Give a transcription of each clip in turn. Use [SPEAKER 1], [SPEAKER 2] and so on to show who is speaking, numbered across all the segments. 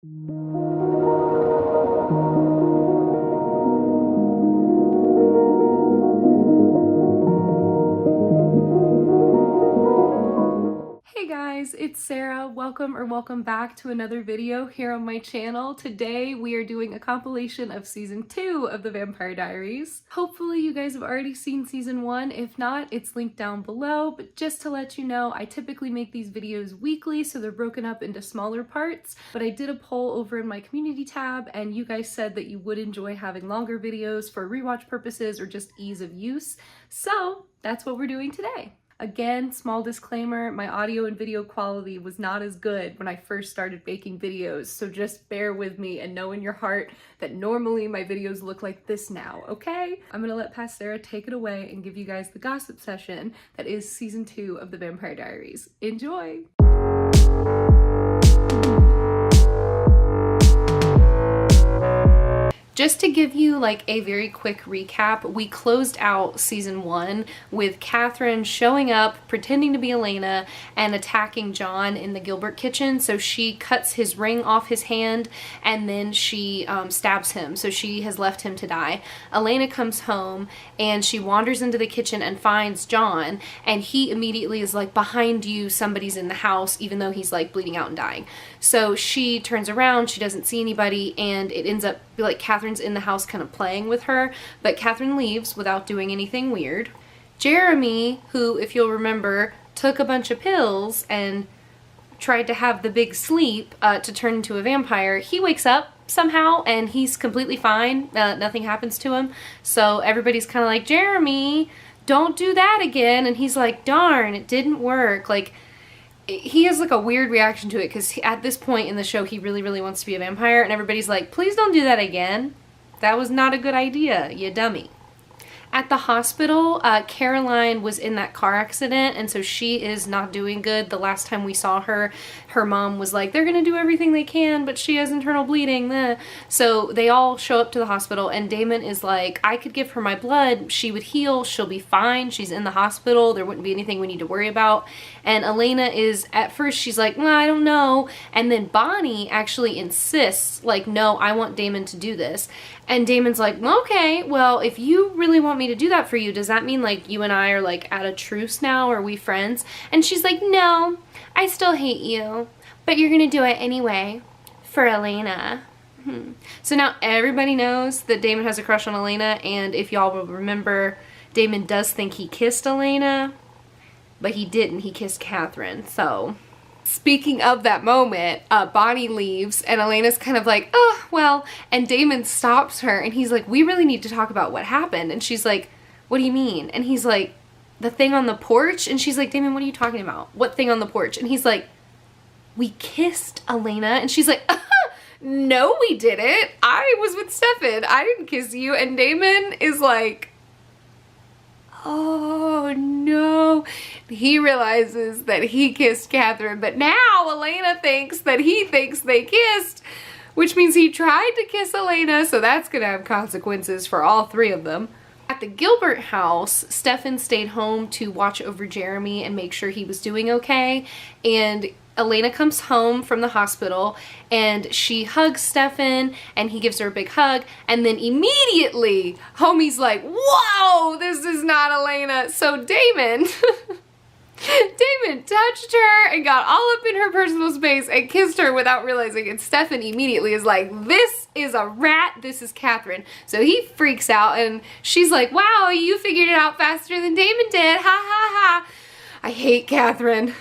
[SPEAKER 1] Hey guys, it's Sarah. Welcome back to another video here on my channel. Today we are doing a compilation of season 2 of the Vampire Diaries. Hopefully you guys have already seen season 1. If not, it's linked down below. But just to let you know, I typically make these videos weekly, so they're broken up into smaller parts. But I did a poll over in my community tab, and you guys said that you would enjoy having longer videos for rewatch purposes or just ease of use. So that's what we're doing today. Again, small disclaimer, my audio and video quality was not as good when I first started making videos, so just bear with me and know in your heart that normally my videos look like this now, okay? I'm gonna let Past Sarah take it away and give you guys the gossip session that is season 2 of the Vampire Diaries. Enjoy! Just to give you like a very quick recap, we closed out season 1 with Catherine showing up, pretending to be Elena, and attacking John in the Gilbert kitchen. So she cuts his ring off his hand and then she stabs him. So she has left him to die. Elena comes home and she wanders into the kitchen and finds John, and he immediately is like, behind you, somebody's in the house, even though he's like bleeding out and dying. So she turns around, she doesn't see anybody, and it ends up like Catherine's in the house kind of playing with her, but Catherine leaves without doing anything weird. Jeremy, who, if you'll remember, took a bunch of pills and tried to have the big sleep to turn into a vampire, he wakes up somehow and he's completely fine. Nothing happens to him. So everybody's kind of like, Jeremy, don't do that again. And he's like, darn, it didn't work. Like, he has like a weird reaction to it because at this point in the show he really wants to be a vampire, and everybody's like, please don't do that again. That was not a good idea, you dummy. At the hospital, Caroline was in that car accident, and so she is not doing good. The last time we saw her, her mom was like, they're gonna do everything they can, but she has internal bleeding. So they all show up to the hospital, and Damon is like, I could give her my blood, she would heal, she'll be fine, she's in the hospital, there wouldn't be anything we need to worry about. And Elena is, at first she's like, well, I don't know, and then Bonnie actually insists, like, no, I want Damon to do this. And Damon's like, okay, well, if you really want me to do that for you, does that mean like you and I are like at a truce now? Are we friends? And she's like, no, I still hate you, but you're gonna do it anyway for Elena. So now everybody knows that Damon has a crush on Elena, and if y'all will remember, Damon does think he kissed Elena, but he didn't. He kissed Catherine. So speaking of that moment, Bonnie leaves and Elena's kind of like, oh, well, and Damon stops her and he's like, we really need to talk about what happened. And she's like, what do you mean? And he's like, the thing on the porch? And she's like, Damon, what are you talking about? What thing on the porch? And he's like, we kissed, Elena. And she's like, no, we didn't. I was with Stefan. I didn't kiss you. And Damon is like, oh no. He realizes that he kissed Catherine, but now Elena thinks that he thinks they kissed, which means he tried to kiss Elena, so that's gonna have consequences for all three of them. At the Gilbert house, Stefan stayed home to watch over Jeremy and make sure he was doing okay, and Elena comes home from the hospital and she hugs Stefan and he gives her a big hug, and then immediately homie's like, whoa, this is not Elena. So Damon touched her and got all up in her personal space and kissed her without realizing, and Stefan immediately is like, this is a rat, this is Catherine. So he freaks out and she's like, wow, you figured it out faster than Damon did, ha ha ha. I hate Catherine.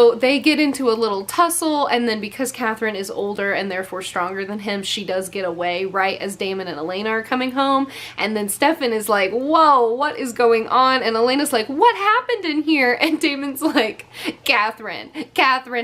[SPEAKER 1] So they get into a little tussle, and then because Catherine is older and therefore stronger than him, she does get away right as Damon and Elena are coming home. And then Stefan is like, whoa, what is going on? And Elena's like, what happened in here? And Damon's like, Catherine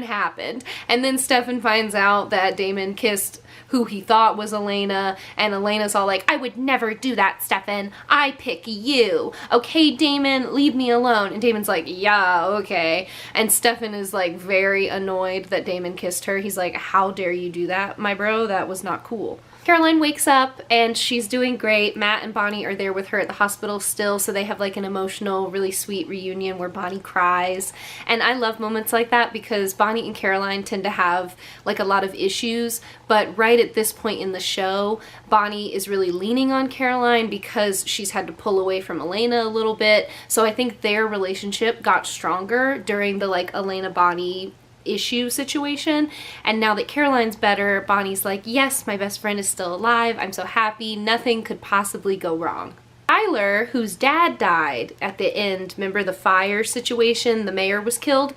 [SPEAKER 1] happened. And then Stefan finds out that Damon kissed who he thought was Elena, and Elena's all like, I would never do that, Stefan. I pick you. Okay, Damon, leave me alone. And Damon's like, yeah, okay. And Stefan is like very annoyed that Damon kissed her. He's like, how dare you do that, my bro? That was not cool. Caroline wakes up and she's doing great. Matt and Bonnie are there with her at the hospital still, so they have like an emotional, really sweet reunion where Bonnie cries. And I love moments like that because Bonnie and Caroline tend to have like a lot of issues, but right at this point in the show, Bonnie is really leaning on Caroline because she's had to pull away from Elena a little bit. So I think their relationship got stronger during the like Elena-Bonnie issue situation, and now that Caroline's better, Bonnie's like, yes, my best friend is still alive, I'm so happy, nothing could possibly go wrong. Tyler, whose dad died at the end, remember the fire situation, the mayor was killed,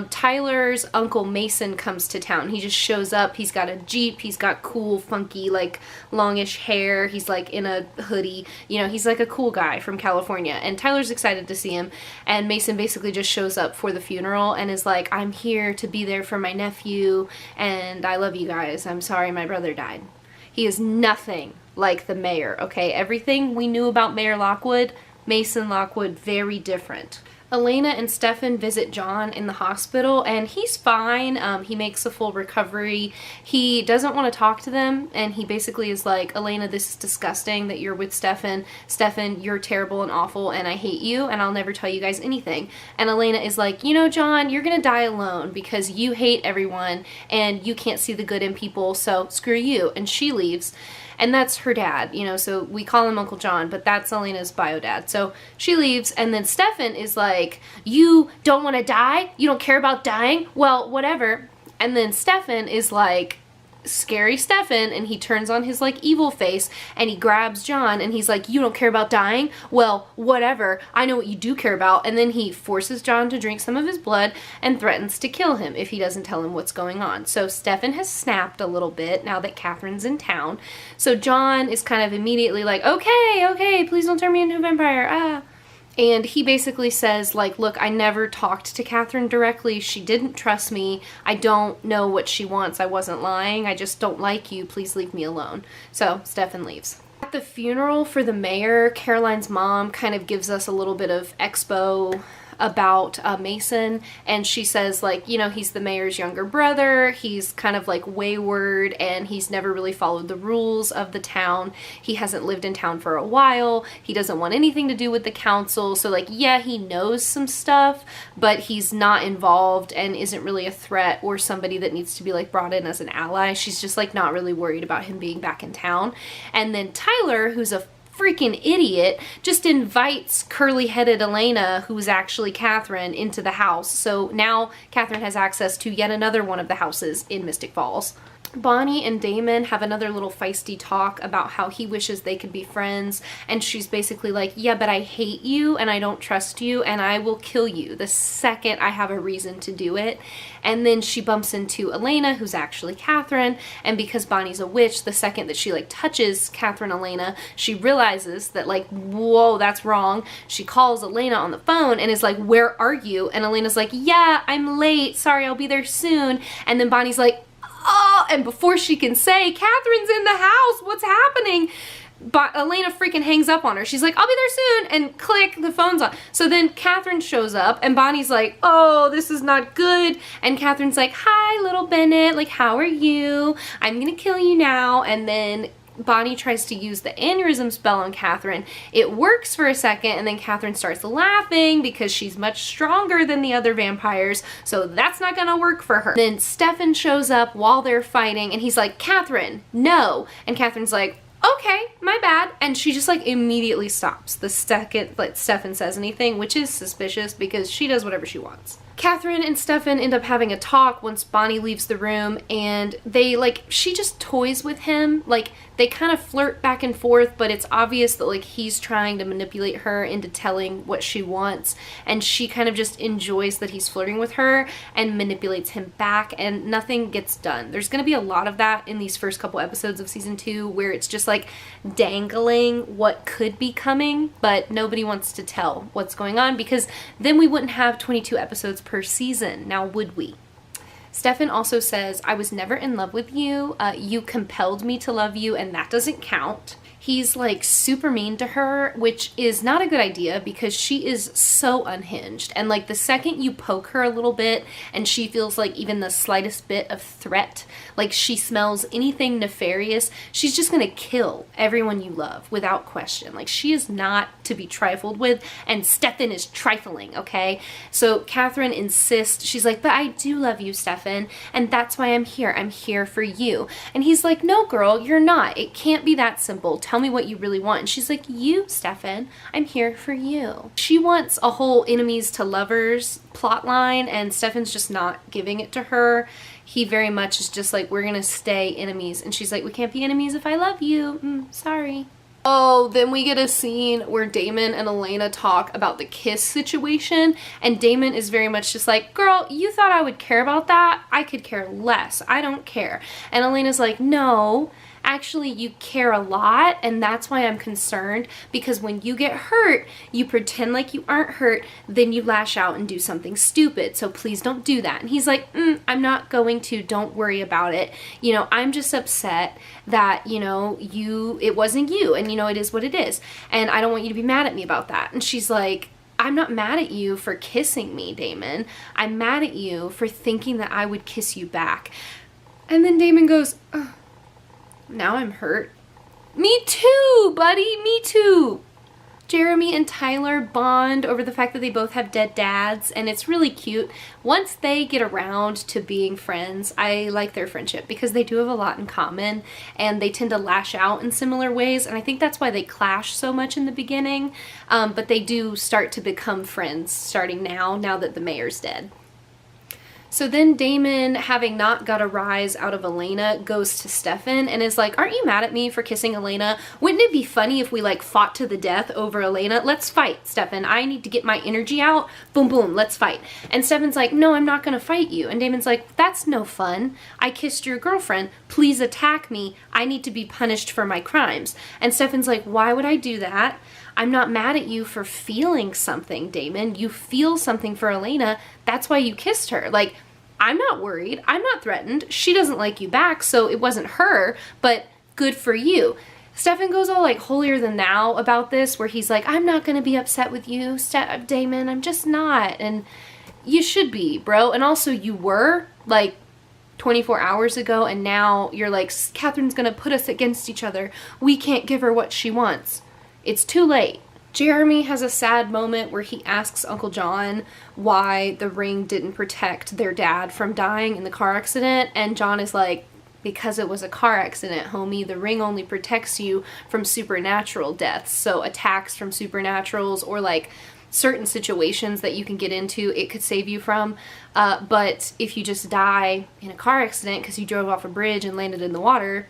[SPEAKER 1] Tyler's uncle Mason comes to town. He just shows up, he's got a Jeep, he's got cool, funky, like, longish hair, he's like in a hoodie, you know, he's like a cool guy from California, and Tyler's excited to see him, and Mason basically just shows up for the funeral and is like, I'm here to be there for my nephew, and I love you guys, I'm sorry my brother died. He is nothing like the mayor, okay? Everything we knew about Mayor Lockwood, Mason Lockwood, very different. Elena and Stefan visit John in the hospital, and he's fine. He makes a full recovery. He doesn't want to talk to them, and he basically is like, Elena, this is disgusting that you're with Stefan. Stefan, you're terrible and awful, and I hate you, and I'll never tell you guys anything. And Elena is like, you know, John, you're gonna die alone because you hate everyone, and you can't see the good in people, so screw you. And she leaves. And that's her dad, you know, so we call him Uncle John, but that's Elena's bio dad. So she leaves, and then Stefan is like, you don't want to die? You don't care about dying? Well, whatever. And then Stefan is like, scary Stefan, and he turns on his like evil face and he grabs John and he's like, you don't care about dying? Well, whatever, I know what you do care about. And then he forces John to drink some of his blood and threatens to kill him if he doesn't tell him what's going on. So Stefan has snapped a little bit now that Catherine's in town. So John is kind of immediately like, okay, please don't turn me into a vampire, And he basically says, like, look, I never talked to Catherine directly. She didn't trust me. I don't know what she wants. I wasn't lying. I just don't like you. Please leave me alone. So Stefan leaves. At the funeral for the mayor, Caroline's mom kind of gives us a little bit of expo about Mason, and she says, like, you know, he's the mayor's younger brother, he's kind of like wayward, and he's never really followed the rules of the town, he hasn't lived in town for a while, he doesn't want anything to do with the council, so like, yeah, he knows some stuff, but he's not involved and isn't really a threat or somebody that needs to be like brought in as an ally. She's just like not really worried about him being back in town. And then Tyler, who's a freaking idiot, just invites curly-headed Elena, who's actually Catherine, into the house. So now Catherine has access to yet another one of the houses in Mystic Falls. Bonnie and Damon have another little feisty talk about how he wishes they could be friends, and she's basically like, yeah, but I hate you and I don't trust you and I will kill you the second I have a reason to do it. And then she bumps into Elena, who's actually Catherine, and because Bonnie's a witch, the second that she like touches Catherine Elena, she realizes that like, whoa, that's wrong. She calls Elena on the phone and is like, where are you? And Elena's like, yeah, I'm late, sorry, I'll be there soon. And then Bonnie's like, oh, and before she can say, Catherine's in the house, what's happening? But Elena freaking hangs up on her. She's like, I'll be there soon, and click, the phone's on. So then Catherine shows up, and Bonnie's like, oh, this is not good. And Catherine's like, hi, little Bennett, like, how are you? I'm gonna kill you now. And then Bonnie tries to use the aneurysm spell on Catherine. It works for a second, and then Catherine starts laughing because she's much stronger than the other vampires, so that's not gonna work for her. Then Stefan shows up while they're fighting, and he's like, Catherine, no. And Catherine's like, okay, my bad. And she just like immediately stops the second that Stefan says anything, which is suspicious because she does whatever she wants. Catherine and Stefan end up having a talk once Bonnie leaves the room, and they like, she just toys with him, like they kind of flirt back and forth, but it's obvious that like he's trying to manipulate her into telling what she wants, and she kind of just enjoys that he's flirting with her and manipulates him back, and nothing gets done. There's gonna be a lot of that in these first couple episodes of season 2 where it's just like dangling what could be coming, but nobody wants to tell what's going on because then we wouldn't have 22 episodes per season, now would we? Stefan also says, I was never in love with you. You compelled me to love you, and that doesn't count. He's like super mean to her, which is not a good idea because she is so unhinged. And like the second you poke her a little bit and she feels like even the slightest bit of threat, like she smells anything nefarious, she's just gonna kill everyone you love without question. Like she is not to be trifled with, and Stefan is trifling, okay? So Catherine insists, she's like, but I do love you, Stefan, and that's why I'm here. I'm here for you. And he's like, no girl, you're not. It can't be that simple. Tell me what you really want. And she's like, you, Stefan, I'm here for you. She wants a whole enemies to lovers plot line, and Stefan's just not giving it to her. He very much is just like, we're gonna stay enemies. And she's like, we can't be enemies if I love you. Sorry. Oh, then we get a scene where Damon and Elena talk about the kiss situation, and Damon is very much just like, girl, you thought I would care about that? I could care less. I don't care. And Elena's like, no, actually you care a lot, and that's why I'm concerned, because when you get hurt, you pretend like you aren't hurt, then you lash out and do something stupid, so please don't do that. And he's like, I'm not going to, don't worry about it. You know, I'm just upset that, you know, it wasn't you, and you know, it is what it is, and I don't want you to be mad at me about that. And she's like, I'm not mad at you for kissing me, Damon. I'm mad at you for thinking that I would kiss you back. And then Damon goes, ugh. Now I'm hurt. Me too, buddy, me too. Jeremy and Tyler bond over the fact that they both have dead dads, and it's really cute. Once they get around to being friends, I like their friendship because they do have a lot in common, and they tend to lash out in similar ways, and I think that's why they clash so much in the beginning, but they do start to become friends starting now that the mayor's dead. So then Damon, having not got a rise out of Elena, goes to Stefan and is like, aren't you mad at me for kissing Elena? Wouldn't it be funny if we like fought to the death over Elena? Let's fight, Stefan. I need to get my energy out. Boom, boom, let's fight. And Stefan's like, no, I'm not gonna fight you. And Damon's like, that's no fun. I kissed your girlfriend. Please attack me. I need to be punished for my crimes. And Stefan's like, why would I do that? I'm not mad at you for feeling something, Damon. You feel something for Elena. That's why you kissed her. Like, I'm not worried. I'm not threatened. She doesn't like you back, so it wasn't her, but good for you. Stefan goes all like holier than thou about this, where he's like, I'm not going to be upset with you, Damon. I'm just not. And you should be, bro. And also you were like 24 hours ago, and now you're like, Catherine's going to put us against each other. We can't give her what she wants. It's too late. Jeremy has a sad moment where he asks Uncle John why the ring didn't protect their dad from dying in the car accident, and John is like, because it was a car accident, homie. The ring only protects you from supernatural deaths, so attacks from supernaturals or like certain situations that you can get into, it could save you from, but if you just die in a car accident because you drove off a bridge and landed in the water,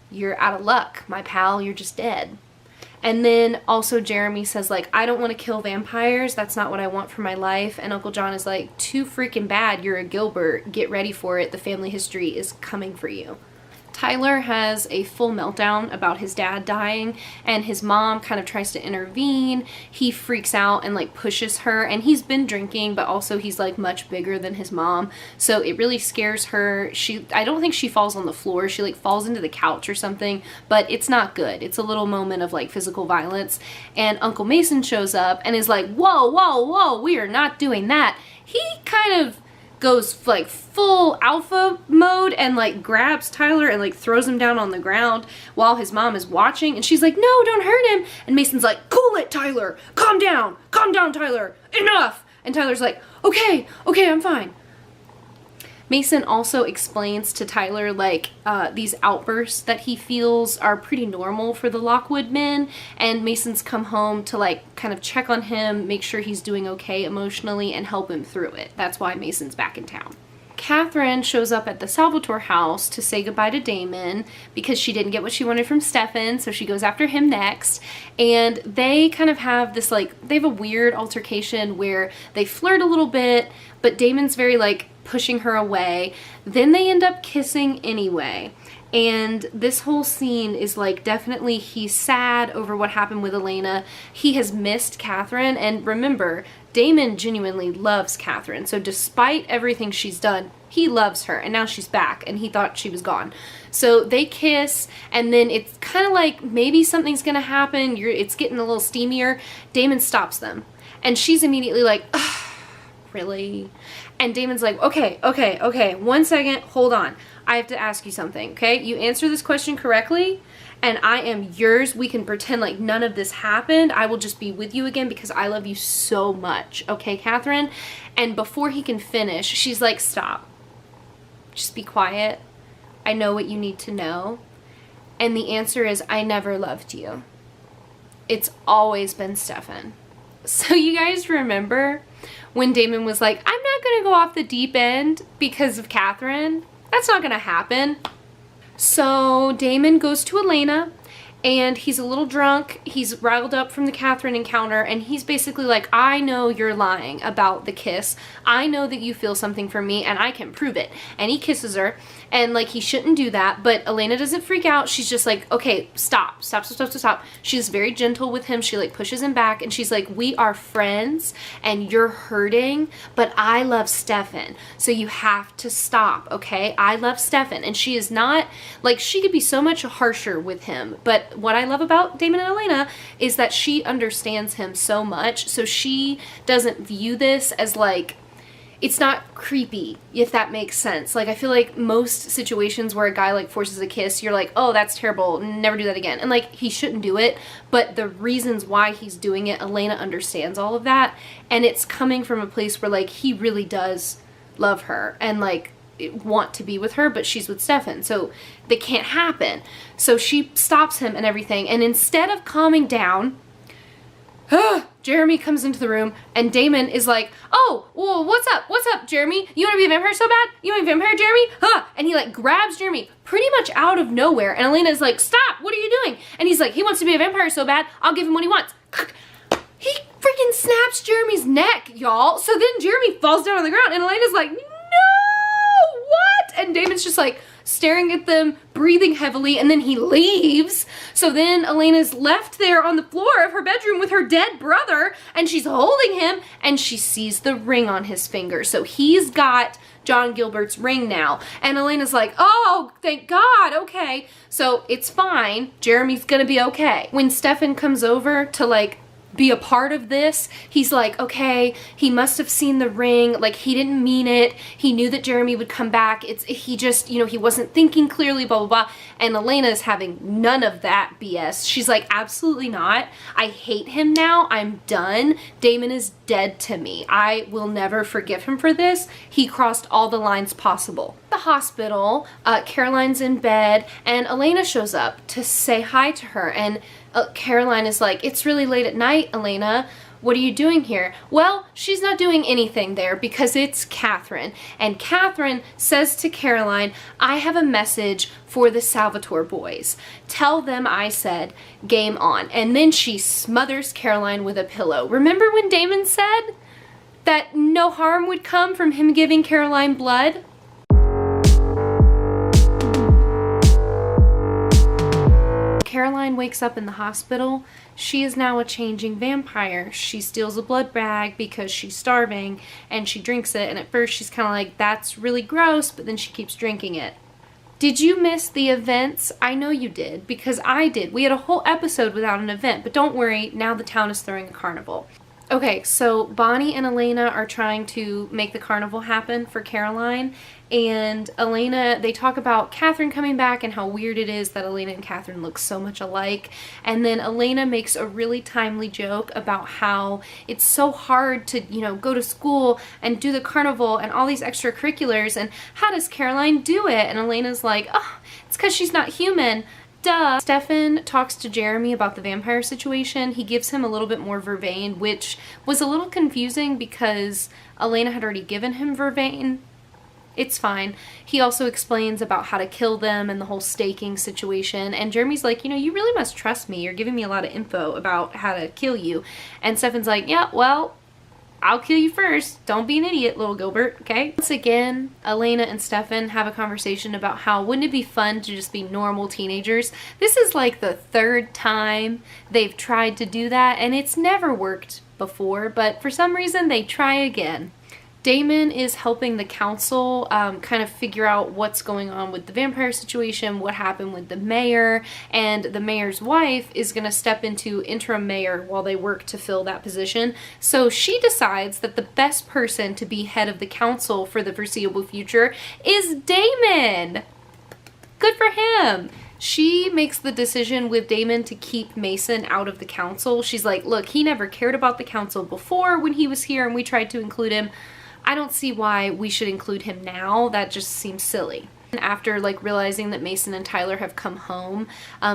[SPEAKER 1] you're out of luck, my pal, you're just dead. And then also Jeremy says like, I don't want to kill vampires. That's not what I want for my life. And Uncle John is like, too freaking bad. You're a Gilbert. Get ready for it. The family history is coming for you. Tyler has a full meltdown about his dad dying, and his mom kind of tries to intervene. He freaks out and like pushes her, and he's been drinking, but also he's like much bigger than his mom, so it really scares her. I don't think she falls on the floor. She like falls into the couch or something, but it's not good. It's a little moment of like physical violence, and Uncle Mason shows up and is like, whoa, whoa, whoa, we are not doing that. He kind of goes like full alpha mode and like grabs Tyler and like throws him down on the ground while his mom is watching, and she's like, no, don't hurt him. And Mason's like, cool it, Tyler, calm down, Tyler, enough. And Tyler's like, okay, I'm fine. Mason also explains to Tyler like these outbursts that he feels are pretty normal for the Lockwood men, and Mason's come home to like kind of check on him, make sure he's doing okay emotionally, and help him through it. That's why Mason's back in town. Catherine shows up at the Salvatore house to say goodbye to Damon because she didn't get what she wanted from Stefan, so she goes after him next. And they kind of have this like, they have a weird altercation where they flirt a little bit, but Damon's very like, pushing her away. Then they end up kissing anyway. And this whole scene is like, definitely he's sad over what happened with Elena. He has missed Catherine. And remember, Damon genuinely loves Catherine. So despite everything she's done, he loves her. And now she's back and he thought she was gone. So they kiss, and then it's kind of like maybe something's going to happen. It's getting a little steamier. Damon stops them. And she's immediately like, ugh, really? And Damon's like, okay, 1 second, hold on. I have to ask you something, okay? You answer this question correctly, and I am yours. We can pretend like none of this happened. I will just be with you again because I love you so much, okay, Catherine? And before he can finish, she's like, stop. Just be quiet. I know what you need to know. And the answer is, I never loved you. It's always been Stefan. So you guys remember when Damon was like, I'm not going to go off the deep end because of Catherine? That's not going to happen. So Damon goes to Elena, and he's a little drunk. He's riled up from the Catherine encounter, and he's basically like, I know you're lying about the kiss. I know that you feel something for me, and I can prove it. And he kisses her, and like, he shouldn't do that, but Elena doesn't freak out. She's just like, okay, stop. She's very gentle with him. She like pushes him back, and she's like, we are friends, and you're hurting, but I love Stefan, so you have to stop, okay? I love Stefan, and she is not, like, she could be so much harsher with him, but what I love about Damon and Elena is that she understands him so much, so she doesn't view this as like, it's not creepy, if that makes sense. Like, I feel like most situations where a guy like forces a kiss, you're like, oh, that's terrible, never do that again. And like, he shouldn't do it, but the reasons why he's doing it, Elena understands all of that, and it's coming from a place where like, he really does love her and like want to be with her, but she's with Stefan, so they can't happen. So she stops him and everything, and instead of calming down, Jeremy comes into the room, and Damon is like, oh, well, what's up, Jeremy? You want to be a vampire so bad? You want to be a vampire, Jeremy? And he like grabs Jeremy pretty much out of nowhere, and Elena's like, stop, what are you doing? And he's like, he wants to be a vampire so bad, I'll give him what he wants. He freaking snaps Jeremy's neck, y'all. So then Jeremy falls down on the ground, and Elena's like, no, what? And Damon's just like staring at them, breathing heavily, and then he leaves. So then Elena's left there on the floor of her bedroom with her dead brother, and she's holding him, and she sees the ring on his finger. So he's got John Gilbert's ring now. And Elena's like, oh, thank God, okay. So it's fine. Jeremy's gonna be okay. When Stefan comes over to like be a part of this, he's like, okay, he must have seen the ring, like he didn't mean it, he knew that Jeremy would come back, he just, you know, he wasn't thinking clearly, blah blah blah. And Elena is having none of that BS. She's like, absolutely not, I hate him now, I'm done, Damon is dead to me, I will never forgive him for this, he crossed all the lines possible. The hospital, Caroline's in bed, and Elena shows up to say hi to her, and Caroline is like, it's really late at night, Elena. What are you doing here? Well, she's not doing anything there because it's Catherine. And Catherine says to Caroline, I have a message for the Salvatore boys. Tell them I said, game on. And then she smothers Caroline with a pillow. Remember when Damon said that no harm would come from him giving Caroline blood? Caroline wakes up in the hospital. She is now a changing vampire. She steals a blood bag because she's starving, and she drinks it, and at first she's kind of like, that's really gross, but then she keeps drinking it. Did you miss the events? I know you did, because I did. We had a whole episode without an event, but don't worry, now the town is throwing a carnival. Okay, so Bonnie and Elena are trying to make the carnival happen for Caroline, and Elena, they talk about Catherine coming back and how weird it is that Elena and Catherine look so much alike, and then Elena makes a really timely joke about how it's so hard to, you know, go to school and do the carnival and all these extracurriculars, and how does Caroline do it? And Elena's like, oh, it's because she's not human. Duh. Stefan talks to Jeremy about the vampire situation. He gives him a little bit more vervain, which was a little confusing because Elena had already given him vervain. It's fine. He also explains about how to kill them and the whole staking situation. And Jeremy's like, you know, you really must trust me. You're giving me a lot of info about how to kill you. And Stefan's like, yeah, well, I'll kill you first. Don't be an idiot, little Gilbert, okay? Once again, Elena and Stefan have a conversation about how wouldn't it be fun to just be normal teenagers? This is like the third time they've tried to do that, and it's never worked before, but for some reason they try again. Damon is helping the council kind of figure out what's going on with the vampire situation, what happened with the mayor, and the mayor's wife is going to step into interim mayor while they work to fill that position. So she decides that the best person to be head of the council for the foreseeable future is Damon. Good for him. She makes the decision with Damon to keep Mason out of the council. She's like, look, he never cared about the council before when he was here and we tried to include him. I don't see why we should include him now. That just seems silly. After like realizing that Mason and Tyler have come home,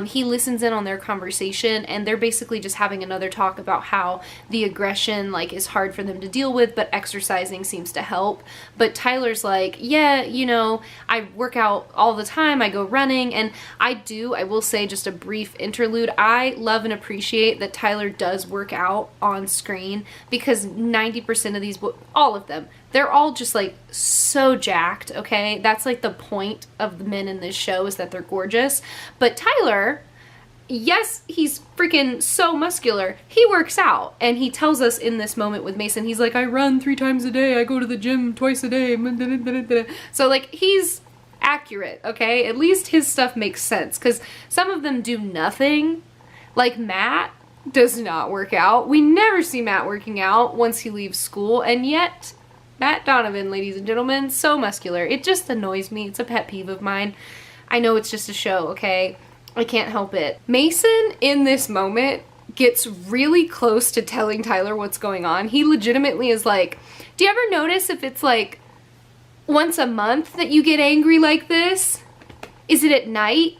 [SPEAKER 1] he listens in on their conversation, and they're basically just having another talk about how the aggression like is hard for them to deal with, but exercising seems to help. But Tyler's like, yeah, you know, I work out all the time, I go running, and I will say, just a brief interlude, I love and appreciate that Tyler does work out on screen, because 90% of these, all of them, they're all just like so jacked, okay? That's like the point of the men in this show, is that they're gorgeous. But Tyler, yes, he's freaking so muscular. He works out, and he tells us in this moment with Mason, he's like, I run 3 times a day, I go to the gym twice a day. So like, he's accurate, okay? At least his stuff makes sense, because some of them do nothing. Like Matt does not work out. We never see Matt working out once he leaves school, and yet Matt Donovan, ladies and gentlemen, so muscular. It just annoys me. It's a pet peeve of mine. I know it's just a show, okay? I can't help it. Mason, in this moment, gets really close to telling Tyler what's going on. He legitimately is like, do you ever notice if it's like once a month that you get angry like this? Is it at night?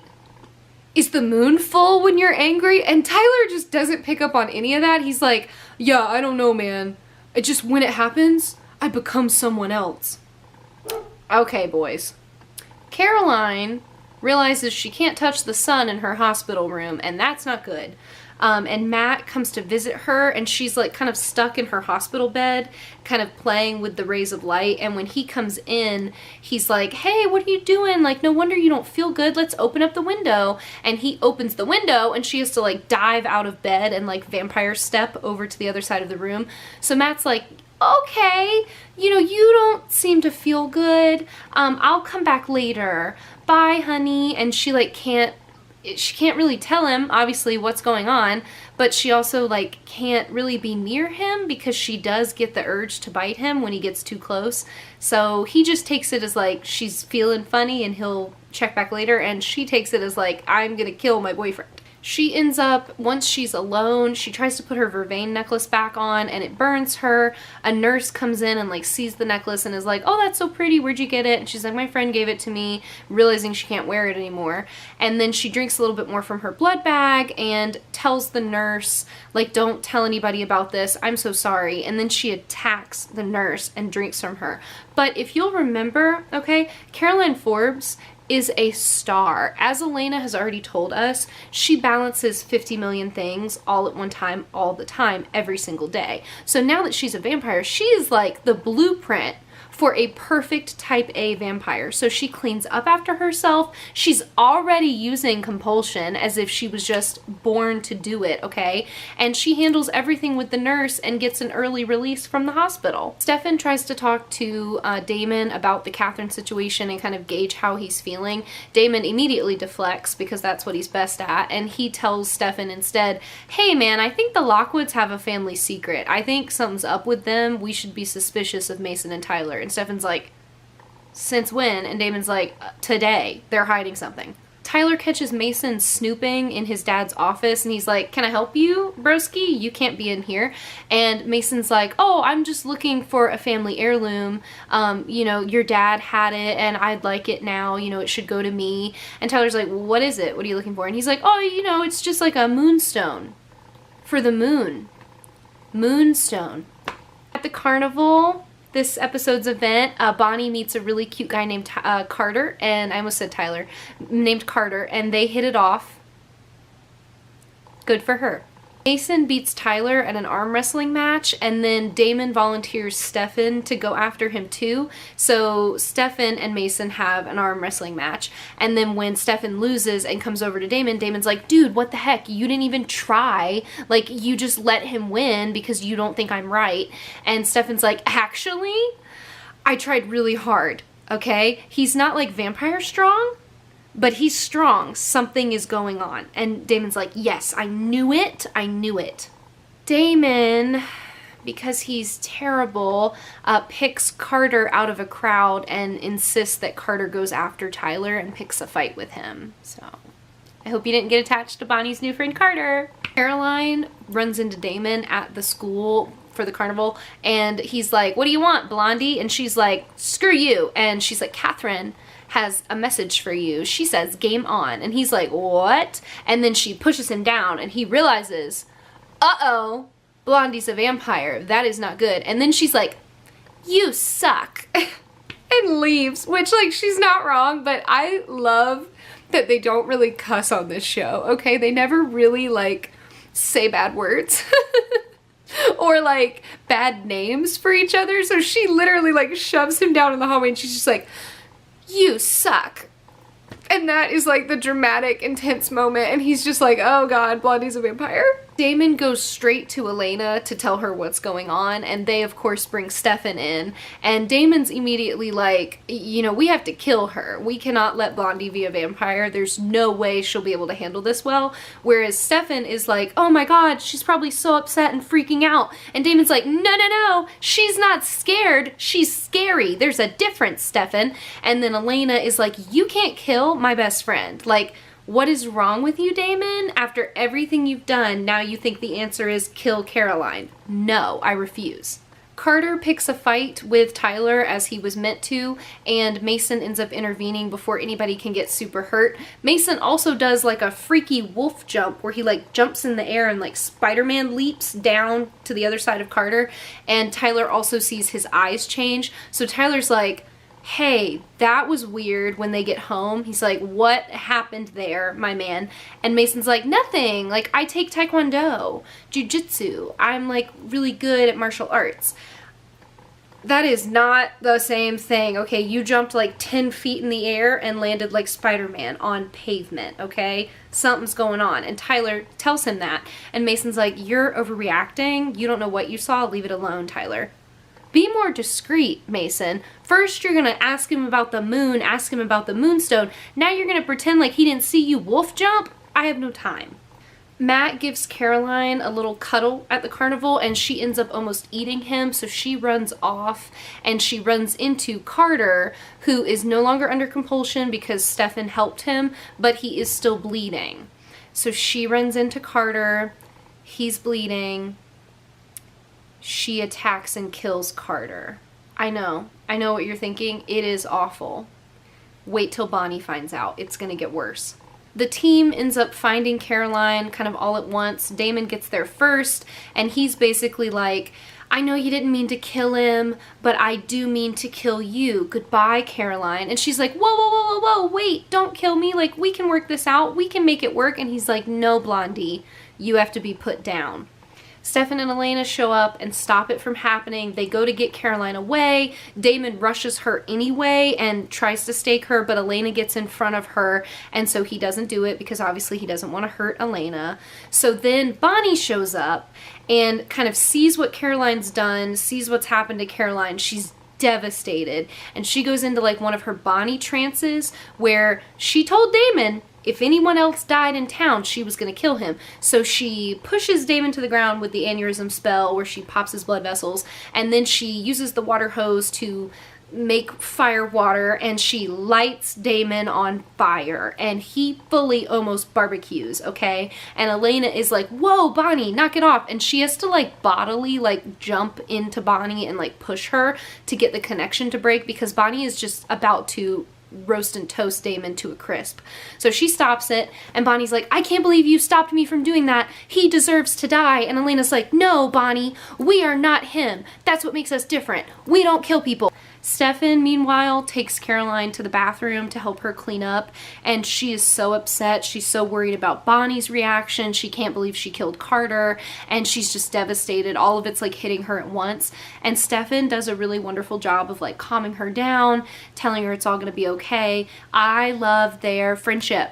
[SPEAKER 1] Is the moon full when you're angry? And Tyler just doesn't pick up on any of that. He's like, yeah, I don't know, man. It just, when it happens, I become someone else. Okay, boys. Caroline realizes she can't touch the sun in her hospital room, and that's not good. And Matt comes to visit her, and she's like kind of stuck in her hospital bed, kind of playing with the rays of light. And when he comes in, he's like, hey, what are you doing? Like, no wonder you don't feel good. Let's open up the window. And he opens the window, and she has to like dive out of bed and like vampire step over to the other side of the room. So Matt's like, okay, you know, you don't seem to feel good. I'll come back later. Bye, honey. And she like can't really tell him, obviously, what's going on, but she also like can't really be near him because she does get the urge to bite him when he gets too close. So he just takes it as like she's feeling funny and he'll check back later, and she takes it as like, I'm gonna kill my boyfriend. She ends up, once she's alone, she tries to put her vervain necklace back on, and it burns her. A nurse comes in and like sees the necklace and is like, oh, that's so pretty, where'd you get it? And she's like, my friend gave it to me, realizing she can't wear it anymore. And then she drinks a little bit more from her blood bag and tells the nurse, like, don't tell anybody about this, I'm so sorry. And then she attacks the nurse and drinks from her. But if you'll remember, okay, Caroline Forbes is a star. As Elena has already told us, she balances 50 million things all at one time, all the time, every single day. So now that she's a vampire, she is like the blueprint for a perfect type A vampire. So she cleans up after herself. She's already using compulsion as if she was just born to do it, okay? And she handles everything with the nurse and gets an early release from the hospital. Stefan tries to talk to Damon about the Catherine situation and kind of gauge how he's feeling. Damon immediately deflects because that's what he's best at, and he tells Stefan instead, hey man, I think the Lockwoods have a family secret. I think something's up with them. We should be suspicious of Mason and Tyler. And Stefan's like, since when? And Damon's like, today. They're hiding something. Tyler catches Mason snooping in his dad's office, and he's like, can I help you, broski? You can't be in here. And Mason's like, oh, I'm just looking for a family heirloom. You know, your dad had it and I'd like it now. You know, it should go to me. And Tyler's like, what is it? What are you looking for? And he's like, oh, you know, it's just like a moonstone for the moon. Moonstone. At the carnival, this episode's event, Bonnie meets a really cute guy named Carter, and I almost said Tyler, named Carter, and they hit it off. Good for her. Mason beats Tyler at an arm wrestling match, and then Damon volunteers Stefan to go after him too. So Stefan and Mason have an arm wrestling match, and then when Stefan loses and comes over to Damon, Damon's like, dude, what the heck? You didn't even try. Like, you just let him win because you don't think I'm right. And Stefan's like, actually, I tried really hard, okay? He's not like vampire strong, but he's strong. Something is going on. And Damon's like, yes, I knew it. I knew it. Damon, because he's terrible, picks Carter out of a crowd and insists that Carter goes after Tyler and picks a fight with him. So I hope you didn't get attached to Bonnie's new friend Carter. Caroline runs into Damon at the school for the carnival, and he's like, what do you want, Blondie? And she's like, screw you. And she's like, Catherine has a message for you. She says, game on. And he's like, what? And then she pushes him down, and he realizes, uh-oh, Blondie's a vampire. That is not good. And then she's like, you suck. And leaves, which, like, she's not wrong, but I love that they don't really cuss on this show, okay? They never really, like, say bad words. Or, like, bad names for each other. So she literally, like, shoves him down in the hallway, and she's just like, you suck. And that is like the dramatic, intense moment, and he's just like, oh god, Blondie's a vampire. Damon goes straight to Elena to tell her what's going on, and they of course bring Stefan in, and Damon's immediately like, you know, we have to kill her. We cannot let Blondie be a vampire. There's no way she'll be able to handle this well. Whereas Stefan is like, oh my god, she's probably so upset and freaking out. And Damon's like, no, no, no, she's not scared. She's scary. There's a difference, Stefan. And then Elena is like, you can't kill my best friend. Like, what is wrong with you, Damon? After everything you've done, now you think the answer is kill Caroline. No, I refuse. Carter picks a fight with Tyler as he was meant to, and Mason ends up intervening before anybody can get super hurt. Mason also does like a freaky wolf jump where he like jumps in the air and like Spider-Man leaps down to the other side of Carter, and Tyler also sees his eyes change. So Tyler's like, hey, that was weird. When they get home, he's like, what happened there, my man? And Mason's like, nothing. Like, I take taekwondo, jujitsu. I'm like really good at martial arts. That is not the same thing, okay? You jumped like 10 feet in the air and landed like Spider-Man on pavement, okay? Something's going on. And Tyler tells him that. And Mason's like, you're overreacting. You don't know what you saw. Leave it alone, Tyler. Be more discreet, Mason. First, you're gonna ask him about the moon, ask him about the moonstone. Now you're gonna pretend like he didn't see you wolf jump? I have no time. Matt gives Caroline a little cuddle at the carnival, and she ends up almost eating him, so she runs off, and she runs into Carter, who is no longer under compulsion because Stefan helped him, but he is still bleeding. So she runs into Carter, he's bleeding. She attacks and kills Carter. I know what you're thinking. It is awful. Wait till Bonnie finds out. It's gonna get worse. The team ends up finding Caroline kind of all at once. Damon gets there first, and he's basically like, I know you didn't mean to kill him, but I do mean to kill you. Goodbye, Caroline. And she's like, whoa, whoa, whoa, whoa, whoa, wait, don't kill me. Like, we can work this out. We can make it work. And he's like, no, Blondie, you have to be put down. Stefan and Elena show up and stop it from happening. They go to get Caroline away. Damon rushes her anyway and tries to stake her, but Elena gets in front of her, and so he doesn't do it because obviously he doesn't want to hurt Elena. So then Bonnie shows up and kind of sees what Caroline's done, sees what's happened to Caroline. She's devastated, and she goes into like one of her Bonnie trances where she told Damon if anyone else died in town, she was going to kill him. So she pushes Damon to the ground with the aneurysm spell where she pops his blood vessels, and then she uses the water hose to make fire water, and she lights Damon on fire, and he fully almost barbecues, okay? And Elena is like, whoa, Bonnie, knock it off. And she has to like bodily like jump into Bonnie and like push her to get the connection to break, because Bonnie is just about to roast and toast Damon to a crisp. So she stops it, and Bonnie's like, I can't believe you stopped me from doing that. He deserves to die. And Elena's like, no, Bonnie, we are not him. That's what makes us different. We don't kill people. Stefan, meanwhile, takes Caroline to the bathroom to help her clean up, and she is so upset. She's so worried about Bonnie's reaction. She can't believe she killed Carter, and she's just devastated. All of it's like hitting her at once, and Stefan does a really wonderful job of like calming her down, telling her it's all gonna be okay. I love their friendship.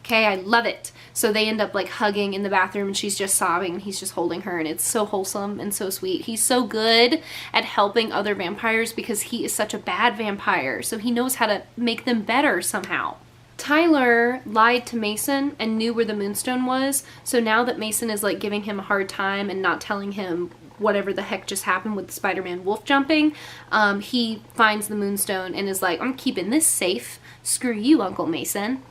[SPEAKER 1] Okay, I love it. So they end up like hugging in the bathroom, and she's just sobbing and he's just holding her, and it's so wholesome and so sweet. He's so good at helping other vampires because he is such a bad vampire. So he knows how to make them better somehow. Tyler lied to Mason and knew where the moonstone was. So now that Mason is like giving him a hard time and not telling him whatever the heck just happened with the Spider-Man wolf jumping, he finds the moonstone and is like, I'm keeping this safe. Screw you, Uncle Mason.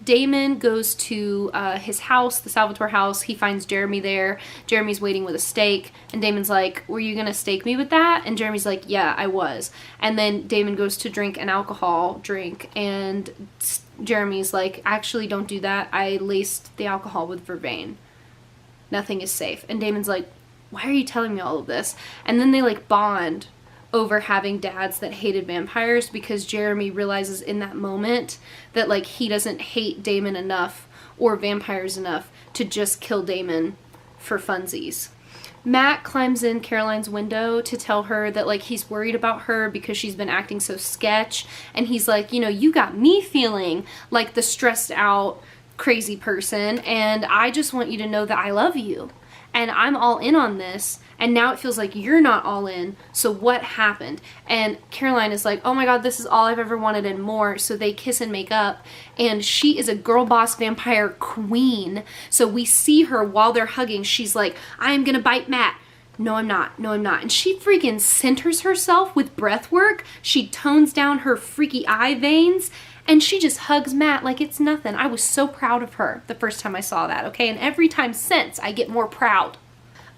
[SPEAKER 1] Damon goes to his house, the Salvatore house. He finds Jeremy there. Jeremy's waiting with a steak, and Damon's like, were you gonna stake me with that? And Jeremy's like, yeah, I was. And then Damon goes to drink an alcohol drink, and Jeremy's like, actually, don't do that. I laced the alcohol with vervain. Nothing is safe. And Damon's like, why are you telling me all of this? And then they like bond over having dads that hated vampires, because Jeremy realizes in that moment that like he doesn't hate Damon enough or vampires enough to just kill Damon for funsies. Matt climbs in Caroline's window to tell her that like he's worried about her because she's been acting so sketch, and he's like, you know, you got me feeling like the stressed out crazy person, and I just want you to know that I love you and I'm all in on this. And now it feels like you're not all in, so what happened? And Caroline is like, oh my god, this is all I've ever wanted and more. So they kiss and make up, and she is a girl boss vampire queen. So we see her while they're hugging, she's like, I'm gonna bite Matt. No, I'm not. No, I'm not. And she freaking centers herself with breath work. She tones down her freaky eye veins, and she just hugs Matt like it's nothing. I was so proud of her the first time I saw that, okay? And every time since, I get more proud.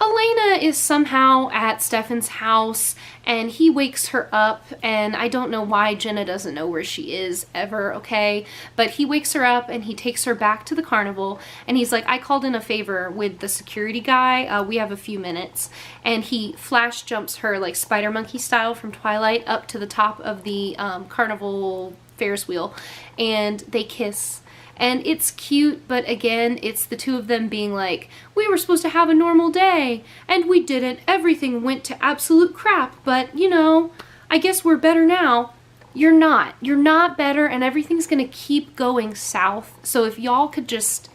[SPEAKER 1] Elena is somehow at Stefan's house, and he wakes her up, and I don't know why Jenna doesn't know where she is ever, okay? But he wakes her up, and he takes her back to the carnival, and he's like, I called in a favor with the security guy. We have a few minutes. And he flash jumps her, like Spider Monkey style from Twilight, up to the top of the carnival Ferris wheel, and they kiss. And it's cute, but again, it's the two of them being like, we were supposed to have a normal day, and we didn't. Everything went to absolute crap, but, you know, I guess we're better now. You're not. You're not better, and everything's gonna keep going south. So if y'all could just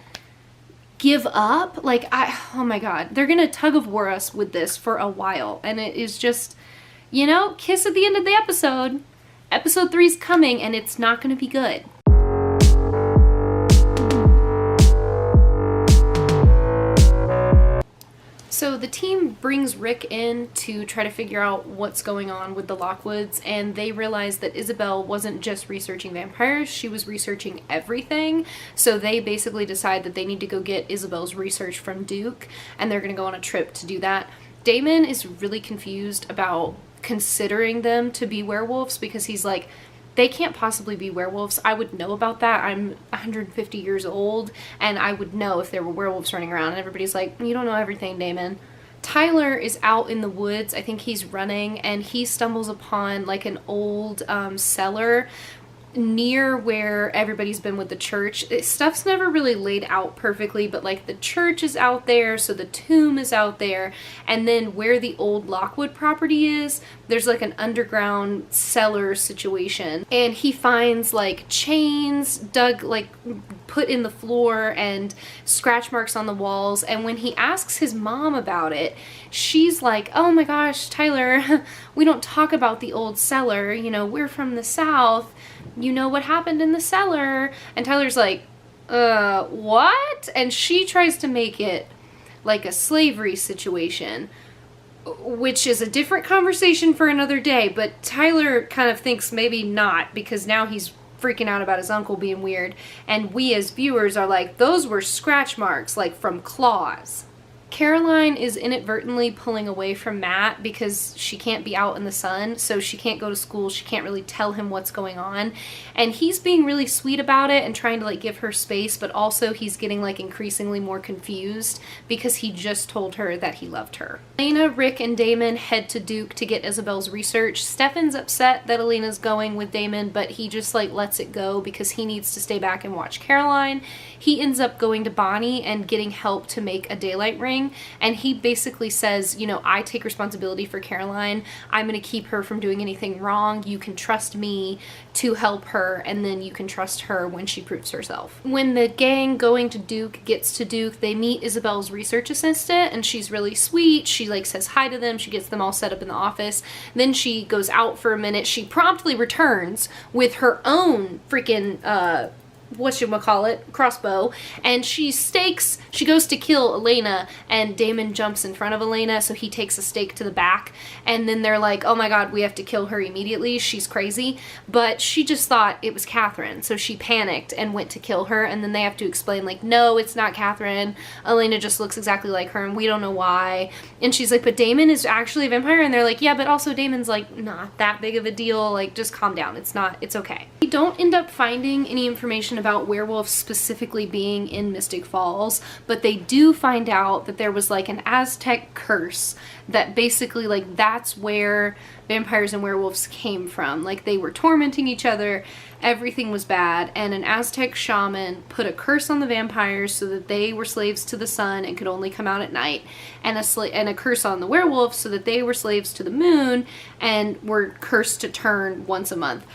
[SPEAKER 1] give up, like, oh my god, they're gonna tug of war us with this for a while, and it is just, you know, kiss at the end of the episode. Episode 3's coming, and it's not gonna be good. So the team brings Rick in to try to figure out what's going on with the Lockwoods, and they realize that Isabel wasn't just researching vampires, she was researching everything. So they basically decide that they need to go get Isabel's research from Duke, and they're going to go on a trip to do that. Damon is really confused about considering them to be werewolves, because he's like, they can't possibly be werewolves. I would know about that. I'm 150 years old, and I would know if there were werewolves running around. And everybody's like, you don't know everything, Damon. Tyler is out in the woods. I think he's running, and he stumbles upon like an old cellar near where everybody's been with the church. Stuff's never really laid out perfectly, but like the church is out there, so the tomb is out there, and then where the old Lockwood property is, there's like an underground cellar situation, and he finds like chains dug, like put in the floor, and scratch marks on the walls. And when he asks his mom about it, she's like, oh my gosh, Tyler, we don't talk about the old cellar, you know, we're from the South, you know what happened in the cellar. And Tyler's like, what? And she tries to make it like a slavery situation, which is a different conversation for another day, but Tyler kind of thinks maybe not, because now he's freaking out about his uncle being weird, and we as viewers are like, those were scratch marks, like from claws. Caroline is inadvertently pulling away from Matt because she can't be out in the sun, so she can't go to school, she can't really tell him what's going on, and he's being really sweet about it and trying to like give her space, but also he's getting like increasingly more confused because he just told her that he loved her. Elena, Rick, and Damon head to Duke to get Isabel's research. Stefan's upset that Elena's going with Damon, but he just like lets it go because he needs to stay back and watch Caroline. He ends up going to Bonnie and getting help to make a daylight ring, and he basically says, you know, I take responsibility for Caroline. I'm going to keep her from doing anything wrong. You can trust me to help her, and then you can trust her when she proves herself. When the gang going to Duke gets to Duke, they meet Isabel's research assistant, and she's really sweet. She like says hi to them. She gets them all set up in the office. Then she goes out for a minute. She promptly returns with her own freaking whatchamacallit, crossbow, and she goes to kill Elena, and Damon jumps in front of Elena, so he takes a stake to the back, and then they're like, oh my god, we have to kill her immediately, she's crazy, but she just thought it was Catherine, so she panicked and went to kill her, and then they have to explain, like, no, it's not Catherine, Elena just looks exactly like her, and we don't know why, and she's like, but Damon is actually a vampire, and they're like, yeah, but also Damon's like, not that big of a deal, like, just calm down, it's okay. We don't end up finding any information about werewolves specifically being in Mystic Falls, but they do find out that there was like an Aztec curse that basically like that's where vampires and werewolves came from. Like they were tormenting each other, everything was bad, and an Aztec shaman put a curse on the vampires so that they were slaves to the sun and could only come out at night, and a curse on the werewolves so that they were slaves to the moon and were cursed to turn once a month.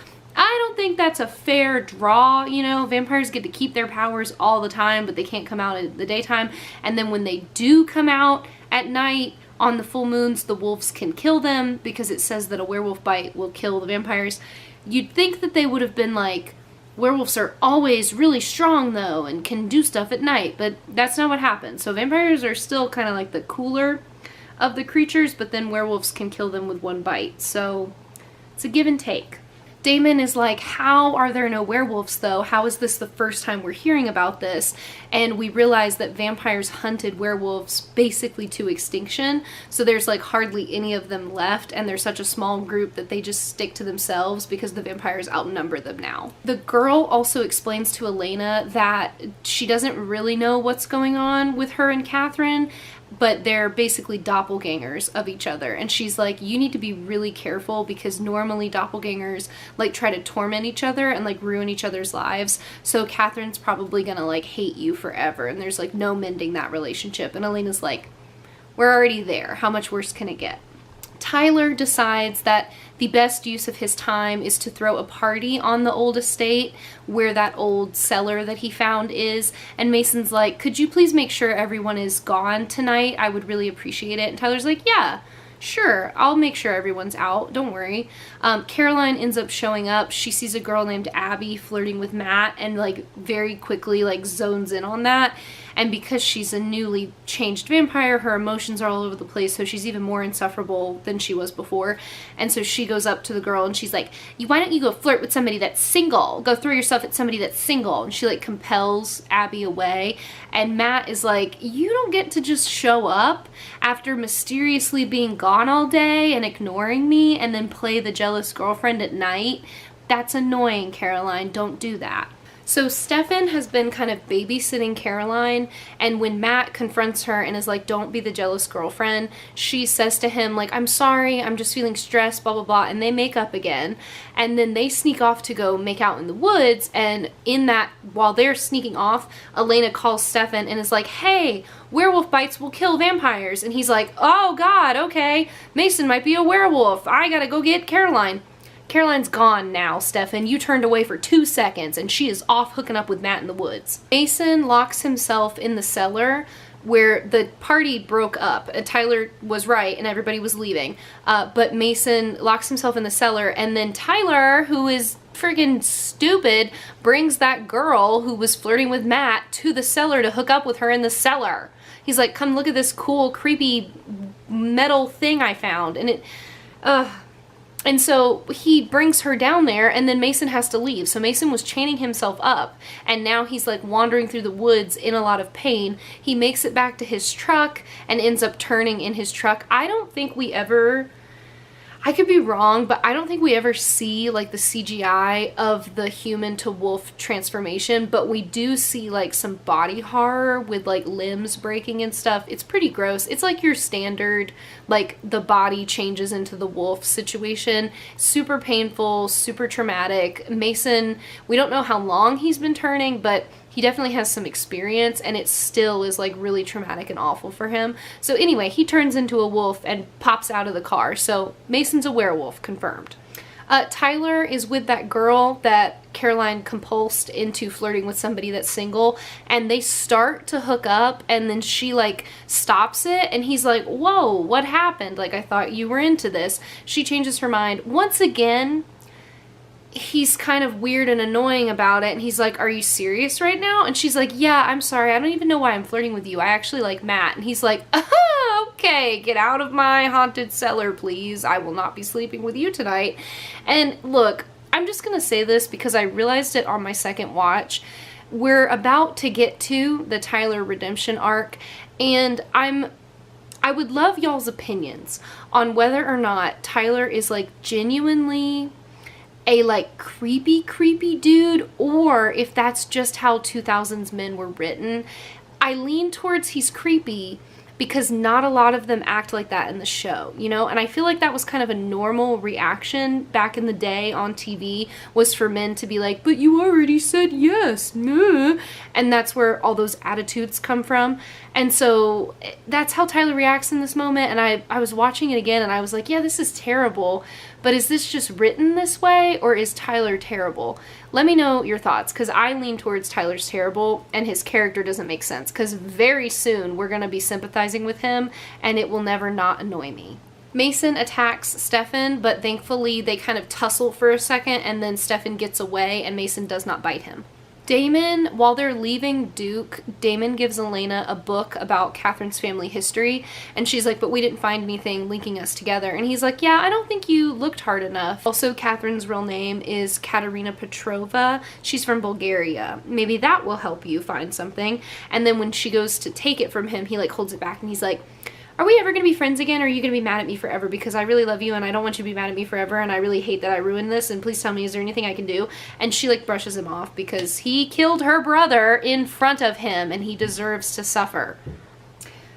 [SPEAKER 1] I don't think that's a fair draw, you know, vampires get to keep their powers all the time, but they can't come out in the daytime, and then when they do come out at night on the full moons, the wolves can kill them because it says that a werewolf bite will kill the vampires. You'd think that they would have been like, werewolves are always really strong though and can do stuff at night, but that's not what happens. So vampires are still kind of like the cooler of the creatures, but then werewolves can kill them with one bite, so it's a give and take. Damon is like, how are there no werewolves though? How is this the first time we're hearing about this? And we realize that vampires hunted werewolves basically to extinction. So there's like hardly any of them left, and they're such a small group that they just stick to themselves because the vampires outnumber them now. The girl also explains to Elena that she doesn't really know what's going on with her and Catherine, but they're basically doppelgangers of each other. And she's like, you need to be really careful because normally doppelgangers like try to torment each other and like ruin each other's lives. So Catherine's probably gonna like hate you forever, and there's like no mending that relationship. And Elena's like, we're already there. How much worse can it get? Tyler decides that the best use of his time is to throw a party on the old estate where that old cellar that he found is, and Mason's like, could you please make sure everyone is gone tonight? I would really appreciate it. And Tyler's like, yeah, sure, I'll make sure everyone's out, don't worry. Caroline ends up showing up. She sees a girl named Abby flirting with Matt and like very quickly like zones in on that. And because she's a newly changed vampire, her emotions are all over the place, so she's even more insufferable than she was before. And so she goes up to the girl and she's like, why don't you go flirt with somebody that's single? Go throw yourself at somebody that's single. And she like compels Abby away. And Matt is like, you don't get to just show up after mysteriously being gone all day and ignoring me and then play the jealous girlfriend at night. That's annoying, Caroline. Don't do that. So Stefan has been kind of babysitting Caroline, and when Matt confronts her and is like, don't be the jealous girlfriend, she says to him like, I'm sorry, I'm just feeling stressed, blah, blah, blah, and they make up again. And then they sneak off to go make out in the woods, and in that, while they're sneaking off, Elena calls Stefan and is like, hey, werewolf bites will kill vampires. And he's like, oh god, okay, Mason might be a werewolf, I gotta go get Caroline. Caroline's gone now, Stefan. You turned away for 2 seconds and she is off hooking up with Matt in the woods. Mason locks himself in the cellar where the party broke up. Tyler was right and everybody was leaving. But Mason locks himself in the cellar, and then Tyler, who is friggin' stupid, brings that girl who was flirting with Matt to the cellar to hook up with her in the cellar. He's like, come look at this cool, creepy metal thing I found. And And so he brings her down there, and then Mason has to leave. So Mason was chaining himself up, and now he's like wandering through the woods in a lot of pain. He makes it back to his truck and ends up turning in his truck. I don't think we ever, I could be wrong, but I don't think we ever see like the CGI of the human to wolf transformation, but we do see like some body horror with like limbs breaking and stuff. It's pretty gross. It's like your standard, like the body changes into the wolf situation. Super painful, super traumatic. Mason, we don't know how long he's been turning, but he definitely has some experience, and it still is like really traumatic and awful for him. So anyway, he turns into a wolf and pops out of the car. So Mason's a werewolf, confirmed. Tyler is with that girl that Caroline compulsed into flirting with somebody that's single, and they start to hook up, and then she like stops it, and he's like, whoa, what happened? Like, I thought you were into this. She changes her mind. Once again, he's kind of weird and annoying about it, and he's like, are you serious right now? And she's like, yeah, I'm sorry, I don't even know why I'm flirting with you. I actually like Matt. And he's like, okay, get out of my haunted cellar, please. I will not be sleeping with you tonight. And look, I'm just gonna say this because I realized it on my second watch. We're about to get to the Tyler redemption arc, and I would love y'all's opinions on whether or not Tyler is like genuinely a like creepy dude, or if that's just how 2000s men were written. I lean towards he's creepy because not a lot of them act like that in the show, you know? And I feel like that was kind of a normal reaction back in the day on TV, was for men to be like, but you already said yes, meh. And that's where all those attitudes come from. And so that's how Tyler reacts in this moment. And I was watching it again, and I was like, yeah, this is terrible. But is this just written this way, or is Tyler terrible? Let me know your thoughts, because I lean towards Tyler's terrible, and his character doesn't make sense, because very soon we're going to be sympathizing with him, and it will never not annoy me. Mason attacks Stefan, but thankfully they kind of tussle for a second, and then Stefan gets away, and Mason does not bite him. Damon, while they're leaving Duke, Damon gives Elena a book about Catherine's family history, and she's like, but we didn't find anything linking us together. And he's like, yeah, I don't think you looked hard enough. Also, Catherine's real name is Katerina Petrova. She's from Bulgaria. Maybe that will help you find something. And then when she goes to take it from him, he like holds it back, and he's like, are we ever going to be friends again, or are you going to be mad at me forever? Because I really love you, and I don't want you to be mad at me forever, and I really hate that I ruined this, and please tell me, is there anything I can do? And she like brushes him off because he killed her brother in front of him, and he deserves to suffer.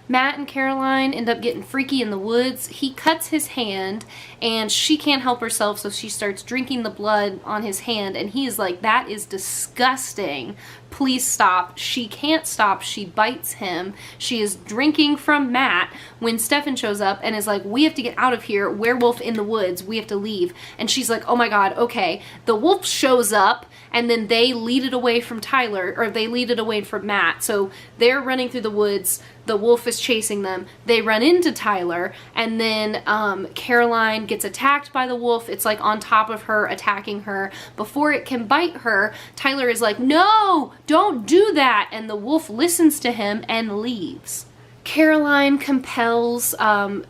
[SPEAKER 1] Matt and Caroline end up getting freaky in the woods. He cuts his hand, and she can't help herself, so she starts drinking the blood on his hand, and he is like, that is disgusting. Please stop. She can't stop. She bites him. She is drinking from Matt when Stefan shows up and is like, we have to get out of here. Werewolf in the woods. We have to leave. And she's like, oh my God, okay. The wolf shows up, and then they lead it away from Tyler, or they lead it away from Matt. So they're running through the woods. The wolf is chasing them. They run into Tyler, and then Caroline gets attacked by the wolf. It's like on top of her, attacking her. Before it can bite her, Tyler is like, no, don't do that. And the wolf listens to him and leaves. Caroline compels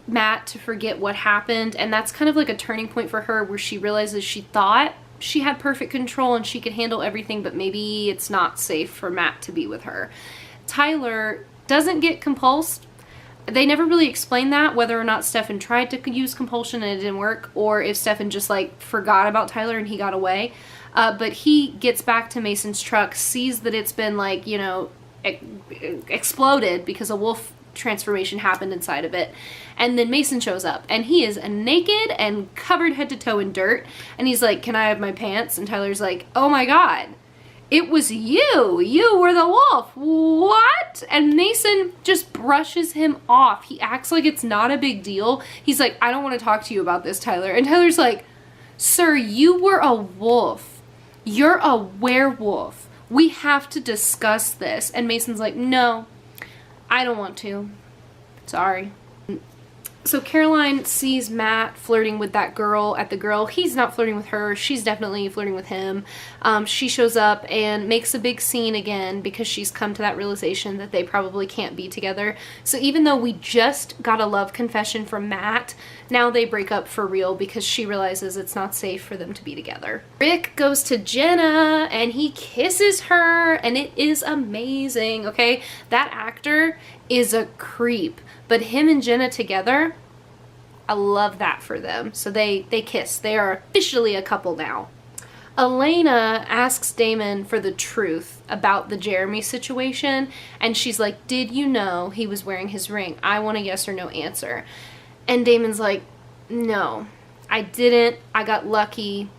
[SPEAKER 1] Matt to forget what happened, and that's kind of like a turning point for her, where she realizes she thought she had perfect control and she could handle everything, but maybe it's not safe for Matt to be with her. Tyler doesn't get compulsed. They never really explain that, whether or not Stefan tried to use compulsion and it didn't work, or if Stefan just like forgot about Tyler and he got away. But he gets back to Mason's truck, sees that it's been like, you know, exploded because a wolf transformation happened inside of it. And then Mason shows up, and he is naked and covered head to toe in dirt. And he's like, can I have my pants? And Tyler's like, oh my God, it was you. You were the wolf. What? And Mason just brushes him off. He acts like it's not a big deal. He's like, I don't want to talk to you about this, Tyler. And Tyler's like, sir, you were a wolf. You're a werewolf. We have to discuss this. And Mason's like, no, I don't want to. Sorry. So Caroline sees Matt flirting with that girl at the Grill. He's not flirting with her. She's definitely flirting with him. She shows up and makes a big scene again because she's come to that realization that they probably can't be together. So even though we just got a love confession from Matt, now they break up for real because she realizes it's not safe for them to be together. Rick goes to Jenna and he kisses her and it is amazing, okay? That actor is a creep. But him and Jenna together, I love that for them. So they kiss. They are officially a couple now. Elena asks Damon for the truth about the Jeremy situation. And she's like, did you know he was wearing his ring? I want a yes or no answer. And Damon's like, no, I didn't. I got lucky.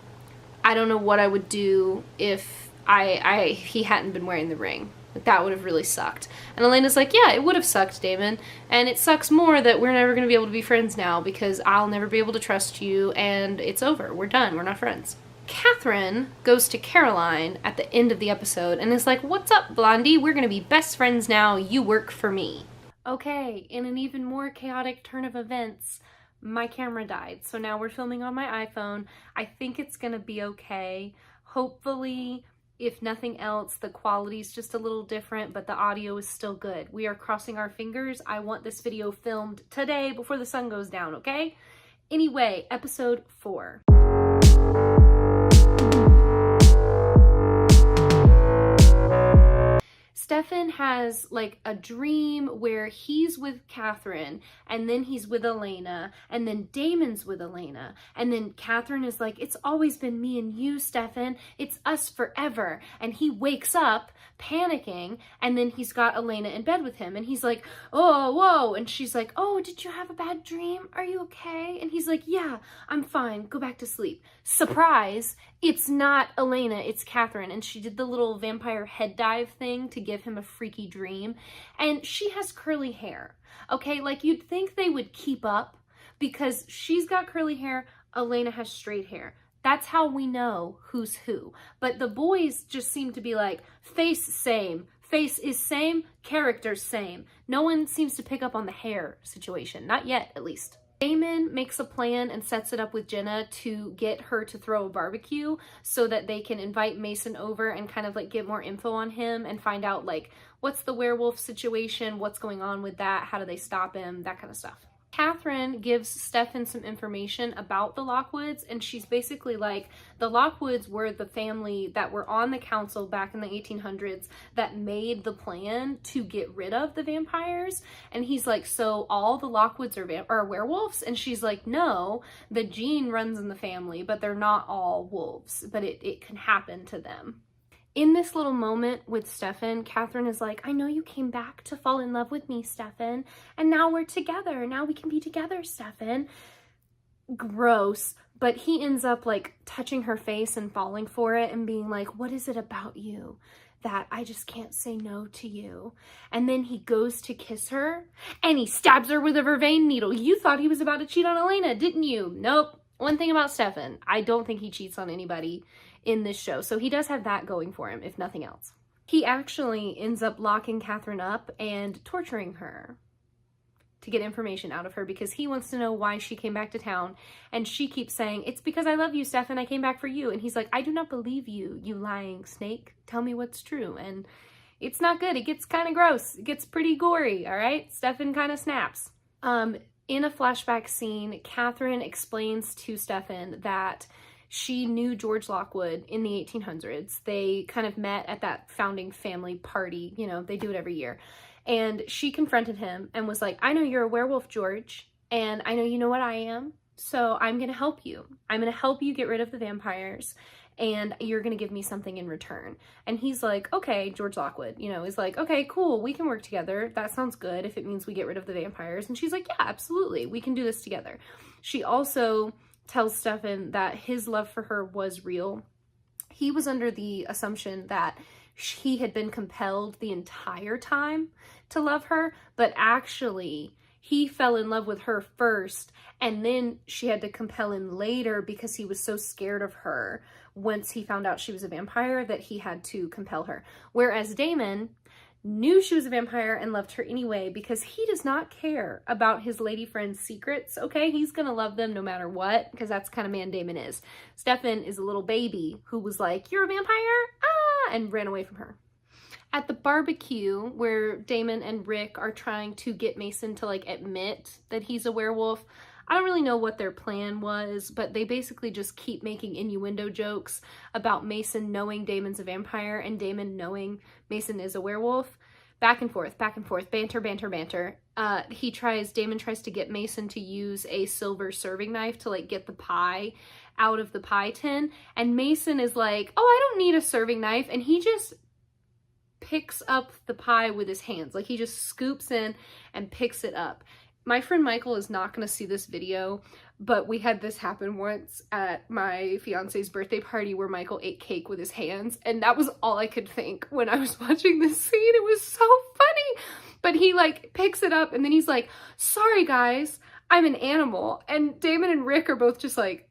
[SPEAKER 1] I don't know what I would do if he hadn't been wearing the ring. Like, that would have really sucked. And Elena's like, yeah, it would have sucked, Damon. And it sucks more that we're never going to be able to be friends now because I'll never be able to trust you and it's over. We're done. We're not friends. Catherine goes to Caroline at the end of the episode and is like, what's up, Blondie? We're going to be best friends now. You work for me. Okay, in an even more chaotic turn of events, my camera died. So now we're filming on my iPhone. I think it's going to be okay. Hopefully, if nothing else, the quality's just a little different, but the audio is still good. We are crossing our fingers. I want this video filmed today before the sun goes down, okay? Anyway, episode 4. Stefan has like a dream where he's with Catherine and then he's with Elena and then Damon's with Elena and then Catherine is like, it's always been me and you, Stefan. It's us forever. And he wakes up panicking and then he's got Elena in bed with him and he's like, oh, whoa. And she's like, oh, did you have a bad dream? Are you okay? And he's like, yeah, I'm fine. Go back to sleep. Surprise. It's not Elena, it's Catherine. And she did the little vampire head dive thing to give him a freaky dream. And she has curly hair. Okay, like you'd think they would keep up because she's got curly hair, Elena has straight hair. That's how we know who's who. But the boys just seem to be like, face same, face is same, characters same. No one seems to pick up on the hair situation. Not yet, at least. Damon makes a plan and sets it up with Jenna to get her to throw a barbecue so that they can invite Mason over and kind of like get more info on him and find out like what's the werewolf situation, what's going on with that, how do they stop him, that kind of stuff. Catherine gives Stefan some information about the Lockwoods, and she's basically like, the Lockwoods were the family that were on the council back in the 1800s that made the plan to get rid of the vampires. And he's like, so all the Lockwoods are werewolves? And she's like, no, the gene runs in the family, but they're not all wolves, but it can happen to them. In this little moment with Stefan, Catherine is like, I know you came back to fall in love with me, Stefan, and now we're together. Now we can be together, Stefan. Gross. But he ends up like touching her face and falling for it and being like, what is it about you that I just can't say no to you? And then he goes to kiss her and he stabs her with a vervain needle. You thought he was about to cheat on Elena, didn't you? Nope. One thing about Stefan, I don't think he cheats on anybody in this show. So he does have that going for him, if nothing else. He actually ends up locking Catherine up and torturing her to get information out of her because he wants to know why she came back to town. And she keeps saying, it's because I love you, Stefan. I came back for you. And he's like, I do not believe you, you lying snake. Tell me what's true. And it's not good. It gets kind of gross. It gets pretty gory, all right? Stefan kind of snaps. In a flashback scene, Catherine explains to Stefan that she knew George Lockwood in the 1800s. They kind of met at that founding family party. You know, they do it every year. And she confronted him and was like, I know you're a werewolf, George, and I know you know what I am, so I'm going to help you. I'm going to help you get rid of the vampires, and you're going to give me something in return. And he's like, okay, George Lockwood, you know, is like, okay, cool, we can work together. That sounds good if it means we get rid of the vampires. And she's like, yeah, absolutely, we can do this together. She also tells Stefan that his love for her was real. He was under the assumption that he had been compelled the entire time to love her, but actually he fell in love with her first, and then she had to compel him later because he was so scared of her once he found out she was a vampire that he had to compel her. Whereas Damon knew she was a vampire and loved her anyway because he does not care about his lady friend's secrets, okay? He's gonna love them no matter what, because that's the kind of man Damon is. Stefan is a little baby who was like, "You're a vampire?" Ah, and ran away from her. At the barbecue where Damon and Rick are trying to get Mason to like admit that he's a werewolf, I don't really know what their plan was, but they basically just keep making innuendo jokes about Mason knowing Damon's a vampire and Damon knowing Mason is a werewolf. Back and forth, banter, banter, banter. Damon tries to get Mason to use a silver serving knife to like get the pie out of the pie tin. And Mason is like, "Oh, I don't need a serving knife." And he just picks up the pie with his hands. Like he just scoops in and picks it up. My friend Michael is not going to see this video, but we had this happen once at my fiance's birthday party where Michael ate cake with his hands, and that was all I could think when I was watching this scene. It was so funny. But he like picks it up and then he's like, "Sorry guys, I'm an animal." And Damon and Rick are both just like,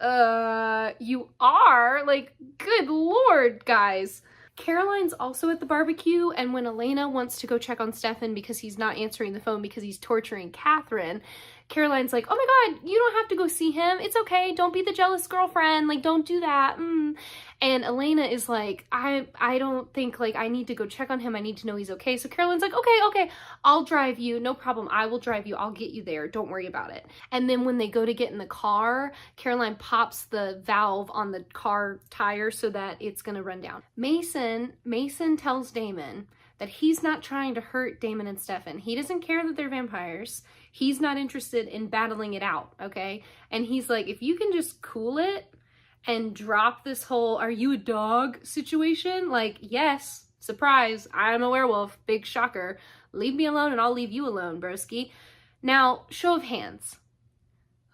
[SPEAKER 1] you are? Like, good Lord, guys. Caroline's also at the barbecue, and when Elena wants to go check on Stefan because he's not answering the phone because he's torturing Catherine, Caroline's like, "Oh my God, you don't have to go see him. It's okay. Don't be the jealous girlfriend. Like, don't do that." And Elena is like, I don't think, like, I need to go check on him. I need to know he's okay. So Caroline's like, okay, I'll drive you. No problem. I will drive you. I'll get you there. Don't worry about it. And then when they go to get in the car, Caroline pops the valve on the car tire so that it's going to run down. Mason tells Damon that he's not trying to hurt Damon and Stefan. He doesn't care that they're vampires. He's not interested in battling it out, okay? And he's like, if you can just cool it and drop this whole "are you a dog" situation, like, yes, surprise, I'm a werewolf, big shocker. Leave me alone and I'll leave you alone, broski. Now, show of hands.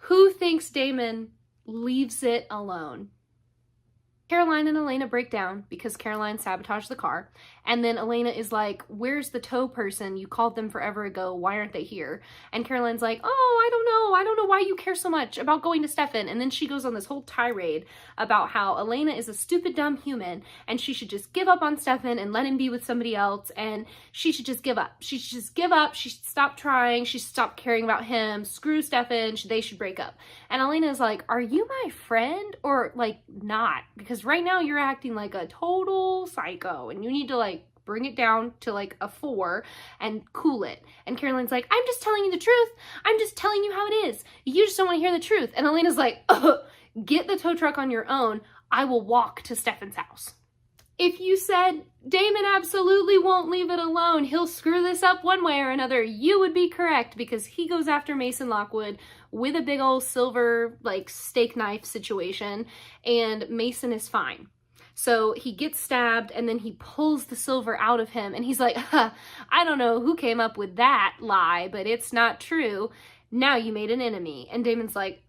[SPEAKER 1] Who thinks Damon leaves it alone? Caroline and Elena break down because Caroline sabotaged the car. And then Elena is like, "Where's the tow person? You called them forever ago. Why aren't they here?" And Caroline's like, "Oh, I don't know why you care so much about going to Stefan." And then she goes on this whole tirade about how Elena is a stupid, dumb human and she should just give up on Stefan and let him be with somebody else. And she should just give up. She should just give up. She should stop trying. She should stop caring about him. Screw Stefan. They should break up. And Elena is like, "Are you my friend or like not? Because right now you're acting like a total psycho and you need to like bring it down to like a 4 and cool it." And Caroline's like, "I'm just telling you the truth. I'm just telling you how it is. You just don't want to hear the truth." And Elena's like, "Get the tow truck on your own. I will walk to Stefan's house." If you said Damon absolutely won't leave it alone, he'll screw this up one way or another, you would be correct, because he goes after Mason Lockwood with a big old silver like steak knife situation, and Mason is fine. So he gets stabbed and then he pulls the silver out of him and he's like, "I don't know who came up with that lie, but it's not true. Now you made an enemy." And Damon's like,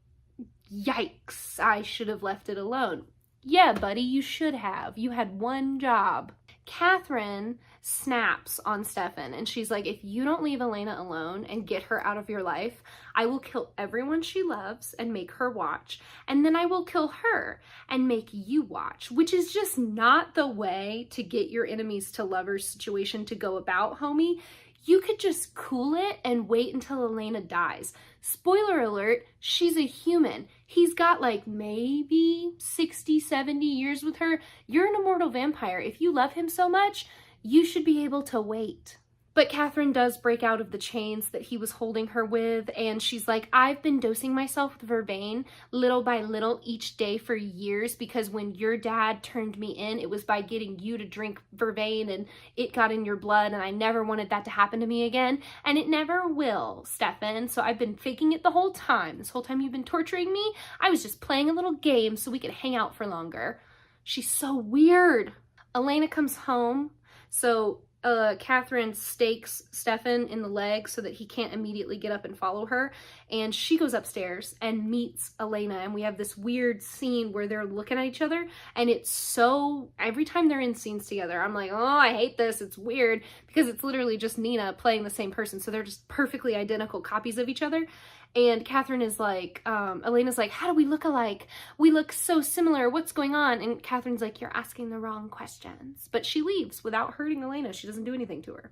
[SPEAKER 1] "Yikes, I should have left it alone." Yeah, buddy, you should have. You had one job. Catherine snaps on Stefan and she's like, "If you don't leave Elena alone and get her out of your life, I will kill everyone she loves and make her watch. And then I will kill her and make you watch," which is just not the way to get your enemies to lovers situation to go about, homie. You could just cool it and wait until Elena dies. Spoiler alert, she's a human. He's got like maybe 60, 70 years with her. You're an immortal vampire. If you love him so much, you should be able to wait. But Catherine does break out of the chains that he was holding her with, and she's like, "I've been dosing myself with vervain little by little each day for years, because when your dad turned me in, it was by getting you to drink vervain and it got in your blood, and I never wanted that to happen to me again, and it never will, Stefan. So I've been faking it the whole time. This whole time you've been torturing me, I was just playing a little game so we could hang out for longer." She's so weird. Elena comes home, so Catherine stakes Stefan in the leg so that he can't immediately get up and follow her, and she goes upstairs and meets Elena, and we have this weird scene where they're looking at each other, and it's so, every time they're in scenes together, I'm like, oh, I hate this, it's weird, because it's literally just Nina playing the same person, so they're just perfectly identical copies of each other, And Catherine is like, Elena's like, how do we look alike? We look so similar. What's going on? And Catherine's like, you're asking the wrong questions. But she leaves without hurting Elena. She doesn't do anything to her.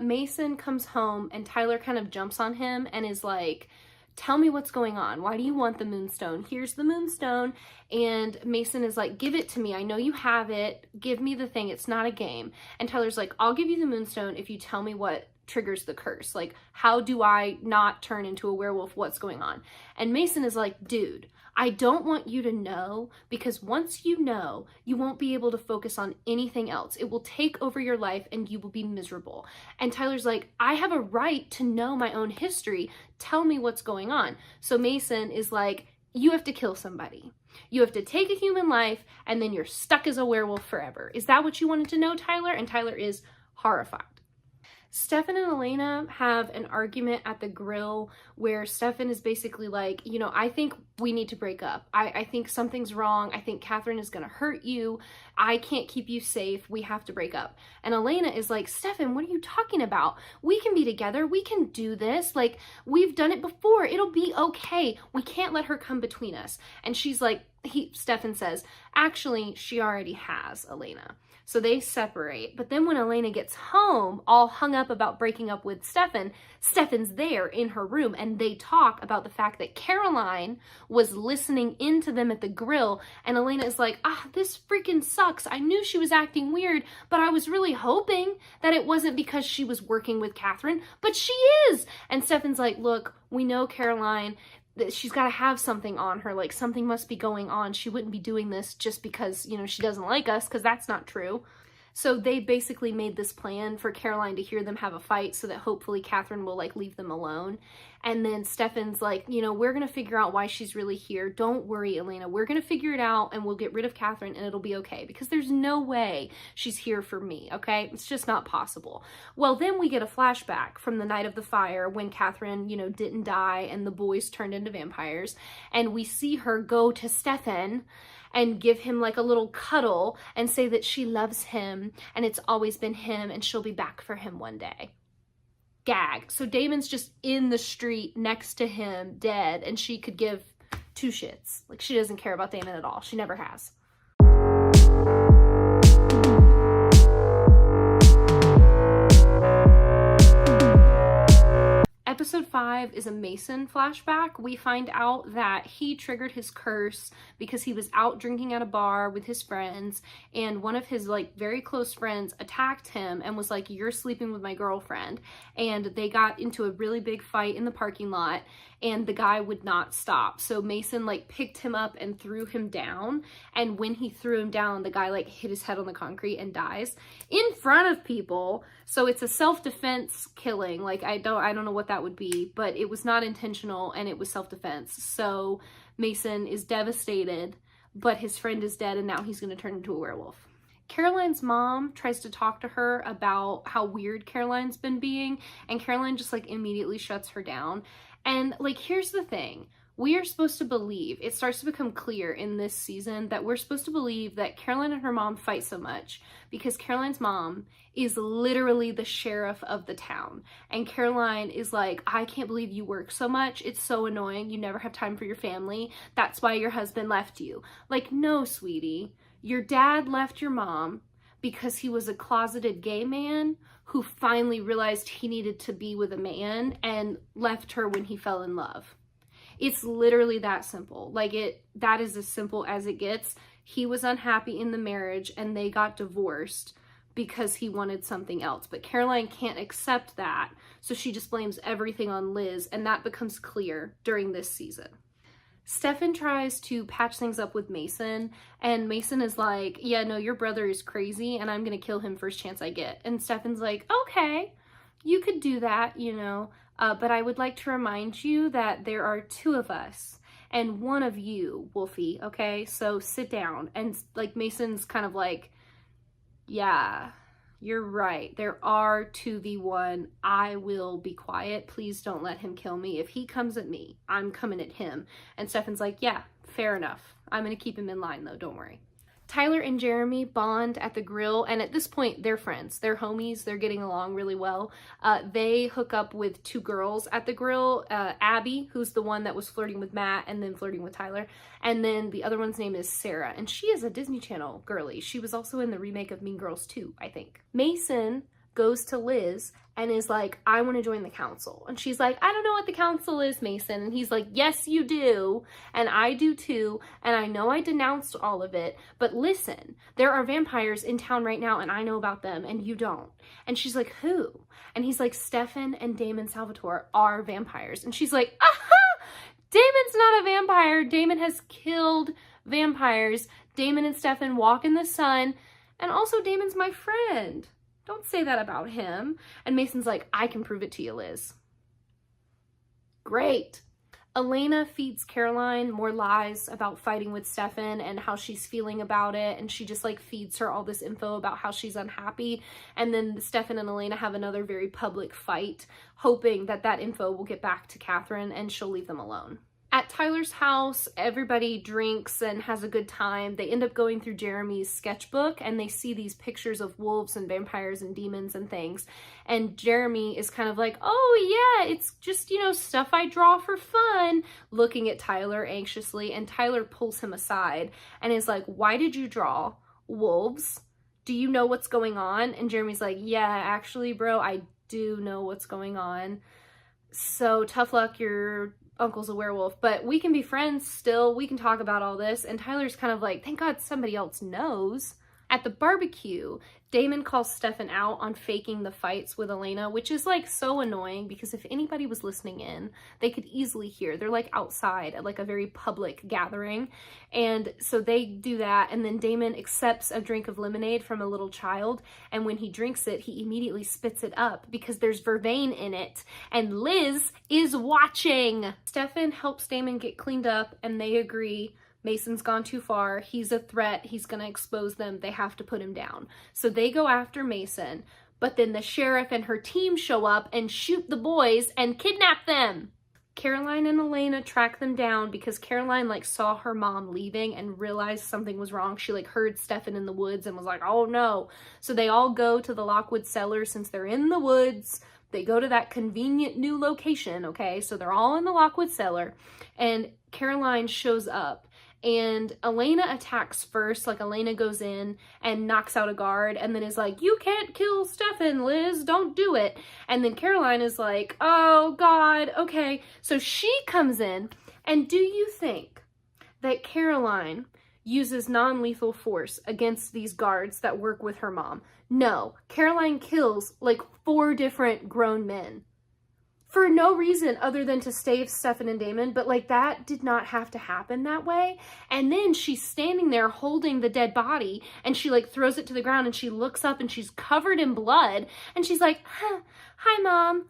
[SPEAKER 1] Mason comes home and Tyler kind of jumps on him and is like, tell me what's going on. Why do you want the moonstone? Here's the moonstone. And Mason is like, give it to me. I know you have it. Give me the thing. It's not a game. And Tyler's like, I'll give you the moonstone if you tell me what triggers the curse. Like, how do I not turn into a werewolf? What's going on? And Mason is like, dude, I don't want you to know, because once you know, you won't be able to focus on anything else. It will take over your life and you will be miserable. And Tyler's like, I have a right to know my own history. Tell me what's going on. So Mason is like, you have to kill somebody. You have to take a human life and then you're stuck as a werewolf forever. Is that what you wanted to know, Tyler? And Tyler is horrified. Stefan and Elena have an argument at the grill where Stefan is basically like, you know, I think we need to break up. I think something's wrong. I think Catherine is going to hurt you. I can't keep you safe. We have to break up. And Elena is like, Stefan, what are you talking about? We can be together. We can do this. Like, we've done it before. It'll be okay. We can't let her come between us. And she's like, Stefan says, actually, she already has, Elena. So they separate. But then when Elena gets home, all hung up about breaking up with Stefan, Stefan's there in her room and they talk about the fact that Caroline was listening into them at the grill. And Elena is like, this freaking sucks. I knew she was acting weird, but I was really hoping that it wasn't because she was working with Catherine, but she is. And Stefan's like, look, we know Caroline, that she's got to have something on her, like something must be going on. She wouldn't be doing this just because, you know, she doesn't like us, because that's not true. So they basically made this plan for Caroline to hear them have a fight so that hopefully Catherine will like leave them alone. And then Stefan's like, you know, we're going to figure out why she's really here. Don't worry, Elena. We're going to figure it out and we'll get rid of Catherine and it'll be okay, because there's no way she's here for me, okay? It's just not possible. Well, then we get a flashback from the night of the fire when Catherine, you know, didn't die and the boys turned into vampires. And we see her go to Stefan and give him like a little cuddle and say that she loves him and it's always been him and she'll be back for him one day. Gag. So Damon's just in the street next to him, dead, and she could give two shits. Like, she doesn't care about Damon at all. She never has. Episode 5 is a Mason flashback. We find out that he triggered his curse because he was out drinking at a bar with his friends, and one of his like very close friends attacked him and was like, you're sleeping with my girlfriend. And they got into a really big fight in the parking lot and the guy would not stop. So Mason like picked him up and threw him down. And when he threw him down, the guy like hit his head on the concrete and dies in front of people. So it's a self-defense killing. Like, I don't know what that would be, but it was not intentional and it was self-defense. So Mason is devastated, but his friend is dead and now he's going to turn into a werewolf. Caroline's mom tries to talk to her about how weird Caroline's been being, and Caroline just like immediately shuts her down. And like, here's the thing. We are supposed to believe, it starts to become clear in this season that we're supposed to believe that Caroline and her mom fight so much because Caroline's mom is literally the sheriff of the town. And Caroline is like, I can't believe you work so much. It's so annoying. You never have time for your family. That's why your husband left you. Like, no, sweetie. Your dad left your mom because he was a closeted gay man who finally realized he needed to be with a man and left her when he fell in love. It's literally that simple. Like, that is as simple as it gets. He was unhappy in the marriage and they got divorced because he wanted something else. But Caroline can't accept that, so she just blames everything on Liz, and that becomes clear during this season. Stefan tries to patch things up with Mason, and Mason is like, yeah, no, your brother is crazy and I'm gonna kill him first chance I get. And Stefan's like, okay, you could do that, you know, but I would like to remind you that there are two of us and one of you, Wolfie, okay? So sit down. And like, Mason's kind of like, yeah, you're right. There are 2v1. I will be quiet. Please don't let him kill me. If he comes at me, I'm coming at him. And Stefan's like, yeah, fair enough. I'm going to keep him in line though. Don't worry. Tyler and Jeremy bond at the grill, and at this point, they're friends. They're homies. They're getting along really well. They hook up with 2 girls at the grill. Abby, who's the one that was flirting with Matt and then flirting with Tyler. And then the other one's name is Sarah, and she is a Disney Channel girly. She was also in the remake of Mean Girls 2, I think. Mason goes to Liz and is like, I want to join the council. And she's like, I don't know what the council is, Mason. And he's like, yes, you do. And I do too. And I know I denounced all of it, but listen, there are vampires in town right now and I know about them and you don't. And she's like, who? And he's like, Stefan and Damon Salvatore are vampires. And she's like, aha! Damon's not a vampire. Damon has killed vampires. Damon and Stefan walk in the sun. And also Damon's my friend. Don't say that about him. And Mason's like, I can prove it to you, Liz. Great. Elena feeds Caroline more lies about fighting with Stefan and how she's feeling about it. And she just like feeds her all this info about how she's unhappy. And then Stefan and Elena have another very public fight, hoping that that info will get back to Catherine and she'll leave them alone. At Tyler's house, everybody drinks and has a good time. They end up going through Jeremy's sketchbook and they see these pictures of wolves and vampires and demons and things. And Jeremy is kind of like, oh yeah, it's just, you know, stuff I draw for fun, looking at Tyler anxiously. And Tyler pulls him aside and is like, why did you draw wolves? Do you know what's going on? And Jeremy's like, yeah, actually, bro, I do know what's going on. So tough luck, you're uncle's a werewolf, but we can be friends still. We can talk about all this. And Tyler's kind of like, thank God somebody else knows. At the barbecue, Damon calls Stefan out on faking the fights with Elena, which is like so annoying because if anybody was listening in, they could easily hear. They're like outside at like a very public gathering. And so they do that. And then Damon accepts a drink of lemonade from a little child. And when he drinks it, he immediately spits it up because there's vervain in it. And Liz is watching. Stefan helps Damon get cleaned up and they agree. Mason's gone too far. He's a threat. He's going to expose them. They have to put him down. So they go after Mason, but then the sheriff and her team show up and shoot the boys and kidnap them. Caroline and Elena track them down because Caroline like saw her mom leaving and realized something was wrong. She like heard Stefan in the woods and was like, oh no. So they all go to the Lockwood cellar since they're in the woods. They go to that convenient new location, okay? So they're all in the Lockwood cellar and Caroline shows up. And Elena attacks first, like Elena goes in and knocks out a guard and then is like, you can't kill Stefan, Liz, don't do it. And then Caroline is like, oh God, okay. So she comes in and do you think that Caroline uses non-lethal force against these guards that work with her mom? No, Caroline kills like 4 different grown men. For no reason other than to save Stefan and Damon, but like that did not have to happen that way. And then she's standing there holding the dead body and she like throws it to the ground and she looks up and she's covered in blood and she's like, hi mom.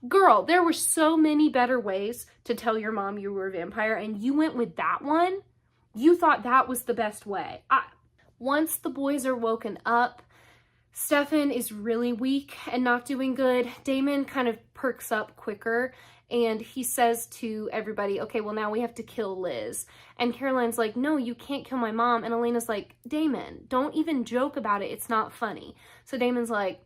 [SPEAKER 1] Girl, there were so many better ways to tell your mom you were a vampire and you went with that one. You thought that was the best way. Once the boys are woken up, Stefan is really weak and not doing good. Damon kind of perks up quicker and he says to everybody, okay, well now we have to kill Liz. And Caroline's like, no, you can't kill my mom. And Elena's like, Damon, don't even joke about it. It's not funny. So Damon's like,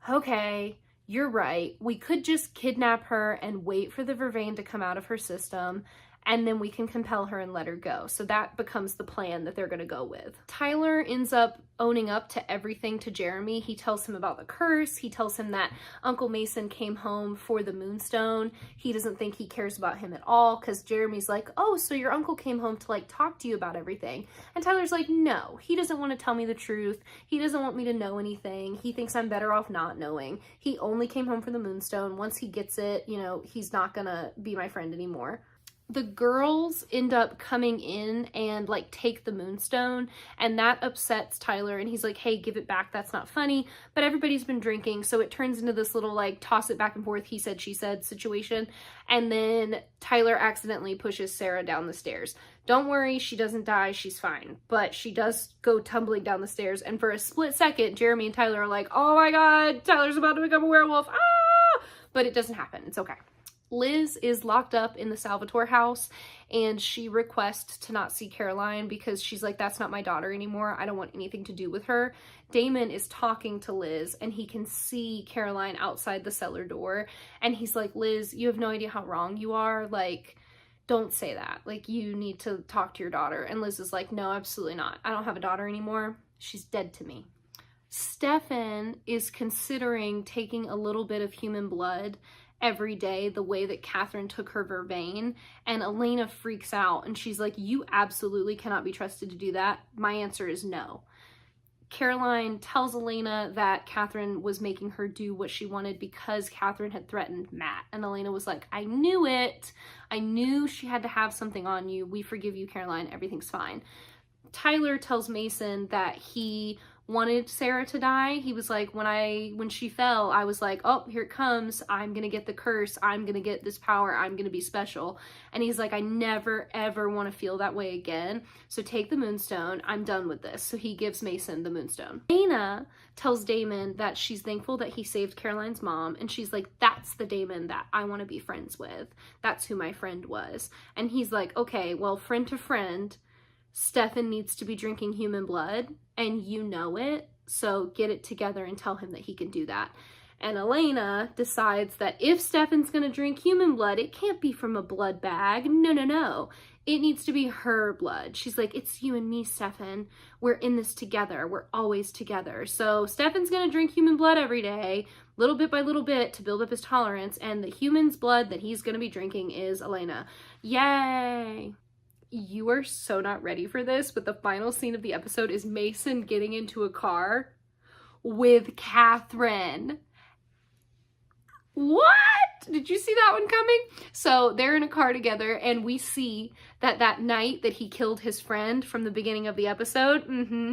[SPEAKER 1] okay, you're right. We could just kidnap her and wait for the vervain to come out of her system. And then we can compel her and let her go. So that becomes the plan that they're gonna go with. Tyler ends up owning up to everything to Jeremy. He tells him about the curse. He tells him that Uncle Mason came home for the moonstone. He doesn't think he cares about him at all because Jeremy's like, oh, so your uncle came home to like talk to you about everything. And Tyler's like, no, he doesn't want to tell me the truth. He doesn't want me to know anything. He thinks I'm better off not knowing. He only came home for the moonstone. Once he gets it, you know, he's not gonna be my friend anymore. The girls end up coming in and like take the moonstone and that upsets Tyler and he's like, hey, give it back, that's not funny. But everybody's been drinking, so it turns into this little like toss it back and forth, he said, she said situation. And then Tyler accidentally pushes Sarah down the stairs. Don't worry, she doesn't die, she's fine. But she does go tumbling down the stairs and for a split second, Jeremy and Tyler are like, oh my God, Tyler's about to become a werewolf, ah! But it doesn't happen, it's okay. Liz is locked up in the Salvatore house, and she requests to not see Caroline because she's like, that's not my daughter anymore. I don't want anything to do with her. Damon is talking to Liz, and he can see Caroline outside the cellar door, and he's like, Liz, you have no idea how wrong you are. Like, don't say that. Like, you need to talk to your daughter. And Liz is like, no, absolutely not. I don't have a daughter anymore. She's dead to me. Stefan is considering taking a little bit of human blood every day, the way that Catherine took her vervain, and Elena freaks out and she's like, you absolutely cannot be trusted to do that. My answer is no. Caroline tells Elena that Catherine was making her do what she wanted because Catherine had threatened Matt, and Elena was like, I knew it. I knew she had to have something on you. We forgive you, Caroline. Everything's fine. Tyler tells Mason that he wanted Sarah to die. He was like, when she fell, I was like, oh, here it comes. I'm gonna get the curse. I'm gonna get this power. I'm gonna be special. And he's like, I never ever want to feel that way again. So take the moonstone. I'm done with this. So he gives Mason the moonstone. Dana tells Damon that she's thankful that he saved Caroline's mom. And she's like, that's the Damon that I want to be friends with. That's who my friend was. And he's like, okay, well, friend to friend, Stefan needs to be drinking human blood, and you know it, so get it together and tell him that he can do that. And Elena decides that if Stefan's gonna drink human blood, it can't be from a blood bag. No, no, no. It needs to be her blood. She's like, it's you and me, Stefan. We're in this together. We're always together. So Stefan's gonna drink human blood every day, little bit by little bit, to build up his tolerance, and the human's blood that he's gonna be drinking is Elena. Yay! You are so not ready for this, but the final scene of the episode is Mason getting into a car with Catherine. What? Did you see that one coming? So they're in a car together, and we see that night that he killed his friend from the beginning of the episode,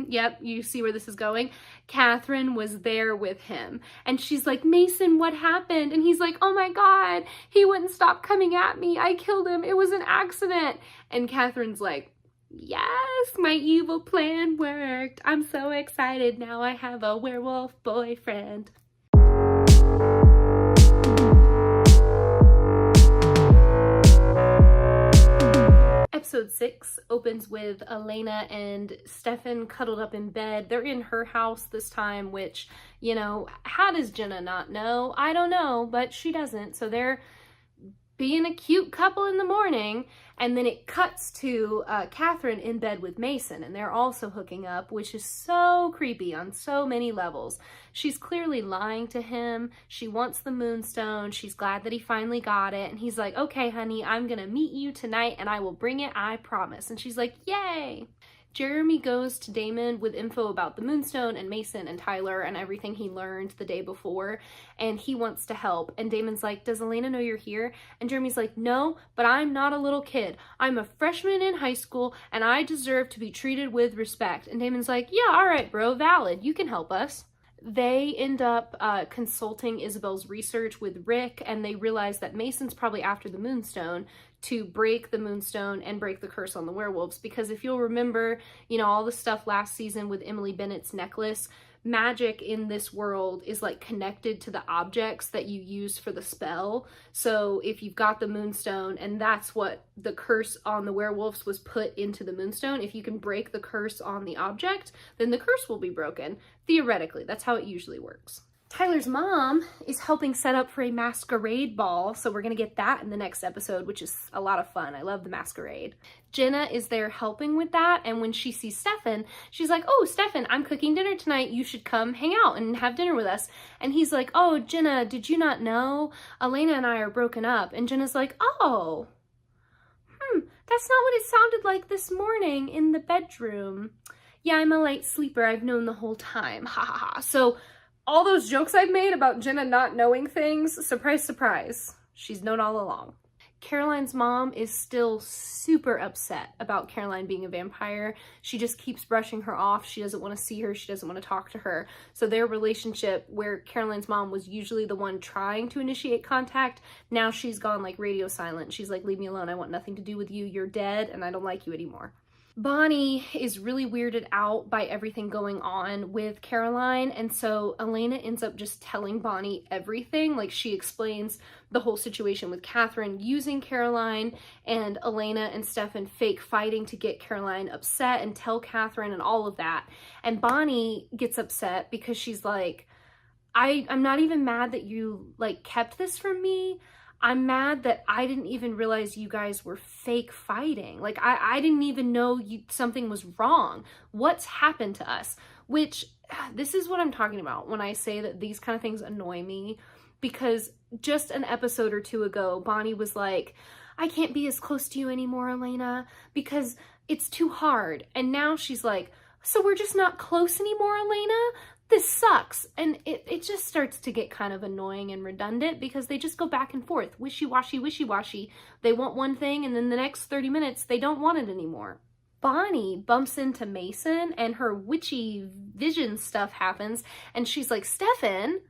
[SPEAKER 1] yep, you see where this is going, Catherine was there with him. And she's like, Mason, what happened? And he's like, oh my God, he wouldn't stop coming at me. I killed him. It was an accident. And Catherine's like, yes, my evil plan worked. I'm so excited. Now I have a werewolf boyfriend. Episode 6 opens with Elena and Stefan cuddled up in bed. They're in her house this time, which, you know, how does Jenna not know? I don't know, but she doesn't. So they're being a cute couple in the morning, and then it cuts to Catherine in bed with Mason, and they're also hooking up, which is so creepy on so many levels. She's clearly lying to him. She wants the moonstone. She's glad that he finally got it, and he's like, okay, honey, I'm gonna meet you tonight, and I will bring it, I promise. And she's like, yay! Jeremy goes to Damon with info about the moonstone and Mason and Tyler and everything he learned the day before, and he wants to help. And Damon's like, does Elena know you're here? And Jeremy's like, no, but I'm not a little kid. I'm a freshman in high school, and I deserve to be treated with respect. And Damon's like, yeah, all right, bro, valid. You can help us. They end up consulting Isabel's research with Rick, and they realize that Mason's probably after the moonstone to break the moonstone and break the curse on the werewolves. Because if you'll remember, you know, all the stuff last season with Emily Bennett's necklace, magic in this world is like connected to the objects that you use for the spell. So if you've got the moonstone, and that's what the curse on the werewolves was put into the moonstone, if you can break the curse on the object, then the curse will be broken. Theoretically, that's how it usually works. Tyler's mom is helping set up for a masquerade ball, so we're gonna get that in the next episode, which is a lot of fun. I love the masquerade. Jenna is there helping with that, and when she sees Stefan, she's like, oh, Stefan, I'm cooking dinner tonight. You should come hang out and have dinner with us. And he's like, oh, Jenna, did you not know? Elena and I are broken up. And Jenna's like, oh, that's not what it sounded like this morning in the bedroom. Yeah, I'm a light sleeper. I've known the whole time. Ha ha ha. So all those jokes I've made about Jenna not knowing things, surprise, surprise, she's known all along. Caroline's mom is still super upset about Caroline being a vampire. She just keeps brushing her off. She doesn't want to see her. She doesn't want to talk to her. So their relationship, where Caroline's mom was usually the one trying to initiate contact, now she's gone like radio silent. She's like, leave me alone. I want nothing to do with you. You're dead and I don't like you anymore. Bonnie is really weirded out by everything going on with Caroline, and so Elena ends up just telling Bonnie everything. Like, she explains the whole situation with Catherine using Caroline, and Elena and Stefan fake fighting to get Caroline upset and tell Catherine and all of that. And Bonnie gets upset because she's like, I'm not even mad that you like kept this from me. I'm mad that I didn't even realize you guys were fake fighting. Like, I didn't even know something was wrong. What's happened to us? Which, this is what I'm talking about when I say that these kind of things annoy me, because just an episode or two ago, Bonnie was like, I can't be as close to you anymore, Elena, because it's too hard. And now she's like, so we're just not close anymore, Elena? This sucks. And it just starts to get kind of annoying and redundant because they just go back and forth, wishy-washy, wishy-washy. They want one thing, and then the next 30 minutes, they don't want it anymore. Bonnie bumps into Mason, and her witchy vision stuff happens, and she's like, Stefan,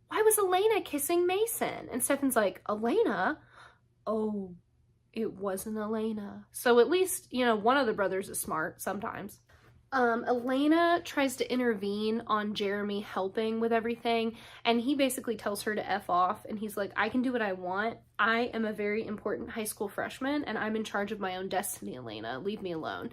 [SPEAKER 1] why was Elena kissing Mason? And Stefan's like, Elena? Oh, it wasn't Elena. So at least, you know, one of the brothers is smart sometimes. Elena tries to intervene on Jeremy helping with everything, and he basically tells her to F off, and he's like, I can do what I want. I am a very important high school freshman, and I'm in charge of my own destiny, Elena. Leave me alone.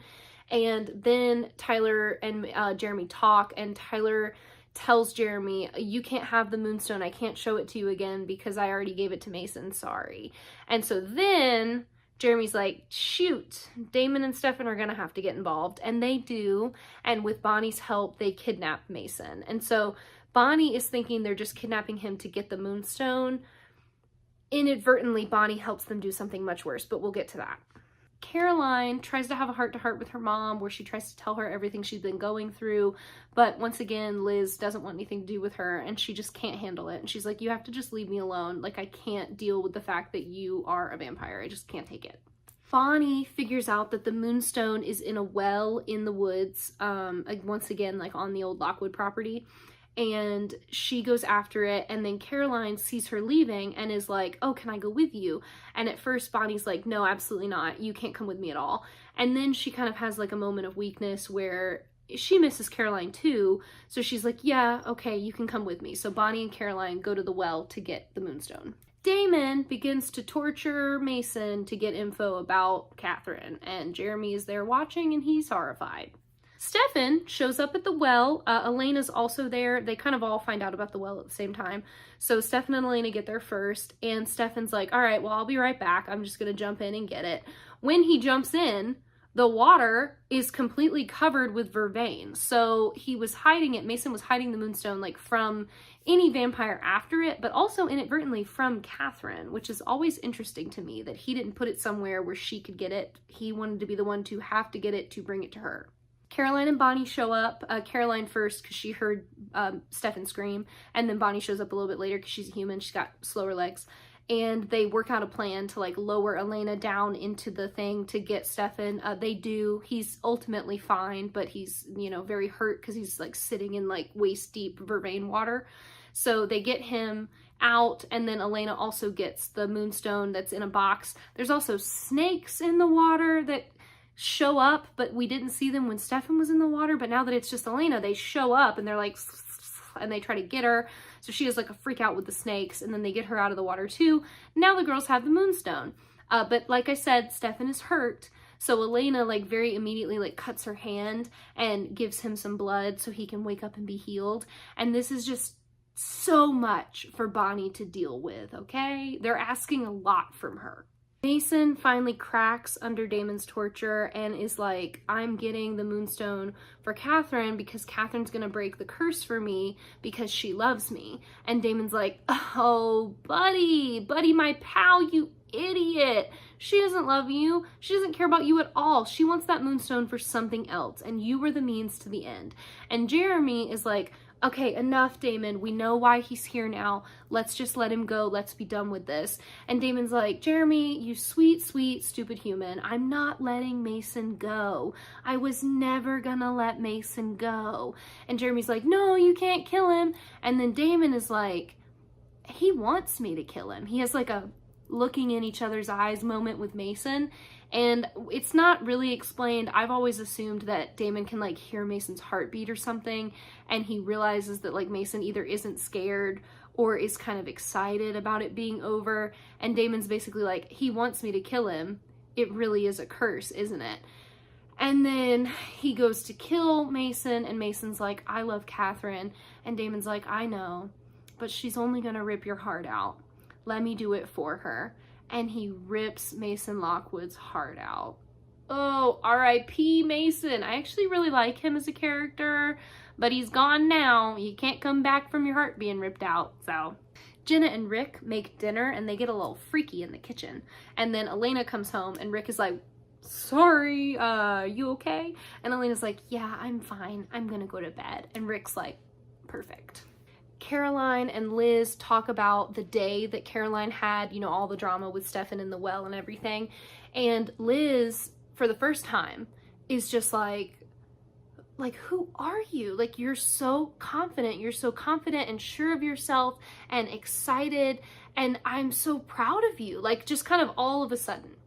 [SPEAKER 1] And then Tyler and Jeremy talk, and Tyler tells Jeremy, you can't have the Moonstone. I can't show it to you again because I already gave it to Mason. Sorry. And so then Jeremy's like, shoot, Damon and Stefan are going to have to get involved. And they do. And with Bonnie's help, they kidnap Mason. And so Bonnie is thinking they're just kidnapping him to get the Moonstone. Inadvertently, Bonnie helps them do something much worse, but we'll get to that. Caroline tries to have a heart-to-heart with her mom where she tries to tell her everything she's been going through, but once again, Liz doesn't want anything to do with her, and she just can't handle it. And she's like, you have to just leave me alone. Like, I can't deal with the fact that you are a vampire. I just can't take it. Bonnie figures out that the Moonstone is in a well in the woods, once again, like on the old Lockwood property. And she goes after it, and then Caroline sees her leaving and is like, oh, can I go with you? And at first Bonnie's like, no, absolutely not. You can't come with me at all. And then she kind of has like a moment of weakness where she misses Caroline too. So she's like, yeah, okay, you can come with me. So Bonnie and Caroline go to the well to get the Moonstone. Damon begins to torture Mason to get info about Catherine, and Jeremy is there watching, and he's horrified. Stefan shows up at the well. Elena's also there. They kind of all find out about the well at the same time. So Stefan and Elena get there first, and Stefan's like, all right, well, I'll be right back. I'm just going to jump in and get it. When he jumps in, the water is completely covered with vervain. So he was hiding it. Mason was hiding the Moonstone like from any vampire after it, but also inadvertently from Catherine, which is always interesting to me that he didn't put it somewhere where she could get it. He wanted to be the one to have to get it to bring it to her. Caroline and Bonnie show up. Caroline first because she heard Stefan scream, and then Bonnie shows up a little bit later because she's a human. She's got slower legs. And they work out a plan to like lower Elena down into the thing to get Stefan. They do. He's ultimately fine, but he's, you know, very hurt because he's like sitting in like waist deep vervain water. So they get him out, and then Elena also gets the Moonstone that's in a box. There's also snakes in the water that show up, but we didn't see them when Stefan was in the water. But now that it's just Elena, they show up and they're like, and they try to get her. So she has like a freak out with the snakes, and then they get her out of the water too. Now the girls have the Moonstone. But like I said, Stefan is hurt. So Elena like very immediately like cuts her hand and gives him some blood so he can wake up and be healed. And this is just so much for Bonnie to deal with, okay? They're asking a lot from her. Mason finally cracks under Damon's torture and is like, I'm getting the Moonstone for Catherine because Catherine's gonna break the curse for me because she loves me. And Damon's like, oh, buddy, my pal, you idiot. She doesn't love you. She doesn't care about you at all. She wants that Moonstone for something else, and you were the means to the end. And Jeremy is like, okay, enough, Damon. We know why he's here now. Let's just let him go. Let's be done with this. And Damon's like, Jeremy, you sweet, sweet, stupid human. I'm not letting Mason go. I was never gonna let Mason go. And Jeremy's like, no, you can't kill him. And then Damon is like, he wants me to kill him. He has like a looking in each other's eyes moment with Mason. And it's not really explained. I've always assumed that Damon can like hear Mason's heartbeat or something, and he realizes that like Mason either isn't scared or is kind of excited about it being over. And Damon's basically like, he wants me to kill him. It really is a curse, isn't it? And then he goes to kill Mason, and Mason's like, I love Catherine. And Damon's like, I know, but she's only gonna rip your heart out. Let me do it for her. And he rips Mason Lockwood's heart out. Oh, R.I.P. Mason. I actually really like him as a character, but he's gone now. You can't come back from your heart being ripped out, so. Jenna and Rick make dinner, and they get a little freaky in the kitchen. And then Elena comes home, and Rick is like, sorry, you okay? And Elena's like, yeah, I'm fine. I'm gonna go to bed. And Rick's like, perfect. Caroline and Liz talk about the day that Caroline had, you know, all the drama with Stefan in the well and everything. And Liz, for the first time, is just like, who are you? Like, you're so confident. You're so confident and sure of yourself and excited. And I'm so proud of you. Like, just kind of all of a sudden.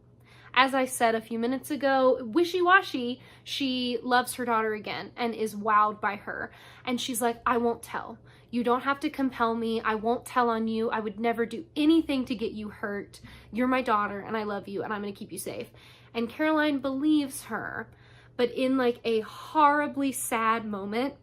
[SPEAKER 1] As I said a few minutes ago, wishy-washy, she loves her daughter again and is wowed by her. And she's like, I won't tell. You don't have to compel me. I won't tell on you. I would never do anything to get you hurt. You're my daughter and I love you and I'm going to keep you safe. And Caroline believes her, but in like a horribly sad moment,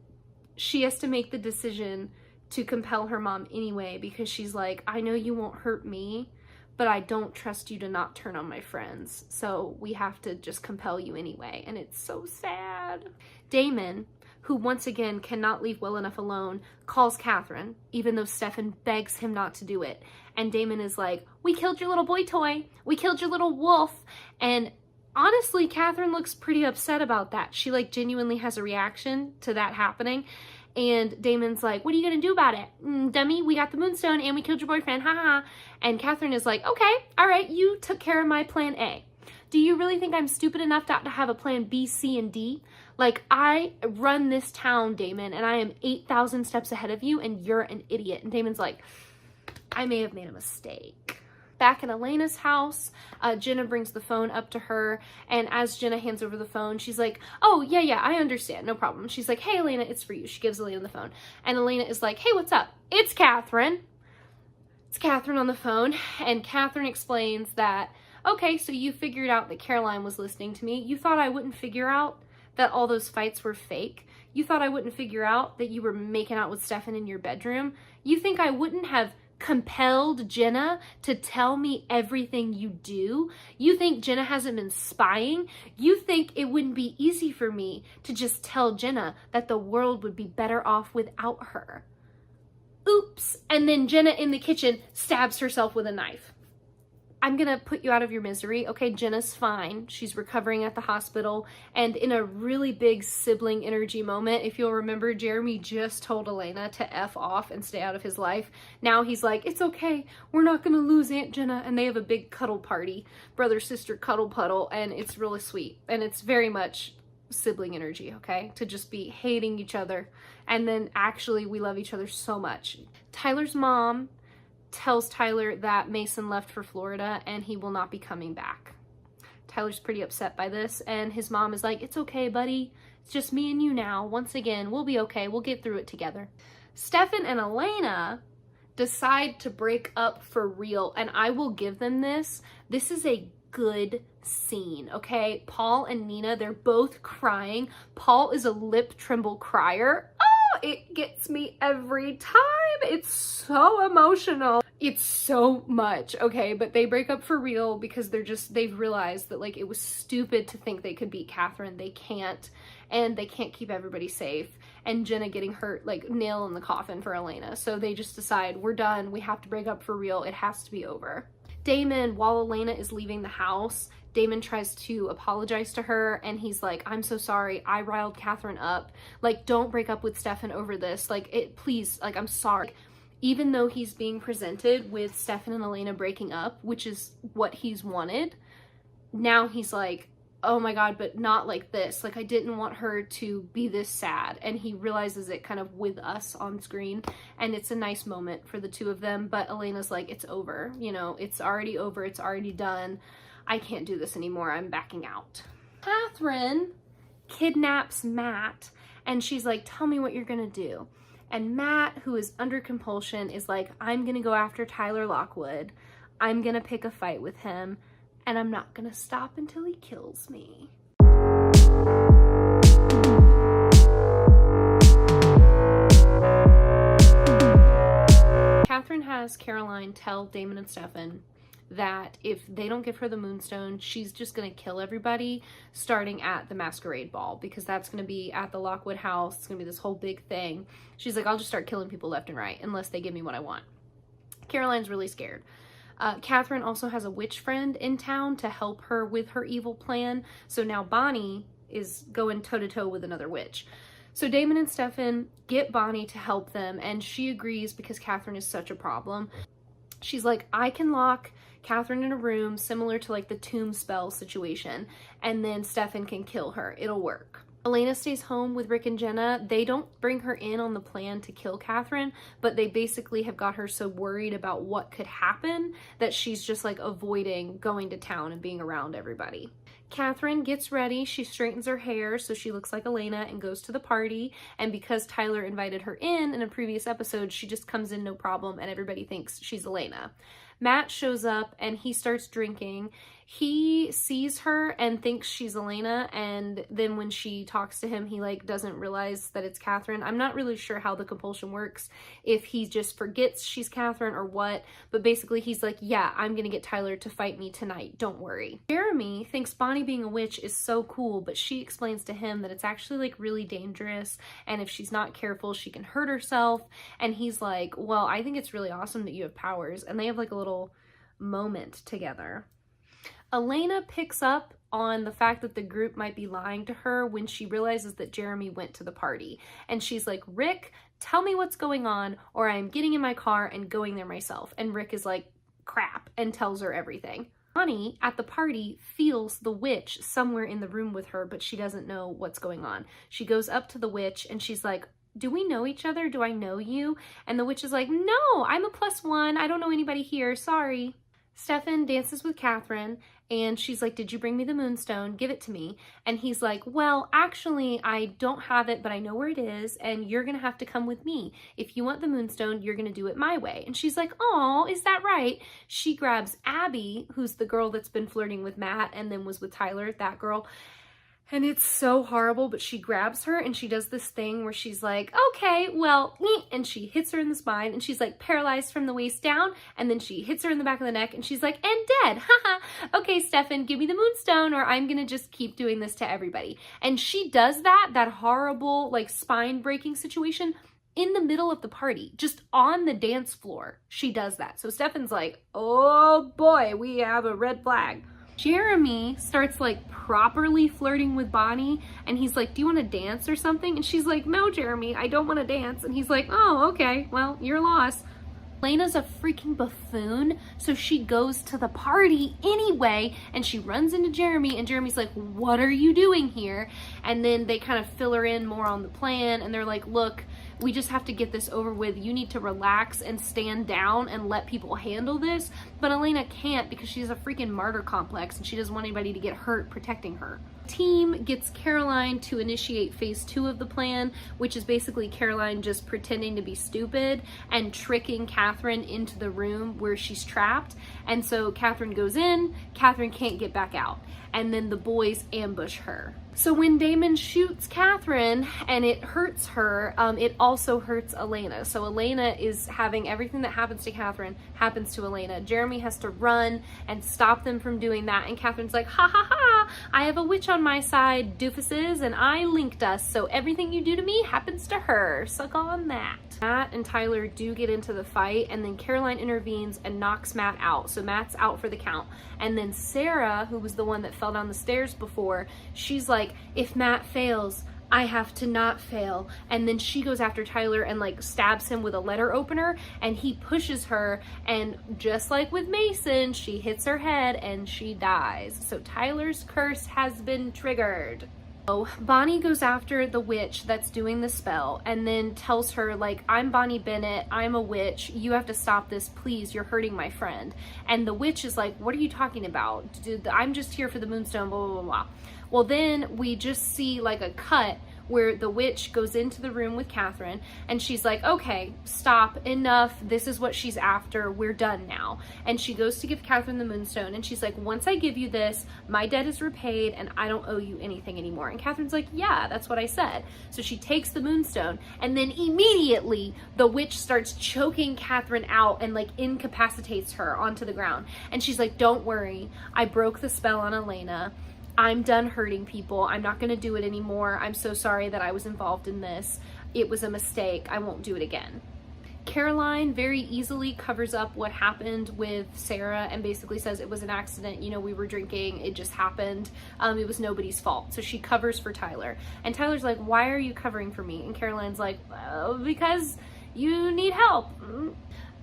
[SPEAKER 1] she has to make the decision to compel her mom anyway, because she's like, I know you won't hurt me, but I don't trust you to not turn on my friends. So we have to just compel you anyway. And it's so sad. Damon, who once again cannot leave well enough alone, calls Catherine, even though Stefan begs him not to do it. And Damon is like, we killed your little boy toy. We killed your little wolf. And honestly, Catherine looks pretty upset about that. She like genuinely has a reaction to that happening. And Damon's like, what are you going to do about it? Dummy, we got the moonstone and we killed your boyfriend. Ha ha. And Catherine is like, okay, all right, you took care of my plan A. Do you really think I'm stupid enough not to have a plan B, C, and D? Like, I run this town, Damon, and I am 8,000 steps ahead of you, and you're an idiot. And Damon's like, I may have made a mistake. Back in Elena's house, Jenna brings the phone up to her, and as Jenna hands over the phone, she's like, oh, yeah, I understand, no problem. She's like, hey, Elena, it's for you. She gives Elena the phone, and Elena is like, hey, what's up? It's Catherine. It's Catherine on the phone, and Catherine explains that, okay, so you figured out that Caroline was listening to me. You thought I wouldn't figure out that all those fights were fake. You thought I wouldn't figure out that you were making out with Stefan in your bedroom. You think I wouldn't have compelled Jenna to tell me everything you do? You think Jenna hasn't been spying? You think it wouldn't be easy for me to just tell Jenna that the world would be better off without her? Oops. And then Jenna in the kitchen stabs herself with a knife. I'm gonna put you out of your misery. Okay, Jenna's fine. She's recovering at the hospital. And in a really big sibling energy moment, if you'll remember, Jeremy just told Elena to F off and stay out of his life. Now he's like, it's okay. We're not gonna lose Aunt Jenna. And they have a big cuddle party, brother-sister cuddle puddle, and it's really sweet. And it's very much sibling energy, okay? To just be hating each other. And then actually we love each other so much. Tyler's mom tells Tyler that Mason left for Florida and he will not be coming back. Tyler's pretty upset by this, and his mom is like, it's okay, buddy. It's just me and you now. Once again, we'll be okay. We'll get through it together. Stefan and Elena decide to break up for real, and I will give them this. This is a good scene, okay? Paul and Nina, they're both crying. Paul is a lip tremble crier. Oh, it gets me every time. It's so emotional. It's so much, okay? But they break up for real because they've realized that like it was stupid to think they could beat Catherine. They can't, and they can't keep everybody safe. And Jenna getting hurt, like nail in the coffin for Elena. So they just decide, we're done. We have to break up for real. It has to be over. Damon, while Elena is leaving the house, Damon tries to apologize to her, and he's like, I'm so sorry, I riled Catherine up. Like, don't break up with Stefan over this. Like, please, like, I'm sorry. Even though he's being presented with Stefan and Elena breaking up, which is what he's wanted, now he's like, oh my God, but not like this. Like, I didn't want her to be this sad. And he realizes it kind of with us on screen. And it's a nice moment for the two of them. But Elena's like, it's over. You know, it's already over. It's already done. I can't do this anymore. I'm backing out. Catherine kidnaps Matt. And she's like, tell me what you're going to do. And Matt, who is under compulsion, is like, I'm going to go after Tyler Lockwood. I'm going to pick a fight with him. And I'm not gonna stop until he kills me. Catherine has Caroline tell Damon and Stefan that if they don't give her the Moonstone, she's just gonna kill everybody starting at the masquerade ball, because that's gonna be at the Lockwood house. It's gonna be this whole big thing. She's like, I'll just start killing people left and right unless they give me what I want. Caroline's really scared. Catherine also has a witch friend in town to help her with her evil plan. So now Bonnie is going toe-to-toe with another witch. So Damon and Stefan get Bonnie to help them, and she agrees because Catherine is such a problem. She's like, I can lock Catherine in a room similar to like the tomb spell situation, and then Stefan can kill her. It'll work. Elena stays home with Rick and Jenna. They don't bring her in on the plan to kill Catherine, but they basically have got her so worried about what could happen that she's just like avoiding going to town and being around everybody. Catherine gets ready. She straightens her hair so she looks like Elena and goes to the party. And because Tyler invited her in a previous episode, she just comes in no problem and everybody thinks she's Elena. Matt shows up and he starts drinking. He sees her and thinks she's Elena, and then when she talks to him, he like doesn't realize that it's Catherine. I'm not really sure how the compulsion works, if he just forgets she's Catherine or what, but basically he's like, yeah, I'm gonna get Tyler to fight me tonight, don't worry. Jeremy thinks Bonnie being a witch is so cool, but she explains to him that it's actually like really dangerous, and if she's not careful, she can hurt herself, and he's like, well, I think it's really awesome that you have powers, and they have like a little moment together. Elena picks up on the fact that the group might be lying to her when she realizes that Jeremy went to the party. And she's like, Rick, tell me what's going on, or I'm getting in my car and going there myself. And Rick is like, crap, and tells her everything. Bonnie at the party feels the witch somewhere in the room with her, but she doesn't know what's going on. She goes up to the witch and she's like, do we know each other? Do I know you? And the witch is like, no, I'm a +1. I don't know anybody here. Sorry. Stefan dances with Catherine, and she's like, did you bring me the Moonstone? Give it to me. And he's like, well, actually, I don't have it, but I know where it is, and you're going to have to come with me. If you want the Moonstone, you're going to do it my way. And she's like, oh, is that right? She grabs Abby, who's the girl that's been flirting with Matt and then was with Tyler, that girl. And it's so horrible, but she grabs her and she does this thing where she's like, okay, well, and she hits her in the spine and she's like paralyzed from the waist down, and then she hits her in the back of the neck and she's like, and dead, haha. Okay, Stefan, give me the Moonstone or I'm gonna just keep doing this to everybody. And she does that horrible like spine breaking situation in the middle of the party, just on the dance floor. She does that. So Stefan's like, oh boy, we have a red flag. Jeremy starts like properly flirting with Bonnie, and he's like, do you want to dance or something? And she's like, no, Jeremy, I don't want to dance. And he's like, oh, okay, well, your loss. Elena's a freaking buffoon, so she goes to the party anyway, and she runs into Jeremy, and Jeremy's like, what are you doing here? And then they kind of fill her in more on the plan, and they're like, look, we just have to get this over with. You need to relax and stand down and let people handle this. But Elena can't because she has a freaking martyr complex and she doesn't want anybody to get hurt protecting her. Team gets Caroline to initiate phase 2 of the plan, which is basically Caroline just pretending to be stupid and tricking Catherine into the room where she's trapped. And so Catherine goes in, Catherine can't get back out, and then the boys ambush her. So when Damon shoots Catherine and it hurts her, it also hurts Elena. So Elena is having everything that happens to Catherine happens to Elena. Jeremy has to run and stop them from doing that. And Catherine's like, ha ha ha, I have a witch on my side, doofuses, and I linked us. So everything you do to me happens to her. Suck on that. Matt and Tyler do get into the fight, and then Caroline intervenes and knocks Matt out. So Matt's out for the count. And then Sarah, who was the one that fell down the stairs before, she's like, if Matt fails, I have to not fail. And then she goes after Tyler and like stabs him with a letter opener, and he pushes her, and just like with Mason, she hits her head and she dies. So Tyler's curse has been triggered. So Bonnie goes after the witch that's doing the spell and then tells her, like, I'm Bonnie Bennett, I'm a witch, you have to stop this, please, you're hurting my friend. And the witch is like, what are you talking about? I'm just here for the moonstone, blah, blah, blah, blah. Well, then we just see like a cut where the witch goes into the room with Catherine and she's like, okay, stop, enough, this is what she's after, we're done now. And she goes to give Catherine the moonstone and she's like, once I give you this, my debt is repaid and I don't owe you anything anymore. And Catherine's like, yeah, that's what I said. So she takes the moonstone and then immediately the witch starts choking Catherine out and like incapacitates her onto the ground. And she's like, don't worry, I broke the spell on Elena. I'm done hurting people. I'm not going to do it anymore. I'm so sorry that I was involved in this. It was a mistake. I won't do it again. Caroline very easily covers up what happened with Sarah and basically says it was an accident. You know, we were drinking. It just happened. It was nobody's fault. So she covers for Tyler. And Tyler's like, why are you covering for me? And Caroline's like, well, because you need help.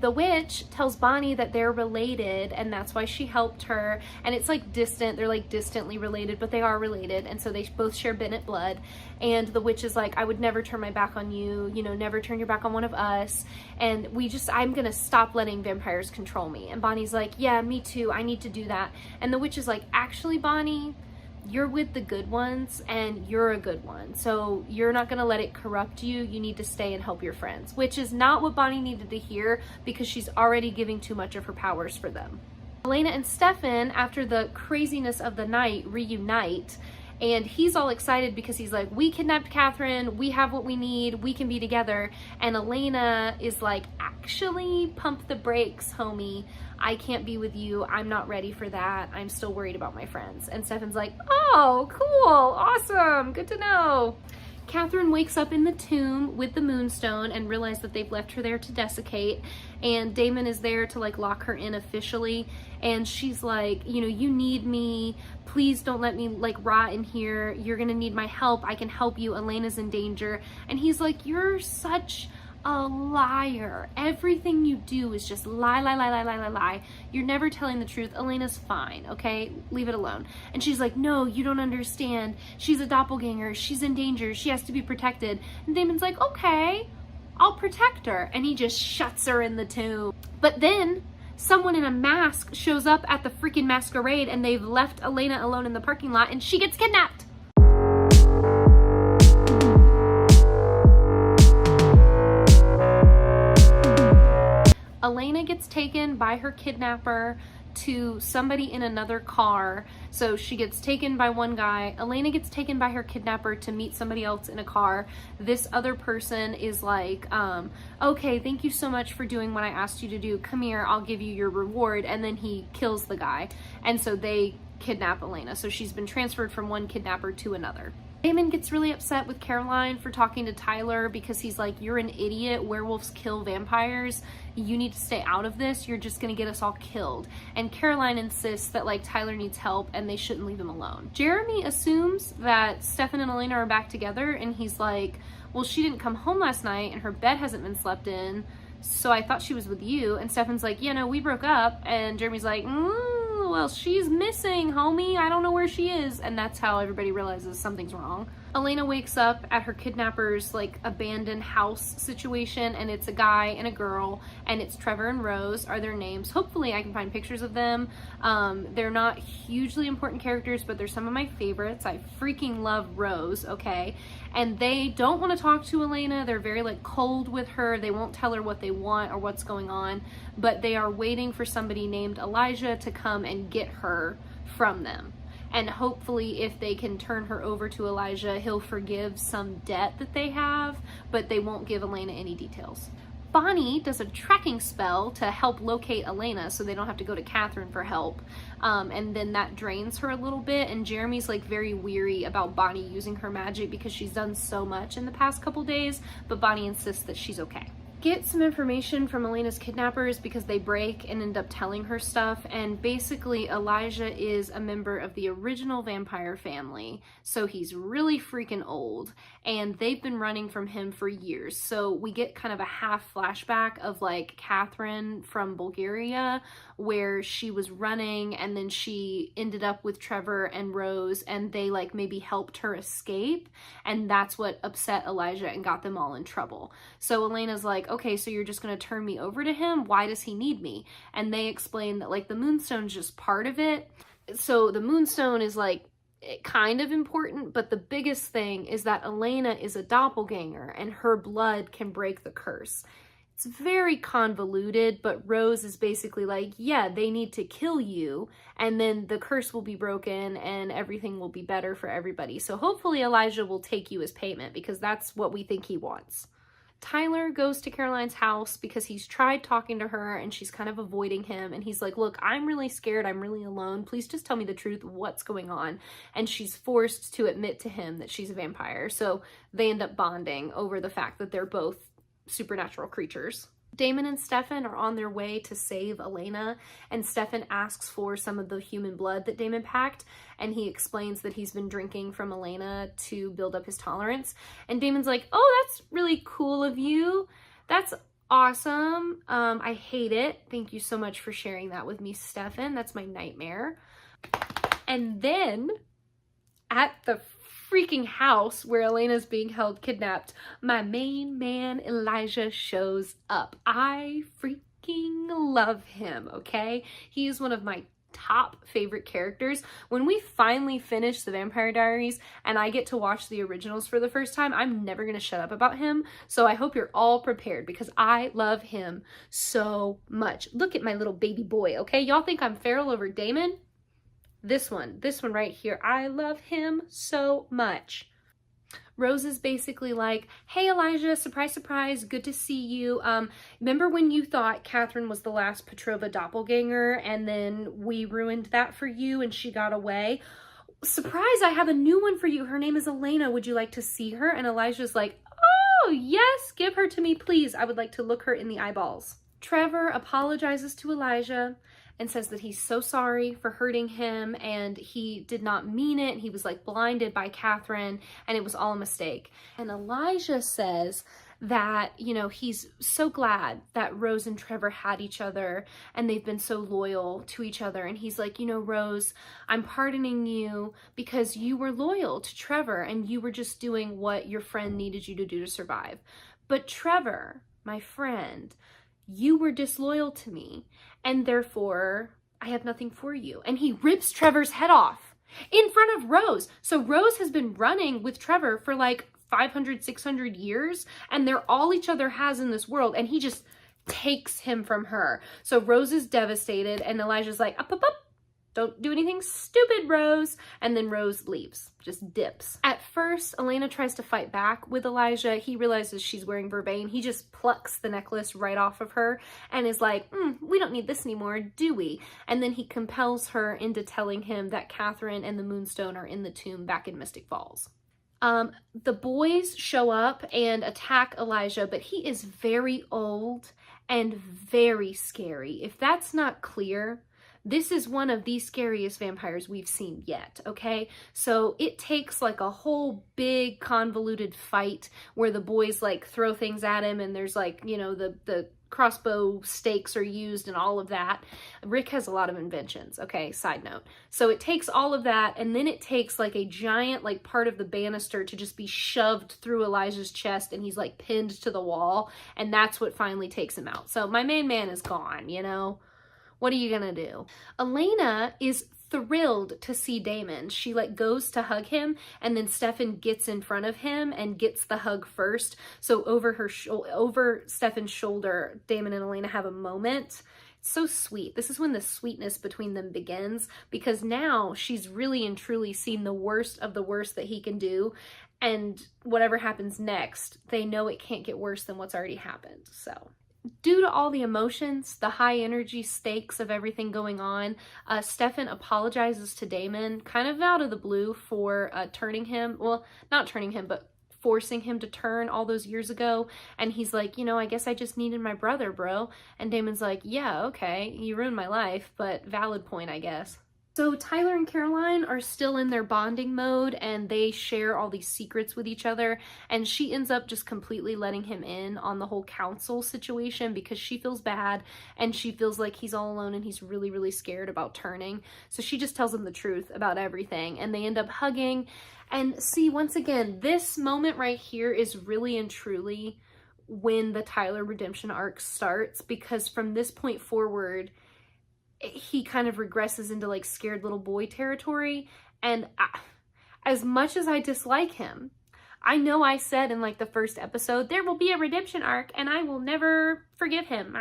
[SPEAKER 1] The witch tells Bonnie that they're related and that's why she helped her, and it's like distant, they're like distantly related, but they are related, and so they both share Bennett blood. And the witch is like, I would never turn my back on you, you know, never turn your back on one of us, and I'm gonna stop letting vampires control me. And Bonnie's like, yeah, me too, I need to do that. And the witch is like, actually, Bonnie, you're with the good ones and you're a good one, so you're not gonna let it corrupt you. You need to stay and help your friends, which is not what Bonnie needed to hear because she's already giving too much of her powers for them. Elena and Stefan, after the craziness of the night, reunite, and he's all excited because he's like, we kidnapped Catherine, we have what we need, we can be together. And Elena is like, actually, pump the brakes, homie. I can't be with you. I'm not ready for that. I'm still worried about my friends. And Stefan's like, oh, cool, awesome, good to know. Catherine wakes up in the tomb with the moonstone and realizes that they've left her there to desiccate, and Damon is there to like lock her in officially, and she's like, you know, you need me, please don't let me like rot in here, you're gonna need my help, I can help you, Elena's in danger. And he's like, you're such a liar. Everything you do is just lie, lie, lie, lie, lie, lie, lie. You're never telling the truth. Elena's fine, okay? Leave it alone. And she's like, no, you don't understand. She's a doppelganger. She's in danger. She has to be protected. And Damon's like, okay, I'll protect her. And he just shuts her in the tomb. But then someone in a mask shows up at the freaking masquerade and they've left Elena alone in the parking lot and she gets kidnapped. Elena gets taken by her kidnapper to somebody in another car. So she gets taken by one guy. Elena gets taken by her kidnapper to meet somebody else in a car. This other person is like, okay, thank you so much for doing what I asked you to do. Come here, I'll give you your reward. And then he kills the guy. And so they kidnap Elena. So she's been transferred from one kidnapper to another. Damon gets really upset with Caroline for talking to Tyler because he's like, you're an idiot, werewolves kill vampires, you need to stay out of this, you're just gonna get us all killed. And Caroline insists that like Tyler needs help and they shouldn't leave him alone. Jeremy assumes that Stefan and Elena are back together and he's like, well, she didn't come home last night and her bed hasn't been slept in, so I thought she was with you. And Stefan's like, yeah, no, we broke up. And Jeremy's like, well, she's missing, homie. I don't know where she is. And that's how everybody realizes something's wrong. Elena wakes up at her kidnapper's like abandoned house situation, and it's a guy and a girl, and it's Trevor and Rose are their names. Hopefully I can find pictures of them. They're not hugely important characters, but they're some of my favorites. I freaking love Rose, okay? And they don't want to talk to Elena. They're very like cold with her. They won't tell her what they want or what's going on, but they are waiting for somebody named Elijah to come and get her from them. And hopefully if they can turn her over to Elijah, he'll forgive some debt that they have, but they won't give Elena any details. Bonnie does a tracking spell to help locate Elena so they don't have to go to Catherine for help. And then that drains her a little bit, and Jeremy's like very weary about Bonnie using her magic because she's done so much in the past couple days, but Bonnie insists that she's okay. get some information from Elena's kidnappers because they break and end up telling her stuff. And basically Elijah is a member of the original vampire family, so he's really freaking old, and they've been running from him for years. So we get kind of a half flashback of like Catherine from Bulgaria, where she was running and then she ended up with Trevor and Rose, and they like maybe helped her escape, and that's what upset Elijah and got them all in trouble. So Elena's like, okay, so you're just gonna turn me over to him? Why does he need me? And they explain that like the Moonstone's just part of it. So the Moonstone is like kind of important, but the biggest thing is that Elena is a doppelganger and her blood can break the curse. It's very convoluted, but Rose is basically like, yeah, they need to kill you, and then the curse will be broken and everything will be better for everybody. So hopefully Elijah will take you as payment, because that's what we think he wants. Tyler goes to Caroline's house because he's tried talking to her and she's kind of avoiding him. And he's like, look, I'm really scared. I'm really alone. Please just tell me the truth. What's going on? And she's forced to admit to him that she's a vampire. So they end up bonding over the fact that they're both supernatural creatures. Damon and Stefan are on their way to save Elena, and Stefan asks for some of the human blood that Damon packed, and he explains that he's been drinking from Elena to build up his tolerance. And Damon's like, oh, that's really cool of you. That's awesome. I hate it. Thank you so much for sharing that with me, Stefan. That's my nightmare. And then at the freaking house where Elena's being held kidnapped, my main man Elijah shows up. I freaking love him, okay? He is one of my top favorite characters. When we finally finish the Vampire Diaries and I get to watch the originals for the first time, I'm never gonna shut up about him. So I hope you're all prepared, because I love him so much. Look at my little baby boy, okay? Y'all think I'm feral over Damon? This one right here, I love him so much. Rose is basically like, hey Elijah, surprise, surprise, good to see you. Remember when you thought Catherine was the last Petrova doppelganger and then we ruined that for you and she got away? Surprise, I have a new one for you. Her name is Elena. Would you like to see her? And Elijah's like, oh yes, give her to me, please. I would like to look her in the eyeballs. Trevor apologizes to Elijah and says that he's so sorry for hurting him and he did not mean it. He was like blinded by Catherine and it was all a mistake. And Elijah says that, you know, he's so glad that Rose and Trevor had each other and they've been so loyal to each other. And he's like, you know, Rose, I'm pardoning you because you were loyal to Trevor and you were just doing what your friend needed you to do to survive. But Trevor, my friend, you were disloyal to me, and therefore I have nothing for you. And he rips Trevor's head off in front of Rose. So Rose has been running with Trevor for like 500, 600 years, and they're all each other has in this world, and he just takes him from her. So Rose is devastated, and Elijah's like, up, up, up. Don't do anything stupid, Rose. And then Rose leaves, just dips. At first, Elena tries to fight back with Elijah. He realizes she's wearing vervain. He just plucks the necklace right off of her and is like, we don't need this anymore, do we? And then he compels her into telling him that Catherine and the Moonstone are in the tomb back in Mystic Falls. The boys show up and attack Elijah, but he is very old and very scary. If that's not clear, this is one of the scariest vampires we've seen yet, okay? So it takes like a whole big convoluted fight where the boys like throw things at him and there's like, you know, the crossbow stakes are used and all of that. Rick has a lot of inventions, okay, side note. So it takes all of that, and then it takes like a giant like part of the banister to just be shoved through Elijah's chest and he's like pinned to the wall, and that's what finally takes him out. So my main man is gone, you know? What are you gonna do? Elena is thrilled to see Damon. She like goes to hug him, and then Stefan gets in front of him and gets the hug first. So over Stefan's shoulder, Damon and Elena have a moment. It's so sweet. This is when the sweetness between them begins, because now she's really and truly seen the worst of the worst that he can do, and whatever happens next, they know it can't get worse than what's already happened. So due to all the emotions, the high energy stakes of everything going on, Stefan apologizes to Damon kind of out of the blue for turning him, well, not turning him, but forcing him to turn all those years ago. And he's like, you know, I guess I just needed my brother, bro. And Damon's like, yeah, okay, you ruined my life, but valid point, I guess. So Tyler and Caroline are still in their bonding mode, and they share all these secrets with each other, and she ends up just completely letting him in on the whole council situation because she feels bad and she feels like he's all alone and he's really, really scared about turning. So she just tells him the truth about everything, and they end up hugging. And see, once again, this moment right here is really and truly when the Tyler redemption arc starts, because from this point forward, he kind of regresses into like scared little boy territory. And as much as I dislike him, I know I said in like the first episode, there will be a redemption arc and I will never forgive him.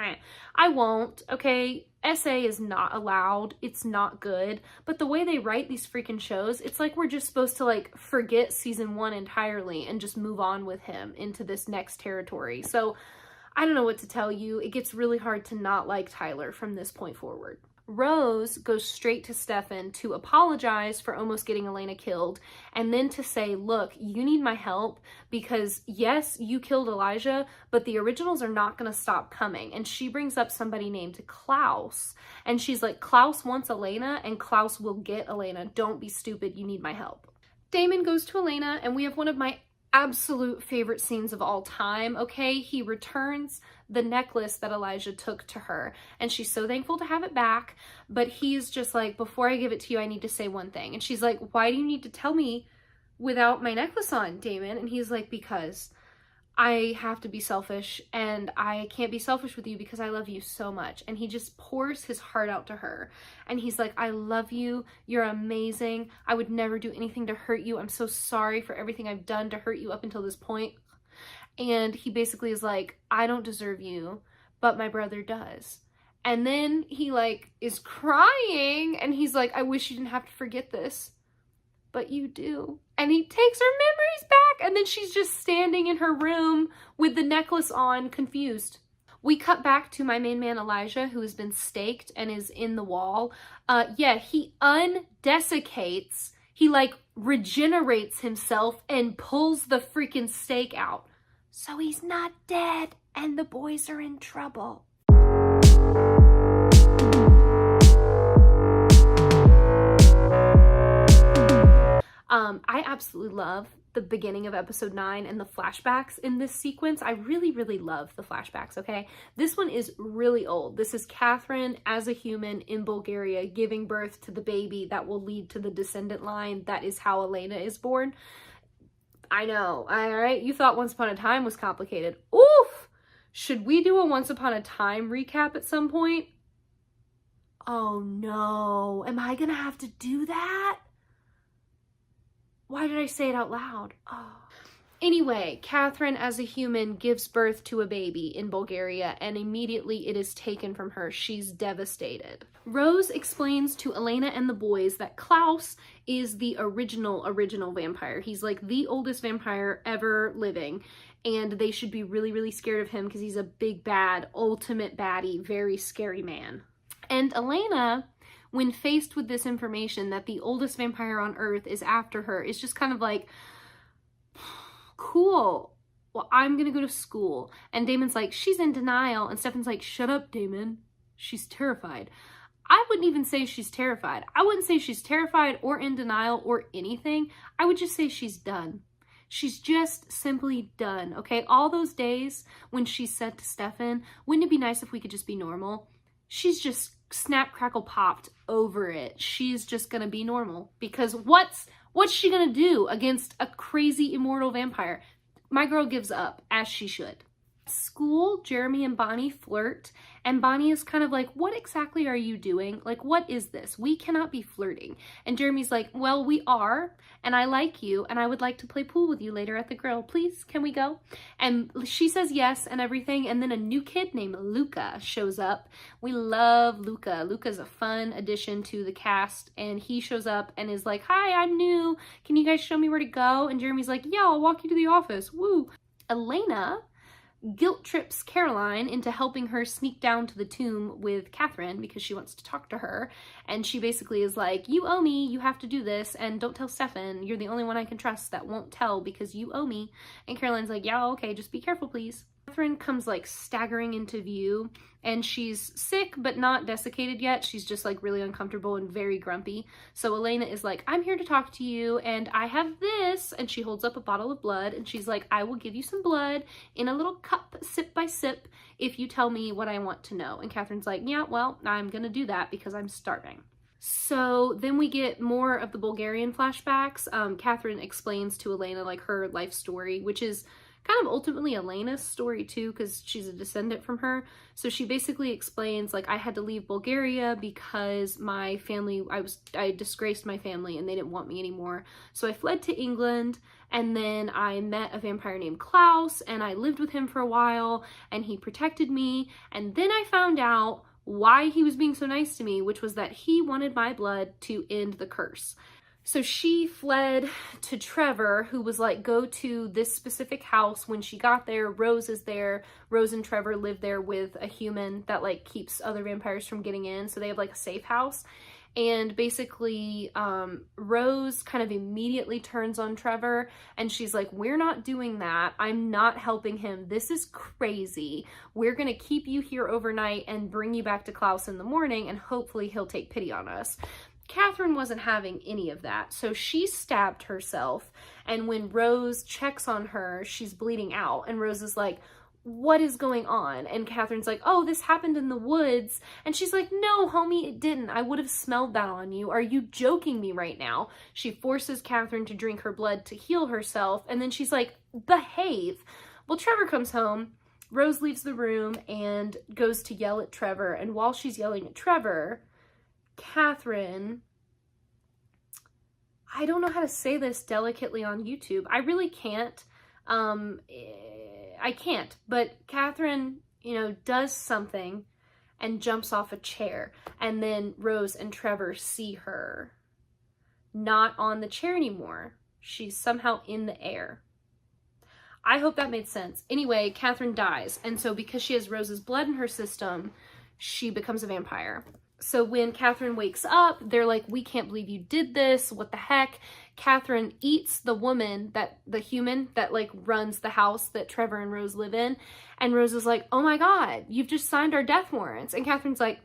[SPEAKER 1] I won't, okay? SA is not allowed. It's not good. But the way they write these freaking shows, it's like we're just supposed to like forget season 1 entirely and just move on with him into this next territory. So I don't know what to tell you. It gets really hard to not like Tyler from this point forward. Rose goes straight to Stefan to apologize for almost getting Elena killed, and then to say, look, you need my help because yes, you killed Elijah, but the originals are not going to stop coming. And she brings up somebody named Klaus, and she's like, Klaus wants Elena and Klaus will get Elena. Don't be stupid. You need my help. Damon goes to Elena, and we have one of my absolute favorite scenes of all time, okay? He returns the necklace that Elijah took to her, and she's so thankful to have it back, but he's just like, before I give it to you, I need to say one thing. And she's like, why do you need to tell me without my necklace on, Damon? And he's like, because I have to be selfish, and I can't be selfish with you because I love you so much. And he just pours his heart out to her. And he's like, I love you. You're amazing. I would never do anything to hurt you. I'm so sorry for everything I've done to hurt you up until this point. And he basically is like, I don't deserve you, but my brother does. And then he like is crying, and he's like, I wish you didn't have to forget this, but you do. And he takes her memories back, and then she's just standing in her room with the necklace on, confused. We cut back to my main man Elijah, who has been staked and is in the wall. Yeah, he undesiccates, he like regenerates himself and pulls the freaking stake out. So he's not dead, and the boys are in trouble. I absolutely love the beginning of episode 9 and the flashbacks in this sequence. I really, really love the flashbacks, okay? This one is really old. This is Catherine as a human in Bulgaria giving birth to the baby that will lead to the descendant line. That is how Elena is born. I know, all right? You thought Once Upon a Time was complicated. Oof! Should we do a Once Upon a Time recap at some point? Oh no, am I gonna have to do that? Why did I say it out loud? Oh. Anyway, Catherine as a human gives birth to a baby in Bulgaria, and immediately it is taken from her. She's devastated. Rose explains to Elena and the boys that Klaus is the original vampire. He's like the oldest vampire ever living, and they should be really, really scared of him because he's a big bad, ultimate baddie, very scary man. And Elena, when faced with this information that the oldest vampire on Earth is after her, is just kind of like, cool, well, I'm gonna go to school. And Damon's like, she's in denial. And Stefan's like, shut up, Damon. She's terrified. I wouldn't even say she's terrified. I wouldn't say she's terrified or in denial or anything. I would just say she's done. She's just simply done, okay? All those days when she said to Stefan, wouldn't it be nice if we could just be normal? She's just snap, crackle, popped over it. She's just gonna be normal because what's she gonna do against a crazy immortal vampire? My girl gives up, as she should. School, Jeremy and Bonnie flirt, and Bonnie is kind of like, what exactly are you doing? Like, what is this? We cannot be flirting. And Jeremy's like, well, we are, and I like you, and I would like to play pool with you later at the grill. Please, can we go? And she says yes and everything, and then a new kid named Luca shows up. We love Luca. Luca's a fun addition to the cast, and he shows up and is like, hi, I'm new. Can you guys show me where to go? And Jeremy's like, yeah, I'll walk you to the office. Woo. Elena guilt trips Caroline into helping her sneak down to the tomb with Catherine because she wants to talk to her. And she basically is like, you owe me, you have to do this, and don't tell Stefan. You're the only one I can trust that won't tell because you owe me. And Caroline's like, yeah, okay, just be careful, please. Catherine comes like staggering into view, and she's sick but not desiccated yet. She's just like really uncomfortable and very grumpy. So Elena is like, I'm here to talk to you, and I have this, and she holds up a bottle of blood, and she's like, I will give you some blood in a little cup, sip by sip, if you tell me what I want to know. And Catherine's like, yeah, well, I'm gonna do that because I'm starving. So then we get more of the Bulgarian flashbacks. Catherine explains to Elena like her life story, which is kind of ultimately Elena's story too, because she's a descendant from her. So she basically explains like, I had to leave Bulgaria because my family, I disgraced my family and they didn't want me anymore. So I fled to England, and then I met a vampire named Klaus, and I lived with him for a while, and he protected me. And then I found out why he was being so nice to me, which was that he wanted my blood to end the curse. So she fled to Trevor, who was like, go to this specific house. When she got there, Rose is there. Rose and Trevor live there with a human that like keeps other vampires from getting in. So they have like a safe house. And basically, Rose kind of immediately turns on Trevor, and she's like, we're not doing that. I'm not helping him. This is crazy. We're going to keep you here overnight and bring you back to Klaus in the morning, and hopefully he'll take pity on us. Catherine wasn't having any of that, so she stabbed herself, and when Rose checks on her, she's bleeding out, and Rose is like, what is going on? And Catherine's like, oh, this happened in the woods. And she's like, no, homie, it didn't. I would have smelled that on you. Are you joking me right now? She forces Catherine to drink her blood to heal herself, and then she's like, behave. Well, Trevor comes home. Rose leaves the room and goes to yell at Trevor, and while she's yelling at Trevor, Catherine, I don't know how to say this delicately on YouTube. I really can't. I can't, but Catherine, does something and jumps off a chair, and then Rose and Trevor see her not on the chair anymore. She's somehow in the air. I hope that made sense. Anyway, Catherine dies, and so because she has Rose's blood in her system, she becomes a vampire. So when Catherine wakes up, they're like, we can't believe you did this. What the heck? Catherine eats the human that like runs the house that Trevor and Rose live in. And Rose is like, oh my God, you've just signed our death warrants. And Catherine's like,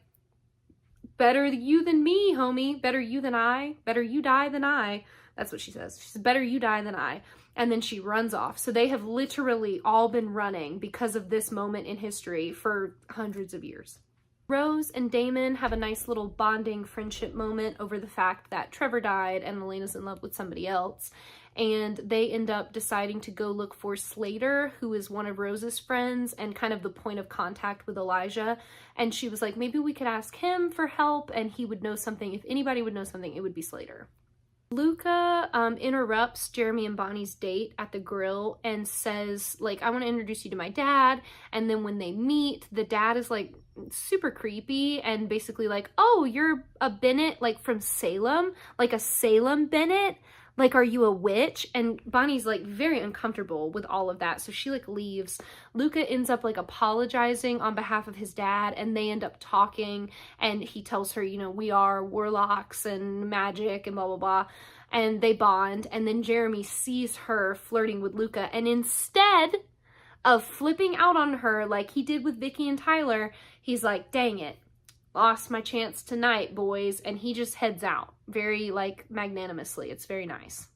[SPEAKER 1] better you than me, homie. Better you than I. Better you die than I. That's what she says. She says, better you die than I. And then she runs off. So they have literally all been running because of this moment in history for hundreds of years. Rose and Damon have a nice little bonding friendship moment over the fact that Trevor died and Elena's in love with somebody else. And they end up deciding to go look for Slater, who is one of Rose's friends and kind of the point of contact with Elijah. And she was like, maybe we could ask him for help and he would know something. If anybody would know something, it would be Slater. Luca interrupts Jeremy and Bonnie's date at the grill and says, like, I want to introduce you to my dad. And then when they meet, the dad is like super creepy and basically like, oh, you're a Bennett, like from Salem, like a Salem Bennett. Like, are you a witch? And Bonnie's like very uncomfortable with all of that. So she like leaves. Luca ends up like apologizing on behalf of his dad, and they end up talking, and he tells her, we are warlocks and magic and blah, blah, blah. And they bond. And then Jeremy sees her flirting with Luca, and instead of flipping out on her like he did with Vicky and Tyler, he's like, dang it. Lost my chance tonight, boys. And he just heads out very like magnanimously. It's very nice.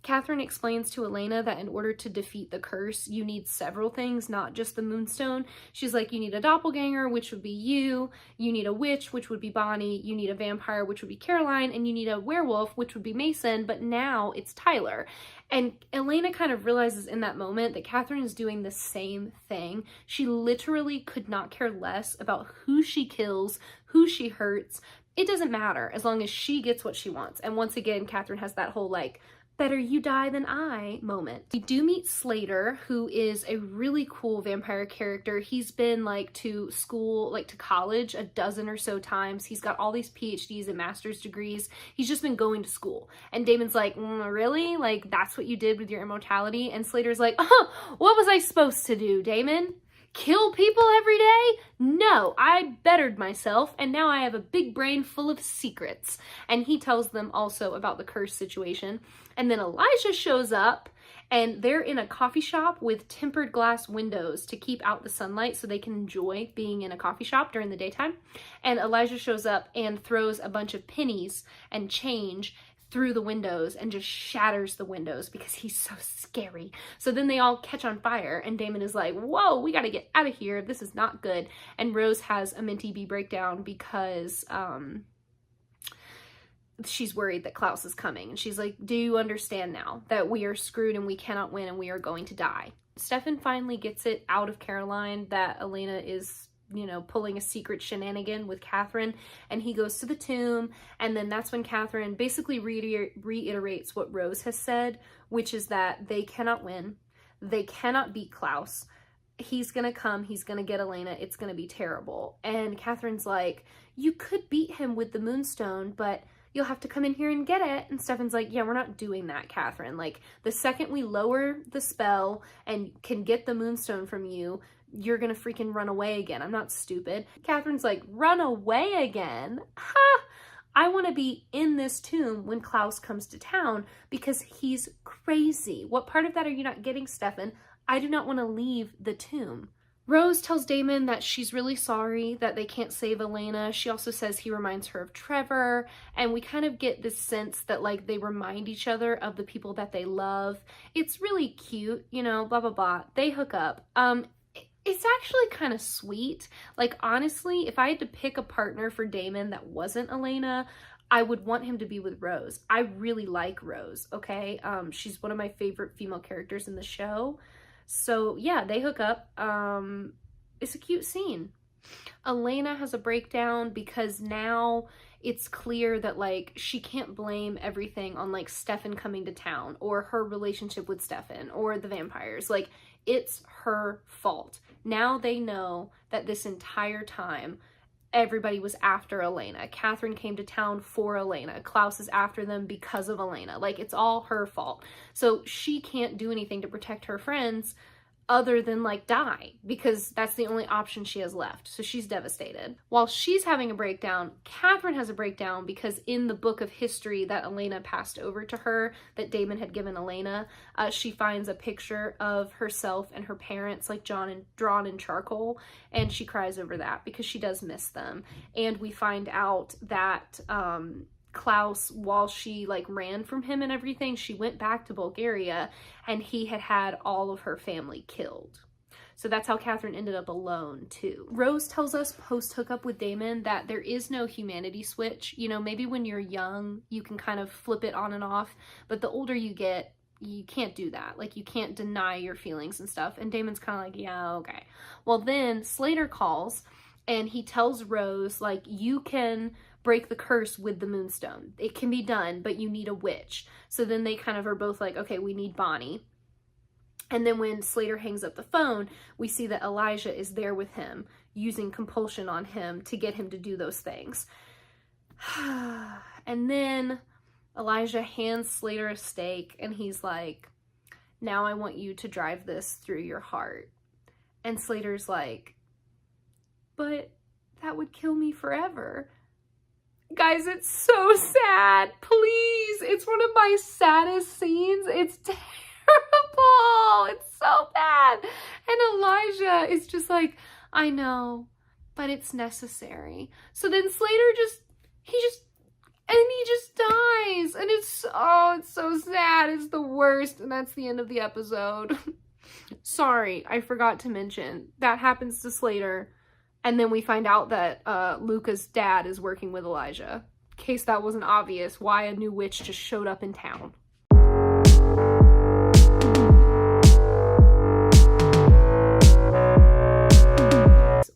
[SPEAKER 1] Catherine explains to Elena that in order to defeat the curse, you need several things, not just the moonstone. She's like, you need a doppelganger, which would be you need a witch, which would be Bonnie, you need a vampire, which would be Caroline, and you need a werewolf, which would be Mason, but now it's Tyler. And Elena kind of realizes in that moment that Catherine is doing the same thing. She literally could not care less about who she kills, who she hurts. It doesn't matter as long as she gets what she wants. And once again, Catherine has that whole like, better you die than I moment. We do meet Slater, who is a really cool vampire character. He's been like to school, like to college a dozen or so times. He's got all these PhDs and master's degrees. He's just been going to school. And Damon's like, really? Like, that's what you did with your immortality? And Slater's like, oh, what was I supposed to do, Damon? Kill people every day? No, I bettered myself, and now I have a big brain full of secrets. And he tells them also about the curse situation. And then Elijah shows up, and they're in a coffee shop with tempered glass windows to keep out the sunlight so they can enjoy being in a coffee shop during the daytime. And Elijah shows up and throws a bunch of pennies and change through the windows and just shatters the windows because he's so scary. So then they all catch on fire, and Damon is like, whoa, we gotta get out of here. This is not good. And Rose has a Minty B breakdown because she's worried that Klaus is coming. And she's like, do you understand now that we are screwed and we cannot win and we are going to die? Stefan finally gets it out of Caroline that Elena is, you know, pulling a secret shenanigan with Catherine, and he goes to the tomb, and then that's when Catherine basically reiterates what Rose has said, which is that they cannot win, they cannot beat Klaus, he's gonna come, he's gonna get Elena, it's gonna be terrible. And Catherine's like, you could beat him with the Moonstone, but you'll have to come in here and get it. And Stefan's like, yeah, we're not doing that, Catherine. Like, the second we lower the spell and can get the Moonstone from you, you're gonna freaking run away again. I'm not stupid. Catherine's like, run away again? Ha! I want to be in this tomb when Klaus comes to town because he's crazy. What part of that are you not getting, Stefan? I do not want to leave the tomb. Rose tells Damon that she's really sorry that they can't save Elena. She also says he reminds her of Trevor, and we kind of get this sense that, like, they remind each other of the people that they love. It's really cute, you know, blah, blah, blah. They hook up. It's actually kind of sweet. Like, honestly, if I had to pick a partner for Damon that wasn't Elena, I would want him to be with Rose. I really like Rose, okay? She's one of my favorite female characters in the show. So yeah, they hook up. It's a cute scene. Elena has a breakdown because now it's clear that, like, she can't blame everything on, like, Stefan coming to town or her relationship with Stefan or the vampires. Like, it's her fault. Now they know that this entire time everybody was after Elena. Catherine came to town for Elena. Klaus is after them because of Elena. Like, it's all her fault. So she can't do anything to protect her friends other than, like, die, because that's the only option she has left. So she's devastated. While she's having a breakdown, Catherine has a breakdown because in the book of history that Elena passed over to her, that Damon had given Elena, she finds a picture of herself and her parents, like, drawn in charcoal, and she cries over that because she does miss them. And we find out that Klaus, while she, like, ran from him and everything, she went back to Bulgaria and he had all of her family killed. So that's how Catherine ended up alone too. Rose tells us post hookup with Damon that there is no humanity switch. You know, maybe when you're young you can kind of flip it on and off, but the older you get, you can't do that. Like, you can't deny your feelings and stuff. And Damon's kind of like, yeah, okay. Well, then Slater calls and he tells Rose, like, you can break the curse with the Moonstone. It can be done, but you need a witch. So then they kind of are both like, okay, we need Bonnie. And then when Slater hangs up the phone, we see that Elijah is there with him, using compulsion on him to get him to do those things. And then Elijah hands Slater a stake, and he's like, now I want you to drive this through your heart. And Slater's like, but that would kill me forever. Guys, it's so sad. Please, it's one of my saddest scenes. It's terrible. It's so bad. And Elijah is just like, I know, but it's necessary. So then Slater he just dies. And it's so sad. It's the worst. And that's the end of the episode. Sorry, I forgot to mention that happens to Slater. And then we find out that Luca's dad is working with Elijah. In case that wasn't obvious, why a new witch just showed up in town.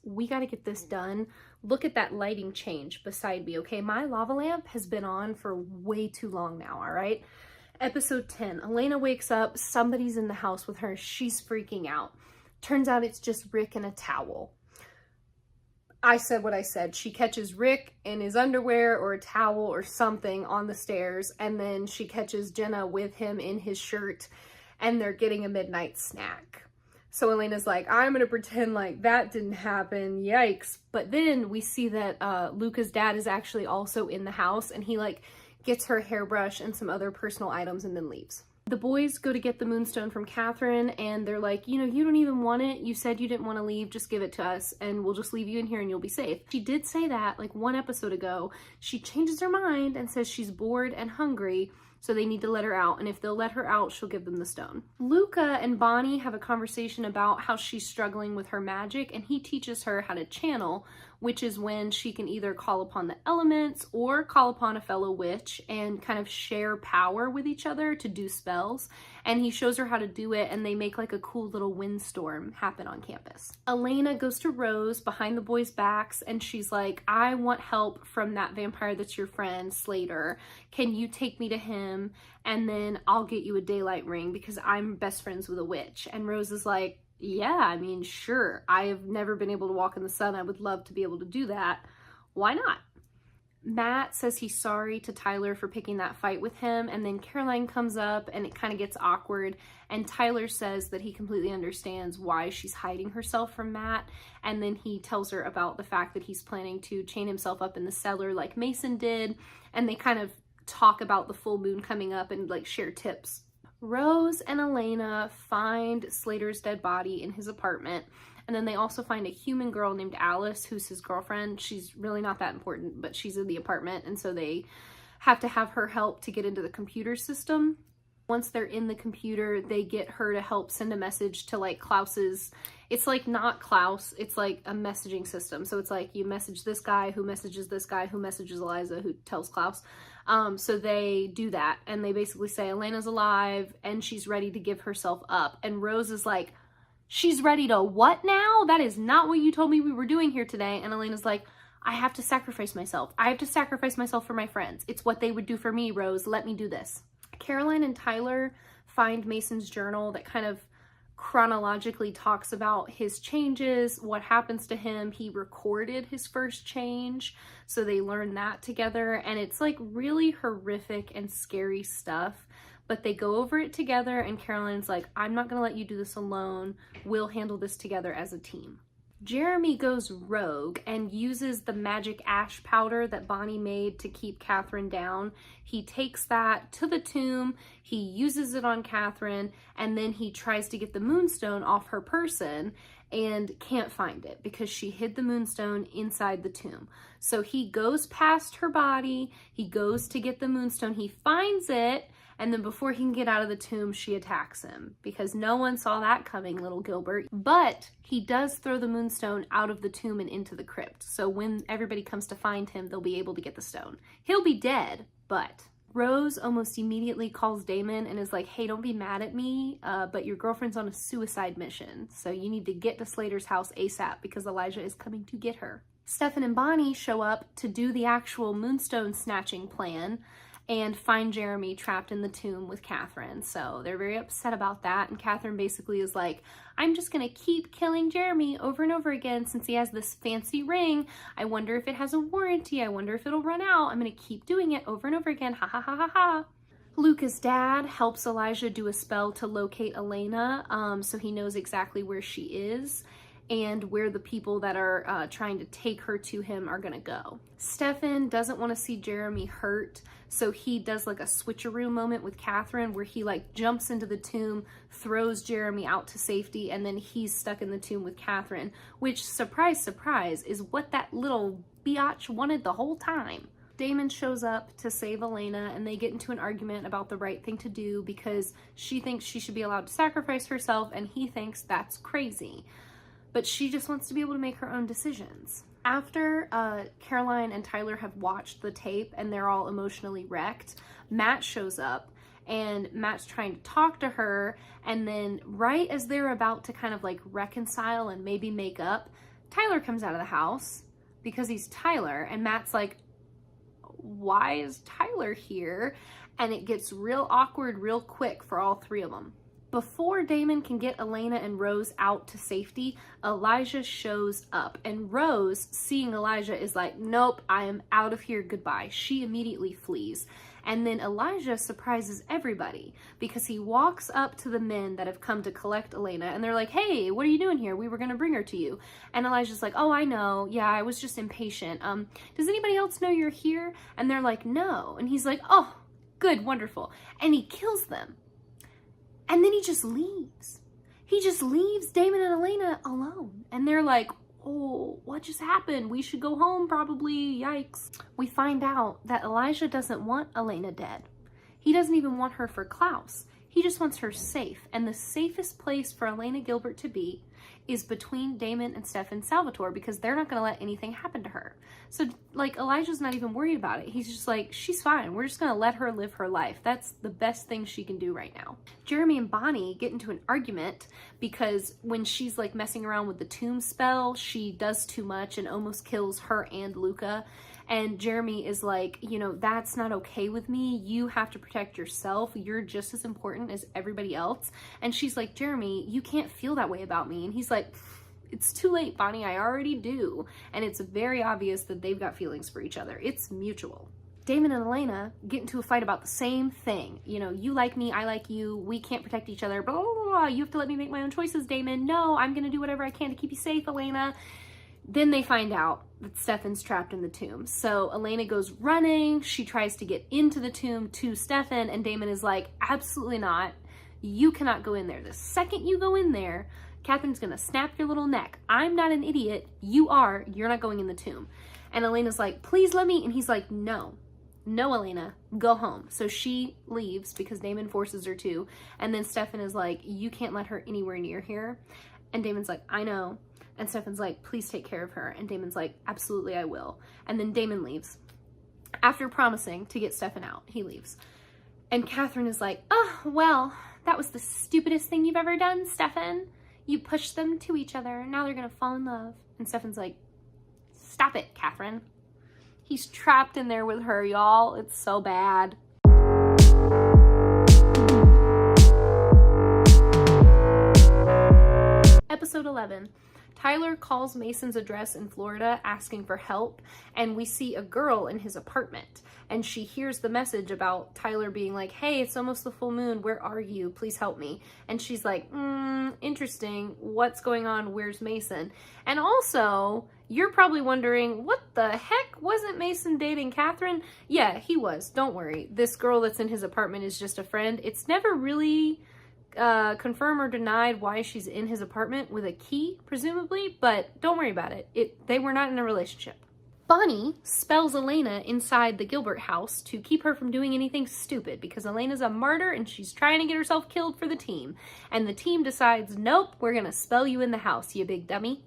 [SPEAKER 1] We gotta get this done. Look at that lighting change beside me, okay? My lava lamp has been on for way too long now, all right? Episode 10, Elena wakes up, somebody's in the house with her, she's freaking out. Turns out it's just Rick in a towel. I said what I said. She catches Rick in his underwear or a towel or something on the stairs, and then she catches Jenna with him in his shirt, and they're getting a midnight snack. So Elena's like, I'm gonna pretend like that didn't happen, yikes. But then we see that Luca's dad is actually also in the house, and he like gets her hairbrush and some other personal items and then leaves. The boys go to get the moonstone from Catherine, and they're like, you know, you don't even want it. You said you didn't want to leave. Just give it to us, and we'll just leave you in here and you'll be safe. She did say that like one episode ago. She changes her mind and says she's bored and hungry, so they need to let her out, and if they'll let her out, she'll give them the stone. Luca and Bonnie have a conversation about how she's struggling with her magic, and he teaches her how to channel, which is when she can either call upon the elements or call upon a fellow witch and kind of share power with each other to do spells. And he shows her how to do it, and they make like a cool little windstorm happen on campus. Elena goes to Rose behind the boys' backs, and she's like, I want help from that vampire that's your friend, Slater. Can you take me to him? And then I'll get you a daylight ring because I'm best friends with a witch. And Rose is like, yeah, I mean, sure. I have never been able to walk in the sun. I would love to be able to do that. Why not? Matt says he's sorry to Tyler for picking that fight with him, and then Caroline comes up and it kind of gets awkward, and Tyler says that he completely understands why she's hiding herself from Matt, and then he tells her about the fact that he's planning to chain himself up in the cellar like Mason did, and they kind of talk about the full moon coming up and like share tips. Rose and Elena find Slater's dead body in his apartment, and then they also find a human girl named Alice who's his girlfriend. She's really not that important, but she's in the apartment, and so they have to have her help to get into the computer system. Once they're in the computer, they get her to help send a message to like Klaus's, it's like not Klaus, it's like a messaging system. So it's like you message this guy who messages this guy who messages Eliza who tells Klaus. So they do that, and they basically say Elena's alive and she's ready to give herself up. And Rose is like, she's ready to what now? That is not what you told me we were doing here today. And Elena's like, I have to sacrifice myself. I have to sacrifice myself for my friends. It's what they would do for me, Rose. Let me do this. Caroline and Tyler find Mason's journal that kind of chronologically talks about his changes, what happens to him. He recorded his first change, so they learn that together, and it's like really horrific and scary stuff, but they go over it together, and Caroline's like, I'm not gonna let you do this alone. We'll handle this together as a team. Jeremy goes rogue and uses the magic ash powder that Bonnie made to keep Catherine down. He takes that to the tomb, he uses it on Catherine, and then he tries to get the moonstone off her person and can't find it because she hid the moonstone inside the tomb. So he goes past her body, he goes to get the moonstone, he finds it, and then before he can get out of the tomb, she attacks him because no one saw that coming, little Gilbert. But he does throw the moonstone out of the tomb and into the crypt. So when everybody comes to find him, they'll be able to get the stone. He'll be dead, but Rose almost immediately calls Damon and is like, hey, don't be mad at me, but your girlfriend's on a suicide mission. So you need to get to Slater's house ASAP because Elijah is coming to get her. Stefan and Bonnie show up to do the actual moonstone snatching plan and find Jeremy trapped in the tomb with Catherine. So they're very upset about that, and Catherine basically is like, I'm just gonna keep killing Jeremy over and over again since he has this fancy ring. I wonder if it has a warranty. I wonder if it'll run out. I'm gonna keep doing it over and over again. Ha ha ha ha ha. Luca's dad helps Elijah do a spell to locate Elena, so he knows exactly where she is and where the people that are trying to take her to him are gonna go. Stefan doesn't want to see Jeremy hurt, so he does like a switcheroo moment with Catherine where he like jumps into the tomb, throws Jeremy out to safety, and then he's stuck in the tomb with Catherine, which, surprise, surprise, is what that little biatch wanted the whole time. Damon shows up to save Elena, and they get into an argument about the right thing to do because she thinks she should be allowed to sacrifice herself, and he thinks that's crazy. But she just wants to be able to make her own decisions. After Caroline and Tyler have watched the tape and they're all emotionally wrecked, Matt shows up, and Matt's trying to talk to her, and then right as they're about to kind of like reconcile and maybe make up, Tyler comes out of the house because he's Tyler, and Matt's like, why is Tyler here? And it gets real awkward real quick for all three of them. Before Damon can get Elena and Rose out to safety, Elijah shows up, and Rose, seeing Elijah, is like, nope, I am out of here, goodbye. She immediately flees. And then Elijah surprises everybody because he walks up to the men that have come to collect Elena, and they're like, hey, what are you doing here? We were going to bring her to you. And Elijah's like, oh, I know. Yeah, I was just impatient. Does anybody else know you're here? And they're like, no. And he's like, oh, good, wonderful. And he kills them. And then he just leaves. He just leaves Damon and Elena alone. And they're like, oh, what just happened? We should go home probably. Yikes. We find out that Elijah doesn't want Elena dead. He doesn't even want her for Klaus. He just wants her safe. And the safest place for Elena Gilbert to be is between Damon and Stefan Salvatore, because they're not going to let anything happen to her. So, like, Elijah's not even worried about it. He's just like, she's fine. We're just going to let her live her life. That's the best thing she can do right now. Jeremy and Bonnie get into an argument because when she's, like, messing around with the tomb spell, she does too much and almost kills her and Luca. And Jeremy is like, you know, that's not okay with me. You have to protect yourself. You're just as important as everybody else. And she's like, Jeremy, you can't feel that way about me. And he's like, it's too late, Bonnie. I already do. And it's very obvious that they've got feelings for each other. It's mutual. Damon and Elena get into a fight about the same thing. You know, you like me, I like you. We can't protect each other. Blah, blah, blah, blah. You have to let me make my own choices, Damon. No, I'm going to do whatever I can to keep you safe, Elena. Then they find out that Stefan's trapped in the tomb. So Elena goes running. She tries to get into the tomb to Stefan, and Damon is like, absolutely not. You cannot go in there. The second you go in there, Catherine's gonna snap your little neck. I'm not an idiot. You are. You're not going in the tomb. And Elena's like, please let me. And he's like, no. No, Elena, go home. So she leaves because Damon forces her to. And then Stefan is like, you can't let her anywhere near here. And Damon's like, I know. And Stefan's like, please take care of her. And Damon's like, absolutely, I will. And then Damon leaves. After promising to get Stefan out, he leaves. And Catherine is like, oh, well, that was the stupidest thing you've ever done, Stefan. You pushed them to each other. Now they're going to fall in love. And Stefan's like, stop it, Catherine. He's trapped in there with her, y'all. It's so bad. Episode 11. Tyler calls Mason's address in Florida asking for help, and we see a girl in his apartment, and she hears the message about Tyler being like, hey, it's almost the full moon, where are you? Please help me. And she's like, interesting, what's going on? Where's Mason? And also, you're probably wondering, what the heck? Wasn't Mason dating Catherine? Yeah, he was. Don't worry. This girl that's in his apartment is just a friend. It's never really confirmed or denied why she's in his apartment with a key, presumably, but don't worry about it. They were not in a relationship. Bonnie spells Elena inside the Gilbert house to keep her from doing anything stupid because Elena's a martyr and she's trying to get herself killed for the team. And the team decides, nope, we're gonna spell you in the house, you big dummy.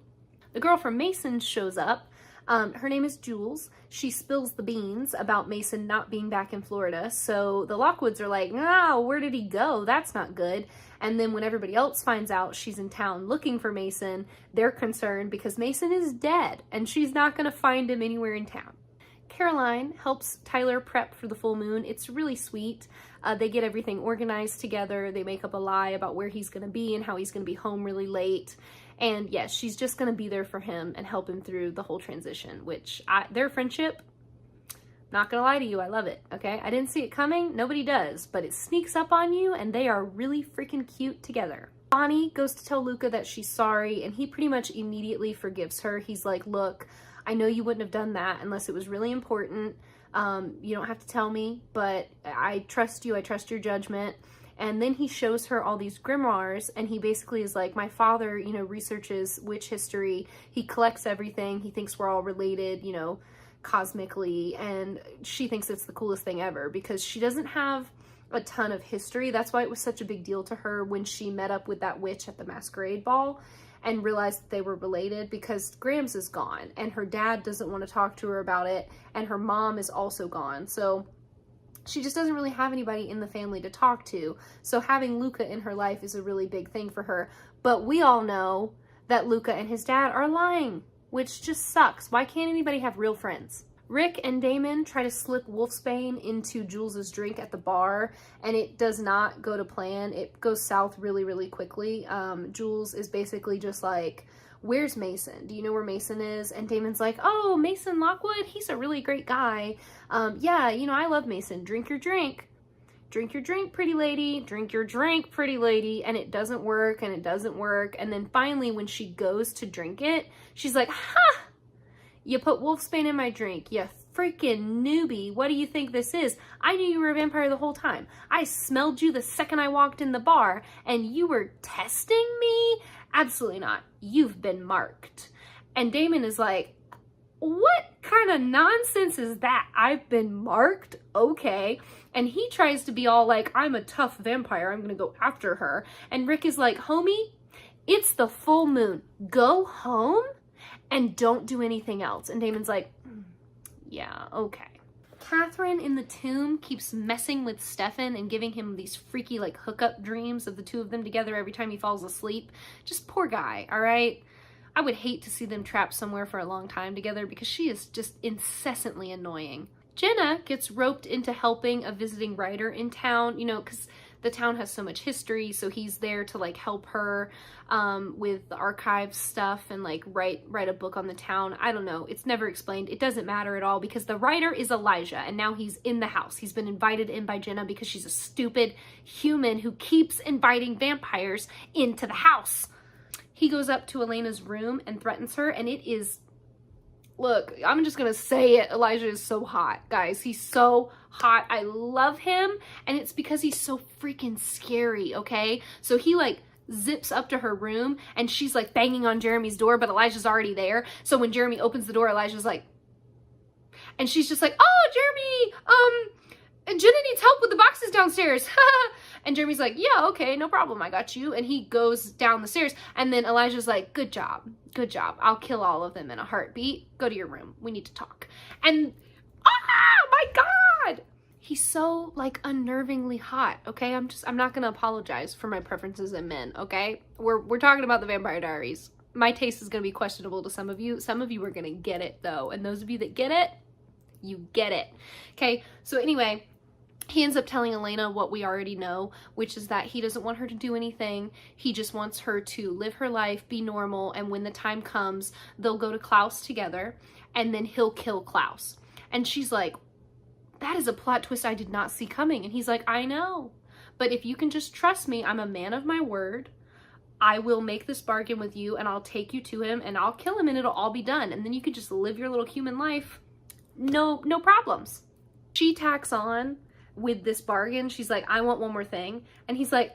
[SPEAKER 1] The girl from Mason shows up. Her name is Jules. She spills the beans about Mason not being back in Florida. So the Lockwoods are like, where did he go? That's not good. And then when everybody else finds out she's in town looking for Mason, they're concerned because Mason is dead and she's not going to find him anywhere in town. Caroline helps Tyler prep for the full moon. It's really sweet. They get everything organized together. They make up a lie about where he's going to be and how he's going to be home really late. And yes, she's just going to be there for him and help him through the whole transition, which their friendship, not going to lie to you, I love it, okay? I didn't see it coming. Nobody does, but it sneaks up on you and they are really freaking cute together. Bonnie goes to tell Luca that she's sorry and he pretty much immediately forgives her. He's like, look, I know you wouldn't have done that unless it was really important. You don't have to tell me, but I trust you. I trust your judgment. And then he shows her all these grimoires, and he basically is like, my father, you know, researches witch history. He collects everything. He thinks we're all related, you know, cosmically. And she thinks it's the coolest thing ever because she doesn't have a ton of history. That's why it was such a big deal to her when she met up with that witch at the masquerade ball and realized that they were related, because Grams is gone and her dad doesn't want to talk to her about it. And her mom is also gone. So she just doesn't really have anybody in the family to talk to. So having Luca in her life is a really big thing for her. But we all know that Luca and his dad are lying, which just sucks. Why can't anybody have real friends? Rick and Damon try to slip wolfsbane into Jules's drink at the bar, and it does not go to plan. It goes south really, really quickly. Jules is basically just like, where's Mason? Do you know where Mason is? And Damon's like, oh, Mason Lockwood, he's a really great guy. Yeah, you know, I love Mason. Drink your drink. Drink your drink, pretty lady. Drink your drink, pretty lady. And it doesn't work, and it doesn't work. And then finally, when she goes to drink it, she's like, ha! You put wolfsbane in my drink, you freaking newbie. What do you think this is? I knew you were a vampire the whole time. I smelled you the second I walked in the bar, and you were testing me? Absolutely not. You've been marked. And Damon is like, what kind of nonsense is that? I've been marked? Okay. And he tries to be all like, I'm a tough vampire. I'm going to go after her. And Rick is like, homie, it's the full moon. Go home and don't do anything else. And Damon's like, yeah, okay. Catherine in the tomb keeps messing with Stefan and giving him these freaky like hookup dreams of the two of them together every time he falls asleep. Just poor guy, all right? I would hate to see them trapped somewhere for a long time together because she is just incessantly annoying. Jenna gets roped into helping a visiting writer in town, you know, because the town has so much history, so he's there to like help her with the archive stuff and like write a book on the town. I don't know. It's never explained. It doesn't matter at all because the writer is Elijah, and now he's in the house. He's been invited in by Jenna because she's a stupid human who keeps inviting vampires into the house. He goes up to Elena's room and threatens her, and it is, look, I'm just gonna say it, Elijah is so hot, guys. He's so hot. I love him, and it's because he's so freaking scary, okay? So he like zips up to her room, and she's like banging on Jeremy's door, but Elijah's already there. So when Jeremy opens the door, Elijah's like, and she's just like, oh, Jeremy, Jenna needs help with the boxes downstairs. And Jeremy's like, yeah, okay, no problem, I got you. And he goes down the stairs, and then Elijah's like, good job, I'll kill all of them in a heartbeat. Go to your room, we need to talk. And, my God! He's so, like, unnervingly hot, okay? I'm not gonna apologize for my preferences in men, okay? We're talking about the Vampire Diaries. My taste is gonna be questionable to some of you. Some of you are gonna get it, though. And those of you that get it, you get it. Okay, so anyway, he ends up telling Elena what we already know, which is that he doesn't want her to do anything. He just wants her to live her life, be normal, and when the time comes, they'll go to Klaus together, and then he'll kill Klaus. And she's like, that is a plot twist I did not see coming. And he's like, I know, but if you can just trust me, I'm a man of my word. I will make this bargain with you, and I'll take you to him, and I'll kill him, and it'll all be done. And then you can just live your little human life. No problems. She tacks on with this bargain. She's like, I want one more thing. And he's like,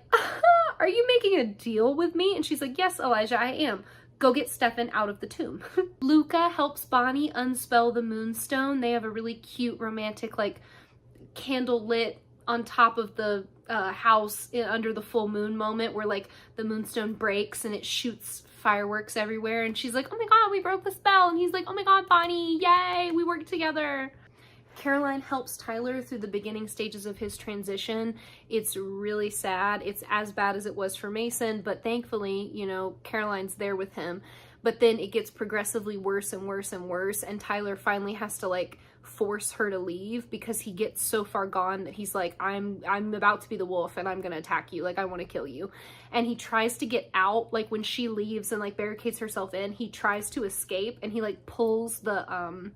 [SPEAKER 1] are you making a deal with me? And she's like, yes, Elijah, I am. Go get Stefan out of the tomb. Luca helps Bonnie unspell the moonstone. They have a really cute romantic like candle lit on top of the house under the full moon moment where like the moonstone breaks and it shoots fireworks everywhere. And she's like, oh my God, we broke the spell. And he's like, oh my God, Bonnie, yay, we worked together. Caroline helps Tyler through the beginning stages of his transition. It's really sad. It's as bad as it was for Mason, but thankfully, you know, Caroline's there with him. But then it gets progressively worse and worse and worse, and Tyler finally has to like force her to leave because he gets so far gone that he's like, I'm about to be the wolf and I'm gonna attack you, like I want to kill you. And he tries to get out, like when she leaves and like barricades herself in, he tries to escape and he like pulls the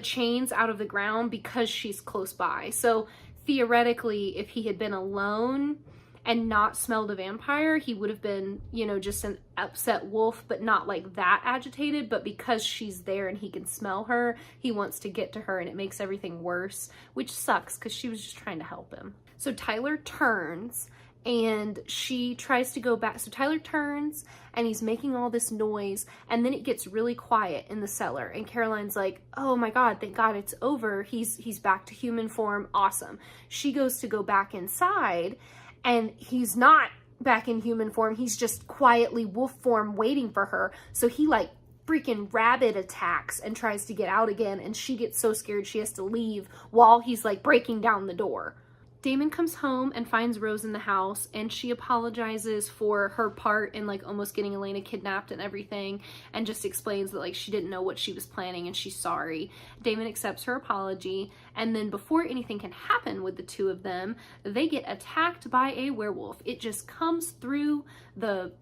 [SPEAKER 1] chains out of the ground because she's close by. So theoretically, if he had been alone and not smelled a vampire, he would have been, you know, just an upset wolf, but not like that agitated. But because she's there and he can smell her, he wants to get to her, and it makes everything worse, which sucks because she was just trying to help him. So Tyler turns and she tries to go back. So Tyler turns and he's making all this noise, and then it gets really quiet in the cellar, and Caroline's like, oh my God, thank God it's over. He's back to human form. Awesome. She goes to go back inside, and he's not back in human form. He's just quietly wolf form waiting for her. So he like freaking rabbit attacks and tries to get out again, and she gets so scared she has to leave while he's like breaking down the door. Damon comes home and finds Rose in the house, and she apologizes for her part in like almost getting Elena kidnapped and everything, and just explains that like she didn't know what she was planning and she's sorry. Damon accepts her apology, and then before anything can happen with the two of them, they get attacked by a werewolf. It just comes through the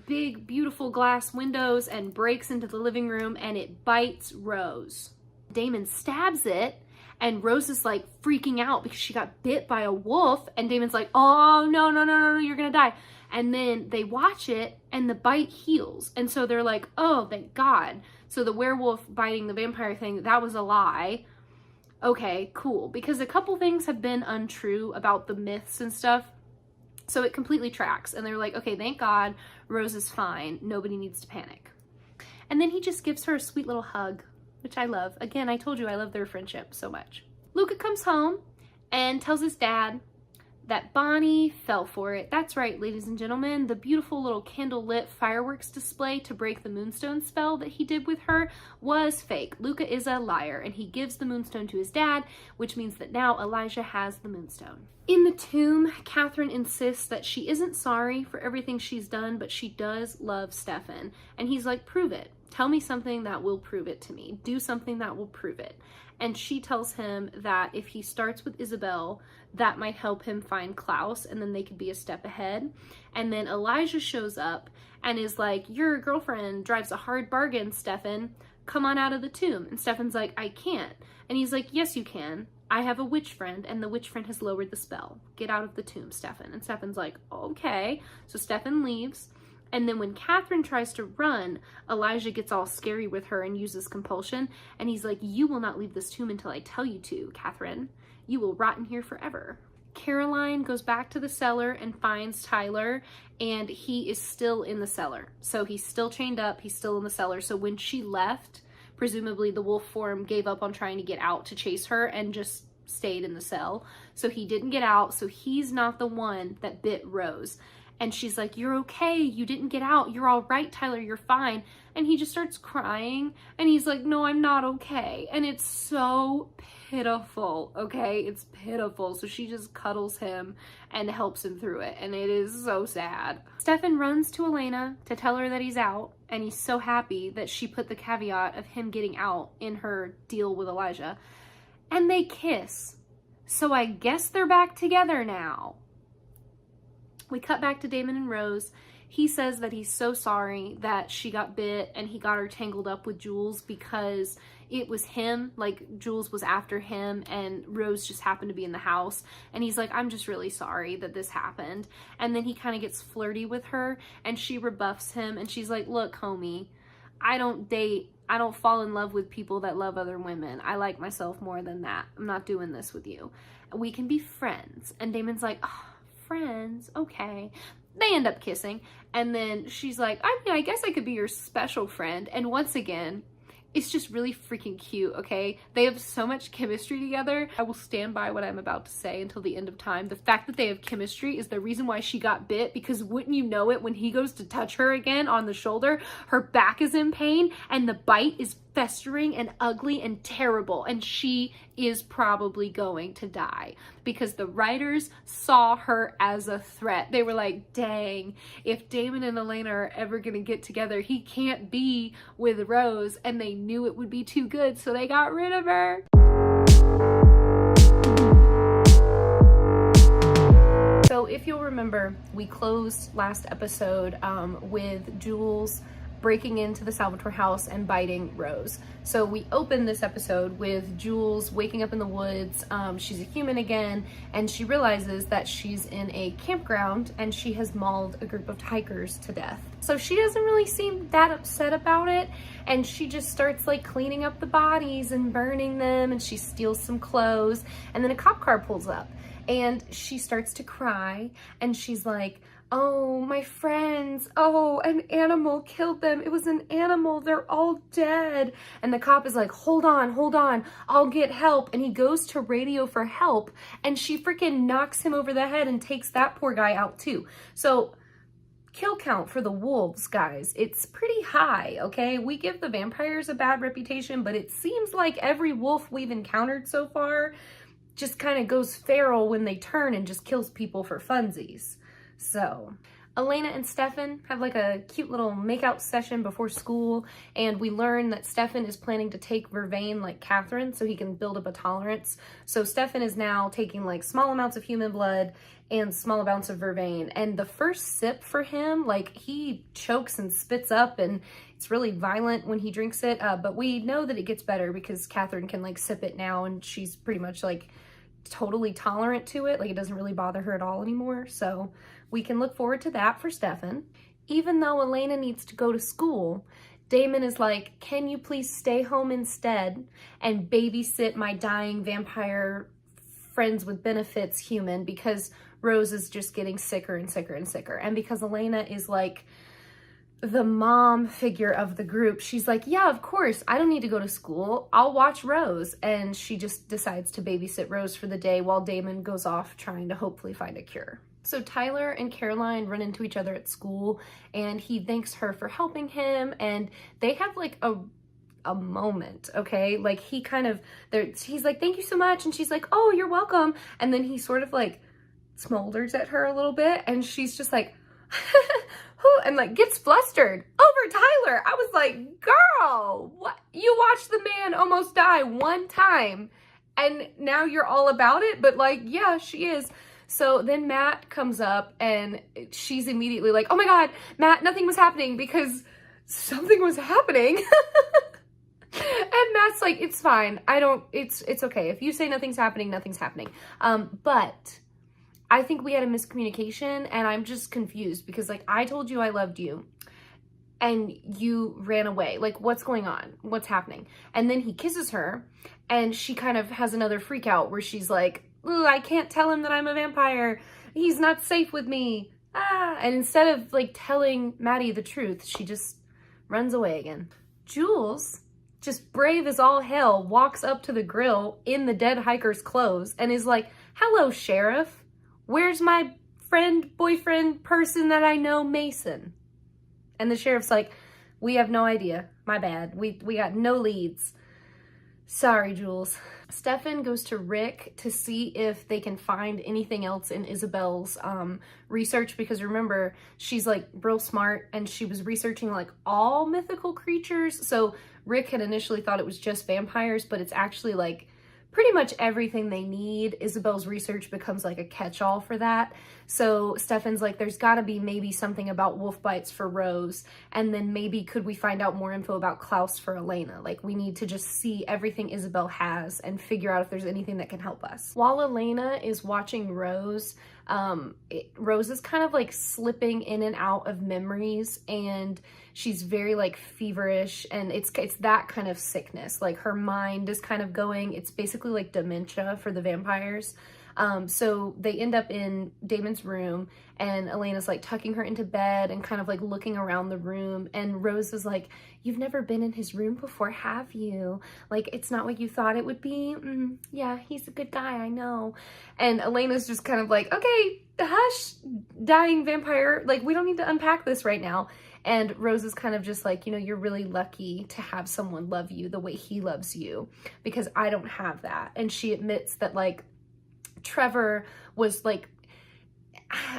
[SPEAKER 1] big beautiful glass windows and breaks into the living room, and it bites Rose. Damon stabs it, and Rose is like freaking out because she got bit by a wolf, and Damon's like, oh no, no, no, no, no, you're gonna die. And then they watch it and the bite heals, and so they're like, oh thank God. So the werewolf biting the vampire thing, that was a lie. Okay, cool, because a couple things have been untrue about the myths and stuff, so it completely tracks. And they're like, okay, thank God, Rose is fine, nobody needs to panic. And then he just gives her a sweet little hug, which I love. Again, I told you I love their friendship so much. Luca comes home and tells his dad that Bonnie fell for it. That's right, ladies and gentlemen, the beautiful little candlelit fireworks display to break the moonstone spell that he did with her was fake. Luca is a liar, and he gives the moonstone to his dad, which means that now Elijah has the moonstone. In the tomb, Catherine insists that she isn't sorry for everything she's done, but she does love Stefan. And he's like, prove it. Tell me something that will prove it to me. Do something that will prove it. And she tells him that if he starts with Isabel, that might help him find Klaus, and then they could be a step ahead. And then Elijah shows up and is like, your girlfriend drives a hard bargain, Stefan. Come on out of the tomb. And Stefan's like, I can't. And he's like, yes, you can. I have a witch friend, and the witch friend has lowered the spell. Get out of the tomb, Stefan. And Stefan's like, okay. So Stefan leaves. And then when Catherine tries to run, Elijah gets all scary with her and uses compulsion. And he's like, you will not leave this tomb until I tell you to, Catherine. You will rot in here forever. Caroline goes back to the cellar and finds Tyler, and he is still in the cellar. So he's still chained up, he's still in the cellar. So when she left, presumably the wolf form gave up on trying to get out to chase her and just stayed in the cell. So he didn't get out, so he's not the one that bit Rose. And she's like, you're okay, you didn't get out, you're all right, Tyler, you're fine. And he just starts crying, and he's like, no, I'm not okay. And it's so pitiful, okay? It's pitiful. So she just cuddles him and helps him through it, and it is so sad. Stefan runs to Elena to tell her that he's out, and he's so happy that she put the caveat of him getting out in her deal with Elijah. And they kiss. So I guess they're back together now. We cut back to Damon and Rose. He says that he's so sorry that she got bit and he got her tangled up with Jules because it was him, like Jules was after him and Rose just happened to be in the house. And he's like, I'm just really sorry that this happened. And then he kind of gets flirty with her and she rebuffs him and she's like, look, homie, I don't fall in love with people that love other women. I like myself more than that. I'm not doing this with you. We can be friends. And Damon's like, oh, friends, okay. They end up kissing, and then she's like, I mean, I guess I could be your special friend. And once again, it's just really freaking cute, okay? They have so much chemistry together. I will stand by what I'm about to say until the end of time. The fact that they have chemistry is the reason why she got bit, because wouldn't you know it, when he goes to touch her again on the shoulder, her back is in pain and the bite is festering and ugly and terrible, and she is probably going to die because the writers saw her as a threat. They were like, dang, if Damon and Elena are ever gonna get together, he can't be with Rose, and they knew it would be too good, so they got rid of her. So if you'll remember, we closed last episode with Jules breaking into the Salvatore house and biting Rose. So we opened this episode with Jules waking up in the woods. She's a human again, and she realizes that she's in a campground and she has mauled a group of hikers to death. So she doesn't really seem that upset about it, and she just starts like cleaning up the bodies and burning them, and she steals some clothes, and then a cop car pulls up and she starts to cry, and she's like, oh, my friends, oh, an animal killed them. It was an animal, they're all dead. And the cop is like, hold on, I'll get help. And he goes to radio for help, and she freaking knocks him over the head and takes that poor guy out too. So kill count for the wolves, guys, it's pretty high, okay? We give the vampires a bad reputation, but it seems like every wolf we've encountered so far just kind of goes feral when they turn and just kills people for funsies. So Elena and Stefan have like a cute little makeout session before school, and we learn that Stefan is planning to take Vervain like Catherine so he can build up a tolerance. So Stefan is now taking like small amounts of human blood and small amounts of Vervain, and the first sip for him, like, he chokes and spits up, and it's really violent when he drinks it, but we know that it gets better because Catherine can like sip it now, and she's pretty much like totally tolerant to it. Like, it doesn't really bother her at all anymore. So we can look forward to that for Stefan. Even though Elena needs to go to school, Damon is like, can you please stay home instead and babysit my dying vampire friends with benefits human, because Rose is just getting sicker and sicker and sicker. And because Elena is like the mom figure of the group, she's like, yeah, of course, I don't need to go to school. I'll watch Rose. And she just decides to babysit Rose for the day while Damon goes off trying to hopefully find a cure. So Tyler and Caroline run into each other at school, and he thanks her for helping him, and they have like a moment, okay? Like, he kind of, he's like, thank you so much, and she's like, oh, you're welcome. And then he sort of like smolders at her a little bit, and she's just like, and like gets flustered over Tyler. I was like, girl, what? You watched the man almost die one time, and now you're all about it? But like, yeah, she is. So then Matt comes up, and she's immediately like, oh my God, Matt, nothing was happening, because something was happening. And Matt's like, it's fine. It's okay. If you say nothing's happening, nothing's happening. But I think we had a miscommunication, and I'm just confused because, like, I told you I loved you and you ran away. Like, what's going on? What's happening? And then he kisses her, and she kind of has another freak out where she's like, ooh, I can't tell him that I'm a vampire. He's not safe with me. Ah. And instead of like telling Maddie the truth, she just runs away again. Jules, just brave as all hell, walks up to the grill in the dead hiker's clothes and is like, hello, Sheriff. Where's my friend, boyfriend, person that I know, Mason? And the sheriff's like, we have no idea. My bad. We got no leads. Sorry, Jules. Stefan goes to Rick to see if they can find anything else in Isabel's research, because remember, she's like real smart and she was researching like all mythical creatures. So Rick had initially thought it was just vampires, but it's actually like pretty much everything they need. Isabel's research becomes like a catch-all for that. So Stefan's like, there's got to be maybe something about wolf bites for Rose, and then maybe could we find out more info about Klaus for Elena? Like, we need to just see everything Isabel has and figure out if there's anything that can help us. While Elena is watching Rose, Rose is kind of like slipping in and out of memories, and she's very like feverish, and it's that kind of sickness. Like, her mind is kind of going, it's basically like dementia for the vampires. So they end up in Damon's room, and Elena's like tucking her into bed and kind of like looking around the room, and Rose is like, you've never been in his room before, have you? Like, it's not what you thought it would be? Yeah, he's a good guy, I know. And Elena's just kind of like, okay, hush, dying vampire, like, we don't need to unpack this right now. And Rose is kind of just like, you know, you're really lucky to have someone love you the way he loves you, because I don't have that. And she admits that like Trevor was like,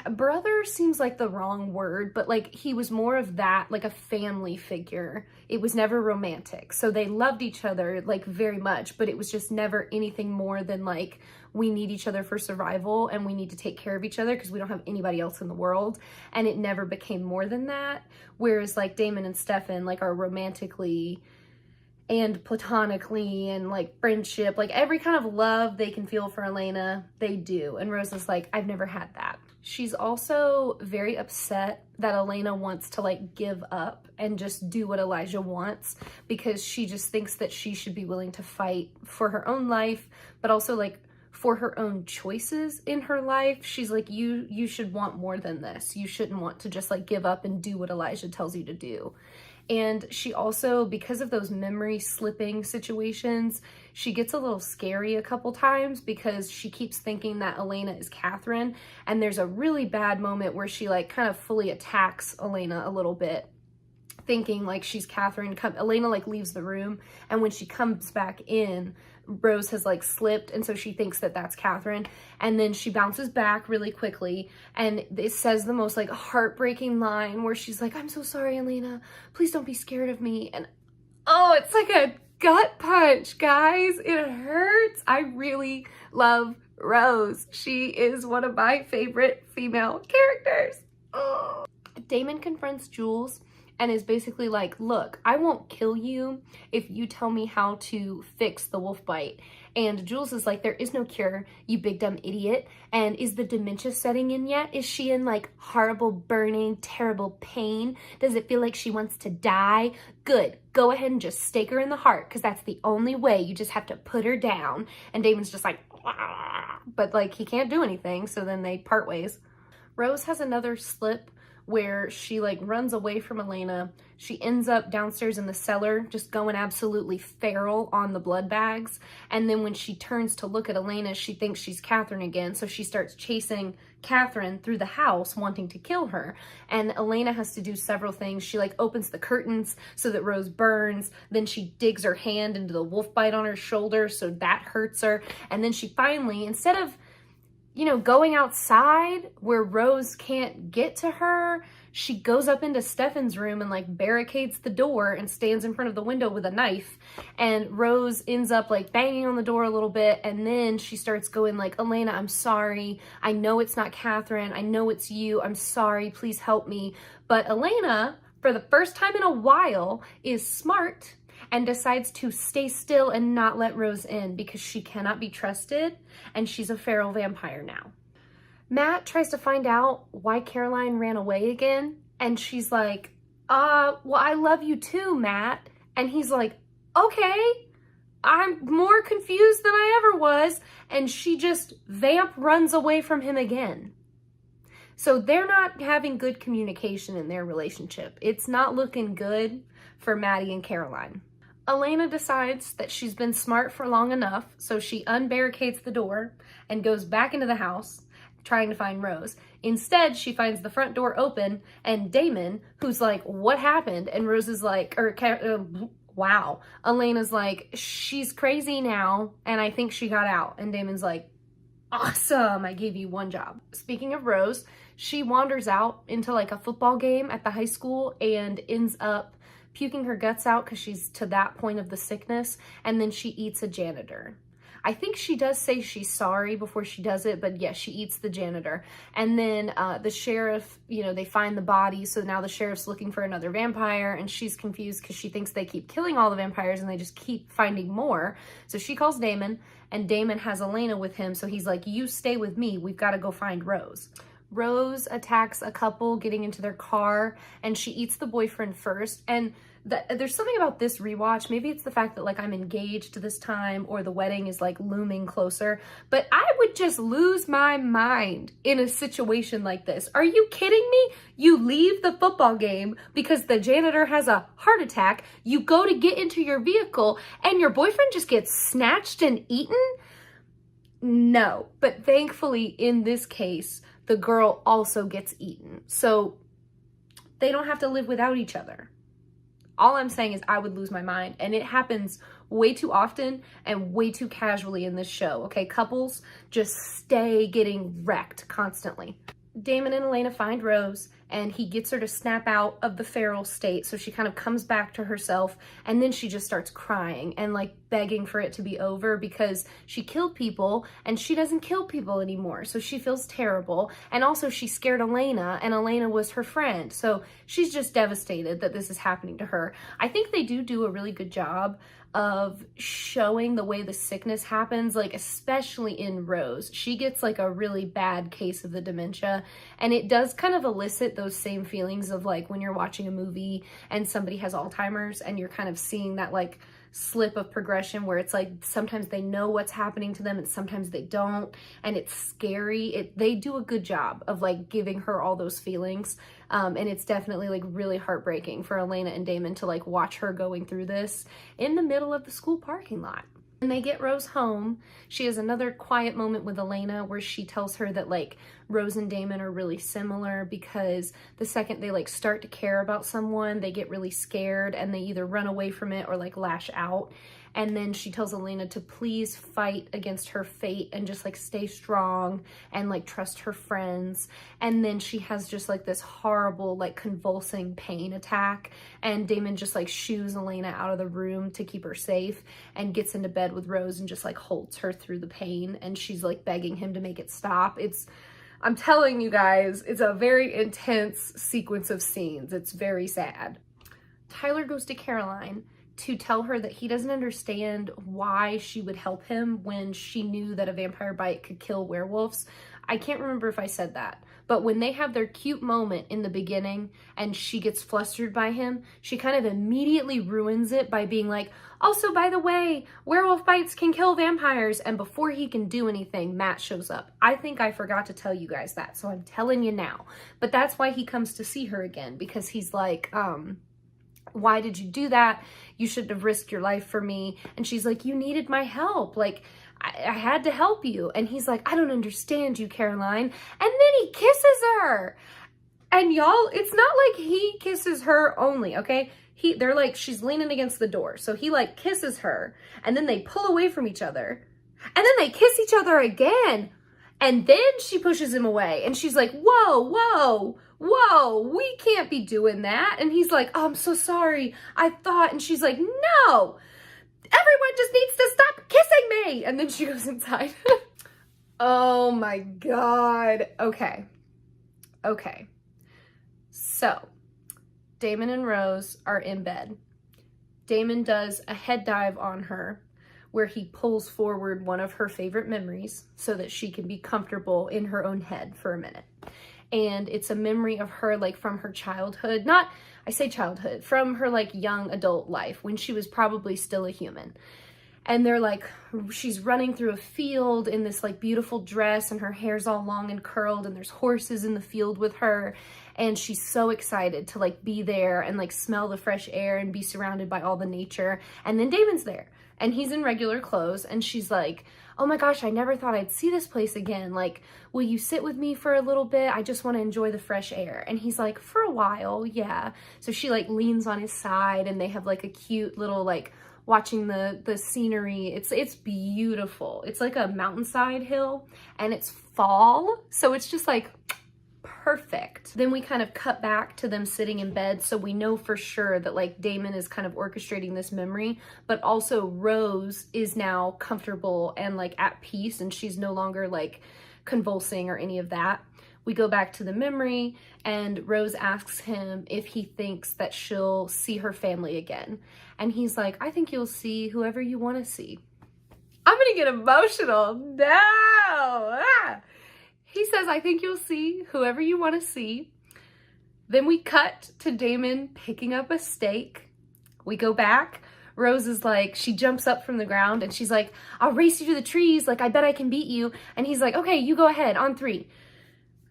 [SPEAKER 1] brother seems like the wrong word, but like he was more of that, like a family figure. It was never romantic. So they loved each other like very much, but it was just never anything more than like, we need each other for survival and we need to take care of each other because we don't have anybody else in the world. And it never became more than that. Whereas like Damon and Stefan like are romantically and platonically and like friendship, like every kind of love they can feel for Elena, they do. And Rose is like, I've never had that. She's also very upset that Elena wants to like give up and just do what Elijah wants, because she just thinks that she should be willing to fight for her own life, but also like for her own choices in her life. She's like, you should want more than this. You shouldn't want to just like give up and do what Elijah tells you to do. And she also, because of those memory slipping situations, she gets a little scary a couple times because she keeps thinking that Elena is Catherine. And there's a really bad moment where she like kind of fully attacks Elena a little bit, thinking like she's Catherine. Elena like leaves the room, and when she comes back in, Rose has like slipped, and so she thinks that that's Catherine. And then she bounces back really quickly, and it says the most like heartbreaking line where she's like, I'm so sorry, Elena, please don't be scared of me. And oh, it's like a gut punch, guys. It hurts. I really love Rose. She is one of my favorite female characters. Oh. Damon confronts Jules and is basically like, look, I won't kill you if you tell me how to fix the wolf bite. And Jules is like, there is no cure, you big dumb idiot. And is the dementia setting in yet? Is she in like horrible, burning, terrible pain? Does it feel like she wants to die? Good, go ahead and just stake her in the heart, because that's the only way. You just have to put her down. And Damon's just like, ah, but like he can't do anything, so then they part ways. Rose has another slip where she like runs away from Elena. She ends up downstairs in the cellar, just going absolutely feral on the blood bags. And then when she turns to look at Elena, she thinks she's Catherine again. So she starts chasing Catherine through the house, wanting to kill her. And Elena has to do several things. She like opens the curtains so that Rose burns. Then she digs her hand into the wolf bite on her shoulder, so that hurts her. And then she finally, instead of going outside where Rose can't get to her, she goes up into Stefan's room and like barricades the door and stands in front of the window with a knife. And Rose ends up like banging on the door a little bit, and then she starts going like, Elena, I'm sorry. I know it's not Catherine. I know it's you. I'm sorry. Please help me. But Elena, for the first time in a while, is smart and decides to stay still and not let Rose in, because she cannot be trusted and she's a feral vampire now. Matt tries to find out why Caroline ran away again, and she's like, well, I love you too, Matt. And he's like, okay, I'm more confused than I ever was. And she just vamp runs away from him again. So they're not having good communication in their relationship. It's not looking good for Maddie and Caroline. Elena decides that she's been smart for long enough, so she unbarricades the door and goes back into the house trying to find Rose. Instead, she finds the front door open and Damon, who's like, what happened? And Rose is like, wow. Elena's like, she's crazy now, and I think she got out. And Damon's like, awesome, I gave you one job. Speaking of Rose, she wanders out into like a football game at the high school and ends up puking her guts out because she's to that point of the sickness, and then she eats a janitor. I think she does say she's sorry before she does it, but yes, she eats the janitor. And then the sheriff, they find the body, so now the sheriff's looking for another vampire, and she's confused because she thinks they keep killing all the vampires and they just keep finding more. So she calls Damon, and Damon has Elena with him, so he's like, you stay with me, we've got to go find Rose. Rose attacks a couple getting into their car, and she eats the boyfriend first. And there's something about this rewatch, maybe it's the fact that like I'm engaged this time or the wedding is like looming closer, but I would just lose my mind in a situation like this. Are you kidding me? You leave the football game because the janitor has a heart attack, you go to get into your vehicle, and your boyfriend just gets snatched and eaten? No, but thankfully in this case, the girl also gets eaten. So they don't have to live without each other. All I'm saying is I would lose my mind, and it happens way too often and way too casually in this show, okay? Couples just stay getting wrecked constantly. Damon and Elena find Rose, and he gets her to snap out of the feral state, so she kind of comes back to herself, and then she just starts crying and like begging for it to be over because she killed people and she doesn't kill people anymore, so she feels terrible. And also she scared Elena, and Elena was her friend, so she's just devastated that this is happening to her. I think they do a really good job of showing the way the sickness happens, like especially in Rose. She gets like a really bad case of the dementia, and it does kind of elicit those same feelings of like when you're watching a movie and somebody has Alzheimer's and you're kind of seeing that like slip of progression where it's like sometimes they know what's happening to them and sometimes they don't, and it's scary. They do a good job of like giving her all those feelings, and it's definitely like really heartbreaking for Elena and Damon to like watch her going through this in the middle of the school parking lot. When they get Rose home, she has another quiet moment with Elena where she tells her that like Rose and Damon are really similar because the second they like start to care about someone, they get really scared and they either run away from it or like lash out. And then she tells Elena to please fight against her fate and just like stay strong and like trust her friends. And then she has just like this horrible like convulsing pain attack, and Damon just like shoos Elena out of the room to keep her safe and gets into bed with Rose and just like holds her through the pain, and she's like begging him to make it stop. I'm telling you guys, it's a very intense sequence of scenes. It's very sad. Tyler goes to Caroline to tell her that he doesn't understand why she would help him when she knew that a vampire bite could kill werewolves. I can't remember if I said that, but when they have their cute moment in the beginning and she gets flustered by him, she kind of immediately ruins it by being like, also, by the way, werewolf bites can kill vampires. And before he can do anything, Matt shows up. I think I forgot to tell you guys that, so I'm telling you now. But that's why he comes to see her again, because he's like, why did you do that? You shouldn't have risked your life for me. And she's like, you needed my help. Like, I had to help you. And he's like, I don't understand you, Caroline. And then he kisses her. And y'all, it's not like he kisses her only, okay? They're like, she's leaning against the door. So he like kisses her, and then they pull away from each other, and then they kiss each other again. And then she pushes him away, and she's like, whoa, whoa, whoa, we can't be doing that. And he's like, oh, I'm so sorry. I thought, and she's like, no, everyone just needs to stop kissing me. And then she goes inside. Oh my God. Okay. So Damon and Rose are in bed. Damon does a head dive on her where he pulls forward one of her favorite memories so that she can be comfortable in her own head for a minute. And it's a memory of her like from her childhood, from her like young adult life when she was probably still a human. And they're like, she's running through a field in this like beautiful dress, and her hair's all long and curled, and there's horses in the field with her. And she's so excited to like be there and like smell the fresh air and be surrounded by all the nature. And then Damon's there, and he's in regular clothes, and she's like, oh my gosh, I never thought I'd see this place again. Like, will you sit with me for a little bit? I just want to enjoy the fresh air. And he's like, for a while, yeah. So she like leans on his side, and they have like a cute little like watching the scenery. It's beautiful. It's like a mountainside hill, and it's fall, so it's just like perfect. Then we kind of cut back to them sitting in bed, so we know for sure that like Damon is kind of orchestrating this memory, but also Rose is now comfortable and like at peace, and she's no longer like convulsing or any of that. We go back to the memory, and Rose asks him if he thinks that she'll see her family again. And he's like, I think you'll see whoever you want to see. I'm gonna get emotional. No! Ah! He says, I think you'll see whoever you want to see. Then we cut to Damon picking up a steak. We go back. Rose is like, she jumps up from the ground, and she's like, I'll race you to the trees. Like, I bet I can beat you. And he's like, okay, you go ahead on 3.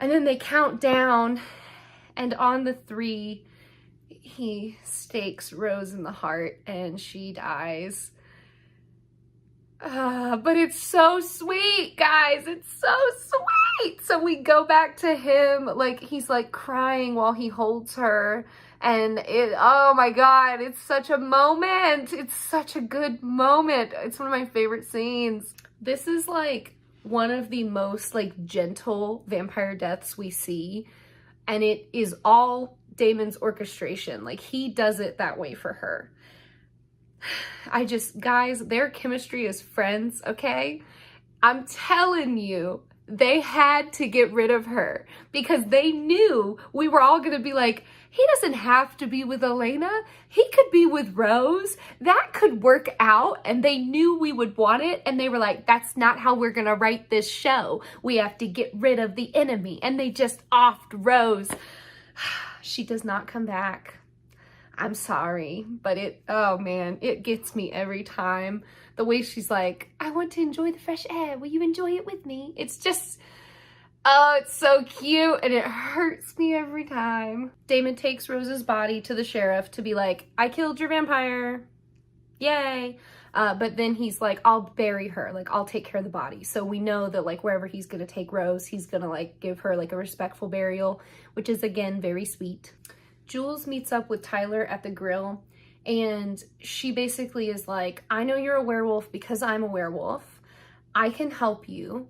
[SPEAKER 1] And then they count down, and on the 3, he stakes Rose in the heart, and she dies. But it's so sweet, guys. It's so sweet. So we go back to him, like, he's like crying while he holds her. And oh my God, it's such a moment. It's such a good moment. It's one of my favorite scenes. This is like one of the most like gentle vampire deaths we see, and it is all Damon's orchestration. Like, he does it that way for her. Guys, their chemistry as friends, okay? I'm telling you, they had to get rid of her because they knew we were all gonna be like, he doesn't have to be with Elena. He could be with Rose. That could work out. And they knew we would want it. And they were like, that's not how we're going to write this show. We have to get rid of the enemy. And they just offed Rose. She does not come back. I'm sorry, but oh man, it gets me every time. The way she's like, I want to enjoy the fresh air. Will you enjoy it with me? It's just, oh, it's so cute, and it hurts me every time. Damon takes Rose's body to the sheriff to be like, I killed your vampire. Yay. But then he's like, I'll bury her. Like, I'll take care of the body. So we know that like wherever he's going to take Rose, he's going to like give her like a respectful burial, which is again, very sweet. Jules meets up with Tyler at the grill, And she basically is like, I know you're a werewolf because I'm a werewolf. I can help you.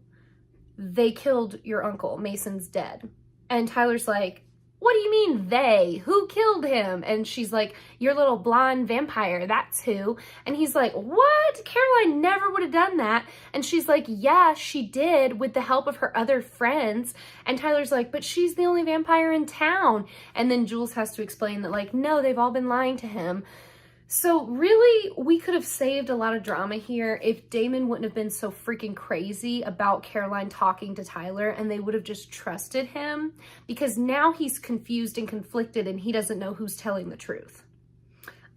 [SPEAKER 1] They killed your uncle. Mason's dead. And Tyler's like, what do you mean they? Who killed him? And she's like, your little blonde vampire, that's who. And he's like, what? Caroline never would have done that. And she's like, yeah, she did with the help of her other friends. And Tyler's like, but she's the only vampire in town. And then Jules has to explain that, like, no, they've all been lying to him. So really, we could have saved a lot of drama here if Damon wouldn't have been so freaking crazy about Caroline talking to Tyler, and they would have just trusted him, because now he's confused and conflicted and he doesn't know who's telling the truth.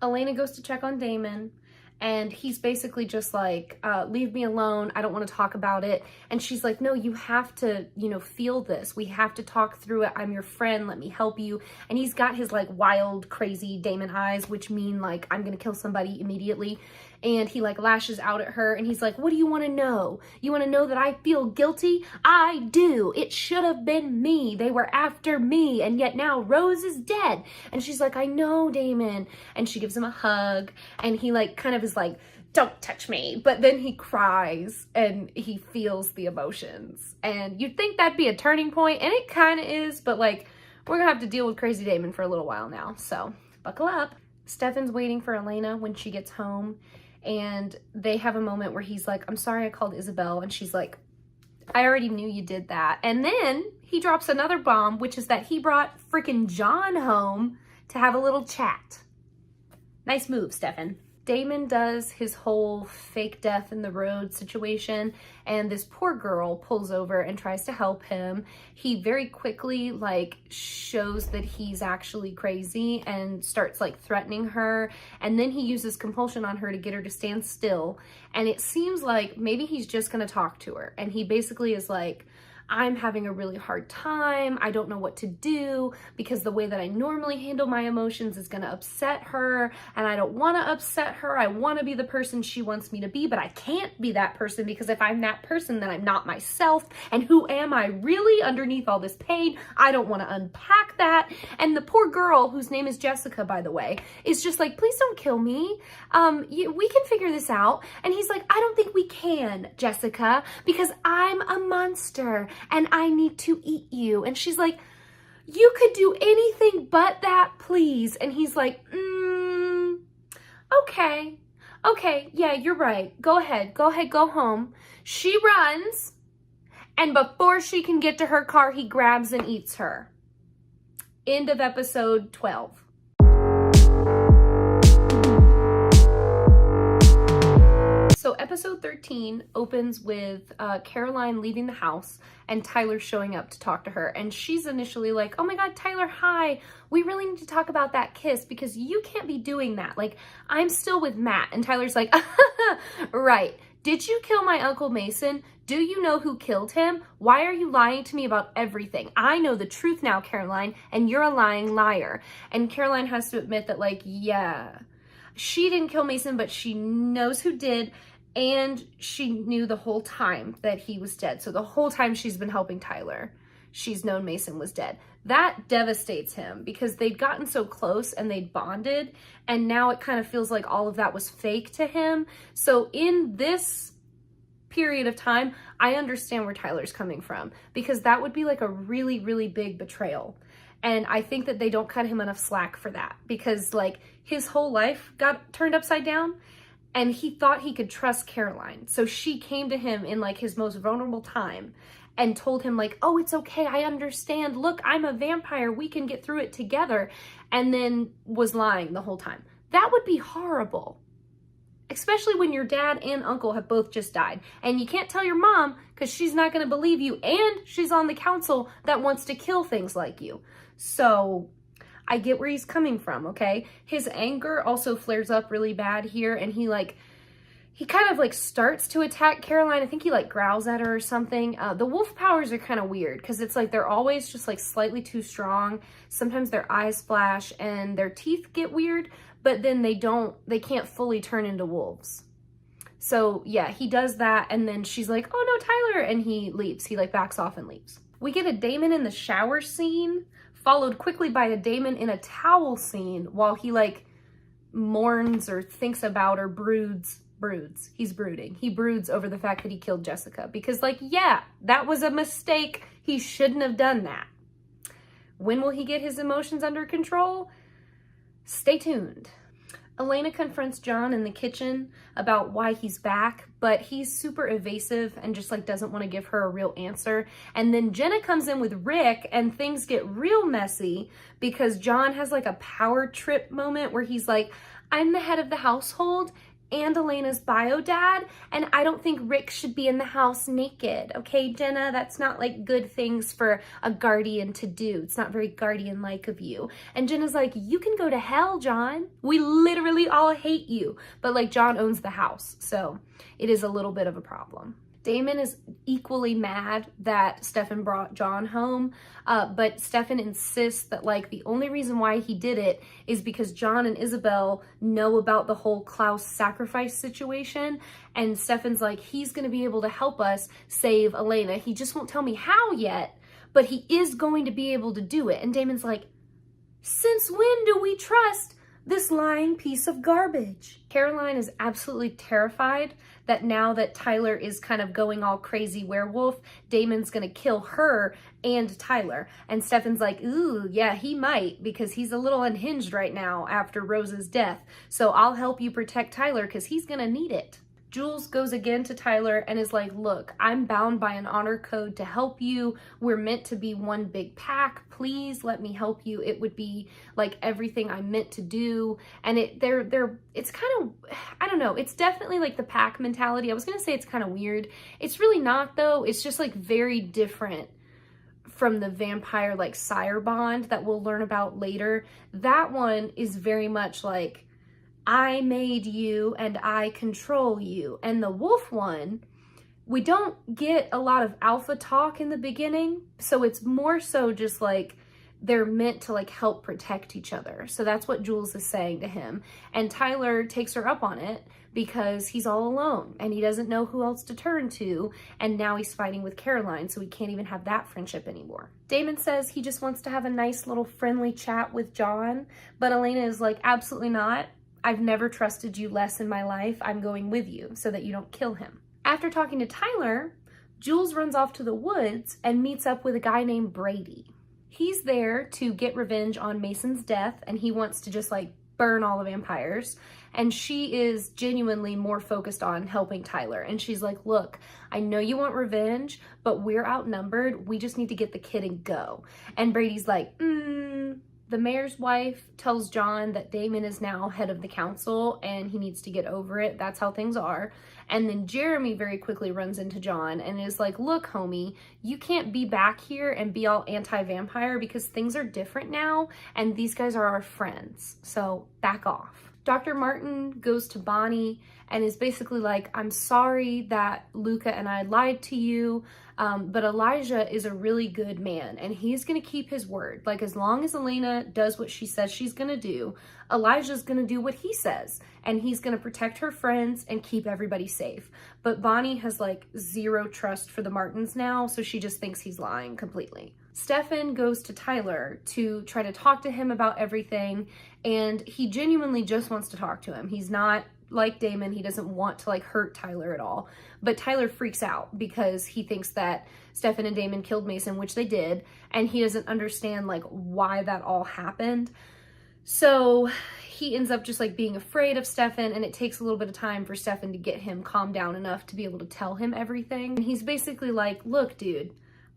[SPEAKER 1] Elena goes to check on Damon, and he's basically just like, leave me alone. I don't want to talk about it. And she's like, no, you have to, you know, feel this. We have to talk through it. I'm your friend. Let me help you. And he's got his like wild, crazy Damon eyes, which mean like, I'm going to kill somebody immediately. And he like lashes out at her and he's like, what do you want to know? You want to know that I feel guilty? I do. It should have been me. They were after me. And yet now Rose is dead. And she's like, I know, Damon. And she gives him a hug and he like kind of is like, don't touch me. But then he cries and he feels the emotions. And you'd think that'd be a turning point, and it kind of is, but like, we're gonna have to deal with Crazy Damon for a little while now. So buckle up. Stefan's waiting for Elena when she gets home. And they have a moment where he's like, I'm sorry I called Isabel. And she's like, I already knew you did that. And then he drops another bomb, which is that he brought freaking John home to have a little chat. Nice move, Stefan. Damon does his whole fake death in the road situation, and this poor girl pulls over and tries to help him. He very quickly like shows that he's actually crazy and starts like threatening her, and then he uses compulsion on her to get her to stand still. And it seems like maybe he's just gonna talk to her, and he basically is like, I'm having a really hard time. I don't know what to do because the way that I normally handle my emotions is going to upset her, and I don't want to upset her. I want to be the person she wants me to be, but I can't be that person because if I'm that person, then I'm not myself. And who am I really underneath all this pain? I don't want to unpack that. And the poor girl, whose name is Jessica, by the way, is just like, please don't kill me. We can figure this out. And he's like, I don't think we can, Jessica, because I'm a monster and I need to eat you. And she's like, you could do anything but that, please. And he's like, okay, yeah, you're right. Go ahead, go home. She runs, and before she can get to her car, he grabs and eats her. End of episode 12. So episode 13 opens with Caroline leaving the house and Tyler showing up to talk to her. And she's initially like, oh my God, Tyler, hi. We really need to talk about that kiss because you can't be doing that. Like, I'm still with Matt. And Tyler's like, right. Did you kill my Uncle Mason? Do you know who killed him? Why are you lying to me about everything? I know the truth now, Caroline, and you're a lying liar. And Caroline has to admit that, like, yeah, she didn't kill Mason, but she knows who did. And she knew the whole time that he was dead. So the whole time she's been helping Tyler, she's known Mason was dead. That devastates him because they'd gotten so close and they'd bonded. And now it kind of feels like all of that was fake to him. So in this period of time, I understand where Tyler's coming from because that would be like a really, really big betrayal. And I think that they don't cut him enough slack for that because like his whole life got turned upside down. And he thought he could trust Caroline. So she came to him in like his most vulnerable time and told him like, oh, it's okay. I understand. Look, I'm a vampire. We can get through it together. And then was lying the whole time. That would be horrible. Especially when your dad and uncle have both just died. And you can't tell your mom because she's not going to believe you. And she's on the council that wants to kill things like you. So I get where he's coming from, okay? His anger also flares up really bad here, and he kind of like starts to attack Caroline. I think he like growls at her or something. The wolf powers are kind of weird because it's like they're always just like slightly too strong. Sometimes their eyes flash and their teeth get weird, but then they can't fully turn into wolves. So yeah, he does that, and then she's like, oh no, Tyler, and he leaves. He like backs off and leaves. We get a Damon in the shower scene, followed quickly by a Damon in a towel scene while he like mourns or thinks about or broods. He's brooding. He broods over the fact that he killed Jessica because, like, yeah, that was a mistake. He shouldn't have done that. When will he get his emotions under control? Stay tuned. Elena confronts John in the kitchen about why he's back, but he's super evasive and just like doesn't want to give her a real answer. And then Jenna comes in with Rick and things get real messy because John has like a power trip moment where he's like, I'm the head of the household and Elena's bio dad, and I don't think Rick should be in the house naked. Okay, Jenna, that's not like good things for a guardian to do. It's not very guardian-like of you. And Jenna's like, you can go to hell, John. We literally all hate you. But like John owns the house, so it is a little bit of a problem. Damon is equally mad that Stefan brought John home, but Stefan insists that like the only reason why he did it is because John and Isabel know about the whole Klaus sacrifice situation, and Stefan's like, he's gonna be able to help us save Elena. He just won't tell me how yet, but he is going to be able to do it. And Damon's like, since when do we trust this lying piece of garbage? Caroline is absolutely terrified that now that Tyler is kind of going all crazy werewolf, Damon's gonna kill her and Tyler. And Stefan's like, ooh, yeah, he might, because he's a little unhinged right now after Rose's death. So I'll help you protect Tyler because he's gonna need it. Jules goes again to Tyler and is like, look, I'm bound by an honor code to help you. We're meant to be one big pack. Please let me help you. It would be like everything I'm meant to do. And it's kind of, I don't know, it's definitely like the pack mentality. I was gonna say it's kind of weird. It's really not though. It's just like very different from the vampire like sire bond that we'll learn about later. That one is very much like, I made you and I control you. And the wolf one, we don't get a lot of alpha talk in the beginning. So it's more so just like they're meant to like help protect each other. So that's what Jules is saying to him. And Tyler takes her up on it because he's all alone and he doesn't know who else to turn to. And now he's fighting with Caroline, so he can't even have that friendship anymore. Damon says he just wants to have a nice little friendly chat with John, but Elena is like, absolutely not. I've never trusted you less in my life. I'm going with you so that you don't kill him. After talking to Tyler, Jules runs off to the woods and meets up with a guy named Brady. He's there to get revenge on Mason's death, and he wants to just like burn all the vampires. And she is genuinely more focused on helping Tyler. And she's like, look, I know you want revenge, but we're outnumbered. We just need to get the kid and go. And Brady's like, The mayor's wife tells John that Damon is now head of the council and he needs to get over it. That's how things are. And then Jeremy very quickly runs into John and is like, look, homie, you can't be back here and be all anti-vampire because things are different now and these guys are our friends. So back off. Dr. Martin goes to Bonnie and is basically like, I'm sorry that Luca and I lied to you, but Elijah is a really good man and he's gonna keep his word. Like, as long as Elena does what she says she's gonna do, Elijah's gonna do what he says and he's gonna protect her friends and keep everybody safe. But Bonnie has like zero trust for the Martins now, so she just thinks he's lying completely. Stefan goes to Tyler to try to talk to him about everything, and he genuinely just wants to talk to him. He's not like Damon, he doesn't want to like hurt Tyler at all. But Tyler freaks out because he thinks that Stefan and Damon killed Mason, which they did, and he doesn't understand like why that all happened. So he ends up just like being afraid of Stefan, and it takes a little bit of time for Stefan to get him calmed down enough to be able to tell him everything. And he's basically like, look, dude,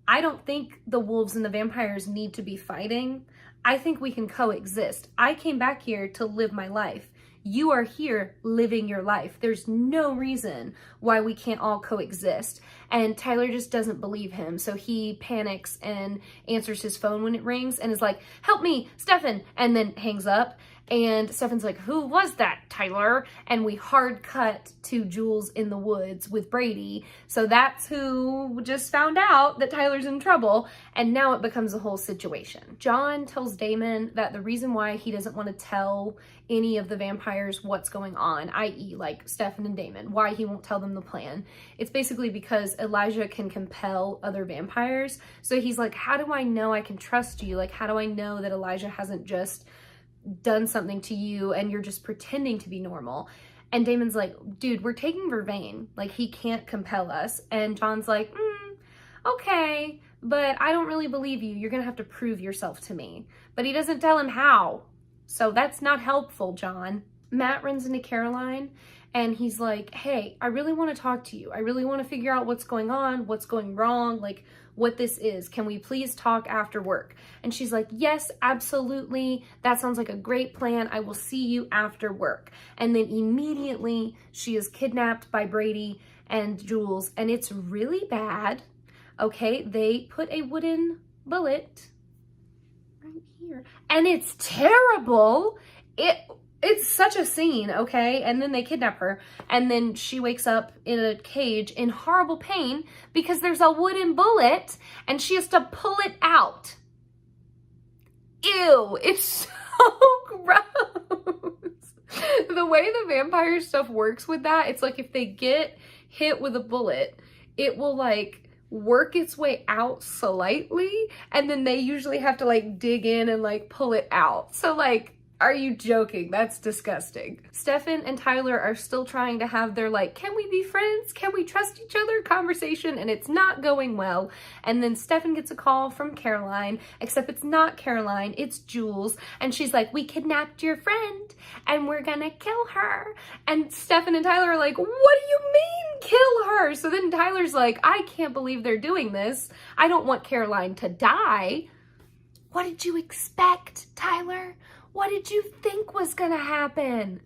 [SPEAKER 1] I don't think the wolves and the vampires need to be fighting. I think we can coexist. I came back here to live my life. You are here living your life. There's no reason why we can't all coexist. And Tyler just doesn't believe him. So he panics and answers his phone when it rings and is like, help me, Stefan, and then hangs up. And Stefan's like, who was that, Tyler? And we hard cut to Jules in the woods with Brady. So that's who just found out that Tyler's in trouble. And now it becomes a whole situation. John tells Damon that the reason why he doesn't want to tell any of the vampires what's going on, i.e. like Stefan and Damon, why he won't tell them the plan. It's basically because Elijah can compel other vampires. So he's like, how do I know I can trust you? Like, how do I know that Elijah hasn't just done something to you and you're just pretending to be normal. And Damon's like, dude, we're taking Vervain. Like, he can't compel us. And John's like, okay, but I don't really believe you. You're gonna have to prove yourself to me. But he doesn't tell him how. So that's not helpful, John. Matt runs into Caroline and he's like, hey, I really want to talk to you. I really want to figure out what's going on, what's going wrong, like what this is. Can we please talk after work? And she's like, yes, absolutely. That sounds like a great plan. I will see you after work. And then immediately she is kidnapped by Brady and Jules, and it's really bad. Okay, they put a wooden bullet right here, and it's terrible. It's such a scene, okay? And then they kidnap her, and then she wakes up in a cage in horrible pain because there's a wooden bullet, and she has to pull it out. Ew, it's so gross. The way the vampire stuff works with that, it's like if they get hit with a bullet, it will like work its way out slightly, and then they usually have to like dig in and like pull it out. So like, are you joking? That's disgusting. Stefan and Tyler are still trying to have their like, can we be friends? Can we trust each other conversation? And it's not going well. And then Stefan gets a call from Caroline, except it's not Caroline, it's Jules. And she's like, we kidnapped your friend and we're gonna kill her. And Stefan and Tyler are like, what do you mean kill her? So then Tyler's like, I can't believe they're doing this. I don't want Caroline to die. What did you expect, Tyler? What did you think was gonna happen?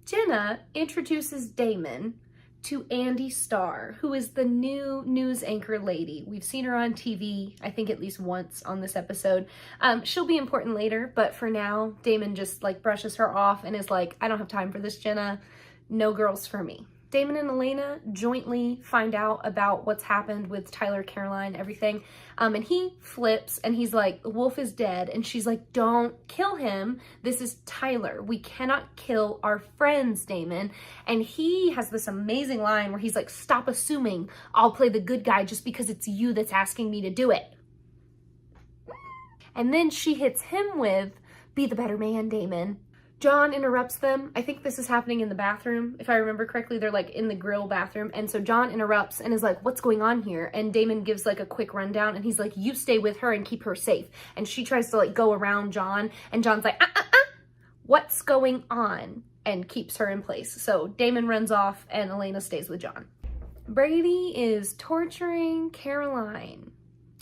[SPEAKER 1] Jenna introduces Damon to Andy Starr, who is the new news anchor lady. We've seen her on TV, I think at least once on this episode. She'll be important later, but for now, Damon just like brushes her off and is like, I don't have time for this, Jenna. No girls for me. Damon and Elena jointly find out about what's happened with Tyler, Caroline, everything. And he flips and he's like, Wolf is dead. And she's like, don't kill him. This is Tyler. We cannot kill our friends, Damon. And he has this amazing line where he's like, stop assuming I'll play the good guy just because it's you that's asking me to do it. And then she hits him with, be the better man, Damon. John interrupts them. I think this is happening in the bathroom. If I remember correctly, they're like in the grill bathroom. And so John interrupts and is like, what's going on here? And Damon gives like a quick rundown and he's like, you stay with her and keep her safe. And she tries to like go around John and John's like, what's going on? And keeps her in place. So Damon runs off and Elena stays with John. Brady is torturing Caroline.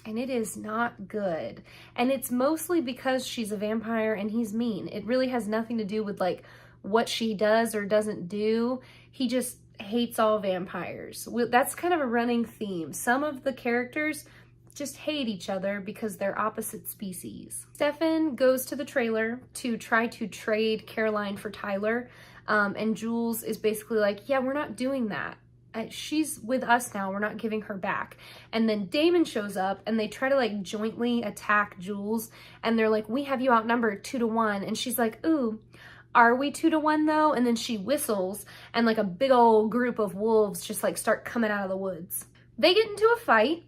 [SPEAKER 1] And it is not good. And it's mostly because she's a vampire and he's mean. It really has nothing to do with like what she does or doesn't do. He just hates all vampires. That's kind of a running theme. Some of the characters just hate each other because they're opposite species. Stefan goes to the trailer to try to trade Caroline for Tyler. And Jules is basically like, yeah, we're not doing that. She's with us now, we're not giving her back. And then Damon shows up and they try to like jointly attack Jules and they're like, we have you outnumbered 2-1. And she's like, ooh, are we 2-1 though? And then she whistles and like a big old group of wolves just like start coming out of the woods. They get into a fight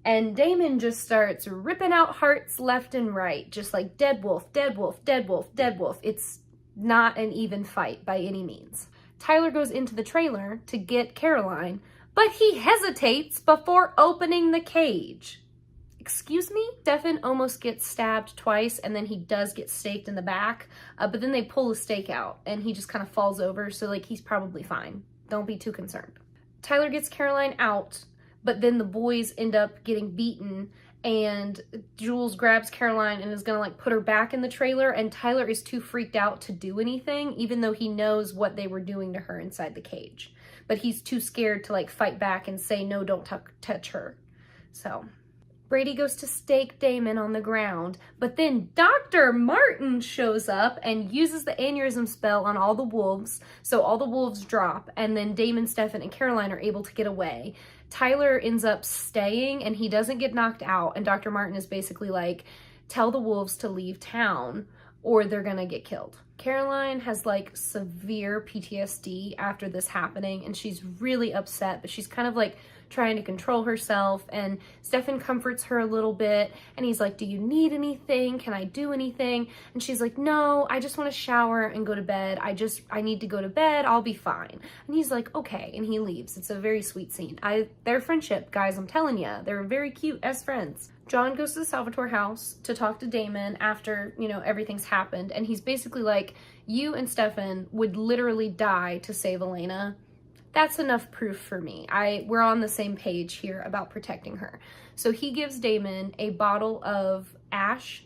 [SPEAKER 1] and Damon just starts ripping out hearts left and right, just like dead wolf, dead wolf, dead wolf, dead wolf. It's not an even fight by any means. Tyler goes into the trailer to get Caroline, but he hesitates before opening the cage. Excuse me? Stefan almost gets stabbed twice and then he does get staked in the back, but then they pull the stake out and he just kind of falls over, so like he's probably fine. Don't be too concerned. Tyler gets Caroline out, but then the boys end up getting beaten and Jules grabs Caroline and is gonna like put her back in the trailer, and Tyler is too freaked out to do anything, even though he knows what they were doing to her inside the cage. But he's too scared to like fight back and say, no, don't touch her. So Brady goes to stake Damon on the ground, but then Dr. Martin shows up and uses the aneurysm spell on all the wolves, so all the wolves drop, and then Damon, Stefan, and Caroline are able to get away. Tyler ends up staying and he doesn't get knocked out, and Dr. Martin is basically like, tell the wolves to leave town or they're gonna get killed. Caroline has like severe PTSD after this happening and she's really upset, but she's kind of like trying to control herself, and Stefan comforts her a little bit, and he's like, do you need anything? Can I do anything? And she's like, no, I just want to shower and go to bed. I need to go to bed. I'll be fine. And he's like, okay, and he leaves. It's a very sweet scene. Their friendship, guys, I'm telling you, they're very cute as friends. John goes to the Salvatore house to talk to Damon after, everything's happened, and he's basically like, you and Stefan would literally die to save Elena. That's enough proof for me. We're on the same page here about protecting her. So he gives Damon a bottle of ash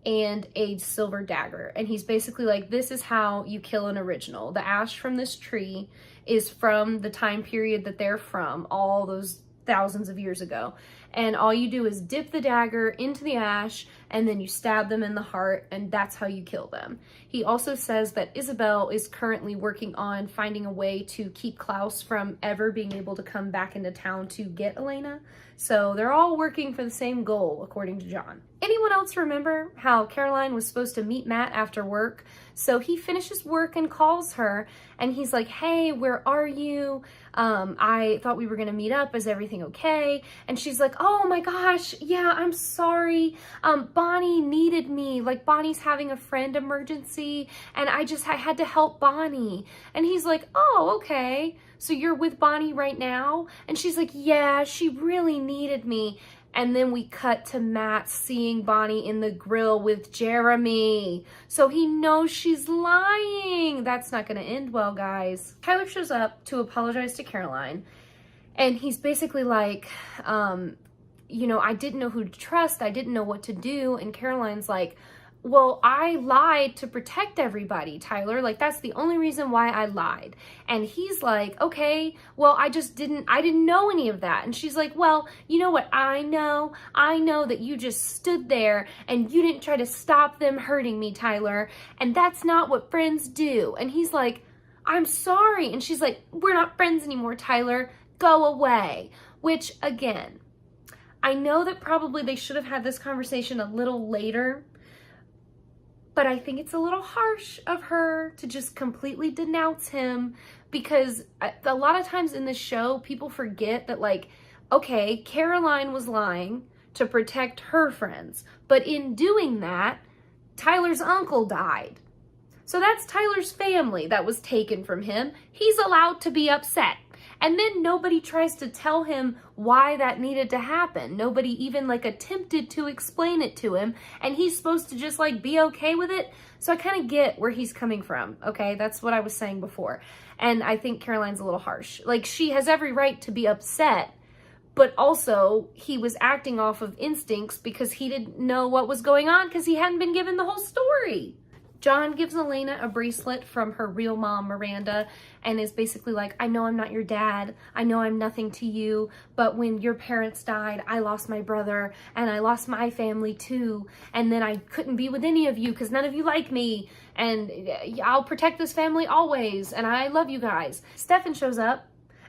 [SPEAKER 1] and a silver dagger, and he's basically like, this is how you kill an original. The ash from this tree is from the time period that they're from, all those thousands of years ago. And all you do is dip the dagger into the ash, and then you stab them in the heart, and that's how you kill them. He also says that Isabel is currently working on finding a way to keep Klaus from ever being able to come back into town to get Elena. So they're all working for the same goal, according to John. Anyone else remember how Caroline was supposed to meet Matt after work? So he finishes work and calls her, and he's like, hey, where are you? I thought we were gonna meet up. Is everything okay? And she's like, oh my gosh, yeah, I'm sorry. Bonnie needed me. Like, Bonnie's having a friend emergency, and I had to help Bonnie. And he's like, oh, okay. So you're with Bonnie right now? And she's like, yeah, she really needed me. And then we cut to Matt seeing Bonnie in the grill with Jeremy. So he knows she's lying. That's not going to end well, guys. Tyler shows up to apologize to Caroline. And he's basically like, I didn't know who to trust. I didn't know what to do. And Caroline's like, well, I lied to protect everybody, Tyler. Like, that's the only reason why I lied. And he's like, okay, well, I didn't know any of that. And she's like, well, you know what I know? I know that you just stood there and you didn't try to stop them hurting me, Tyler. And that's not what friends do. And he's like, I'm sorry. And she's like, we're not friends anymore, Tyler. Go away. Which, again, I know that probably they should have had this conversation a little later, but I think it's a little harsh of her to just completely denounce him, because a lot of times in this show, people forget that, like, okay, Caroline was lying to protect her friends, but in doing that, Tyler's uncle died. So that's Tyler's family that was taken from him. He's allowed to be upset. And then nobody tries to tell him why that needed to happen. Nobody even attempted to explain it to him. And he's supposed to just be okay with it. So I kind of get where he's coming from. Okay, that's what I was saying before. And I think Caroline's a little harsh. She has every right to be upset. But also, he was acting off of instincts because he didn't know what was going on because he hadn't been given the whole story. John gives Elena a bracelet from her real mom, Miranda, and is basically like, I know I'm not your dad. I know I'm nothing to you, but when your parents died, I lost my brother, and I lost my family too, and then I couldn't be with any of you because none of you like me, and I'll protect this family always, and I love you guys. Stefan shows up,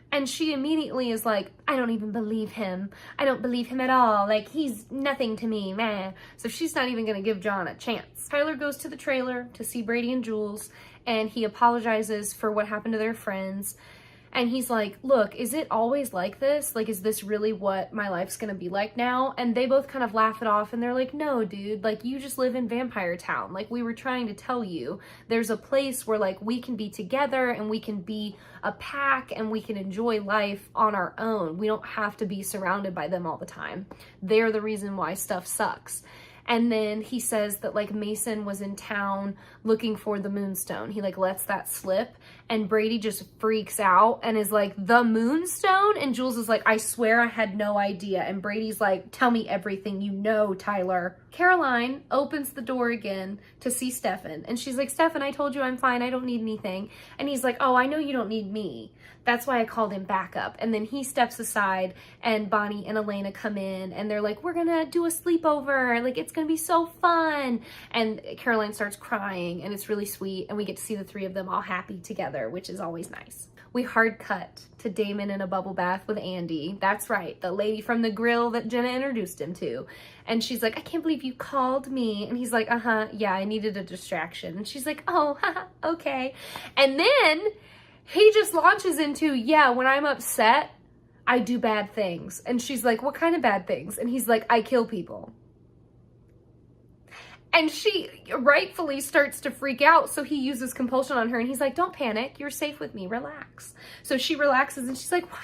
[SPEAKER 1] and she immediately is like, I don't even believe him. I don't believe him at all. He's nothing to me, man. So she's not even going to give John a chance. Tyler goes to the trailer to see Brady and Jules, and he apologizes for what happened to their friends. And he's like, look, is it always like this? Is this really what my life's going to be like now? And they both kind of laugh it off, and they're like, no, dude, you just live in Vampire Town. We were trying to tell you, there's a place where, we can be together, and we can be a pack, and we can enjoy life on our own. We don't have to be surrounded by them all the time. They're the reason why stuff sucks. And then he says that Mason was in town looking for the moonstone. He lets that slip, and Brady just freaks out and is like, the moonstone? And Jules is like, I swear I had no idea. And Brady's like, tell me everything you know, Tyler. Caroline opens the door again to see Stefan, and she's like, Stefan, I told you I'm fine. I don't need anything. And he's like, oh, I know you don't need me. That's why I called him back up. And then he steps aside, and Bonnie and Elena come in, and they're like, we're gonna do a sleepover. It's gonna be so fun. And Caroline starts crying, and it's really sweet. And we get to see the three of them all happy together, which is always nice. We hard cut to Damon in a bubble bath with Andy. That's right, the lady from the grill that Jenna introduced him to. And she's like, I can't believe you called me. And he's like, yeah, I needed a distraction. And she's like, oh, okay. And then he just launches into, yeah, when I'm upset, I do bad things. And she's like, what kind of bad things? And he's like, I kill people. And she rightfully starts to freak out. So he uses compulsion on her and he's like, don't panic. You're safe with me. Relax. So she relaxes and she's like, why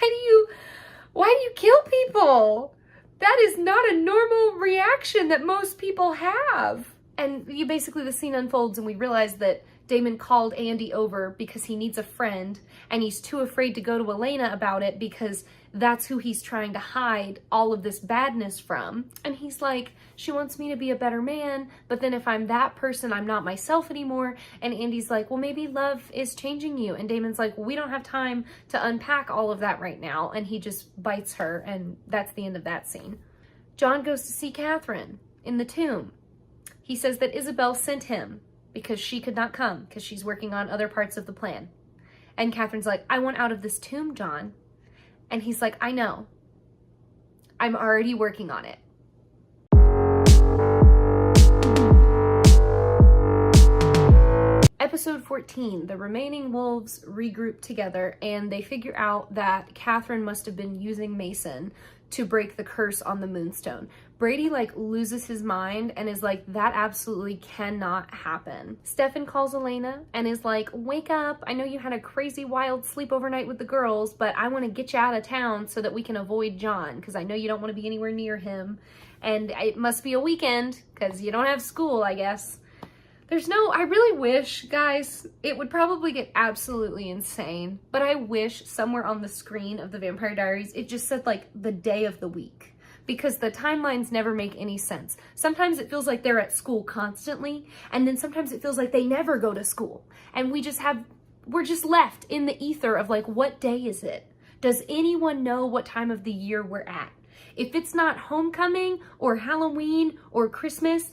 [SPEAKER 1] do you kill people? That is not a normal reaction that most people have. And basically the scene unfolds and we realize that Damon called Andy over because he needs a friend and he's too afraid to go to Elena about it because that's who he's trying to hide all of this badness from. And he's like, she wants me to be a better man, but then if I'm that person, I'm not myself anymore. And Andy's like, well, maybe love is changing you. And Damon's like, well, we don't have time to unpack all of that right now. And he just bites her, and that's the end of that scene. John goes to see Catherine in the tomb. He says that Isabel sent him because she could not come because she's working on other parts of the plan. And Catherine's like, I want out of this tomb, John. And he's like, I know. I'm already working on it. Episode 14, the remaining wolves regroup together and they figure out that Catherine must have been using Mason to break the curse on the Moonstone. Brady loses his mind and is like, that absolutely cannot happen. Stefan calls Elena and is like, wake up. I know you had a crazy wild sleepover night with the girls, but I want to get you out of town so that we can avoid John because I know you don't want to be anywhere near him. And it must be a weekend because you don't have school, I guess. I really wish, guys, it would probably get absolutely insane, but I wish somewhere on the screen of the Vampire Diaries, it just said the day of the week, because the timelines never make any sense. Sometimes it feels like they're at school constantly, and then sometimes it feels like they never go to school, and we're just left in the ether of what day is it? Does anyone know what time of the year we're at? If it's not homecoming or Halloween or Christmas,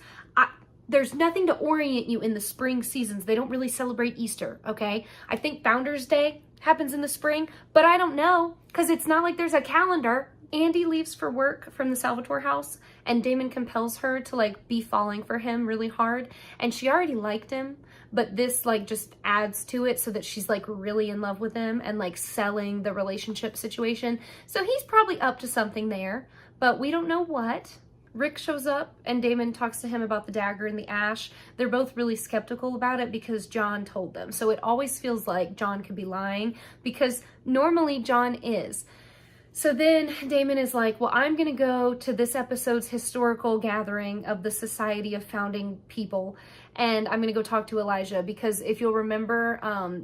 [SPEAKER 1] there's nothing to orient you in the spring seasons. They don't really celebrate Easter, okay? I think Founders Day happens in the spring, but I don't know because it's not like there's a calendar. Andy leaves for work from the Salvatore house and Damon compels her to be falling for him really hard. And she already liked him, but this just adds to it so that she's really in love with him and selling the relationship situation. So he's probably up to something there, but we don't know what. Rick shows up and Damon talks to him about the dagger and the ash. They're both really skeptical about it because John told them. So it always feels like John could be lying because normally John is. So then Damon is like, well, I'm going to go to this episode's historical gathering of the Society of Founding People, and I'm going to go talk to Elijah because if you'll remember,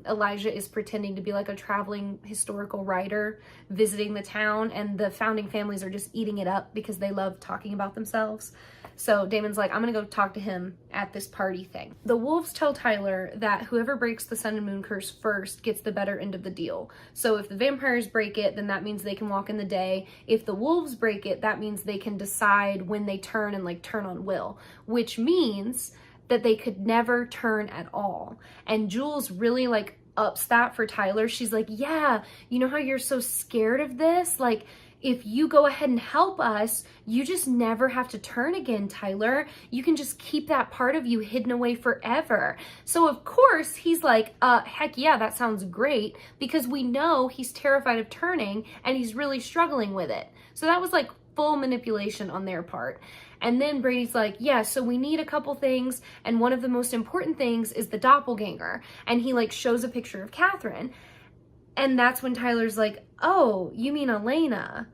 [SPEAKER 1] Elijah is pretending to be a traveling historical writer visiting the town, and the founding families are just eating it up because they love talking about themselves. So Damon's like, I'm going to go talk to him at this party thing. The wolves tell Tyler that whoever breaks the sun and moon curse first gets the better end of the deal. So if the vampires break it, then that means they can walk in the day. If the wolves break it, that means they can decide when they turn and turn on will, which means that they could never turn at all. And Jules really ups that for Tyler. She's like, yeah, you know how you're so scared of this? If you go ahead and help us, you just never have to turn again, Tyler. You can just keep that part of you hidden away forever. So of course he's like, heck yeah, that sounds great, because we know he's terrified of turning and he's really struggling with it. So that was full manipulation on their part. And then Brady's like, yeah, so we need a couple things, and one of the most important things is the doppelganger. And he shows a picture of Catherine. And that's when Tyler's like, oh, you mean Elena?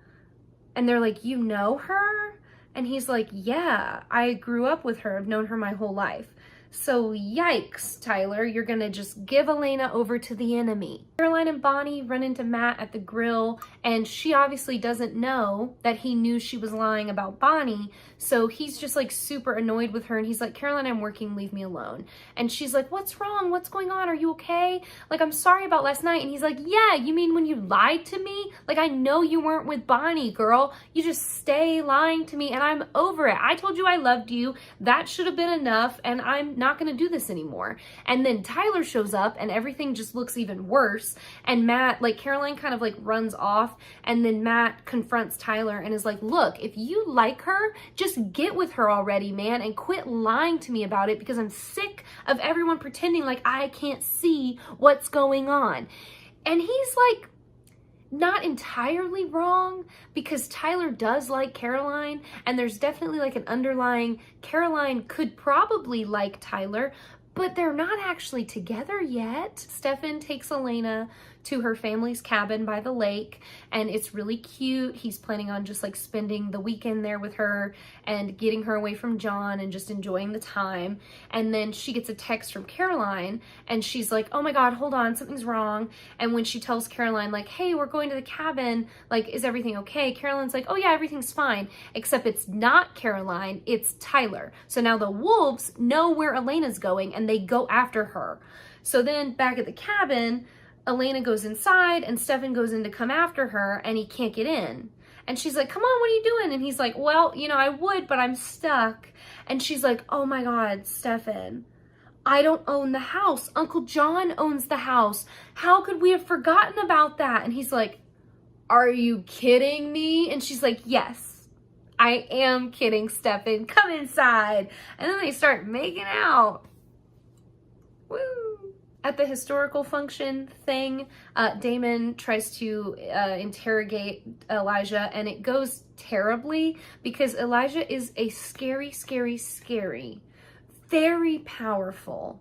[SPEAKER 1] And they're like, you know her? And he's like, yeah, I grew up with her. I've known her my whole life. So yikes, Tyler, you're gonna just give Elena over to the enemy. Caroline and Bonnie run into Matt at the grill, and she obviously doesn't know that he knew she was lying about Bonnie, so he's just super annoyed with her, and he's like, Caroline, I'm working, leave me alone. And she's like, what's wrong? What's going on? Are you okay? I'm sorry about last night. And he's like, yeah, you mean when you lied to me? I know you weren't with Bonnie, girl. You just stay lying to me, and I'm over it. I told you I loved you. That should have been enough, and I'm not gonna do this anymore. And then Tyler shows up and everything just looks even worse, and Matt, Caroline kind of runs off, and then Matt confronts Tyler and is like, look, if you like her, just get with her already, man, and quit lying to me about it, because I'm sick of everyone pretending I can't see what's going on. And he's like, not entirely wrong, because Tyler does like Caroline, and there's definitely like an underlying Caroline could probably like Tyler, but they're not actually together yet. Stefan takes Elena to her family's cabin by the lake, and it's really cute. He's planning on just like spending the weekend there with her and getting her away from John and just enjoying the time. And then she gets a text from Caroline, and she's like, oh my God, hold on, something's wrong. And when she tells Caroline like, hey, we're going to the cabin, like, is everything okay? Caroline's like, oh yeah, everything's fine, except it's not Caroline, it's Tyler. So now the wolves know where Elena's going and they go after her. So then back at the cabin, Elena goes inside and Stefan goes in to come after her, and he can't get in. And she's like, come on, what are you doing? And he's like, well, you know, I would, but I'm stuck. And she's like, oh my God, Stefan, I don't own the house. Uncle John owns the house. How could we have forgotten about that? And he's like, are you kidding me? And she's like, yes, I am kidding, Stefan. Come inside. And then they start making out. Woo! At the historical function thing, Damon tries to interrogate Elijah, and it goes terribly because Elijah is a scary, scary, scary, very powerful,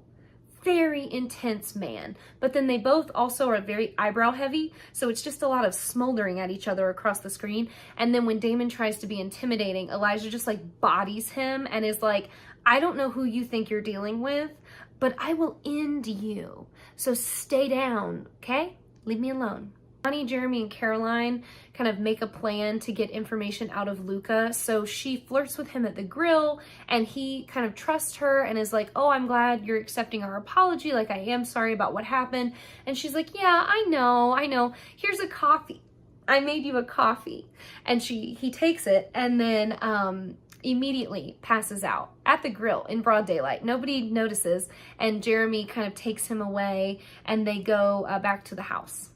[SPEAKER 1] very intense man. But then they both also are very eyebrow heavy, so it's just a lot of smoldering at each other across the screen. And then when Damon tries to be intimidating, Elijah just like bodies him and is like, I don't know who you think you're dealing with, but I will end you. So stay down, okay? Leave me alone. Bonnie, Jeremy, and Caroline kind of make a plan to get information out of Luca. So she flirts with him at the grill, and he kind of trusts her and is like, oh, I'm glad you're accepting our apology. Like, I am sorry about what happened. And she's like, yeah, I know. Here's a coffee. I made you a coffee. And he takes it, and then immediately passes out at the grill in broad daylight. Nobody notices, and Jeremy kind of takes him away, and they go back to the house.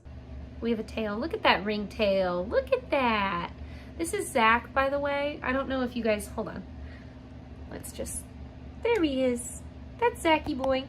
[SPEAKER 1] We have a tail. Look at that ringtail. Look at that. This is Zach, by the way. I don't know if you guys, hold on. Let's just, there he is. That's Zachy boy.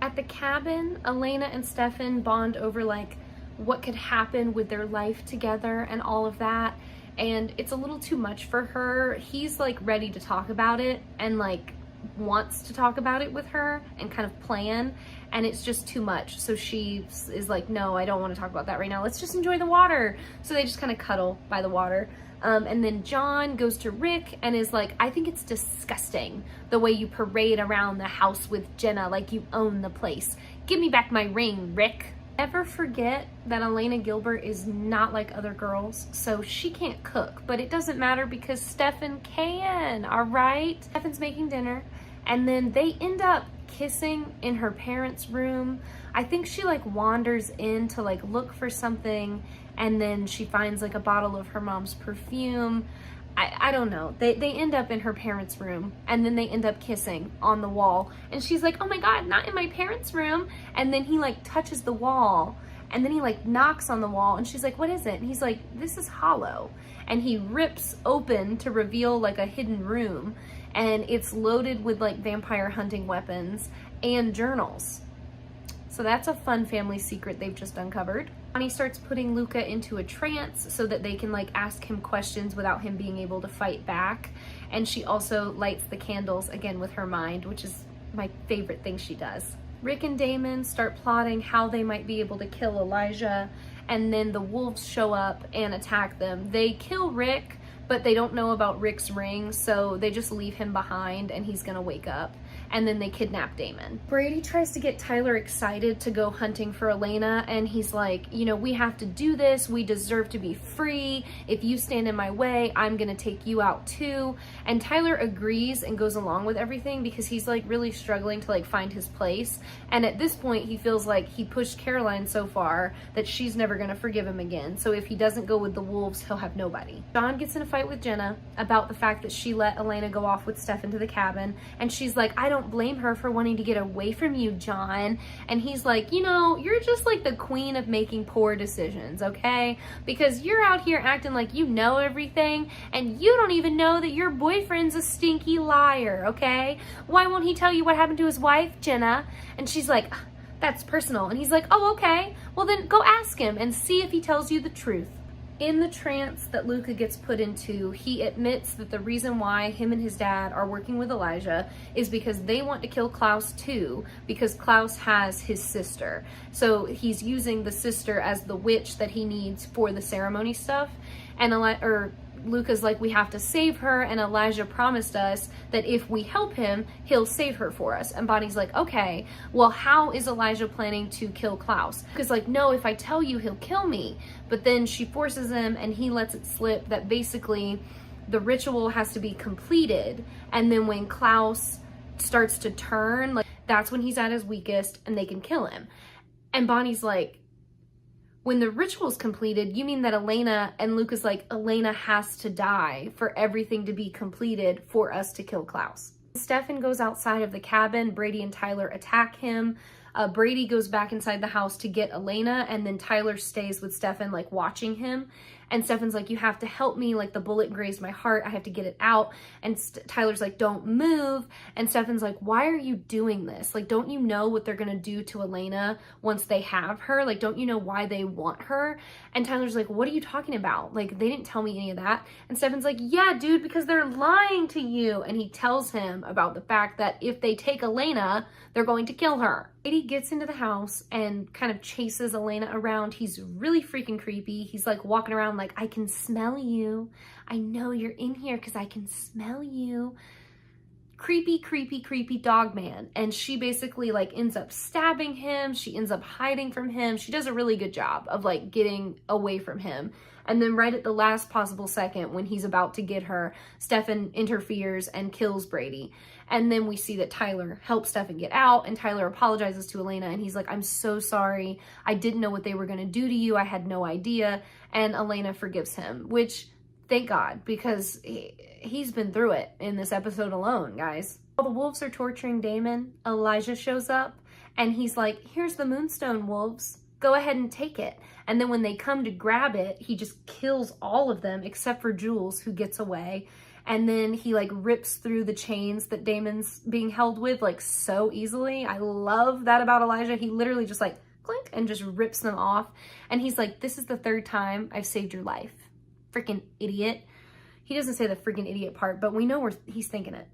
[SPEAKER 1] At the cabin, Elena and Stefan bond over like what could happen with their life together and all of that. And it's a little too much for her. He's like ready to talk about it and like wants to talk about it with her and kind of plan, and it's just too much. So she is like, no, I don't want to talk about that right now. Let's just enjoy the water. So they just kind of cuddle by the water. And then John goes to Rick and is like, I think it's disgusting the way you parade around the house with Jenna like you own the place. Give me back my ring, Rick. Never forget that Elena Gilbert is not like other girls, so she can't cook, but it doesn't matter because Stefan can, all right? Stefan's making dinner, and then they end up kissing in her parents' room. I think she like wanders in to like look for something, and then she finds like a bottle of her mom's perfume. I don't know. They end up in her parents' room, and then they end up kissing on the wall. And she's like, oh my God, not in my parents' room. And then he like touches the wall, and then he like knocks on the wall, and she's like, what is it? And he's like, this is hollow. And he rips open to reveal like a hidden room, and it's loaded with like vampire hunting weapons and journals. So that's a fun family secret they've just uncovered. Bonnie starts putting Luca into a trance so that they can like ask him questions without him being able to fight back. And she also lights the candles again with her mind, which is my favorite thing she does. Rick and Damon start plotting how they might be able to kill Elijah, and then the wolves show up and attack them. They kill Rick, but they don't know about Rick's ring, so they just leave him behind and he's gonna wake up. And then they kidnap Damon. Brady tries to get Tyler excited to go hunting for Elena, and he's like, you know, we have to do this. We deserve to be free. If you stand in my way, I'm gonna take you out too. And Tyler agrees and goes along with everything because he's like really struggling to like find his place. And at this point, he feels like he pushed Caroline so far that she's never gonna forgive him again. So if he doesn't go with the wolves, he'll have nobody. John gets in a fight with Jenna about the fact that she let Elena go off with Stefan to the cabin, and she's like, I don't blame her for wanting to get away from you, John. And he's like, you know, you're just like the queen of making poor decisions, okay? Because you're out here acting like you know everything, and you don't even know that your boyfriend's a stinky liar, okay? Why won't he tell you what happened to his wife, Jenna? And she's like, That's personal. And he's like, oh, okay. Well, then go ask him and see if he tells you the truth. In the trance that Luca gets put into, he admits that the reason why him and his dad are working with Elijah is because they want to kill Klaus too, because Klaus has his sister. So he's using the sister as the witch that he needs for the ceremony stuff. And Luca's like, we have to save her, and Elijah promised us that if we help him, he'll save her for us. And Bonnie's like, okay, well, how is Elijah planning to kill Klaus? Because like, no, if I tell you, he'll kill me. But then she forces him, and he lets it slip that basically the ritual has to be completed, and then when Klaus starts to turn, like, that's when he's at his weakest, and they can kill him. And Bonnie's like, when the ritual's completed, you mean that Elena, and Luca's like, Elena has to die for everything to be completed for us to kill Klaus. Stefan goes outside of the cabin. Brady and Tyler attack him. Brady goes back inside the house to get Elena, and then Tyler stays with Stefan, like watching him. And Stefan's like, you have to help me, like the bullet grazed my heart, I have to get it out. And Tyler's like, don't move. And Stefan's like, why are you doing this? Like, don't you know what they're gonna do to Elena once they have her? Like, don't you know why they want her? And Tyler's like, what are you talking about? Like, they didn't tell me any of that. And Stefan's like, yeah, dude, because they're lying to you. And he tells him about the fact that if they take Elena, they're going to kill her. Brady gets into the house and kind of chases Elena around. He's really freaking creepy. He's like walking around like, I can smell you. I know you're in here because I can smell you. Creepy, creepy, creepy dog man. And she basically like ends up stabbing him. She ends up hiding from him. She does a really good job of like getting away from him. And then right at the last possible second when he's about to get her, Stefan interferes and kills Brady. And then we see that Tyler helps Stefan get out, and Tyler apologizes to Elena, and he's like, I'm so sorry. I didn't know what they were going to do to you. I had no idea. And Elena forgives him, which, thank God, because he's been through it in this episode alone, guys. While the wolves are torturing Damon, Elijah shows up, and he's like, here's the moonstone, wolves. Go ahead and take it. And then when they come to grab it, he just kills all of them except for Jules, who gets away. And then he like rips through the chains that Damon's being held with like so easily. I love that about Elijah. He literally just like clink and just rips them off. And he's like, this is the third time I've saved your life. Freaking idiot. He doesn't say the freaking idiot part, but we know he's thinking it.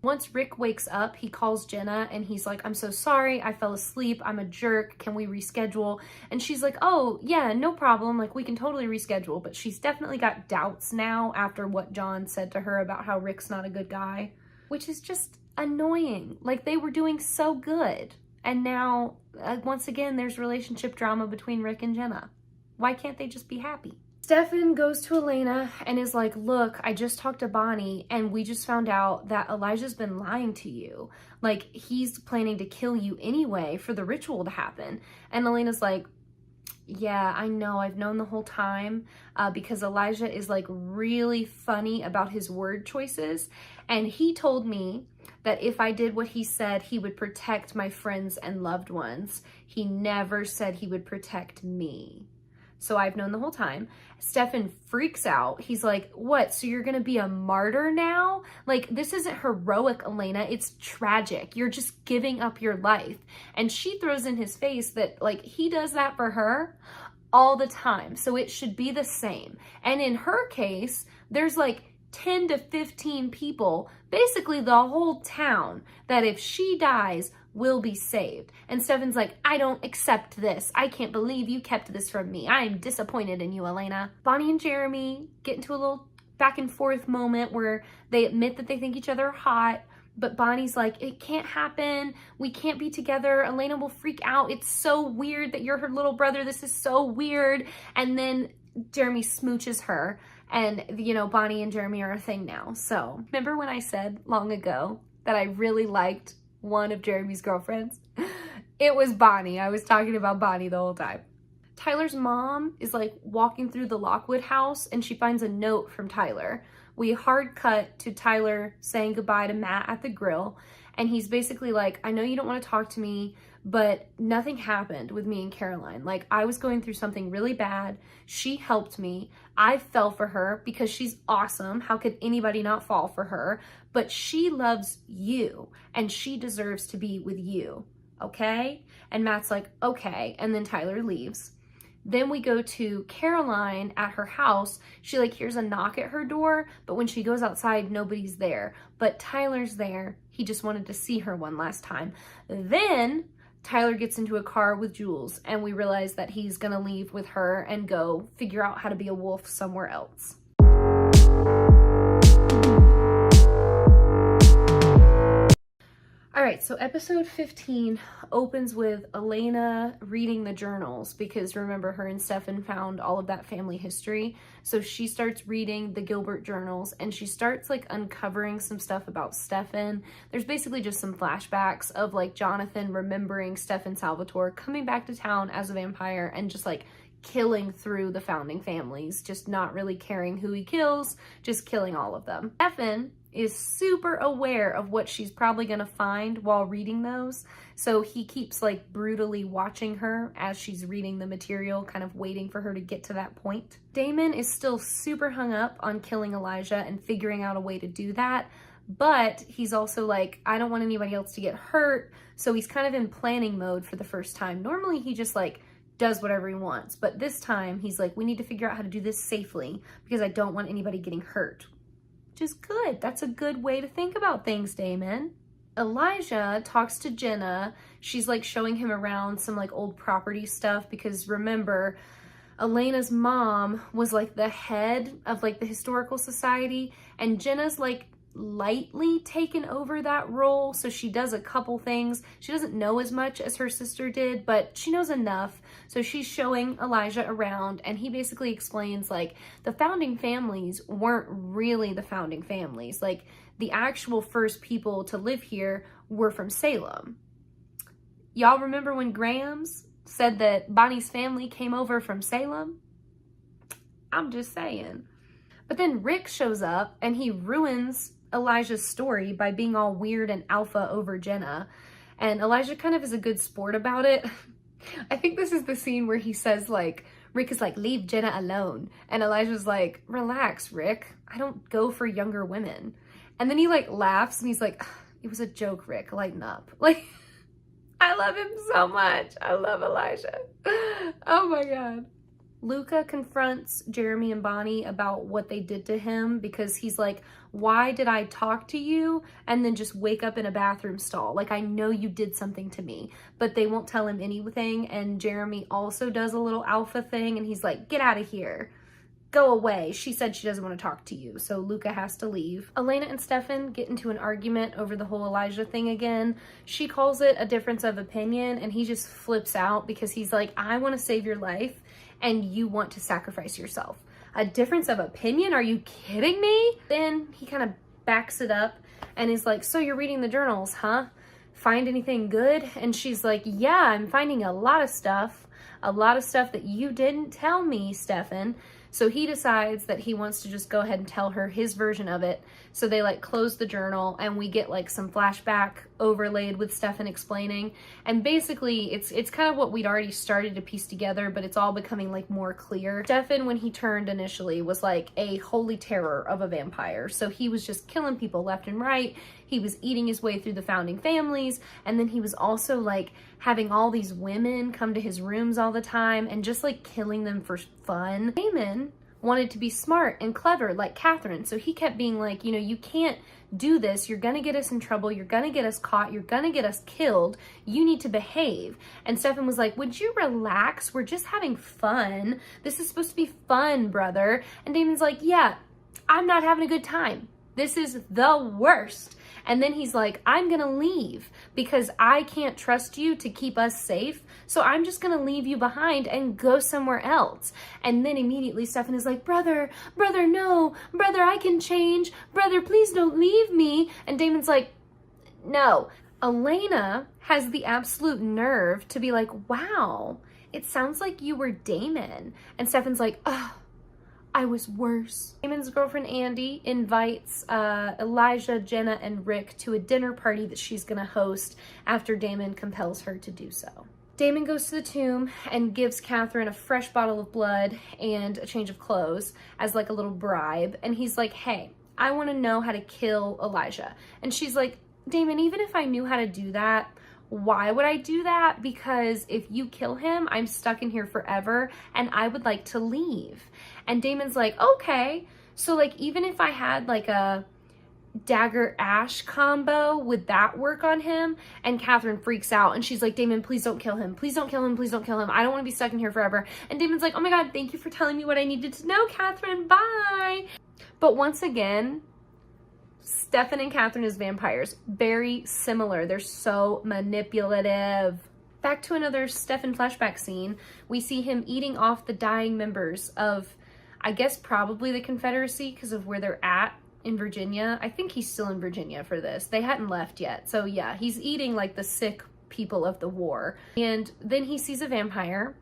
[SPEAKER 1] Once Rick wakes up, he calls Jenna and he's like, I'm so sorry, I fell asleep, I'm a jerk, can we reschedule? And she's like, oh yeah, no problem, like we can totally reschedule. But she's definitely got doubts now after what John said to her about how Rick's not a good guy, which is just annoying. Like, they were doing so good, and now once again there's relationship drama between Rick and Jenna. Why can't they just be happy? Stefan goes to Elena and is like, look, I just talked to Bonnie and we just found out that Elijah's been lying to you. Like, he's planning to kill you anyway for the ritual to happen. And Elena's like, yeah, I know, I've known the whole time, because Elijah is like really funny about his word choices. And he told me that if I did what he said, he would protect my friends and loved ones. He never said he would protect me. So I've known the whole time. Stefan freaks out. He's like, what? So you're gonna be a martyr now? Like, this isn't heroic, Elena. It's tragic. You're just giving up your life. And she throws in his face that, like, he does that for her all the time. So it should be the same. And in her case, there's like 10 to 15 people, basically the whole town, that if she dies, will be saved. And Stefan's like, I don't accept this. I can't believe you kept this from me. I am disappointed in you, Elena. Bonnie and Jeremy get into a little back and forth moment where they admit that they think each other are hot, but Bonnie's like, it can't happen. We can't be together. Elena will freak out. It's so weird that you're her little brother. This is so weird. And then Jeremy smooches her, and, you know, Bonnie and Jeremy are a thing now. So remember when I said long ago that I really liked one of Jeremy's girlfriends? It was Bonnie. I was talking about Bonnie the whole time. Tyler's mom is like walking through the Lockwood house and she finds a note from Tyler. We hard cut to Tyler saying goodbye to Matt at the grill, and he's basically like, I know you don't want to talk to me, but nothing happened with me and Caroline. Like, I was going through something really bad. She helped me. I fell for her because she's awesome. How could anybody not fall for her? But she loves you and she deserves to be with you. okay? And Matt's like, okay. And then Tyler leaves. Then we go to Caroline at her house. She like hears a knock at her door, but when she goes outside, nobody's there. But Tyler's there. He just wanted to see her one last time. Then Tyler gets into a car with Jules, and we realize that he's gonna leave with her and go figure out how to be a wolf somewhere else. All right, so episode 15 opens with Elena reading the journals because remember, her and Stefan found all of that family history. So she starts reading the Gilbert journals and she starts like uncovering some stuff about Stefan. There's basically just some flashbacks of like Jonathan remembering Stefan Salvatore coming back to town as a vampire and just like killing through the founding families, just not really caring who he kills, just killing all of them. Stefan is super aware of what she's probably gonna find while reading those, so he keeps like brutally watching her as she's reading the material, kind of waiting for her to get to that point. Damon is still super hung up on killing Elijah and figuring out a way to do that, but he's also like, I don't want anybody else to get hurt, so he's kind of in planning mode for the first time. Normally he just like does whatever he wants, but this time he's like, we need to figure out how to do this safely because I don't want anybody getting hurt. Which is good. That's a good way to think about things, Damon. Elijah talks to Jenna. She's like showing him around some like old property stuff because remember, Elena's mom was like the head of like the historical society and Jenna's like lightly taken over that role, so she does a couple things. She doesn't know as much as her sister did, but she knows enough. So she's showing Elijah around and he basically explains like the founding families weren't really the founding families. Like the actual first people to live here were from Salem. Y'all remember when Grams said that Bonnie's family came over from Salem? I'm just saying. But then Rick shows up and he ruins Elijah's story by being all weird and alpha over Jenna. And Elijah kind of is a good sport about it. I think this is the scene where he says like, Rick is like, leave Jenna alone. And Elijah's like, relax, Rick. I don't go for younger women. And then he like laughs and he's like, it was a joke, Rick, lighten up. Like, I love him so much. I love Elijah. Oh my God. Luca confronts Jeremy and Bonnie about what they did to him because he's like, why did I talk to you and then just wake up in a bathroom stall? Like, I know you did something to me, but they won't tell him anything. And Jeremy also does a little alpha thing and he's like, get out of here. Go away. She said she doesn't want to talk to you. So Luca has to leave. Elena and Stefan get into an argument over the whole Elijah thing again. She calls it a difference of opinion and he just flips out because he's like, I want to save your life and you want to sacrifice yourself. A difference of opinion? Are you kidding me? Then he kind of backs it up and is like, so you're reading the journals, huh? Find anything good? And she's like, yeah, I'm finding a lot of stuff that you didn't tell me, Stefan. So he decides that he wants to just go ahead and tell her his version of it. So they like close the journal and we get like some flashback overlaid with Stefan explaining. And basically it's kind of what we'd already started to piece together, but it's all becoming like more clear. Stefan, when he turned initially, was like a holy terror of a vampire. So he was just killing people left and right. He was eating his way through the founding families. And then he was also like having all these women come to his rooms all the time and just like killing them for fun. Damon wanted to be smart and clever like Catherine. So he kept being like, you know, you can't do this. You're gonna get us in trouble. You're gonna get us caught. You're gonna get us killed. You need to behave. And Stefan was like, would you relax? We're just having fun. This is supposed to be fun, brother. And Damon's like, yeah, I'm not having a good time. This is the worst. And then he's like, I'm gonna leave because I can't trust you to keep us safe. So I'm just gonna leave you behind and go somewhere else. And then immediately Stefan is like, brother, no, brother, I can change. Brother, please don't leave me. And Damon's like, no. Elena has the absolute nerve to be like, wow, it sounds like you were Damon. And Stefan's like, oh, I was worse. Damon's girlfriend Andy invites Elijah, Jenna, and Rick to a dinner party that she's gonna host after Damon compels her to do so. Damon goes to the tomb and gives Catherine a fresh bottle of blood and a change of clothes as like a little bribe. And he's like, hey, I wanna know how to kill Elijah. And she's like, Damon, even if I knew how to do that, Why would I do that? Because if you kill him, I'm stuck in here forever and I would like to leave. And Damon's like, okay. So like, even if I had like a dagger ash combo, would that work on him? And Catherine freaks out and she's like, Damon, please don't kill him. Please don't kill him. Please don't kill him. I don't want to be stuck in here forever. And Damon's like, oh my God, thank you for telling me what I needed to know, Catherine. Bye. But once again, Stefan and Catherine as vampires, very similar. They're so manipulative. Back to another Stefan flashback scene. We see him eating off the dying members of, I guess, probably the Confederacy because of where they're at in Virginia. I think he's still in Virginia for this. They hadn't left yet. So yeah, he's eating like the sick people of the war. And then he sees a vampire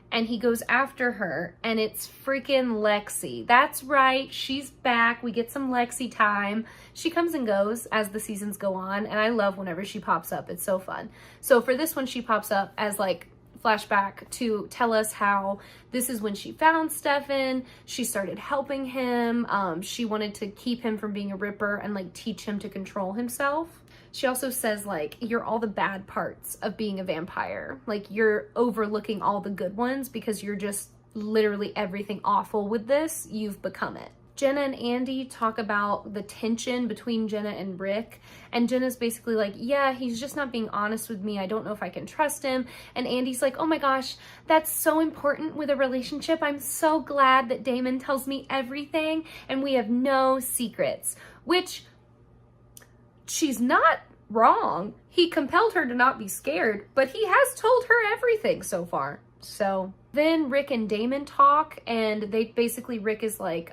[SPEAKER 1] and he goes after her, and it's freaking Lexi. That's right, she's back. We get some Lexi time. She comes and goes as the seasons go on, and I love whenever she pops up. It's so fun. So for this one, she pops up as like flashback to tell us how this is when she found Stefan. She started helping him. She wanted to keep him from being a Ripper and like teach him to control himself. She also says like, you're all the bad parts of being a vampire. Like you're overlooking all the good ones because you're just literally everything awful with this. You've become it. Jenna and Andy talk about the tension between Jenna and Rick. And Jenna's basically like, yeah, he's just not being honest with me. I don't know if I can trust him. And Andy's like, oh my gosh, that's so important with a relationship. I'm so glad that Damon tells me everything and we have no secrets. Which, she's not wrong. He compelled her to not be scared, but he has told her everything so far. So then Rick and Damon talk, and they basically, Rick is like,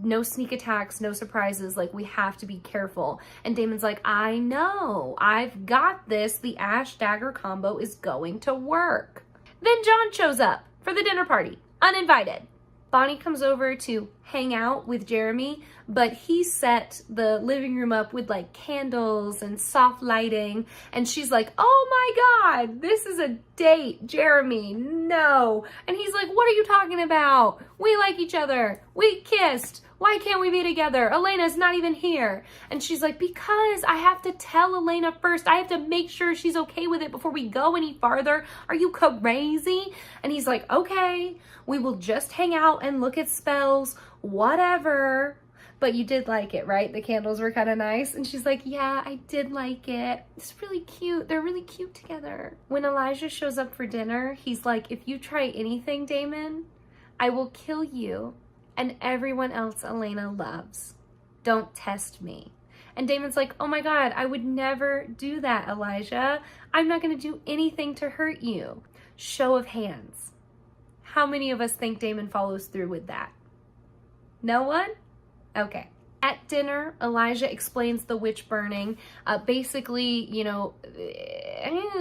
[SPEAKER 1] no sneak attacks, no surprises, like we have to be careful. And Damon's like, I know, I've got this. The Ash Dagger combo is going to work. Then John shows up for the dinner party, uninvited. Bonnie comes over to hang out with Jeremy, but he set the living room up with like candles and soft lighting. And she's like, oh my God, this is a date, Jeremy, no. And he's like, what are you talking about? We like each other. We kissed. Why can't we be together? Elena's not even here. And she's like, because I have to tell Elena first. I have to make sure she's okay with it before we go any farther. Are you crazy? And he's like, okay, we will just hang out and look at spells, whatever. But you did like it, right? The candles were kind of nice. And she's like, yeah, I did like it. It's really cute. They're really cute together. When Elijah shows up for dinner, he's like, if you try anything, Damon, I will kill you and everyone else Elena loves. Don't test me. And Damon's like, oh my God, I would never do that, Elijah. I'm not gonna do anything to hurt you. Show of hands. How many of us think Damon follows through with that? No one? Okay. At dinner, Elijah explains the witch burning. Basically, you know,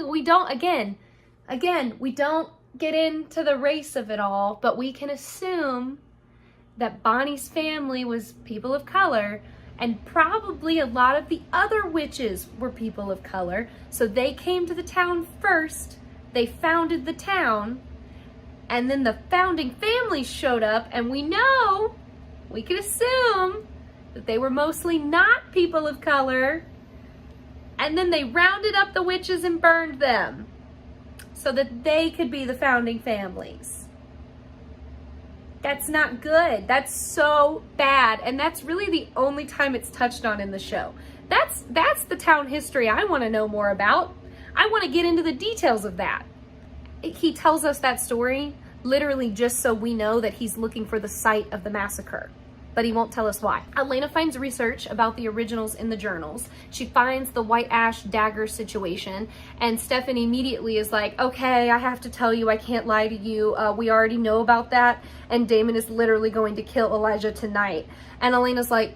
[SPEAKER 1] we don't get into the race of it all, but we can assume that Bonnie's family was people of color, and probably a lot of the other witches were people of color. So they came to the town first, they founded the town, and then the founding families showed up, and we can assume that they were mostly not people of color, and then they rounded up the witches and burned them so that they could be the founding families. That's not good. That's so bad. And that's really the only time it's touched on in the show. That's the town history I want to know more about. I want to get into the details of that. He tells us that story literally just so we know that he's looking for the site of the massacre, but he won't tell us why. Elena finds research about the originals in the journals. She finds the White Ash dagger situation, and Stefan immediately is like, okay, I have to tell you, I can't lie to you. We already know about that, and Damon is literally going to kill Elijah tonight. And Elena's like,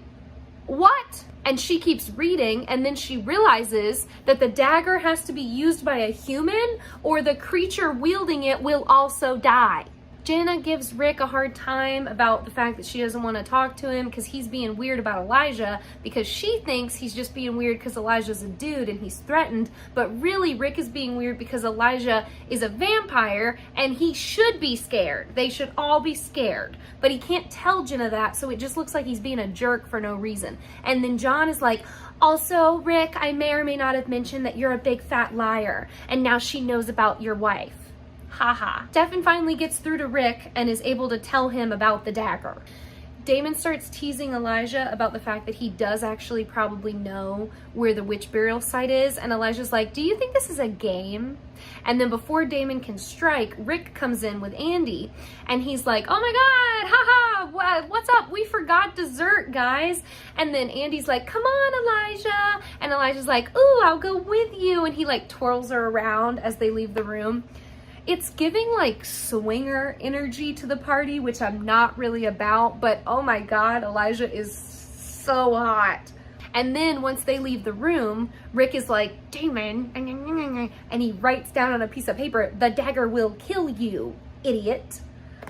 [SPEAKER 1] what? And she keeps reading, and then she realizes that the dagger has to be used by a human or the creature wielding it will also die. Jenna gives Rick a hard time about the fact that she doesn't want to talk to him because he's being weird about Elijah, because she thinks he's just being weird because Elijah's a dude and he's threatened, but really Rick is being weird because Elijah is a vampire and he should be scared. They should all be scared, but he can't tell Jenna that, so it just looks like he's being a jerk for no reason. And then John is like, also, Rick, I may or may not have mentioned that you're a big fat liar, and now she knows about your wife. Haha. Stefan finally gets through to Rick and is able to tell him about the dagger. Damon starts teasing Elijah about the fact that he does actually probably know where the witch burial site is, and Elijah's like, do you think this is a game? And then before Damon can strike, Rick comes in with Andy, and he's like, oh my god, haha, what's up? We forgot dessert, guys. And then Andy's like, come on, Elijah. And Elijah's like, ooh, I'll go with you. And he like twirls her around as they leave the room. It's giving like swinger energy to the party, which I'm not really about, but oh my god, Elijah is so hot. And then once they leave the room, Rick is like, Damon, and he writes down on a piece of paper, the dagger will kill you, idiot.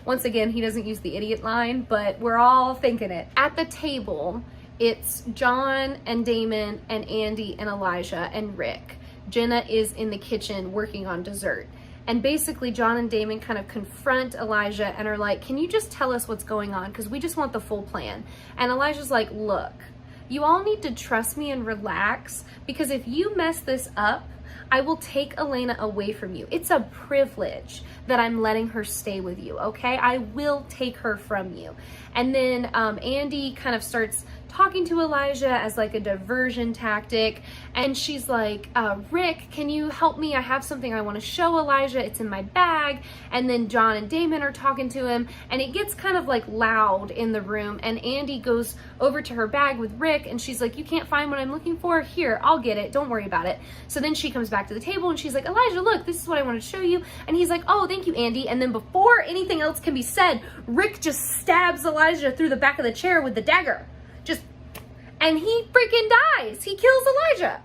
[SPEAKER 1] Once again, he doesn't use the idiot line, but we're all thinking it. At the table, it's John and Damon and Andy and Elijah and Rick. Jenna is in the kitchen working on dessert. And basically, John and Damon kind of confront Elijah and are like, can you just tell us what's going on? Because we just want the full plan. And Elijah's like, look, you all need to trust me and relax, because if you mess this up, I will take Elena away from you. It's a privilege that I'm letting her stay with you, okay? I will take her from you. And then Andy kind of starts talking to Elijah as like a diversion tactic, and she's like, Rick, can you help me? I have something I want to show Elijah. It's in my bag. And then John and Damon are talking to him, and it gets kind of like loud in the room, and Andy goes over to her bag with Rick, and she's like, you can't find what I'm looking for? Here, I'll get it. Don't worry about it. So then she comes back to the table, and she's like, Elijah, look, this is what I wanted to show you. And he's like, oh, thank you, Andy. And then before anything else can be said, Rick just stabs Elijah through the back of the chair with the dagger. And he freaking dies. He kills Elijah.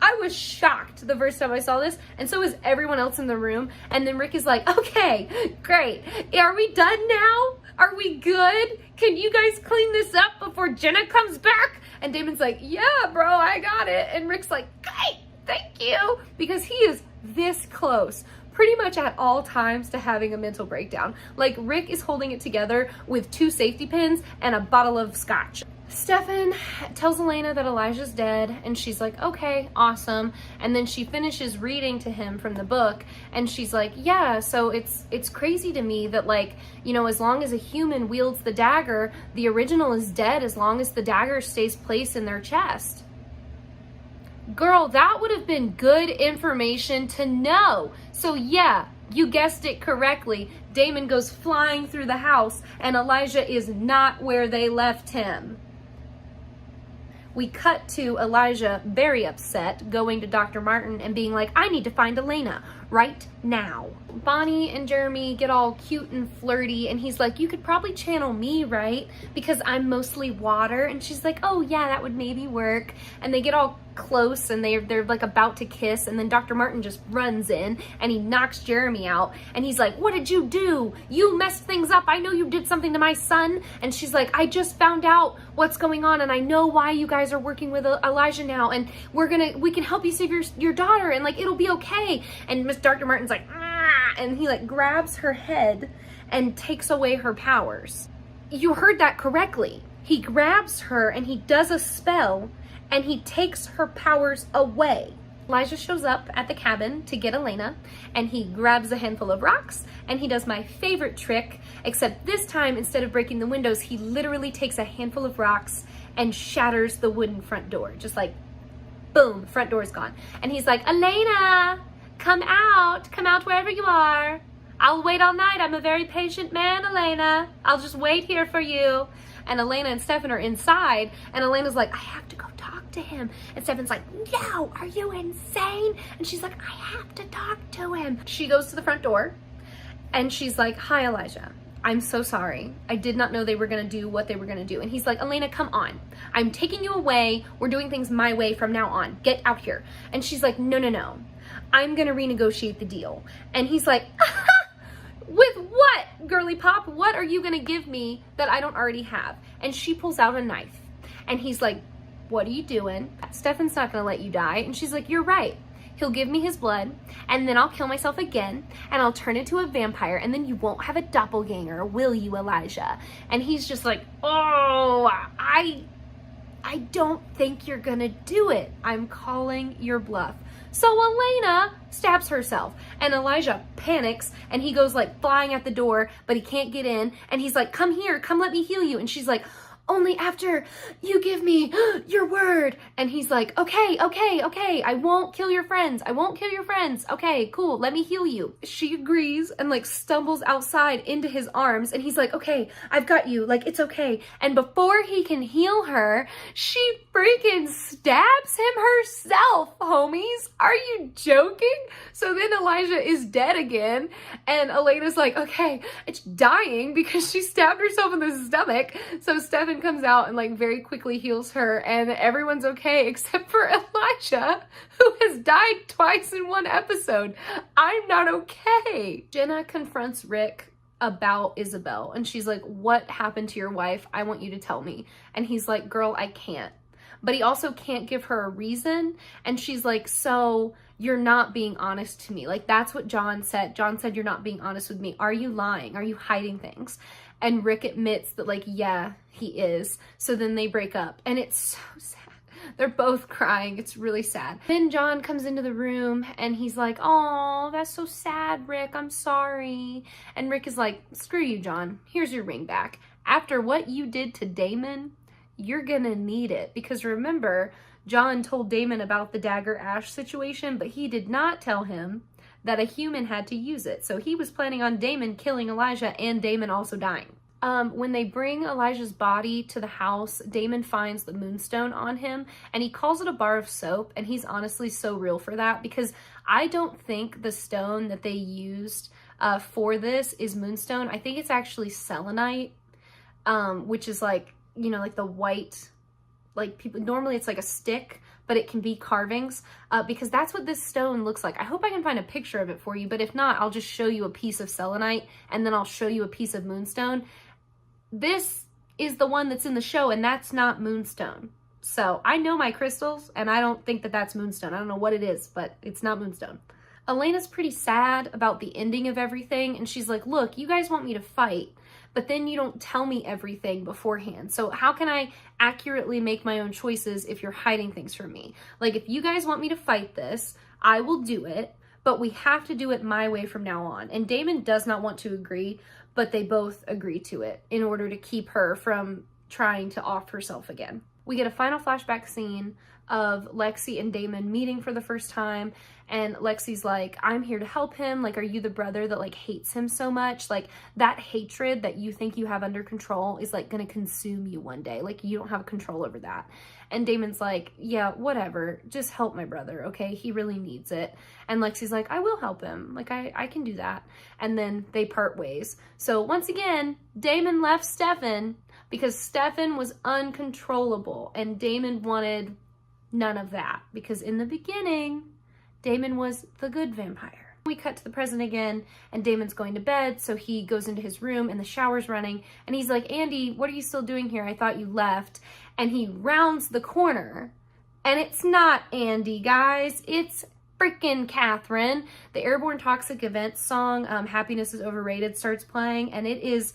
[SPEAKER 1] I was shocked the first time I saw this, and so was everyone else in the room. And then Rick is like, okay, great. Are we done now? Are we good? Can you guys clean this up before Jenna comes back? And Damon's like, yeah, bro, I got it. And Rick's like, great, thank you. Because he is this close pretty much at all times to having a mental breakdown. Like, Rick is holding it together with 2 safety pins and a bottle of scotch. Stefan tells Elena that Elijah's dead, and she's like, okay, awesome. And then she finishes reading to him from the book, and she's like, yeah, so it's crazy to me that, like, you know, as long as a human wields the dagger, the original is dead as long as the dagger stays placed in their chest. Girl, that would have been good information to know. So yeah, you guessed it correctly. Damon goes flying through the house, and Elijah is not where they left him. We cut to Elijah, very upset, going to Dr. Martin and being like, I need to find Elena right now. Bonnie and Jeremy get all cute and flirty, and he's like, you could probably channel me, right? Because I'm mostly water. And she's like, oh yeah, that would maybe work. And they get all close, and they're like about to kiss, and then Dr. Martin just runs in and he knocks Jeremy out, and he's like, what did you do? You messed things up. I know you did something to my son. And she's like, I just found out what's going on, and I know why you guys are working with Elijah now, and we can help you save your daughter, and like it'll be okay. And Dr. Martin's like, ah, and he like grabs her head and takes away her powers. You heard that correctly. He grabs her and he does a spell, and he takes her powers away. Elijah shows up at the cabin to get Elena, and he grabs a handful of rocks, and he does my favorite trick, except this time, instead of breaking the windows, he literally takes a handful of rocks and shatters the wooden front door. Just like, boom, front door's gone. And he's like, Elena, come out wherever you are. I'll wait all night. I'm a very patient man, Elena. I'll just wait here for you. And Elena and Stefan are inside, and Elena's like, I have to go talk to him. And Stefan's like, no, are you insane? And she's like, I have to talk to him. She goes to the front door, and she's like, hi, Elijah. I'm so sorry. I did not know they were going to do what they were going to do. And he's like, Elena, come on. I'm taking you away. We're doing things my way from now on. Get out here. And she's like, no. I'm going to renegotiate the deal. And he's like, with what? girly pop, what are you gonna give me that I don't already have? And she pulls out a knife. And he's like, what are you doing? Stefan's not gonna let you die. And she's like, you're right. He'll give me his blood, and then I'll kill myself again, and I'll turn into a vampire, and then you won't have a doppelganger, will you, Elijah? And he's just like, oh, I don't think you're gonna do it. I'm calling your bluff. So Elena stabs herself, and Elijah panics, and he goes like flying at the door, but he can't get in, and he's like, come here, come let me heal you. And she's like, only after you give me your word. And he's like, okay, I won't kill your friends. Okay, cool, let me heal you. She agrees and like stumbles outside into his arms, and he's like, okay, I've got you, like, it's okay. And before he can heal her, she freaking stabs him herself, homies. Are you joking? So then Elijah is dead again, and Elena's like, okay, it's dying because she stabbed herself in the stomach. So Stefan comes out and like very quickly heals her, and everyone's okay except for Elijah, who has died twice in one episode. I'm not okay. Jenna confronts Rick about Isabel, and she's like, what happened to your wife? I want you to tell me. And he's like, girl, I can't. But he also can't give her a reason. And she's like, so you're not being honest to me. Like, that's what John said. John said, you're not being honest with me. Are you lying? Are you hiding things? And Rick admits that, like, yeah, he is. So then they break up, and it's so sad. They're both crying. It's really sad. Then John comes into the room, and he's like, oh, that's so sad, Rick. I'm sorry. And Rick is like, screw you, John. Here's your ring back. After what you did to Damon, you're gonna need it. Because remember, John told Damon about the dagger ash situation, but he did not tell him that a human had to use it. So he was planning on Damon killing Elijah and Damon also dying. When they bring Elijah's body to the house, Damon finds the moonstone on him, and he calls it a bar of soap, and he's honestly so real for that, because I don't think the stone that they used for this is moonstone. I think it's actually selenite, which is like, you know, like the white, like people, normally it's like a stick, but it can be carvings, because that's what this stone looks like. I hope I can find a picture of it for you, but if not, I'll just show you a piece of selenite, and then I'll show you a piece of moonstone. This is the one that's in the show, and that's not moonstone. So I know my crystals, and I don't think that that's moonstone. I don't know what it is, but it's not moonstone. Elena's pretty sad about the ending of everything, and she's like, look, you guys want me to fight, but then you don't tell me everything beforehand. So how can I accurately make my own choices if you're hiding things from me? Like, if you guys want me to fight this, I will do it, but we have to do it my way from now on. And Damon does not want to agree, but they both agree to it in order to keep her from trying to off herself again. We get a final flashback scene of Lexi and Damon meeting for the first time, and Lexi's like, I'm here to help him. Like, are you the brother that like hates him so much? Like, that hatred that you think you have under control is like gonna consume you one day. Like, you don't have control over that. And Damon's like, yeah, whatever, just help my brother, okay? He really needs it. And Lexi's like, I will help him. Like, I can do that. And then they part ways. So once again, Damon left Stefan because Stefan was uncontrollable, and Damon wanted none of that, because in the beginning, Damon was the good vampire. We cut to the present again, and Damon's going to bed, so he goes into his room, and the shower's running, and he's like, Andy, what are you still doing here? I thought you left. And he rounds the corner, and it's not Andy, guys. It's freaking Catherine. The Airborne Toxic Events song, Happiness is Overrated, starts playing, and it is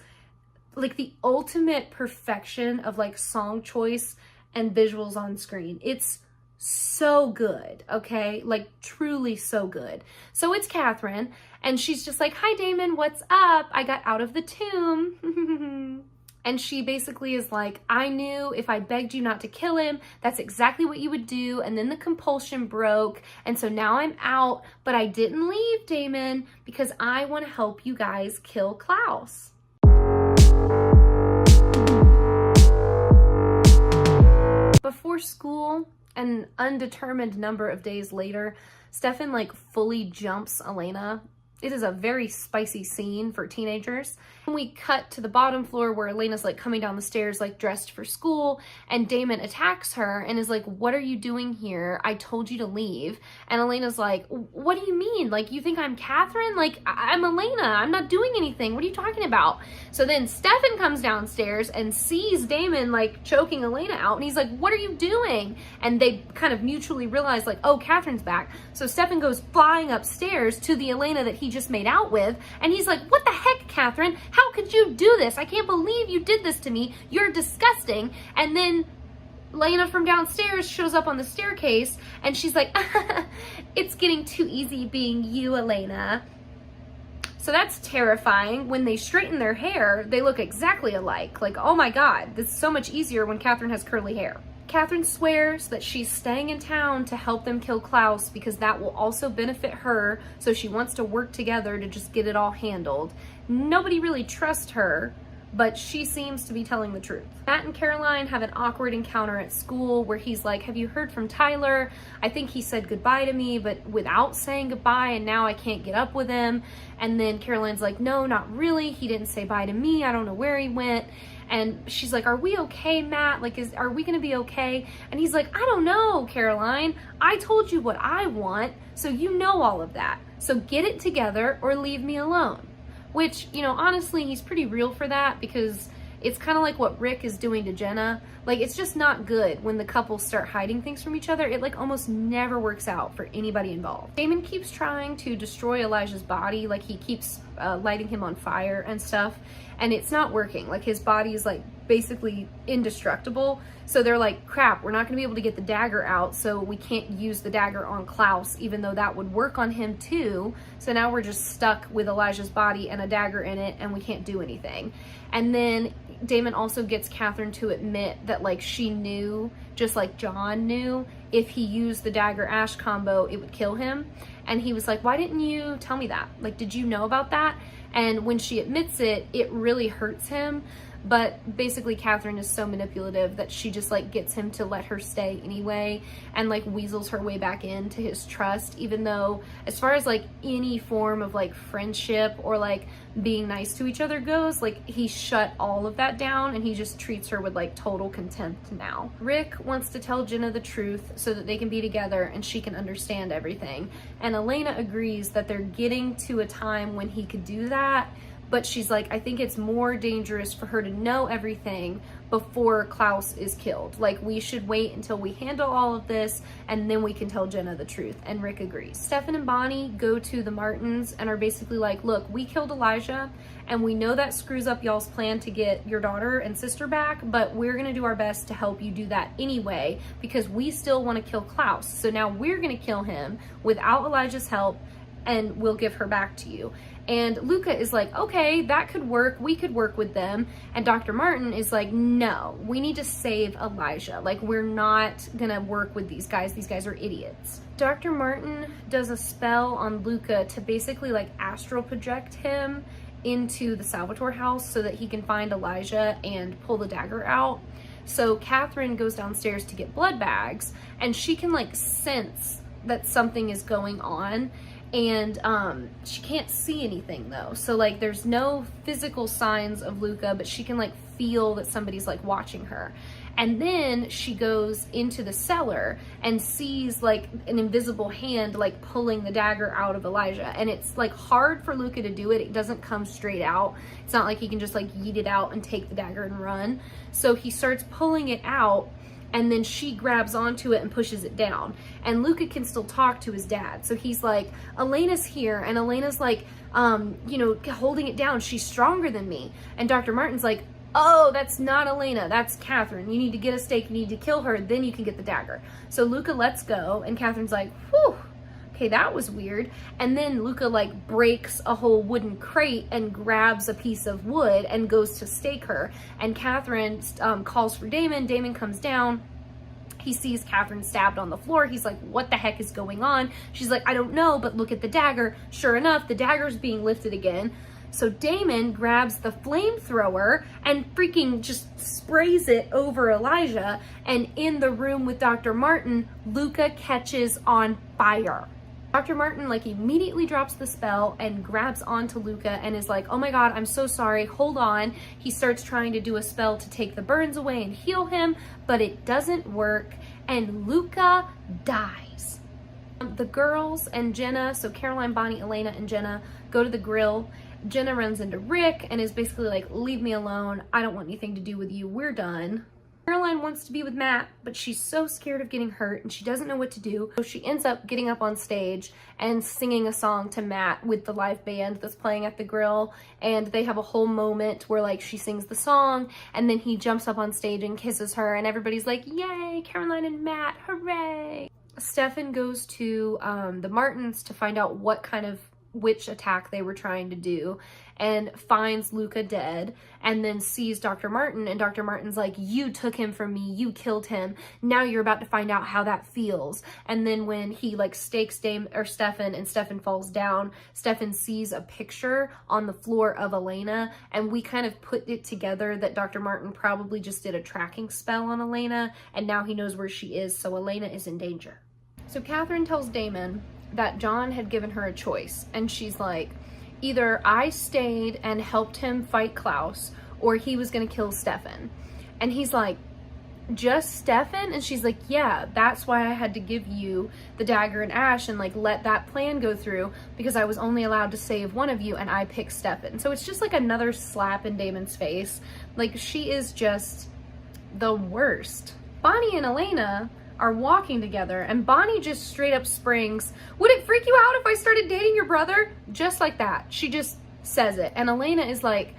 [SPEAKER 1] like the ultimate perfection of like song choice and visuals on screen. It's so good, okay? Like, truly so good. So it's Catherine, and she's just like, hi, Damon, what's up? I got out of the tomb. And she basically is like, I knew if I begged you not to kill him, that's exactly what you would do. And then the compulsion broke, and so now I'm out, but I didn't leave, Damon, because I want to help you guys kill Klaus. Before school, an undetermined number of days later, Stefan like fully jumps Elena. It is a very spicy scene for teenagers, We cut to the bottom floor where Elena's like coming down the stairs, like dressed for school, and Damon attacks her and is like, what are you doing here? I told you to leave. And Elena's like, what do you mean? Like, you think I'm Catherine? Like, I'm Elena. I'm not doing anything. What are you talking about? So then Stefan comes downstairs and sees Damon like choking Elena out, and he's like, what are you doing? And they kind of mutually realize like, oh, Catherine's back. So Stefan goes flying upstairs to the Elena that he just made out with, and he's like, what the heck, Catherine? How could you do this? I can't believe you did this to me. You're disgusting. And then Lena from downstairs shows up on the staircase, and she's like, it's getting too easy being you, Elena. So that's terrifying. When they straighten their hair, they look exactly alike. Like, oh my God, this is so much easier when Catherine has curly hair. Catherine swears that she's staying in town to help them kill Klaus because that will also benefit her, so she wants to work together to just get it all handled. Nobody really trusts her, but she seems to be telling the truth. Matt and Caroline have an awkward encounter at school where he's like, have you heard from Tyler? I think he said goodbye to me, but without saying goodbye, and now I can't get up with him. And then Caroline's like, no, not really. He didn't say bye to me. I don't know where he went. And she's like, are we okay, Matt? Like, are we gonna be okay? And he's like, I don't know, Caroline. I told you what I want, so you know all of that. So get it together or leave me alone. Which, you know, honestly, he's pretty real for that, because it's kind of like what Rick is doing to Jenna. Like, it's just not good when the couples start hiding things from each other. It like almost never works out for anybody involved. Damon keeps trying to destroy Elijah's body. Like, he keeps lighting him on fire and stuff, and it's not working. Like, his body is like basically indestructible. So they're like, crap, we're not gonna be able to get the dagger out, so we can't use the dagger on Klaus, even though that would work on him too. So now we're just stuck with Elijah's body and a dagger in it, and we can't do anything. And then Damon also gets Catherine to admit that like she knew, just like John knew, if he used the dagger ash combo, it would kill him. And he was like, why didn't you tell me that? Like, did you know about that? And when she admits it, it really hurts him. But basically Catherine is so manipulative that she just like gets him to let her stay anyway, and like weasels her way back into his trust, even though as far as like any form of like friendship or like being nice to each other goes, like he shut all of that down and he just treats her with like total contempt now. Rick wants to tell Jenna the truth so that they can be together and she can understand everything. And Elena agrees that they're getting to a time when he could do that. But she's like, I think it's more dangerous for her to know everything before Klaus is killed. Like, we should wait until we handle all of this, and then we can tell Jenna the truth. And Rick agrees. Stefan and Bonnie go to the Martins and are basically like, look, we killed Elijah, and we know that screws up y'all's plan to get your daughter and sister back, but we're gonna do our best to help you do that anyway, because we still want to kill Klaus. So now we're gonna kill him without Elijah's help, and we'll give her back to you. And Luca is like, okay, that could work. We could work with them. And Dr. Martin is like, no, we need to save Elijah. Like, we're not gonna work with these guys. These guys are idiots. Dr. Martin does a spell on Luca to basically like astral project him into the Salvatore house so that he can find Elijah and pull the dagger out. So Catherine goes downstairs to get blood bags, and she can like sense that something is going on. And she can't see anything though. So like there's no physical signs of Luca, but she can like feel that somebody's like watching her. And then she goes into the cellar and sees like an invisible hand like pulling the dagger out of Elijah. And it's like hard for Luca to do it. It doesn't come straight out. It's not like he can just like yeet it out and take the dagger and run. So he starts pulling it out, and then she grabs onto it and pushes it down. And Luca can still talk to his dad. So he's like, Elena's here. And Elena's like, you know, holding it down. She's stronger than me. And Dr. Martin's like, oh, that's not Elena. That's Catherine. You need to get a stake. You need to kill her. Then you can get the dagger. So Luca lets go. And Catherine's like, whew. Okay, that was weird. And then Luca like breaks a whole wooden crate and grabs a piece of wood and goes to stake her. And Catherine calls for Damon. Damon comes down. He sees Catherine stabbed on the floor. He's like, what the heck is going on? She's like, I don't know, but look at the dagger. Sure enough, the dagger's being lifted again. So Damon grabs the flamethrower and freaking just sprays it over Elijah. And in the room with Dr. Martin, Luca catches on fire. Dr. Martin like immediately drops the spell and grabs onto Luca and is like, oh my god, I'm so sorry, hold on. He starts trying to do a spell to take the burns away and heal him, but it doesn't work, and Luca dies. The girls and Jenna, so Caroline, Bonnie, Elena, and Jenna go to the grill. Jenna runs into Rick and is basically like, leave me alone, I don't want anything to do with you, we're done. Caroline wants to be with Matt, but she's so scared of getting hurt and she doesn't know what to do. So she ends up getting up on stage and singing a song to Matt with the live band that's playing at the grill. And they have a whole moment where like she sings the song and then he jumps up on stage and kisses her and everybody's like, yay, Caroline and Matt, hooray. Stefan goes to the Martins to find out what kind of witch attack they were trying to do and finds Luca dead and then sees Dr. Martin, and Dr. Martin's like, you took him from me, you killed him, now you're about to find out how that feels. And then when he like stakes Stefan and Stefan falls down, Stefan sees a picture on the floor of Elena, and we kind of put it together that Dr. Martin probably just did a tracking spell on Elena and now he knows where she is, so Elena is in danger. So Catherine tells Damon that John had given her a choice, and she's like, either I stayed and helped him fight Klaus or he was gonna kill Stefan. And he's like, just Stefan? And she's like, yeah, that's why I had to give you the dagger and ash and like let that plan go through, because I was only allowed to save one of you and I picked Stefan. So it's just like another slap in Damon's face. Like, she is just the worst. Bonnie and Elena are walking together and Bonnie just straight up springs, would it freak you out if I started dating your brother? Just like that. She just says it. And Elena is like,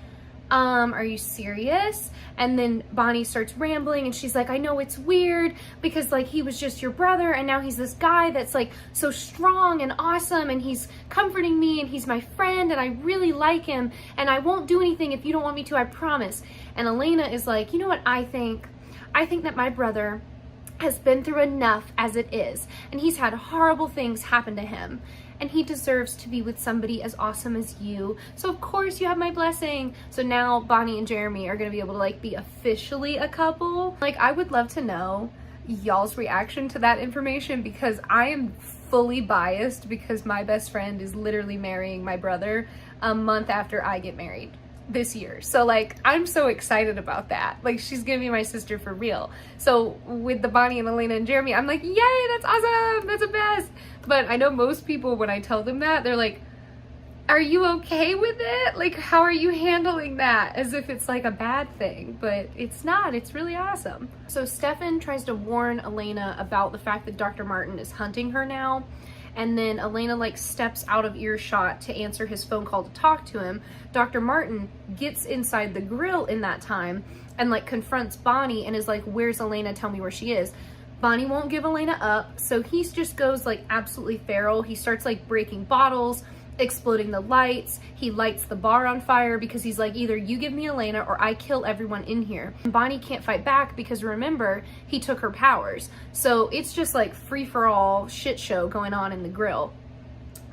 [SPEAKER 1] are you serious? And then Bonnie starts rambling and she's like, I know it's weird because like he was just your brother and now he's this guy that's like so strong and awesome and he's comforting me and he's my friend and I really like him and I won't do anything if you don't want me to, I promise. And Elena is like, you know what I think? I think that my brother has been through enough as it is, and he's had horrible things happen to him, and he deserves to be with somebody as awesome as you, so of course you have my blessing. So now Bonnie and Jeremy are gonna be able to like be officially a couple. Like, I would love to know y'all's reaction to that information, because I am fully biased because my best friend is literally marrying my brother a month after I get married this year. So like, I'm so excited about that. Like, she's gonna be my sister for real. So with the Bonnie and Elena and Jeremy, I'm like, yay, that's awesome, that's the best. But I know most people, when I tell them that, they're like, are you okay with it? Like, how are you handling that? As if it's like a bad thing, but it's not, it's really awesome. So Stefan tries to warn Elena about the fact that Dr. Martin is hunting her now. And then Elena like steps out of earshot to answer his phone call to talk to him. Dr. Martin gets inside the grill in that time and like confronts Bonnie and is like, where's Elena? Tell me where she is. Bonnie won't give Elena up, so he just goes like absolutely feral. He starts like breaking bottles, exploding the lights. He lights the bar on fire because he's like, either you give me Elena or I kill everyone in here. And Bonnie can't fight back because remember, he took her powers. So it's just like free-for-all shit show going on in the grill.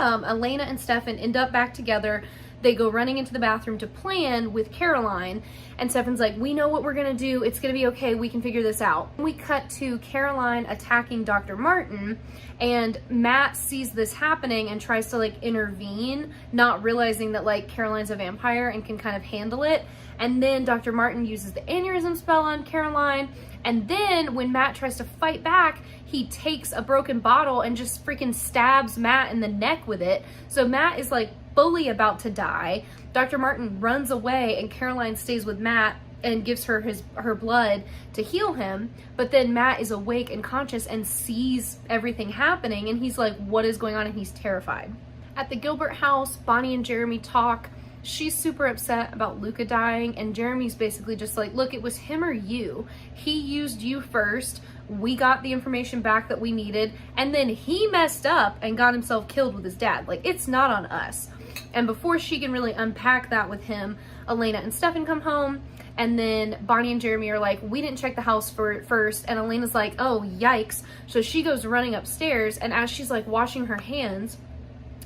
[SPEAKER 1] Elena and Stefan end up back together. They go running into the bathroom to plan with Caroline, and Stefan's like, we know what we're gonna do, it's gonna be okay, we can figure this out. We cut to Caroline attacking Dr. Martin, and Matt sees this happening and tries to like intervene, not realizing that like Caroline's a vampire and can kind of handle it. And then Dr. Martin uses the aneurysm spell on Caroline, and then when Matt tries to fight back, he takes a broken bottle and just freaking stabs Matt in the neck with it. So Matt is like fully about to die. Dr. Martin runs away and Caroline stays with Matt and gives her her blood to heal him. But then Matt is awake and conscious and sees everything happening, and he's like, what is going on? And he's terrified. At the Gilbert house, Bonnie and Jeremy talk. She's super upset about Luca dying, and Jeremy's basically just like, look, it was him or you. He used you first. We got the information back that we needed, and then he messed up and got himself killed with his dad. Like, it's not on us. And before she can really unpack that with him, Elena and Stefan come home, and then Bonnie and Jeremy are like, we didn't check the house first, and Elena's like, oh, yikes. So she goes running upstairs, and as she's like washing her hands,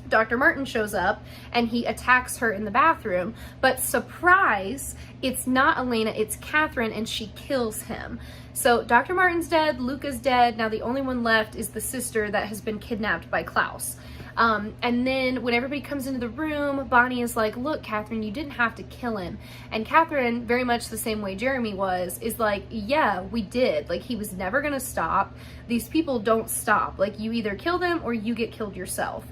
[SPEAKER 1] Dr. Martin shows up and he attacks her in the bathroom, but surprise, it's not Elena, it's Catherine, and she kills him. So Dr. Martin's dead, Luca's dead, now the only one left is the sister that has been kidnapped by Klaus. And then when everybody comes into the room, Bonnie is like, look, Catherine, you didn't have to kill him. And Catherine, very much the same way Jeremy was, is like, yeah, we did. Like, he was never gonna stop. These people don't stop. Like, you either kill them or you get killed yourself.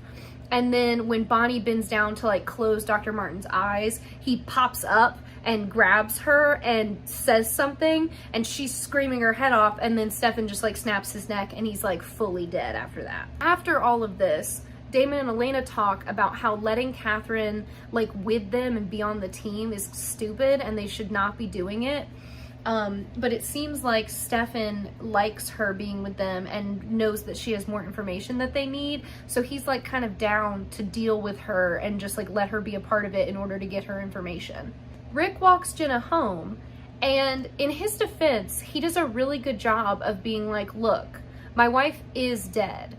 [SPEAKER 1] And then when Bonnie bends down to like close Dr. Martin's eyes, he pops up and grabs her and says something, and she's screaming her head off, and then Stefan just like snaps his neck and he's like fully dead after that. After all of this, Damon and Elena talk about how letting Catherine like with them and be on the team is stupid and they should not be doing it. But it seems like Stefan likes her being with them and knows that she has more information that they need. So he's like kind of down to deal with her and just like let her be a part of it in order to get her information. Rick walks Jenna home, and in his defense, he does a really good job of being like, look, my wife is dead.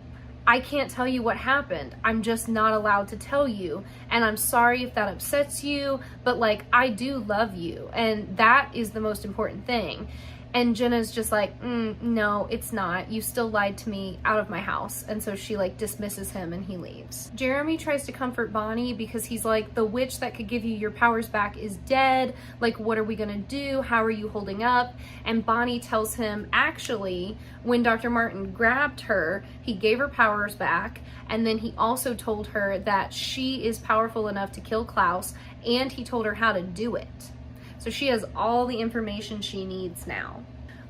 [SPEAKER 1] I can't tell you what happened. I'm just not allowed to tell you. And I'm sorry if that upsets you, but like, I do love you. And that is the most important thing. And Jenna's just like, no, it's not. You still lied to me, out of my house. And so she like dismisses him and he leaves. Jeremy tries to comfort Bonnie because he's like, the witch that could give you your powers back is dead. Like, what are we gonna do? How are you holding up? And Bonnie tells him, actually, when Dr. Martin grabbed her, he gave her powers back. And then he also told her that she is powerful enough to kill Klaus, and he told her how to do it. So she has all the information she needs now.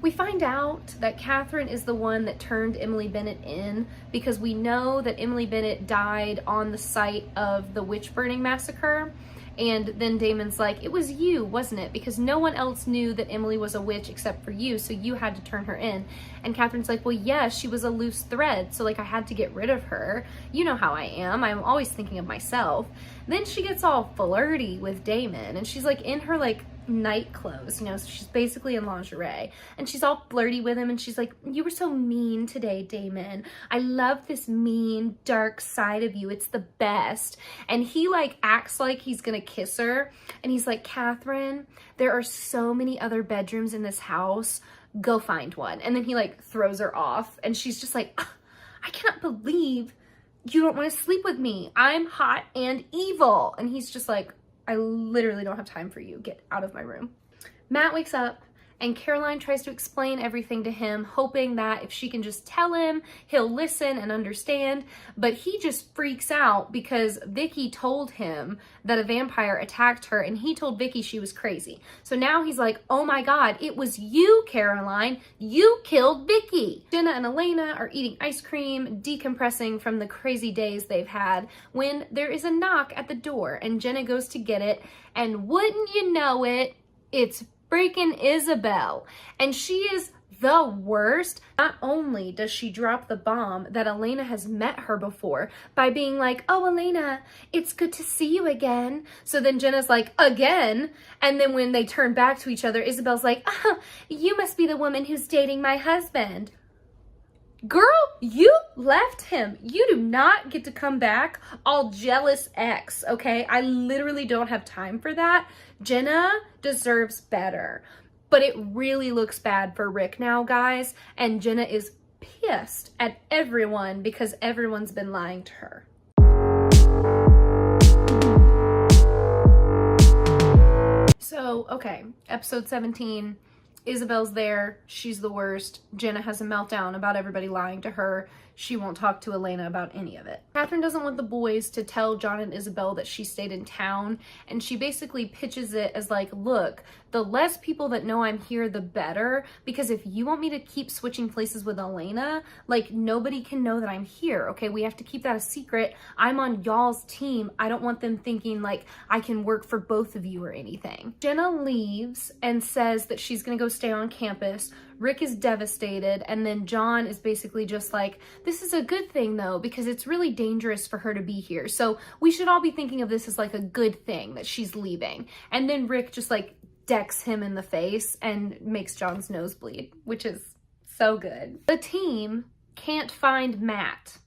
[SPEAKER 1] We find out that Catherine is the one that turned Emily Bennett in because we know that Emily Bennett died on the site of the witch burning massacre. And then Damon's like, it was you, wasn't it? Because no one else knew that Emily was a witch except for you, so you had to turn her in. And Catherine's like, well, yeah, she was a loose thread, so like I had to get rid of her. You know how I am. I'm always thinking of myself. Then she gets all flirty with Damon, and she's like in her like night clothes, you know, so she's basically in lingerie, and she's all flirty with him, and she's like, you were so mean today, Damon. I love this mean, dark side of you. It's the best. And he like acts like he's gonna kiss her, and he's like, Catherine, there are so many other bedrooms in this house. Go find one. And then he like throws her off, and she's just like, I cannot believe you don't want to sleep with me. I'm hot and evil. And he's just like, I literally don't have time for you. Get out of my room. Matt wakes up and Caroline tries to explain everything to him, hoping that if she can just tell him, he'll listen and understand. But he just freaks out because Vicky told him that a vampire attacked her, and he told Vicky she was crazy. So now he's like, oh my God, it was you, Caroline. You killed Vicky. Jenna and Elena are eating ice cream, decompressing from the crazy days they've had, when there is a knock at the door, and Jenna goes to get it, and wouldn't you know it, it's freaking Isabel. And she is the worst. Not only does she drop the bomb that Elena has met her before by being like, oh, Elena, it's good to see you again. So then Jenna's like, again? And then when they turn back to each other, Isabel's like, oh, you must be the woman who's dating my husband. Girl, you left him. You do not get to come back all jealous ex, okay? I literally don't have time for that. Jenna deserves better. But it really looks bad for Rick now, guys. And Jenna is pissed at everyone because everyone's been lying to her. So, okay, episode 17. Isabel's there. She's the worst. Jenna has a meltdown about everybody lying to her. She won't talk to Elena about any of it. Catherine doesn't want the boys to tell John and Isabel that she stayed in town, and she basically pitches it as like, look, the less people that know I'm here, the better, because if you want me to keep switching places with Elena, like, nobody can know that I'm here, okay? We have to keep that a secret. I'm on y'all's team. I don't want them thinking like I can work for both of you or anything. Jenna leaves and says that she's gonna go stay on campus. Rick is devastated, and then John is basically just like, this is a good thing though, because it's really dangerous for her to be here. So we should all be thinking of this as like a good thing that she's leaving. And then Rick just like decks him in the face and makes John's nose bleed, which is so good. The team can't find Matt.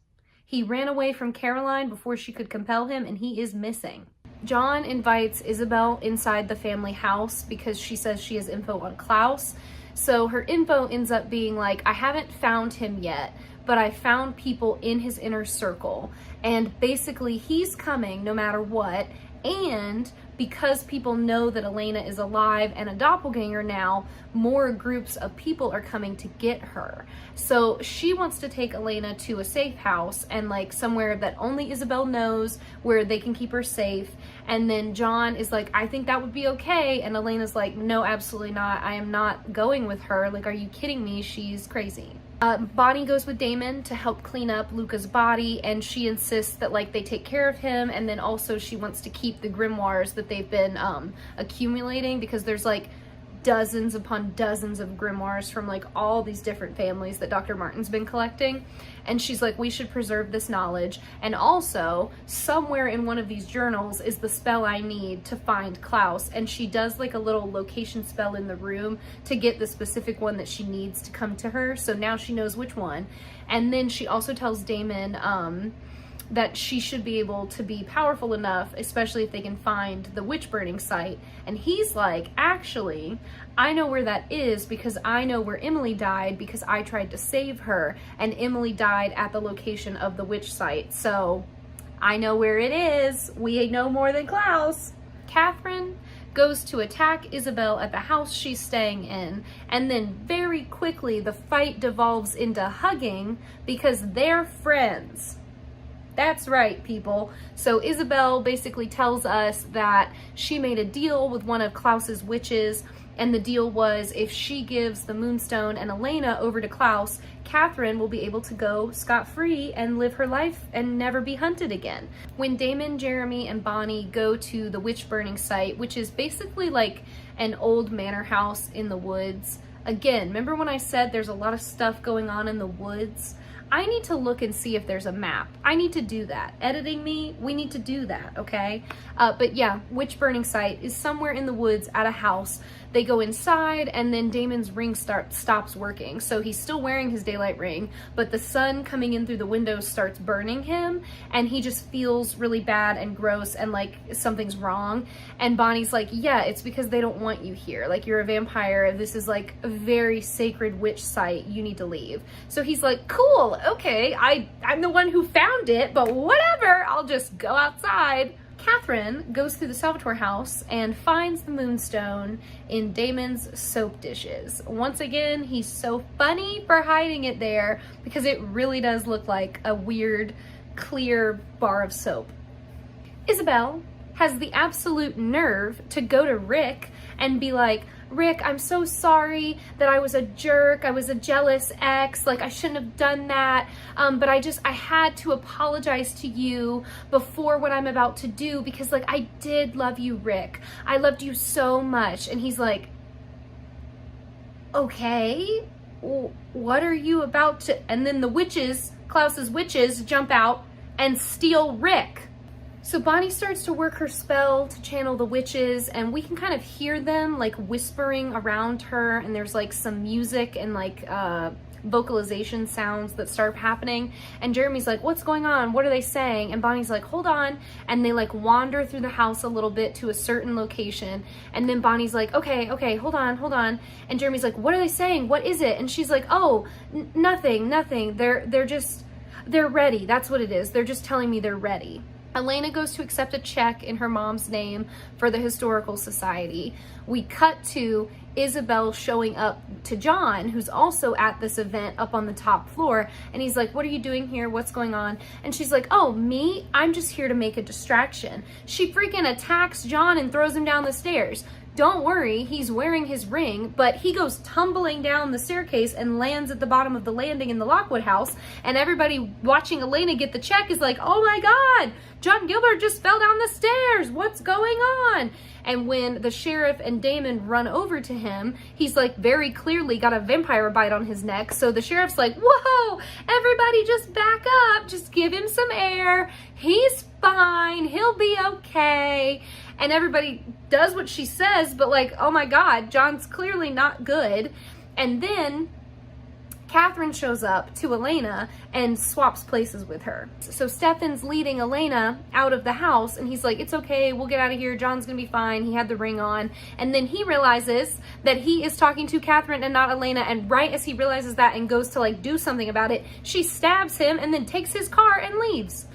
[SPEAKER 1] He ran away from Caroline before she could compel him, and he is missing. John invites Isabel inside the family house because she says she has info on Klaus. So her info ends up being like, I haven't found him yet, but I found people in his inner circle. And basically he's coming no matter what. And because people know that Elena is alive and a doppelganger now, more groups of people are coming to get her. So she wants to take Elena to a safe house and like somewhere that only Isabel knows, where they can keep her safe. And then John is like, I think that would be okay. And Elena's like, no, absolutely not. I am not going with her. Like, are you kidding me? She's crazy. Bonnie goes with Damon to help clean up Luca's body, and she insists that like they take care of him, and then also she wants to keep the grimoires that they've been accumulating, because there's like dozens upon dozens of grimoires from like all these different families that Dr. Martin's been collecting. And she's like, we should preserve this knowledge. And also, somewhere in one of these journals is the spell I need to find Klaus. And she does like a little location spell in the room to get the specific one that she needs to come to her. So now she knows which one. And then she also tells Damon that she should be able to be powerful enough, especially if they can find the witch burning site. And he's like, actually, I know where that is because I know where Emily died because I tried to save her, and Emily died at the location of the witch site. So I know where it is. We know more than Klaus. Catherine goes to attack Isabel at the house she's staying in, and then very quickly the fight devolves into hugging because they're friends. That's right, people. So Isabel basically tells us that she made a deal with one of Klaus's witches, and the deal was if she gives the Moonstone and Elena over to Klaus, Catherine will be able to go scot-free and live her life and never be hunted again. When Damon, Jeremy, and Bonnie go to the witch burning site, which is basically like an old manor house in the woods. Again, remember when I said there's a lot of stuff going on in the woods? I need to look and see if there's a map. I need to do that. Editing me, we need to do that, okay? But yeah, witch burning site is somewhere in the woods at a house. They go inside, and then Damon's ring stops working. So he's still wearing his daylight ring, but the sun coming in through the window starts burning him, and he just feels really bad and gross and like something's wrong. And Bonnie's like, yeah, it's because they don't want you here. Like, you're a vampire. This is like a very sacred witch site. You need to leave. So he's like, cool, okay, I'm the one who found it, but whatever, I'll just go outside. Catherine goes through the Salvatore house and finds the Moonstone in Damon's soap dishes. Once again, he's so funny for hiding it there because it really does look like a weird, clear bar of soap. Isabel has the absolute nerve to go to Rick and be like, Rick, I'm so sorry that I was a jerk. I was a jealous ex. Like, I shouldn't have done that. But I had to apologize to you before what I'm about to do because, like, I did love you, Rick. I loved you so much. And he's like, okay, what are you about to... And then the witches, Klaus's witches, jump out and steal Rick. So Bonnie starts to work her spell to channel the witches, and we can kind of hear them like whispering around her, and there's like some music and like vocalization sounds that start happening. And Jeremy's like, what's going on? What are they saying? And Bonnie's like, hold on. And they like wander through the house a little bit to a certain location. And then Bonnie's like, okay, hold on. And Jeremy's like, what are they saying? What is it? And she's like, oh, nothing. They're ready. That's what it is. They're just telling me they're ready. Elena goes to accept a check in her mom's name for the Historical Society. We cut to Isabel showing up to John, who's also at this event up on the top floor, and he's like, what are you doing here? What's going on? And she's like, oh, me? I'm just here to make a distraction. She freaking attacks John and throws him down the stairs. Don't worry, he's wearing his ring, but he goes tumbling down the staircase and lands at the bottom of the landing in the Lockwood house, and everybody watching Elena get the check is like, oh my god, John Gilbert just fell down the stairs, what's going on? And when the sheriff and Damon run over to him, he's like very clearly got a vampire bite on his neck, so the sheriff's like, whoa, everybody just back up, just give him some air, he's fine, he'll be okay. And everybody does what she says, but like, oh my god, John's clearly not good. And then Catherine shows up to Elena and swaps places with her. So Stefan's leading Elena out of the house, and he's like, it's okay, we'll get out of here, John's gonna be fine, he had the ring on. And then he realizes that he is talking to Catherine and not Elena, and right as he realizes that and goes to like do something about it, she stabs him and then takes his car and leaves.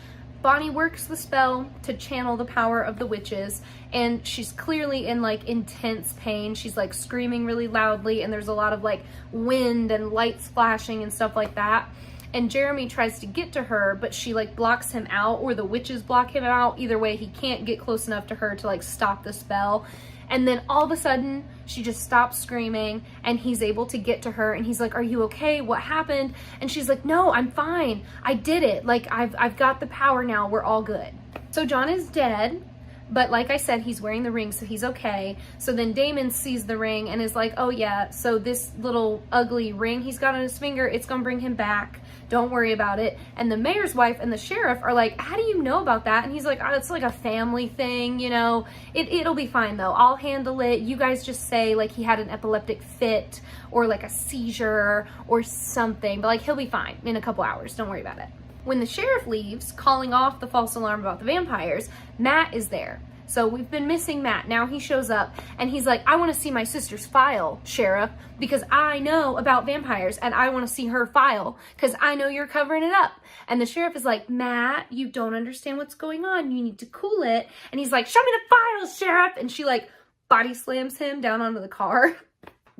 [SPEAKER 1] Bonnie works the spell to channel the power of the witches, and she's clearly in like intense pain. She's like screaming really loudly, and there's a lot of like wind and lights flashing and stuff like that. And Jeremy tries to get to her, but she like blocks him out, or the witches block him out. Either way, he can't get close enough to her to like stop the spell. And then all of a sudden, she just stops screaming, and he's able to get to her, and he's like, are you okay? What happened? And she's like, no, I'm fine. I did it. Like, I've got the power now. We're all good. So John is dead, but like I said, he's wearing the ring, so he's okay. So then Damon sees the ring and is like, oh yeah, so this little ugly ring he's got on his finger, it's gonna bring him back. Don't worry about it. And the mayor's wife and the sheriff are like, how do you know about that? And he's like, oh, it's like a family thing, you know, it'll be fine though. I'll handle it. You guys just say like he had an epileptic fit or like a seizure or something, but like he'll be fine in a couple hours. Don't worry about it. When the sheriff leaves, calling off the false alarm about the vampires, Matt is there. So we've been missing Matt. Now he shows up and he's like, I want to see my sister's file, Sheriff, because I know about vampires and I want to see her file because I know you're covering it up. And the sheriff is like, Matt, you don't understand what's going on. You need to cool it. And he's like, show me the files, Sheriff. And she like body slams him down onto the car.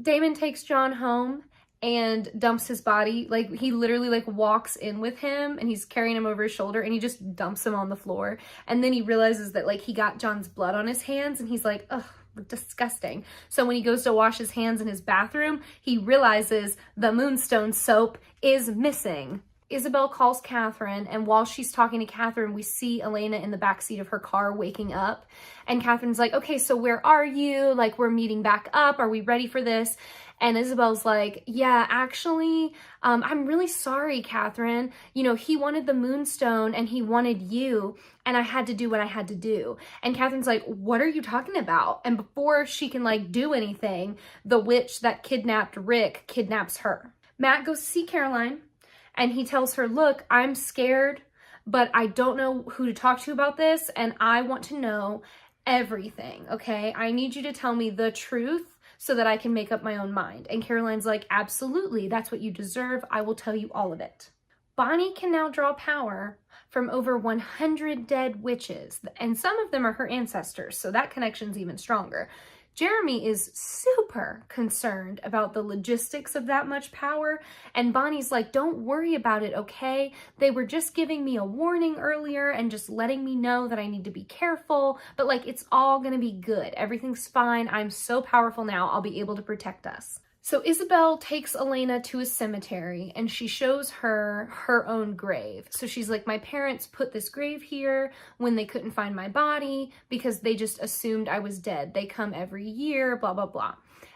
[SPEAKER 1] Damon takes John home and dumps his body. Like he literally like walks in with him and he's carrying him over his shoulder and he just dumps him on the floor. And then he realizes that like he got John's blood on his hands and he's like, ugh, disgusting. So when he goes to wash his hands in his bathroom, he realizes the Moonstone soap is missing. Isabel calls Catherine, and while she's talking to Catherine, we see Elena in the backseat of her car waking up. And Catherine's like, okay, so where are you? Like, we're meeting back up. Are we ready for this? And Isabel's like, yeah, actually, I'm really sorry, Catherine. You know, he wanted the Moonstone and he wanted you, and I had to do what I had to do. And Catherine's like, what are you talking about? And before she can like do anything, the witch that kidnapped Rick kidnaps her. Matt goes to see Caroline. And he tells her, look, I'm scared, but I don't know who to talk to about this, and I want to know everything, okay? I need you to tell me the truth so that I can make up my own mind. And Caroline's like, absolutely, that's what you deserve. I will tell you all of it. Bonnie can now draw power from over 100 dead witches, and some of them are her ancestors, so that connection's even stronger. Jeremy is super concerned about the logistics of that much power, and Bonnie's like, don't worry about it, okay? They were just giving me a warning earlier and just letting me know that I need to be careful, but like, it's all gonna be good. Everything's fine. I'm so powerful now, I'll be able to protect us. So Isabel takes Elena to a cemetery and she shows her her own grave. So she's like, my parents put this grave here when they couldn't find my body because they just assumed I was dead. They come every year, blah, blah, blah.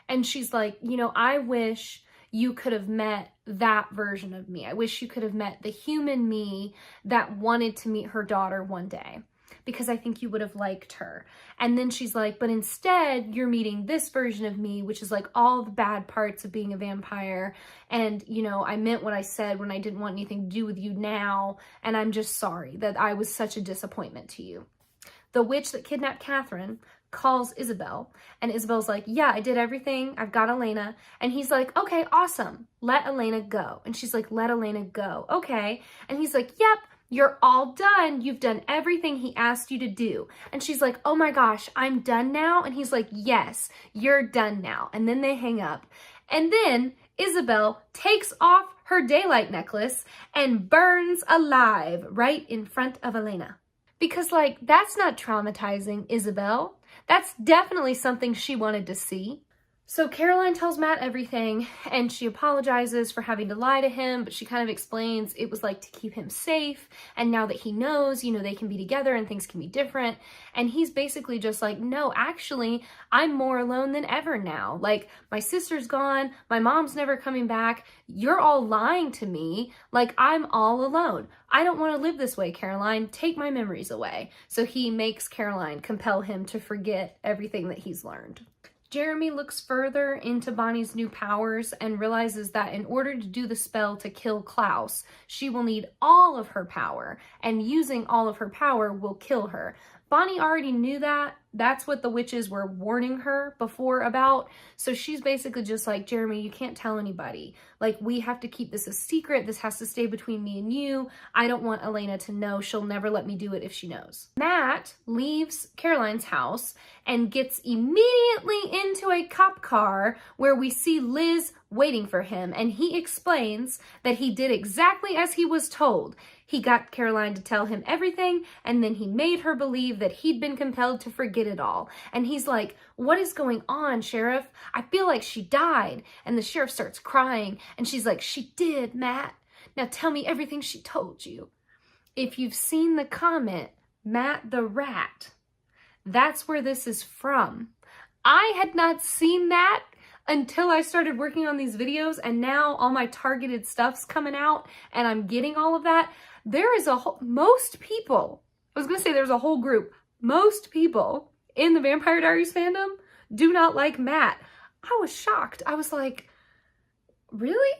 [SPEAKER 1] And she's like, you know, I wish you could have met that version of me. I wish you could have met the human me that wanted to meet her daughter one day, because I think you would have liked her. And then she's like, but instead you're meeting this version of me, which is like all the bad parts of being a vampire. And, you know, I meant what I said when I didn't want anything to do with you now. And I'm just sorry that I was such a disappointment to you. The witch that kidnapped Catherine calls Isabel, and Isabel's like, yeah, I did everything. I've got Elena. And he's like, okay, awesome. Let Elena go. And she's like, let Elena go. Okay. And he's like, yep. You're all done. You've done everything he asked you to do. And she's like, oh my gosh, I'm done now? And he's like, yes, you're done now. And then they hang up. And then Isabel takes off her daylight necklace and burns alive right in front of Elena. Because like, that's not traumatizing, Isabel. That's definitely something she wanted to see. So Caroline tells Matt everything, and she apologizes for having to lie to him, but she kind of explains it was like to keep him safe, and now that he knows, you know, they can be together and things can be different. And he's basically just like, no, actually, I'm more alone than ever now. Like, my sister's gone, my mom's never coming back, you're all lying to me, like, I'm all alone. I don't want to live this way, Caroline. Take my memories away. So he makes Caroline compel him to forget everything that he's learned. Jeremy looks further into Bonnie's new powers and realizes that in order to do the spell to kill Klaus, she will need all of her power, and using all of her power will kill her. Bonnie already knew that. That's what the witches were warning her before about. So she's basically just like, Jeremy, you can't tell anybody. Like, we have to keep this a secret. This has to stay between me and you. I don't want Elena to know. She'll never let me do it if she knows. Matt leaves Caroline's house and gets immediately into a cop car where we see Liz waiting for him. And he explains that he did exactly as he was told. He got Caroline to tell him everything, and then he made her believe that he'd been compelled to forget it all. And he's like, what is going on, Sheriff? I feel like she died. And the sheriff starts crying, and she's like, she did, Matt. Now tell me everything she told you. If you've seen the comment, Matt the Rat, that's where this is from. I had not seen that until I started working on these videos, and now all my targeted stuff's coming out, and I'm getting all of that. There is most people, I was gonna say there's a whole group, most people in the Vampire Diaries fandom do not like Matt. I was shocked. I was like, really?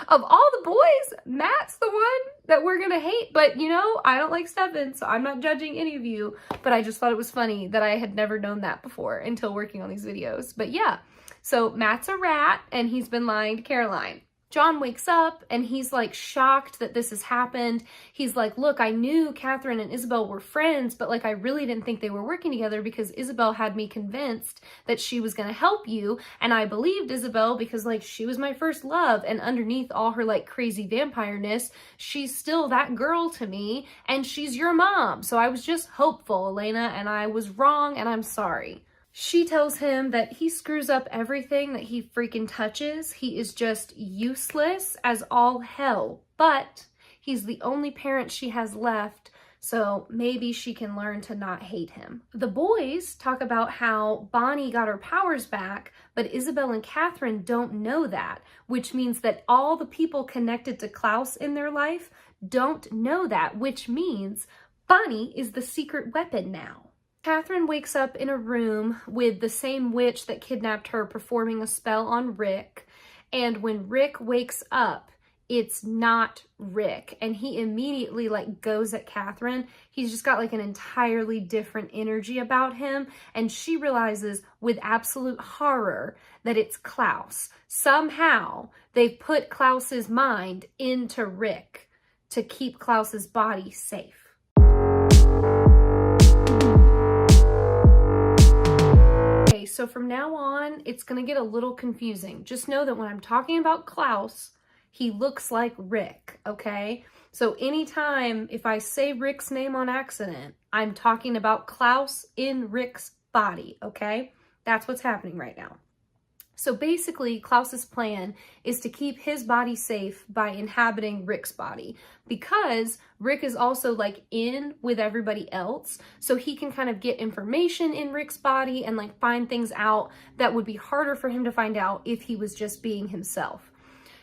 [SPEAKER 1] Of all the boys, Matt's the one that we're gonna hate. But you know, I don't like Stefan, so I'm not judging any of you, but I just thought it was funny that I had never known that before until working on these videos. But yeah, so Matt's a rat and he's been lying to Caroline. John wakes up and he's like shocked that this has happened. He's like, look, I knew Catherine and Isabel were friends, but like I really didn't think they were working together because Isabel had me convinced that she was going to help you. And I believed Isabel because like she was my first love, and underneath all her like crazy vampireness, she's still that girl to me, and she's your mom. So I was just hopeful, Elena, and I was wrong, and I'm sorry. She tells him that he screws up everything that he freaking touches. He is just useless as all hell, but he's the only parent she has left, so maybe she can learn to not hate him. The boys talk about how Bonnie got her powers back, but Isabel and Catherine don't know that, which means that all the people connected to Klaus in their life don't know that, which means Bonnie is the secret weapon now. Catherine wakes up in a room with the same witch that kidnapped her performing a spell on Rick. And when Rick wakes up, it's not Rick. And he immediately like goes at Catherine. He's just got like an entirely different energy about him. And she realizes with absolute horror that it's Klaus. Somehow they've put Klaus's mind into Rick to keep Klaus's body safe. So from now on, it's going to get a little confusing. Just know that when I'm talking about Klaus, he looks like Rick, okay? So anytime if I say Rick's name on accident, I'm talking about Klaus in Rick's body, okay? That's what's happening right now. So basically, Klaus's plan is to keep his body safe by inhabiting Rick's body, because Rick is also like in with everybody else, so he can kind of get information in Rick's body and like find things out that would be harder for him to find out if he was just being himself.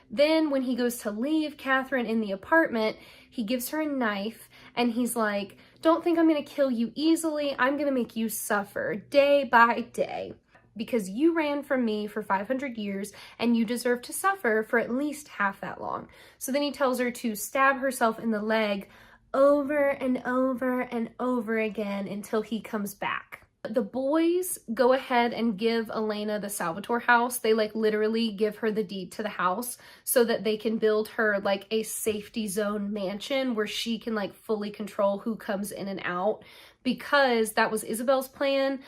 [SPEAKER 1] Then when he goes to leave Catherine in the apartment, he gives her a knife and he's like, don't think I'm gonna kill you easily. I'm gonna make you suffer day by day, because you ran from me for 500 years and you deserve to suffer for at least half that long. So then he tells her to stab herself in the leg over and over and over again until he comes back. The boys go ahead and give Elena the Salvatore house. They like literally give her the deed to the house so that they can build her like a safety zone mansion where she can like fully control who comes in and out, because that was Isabel's plan.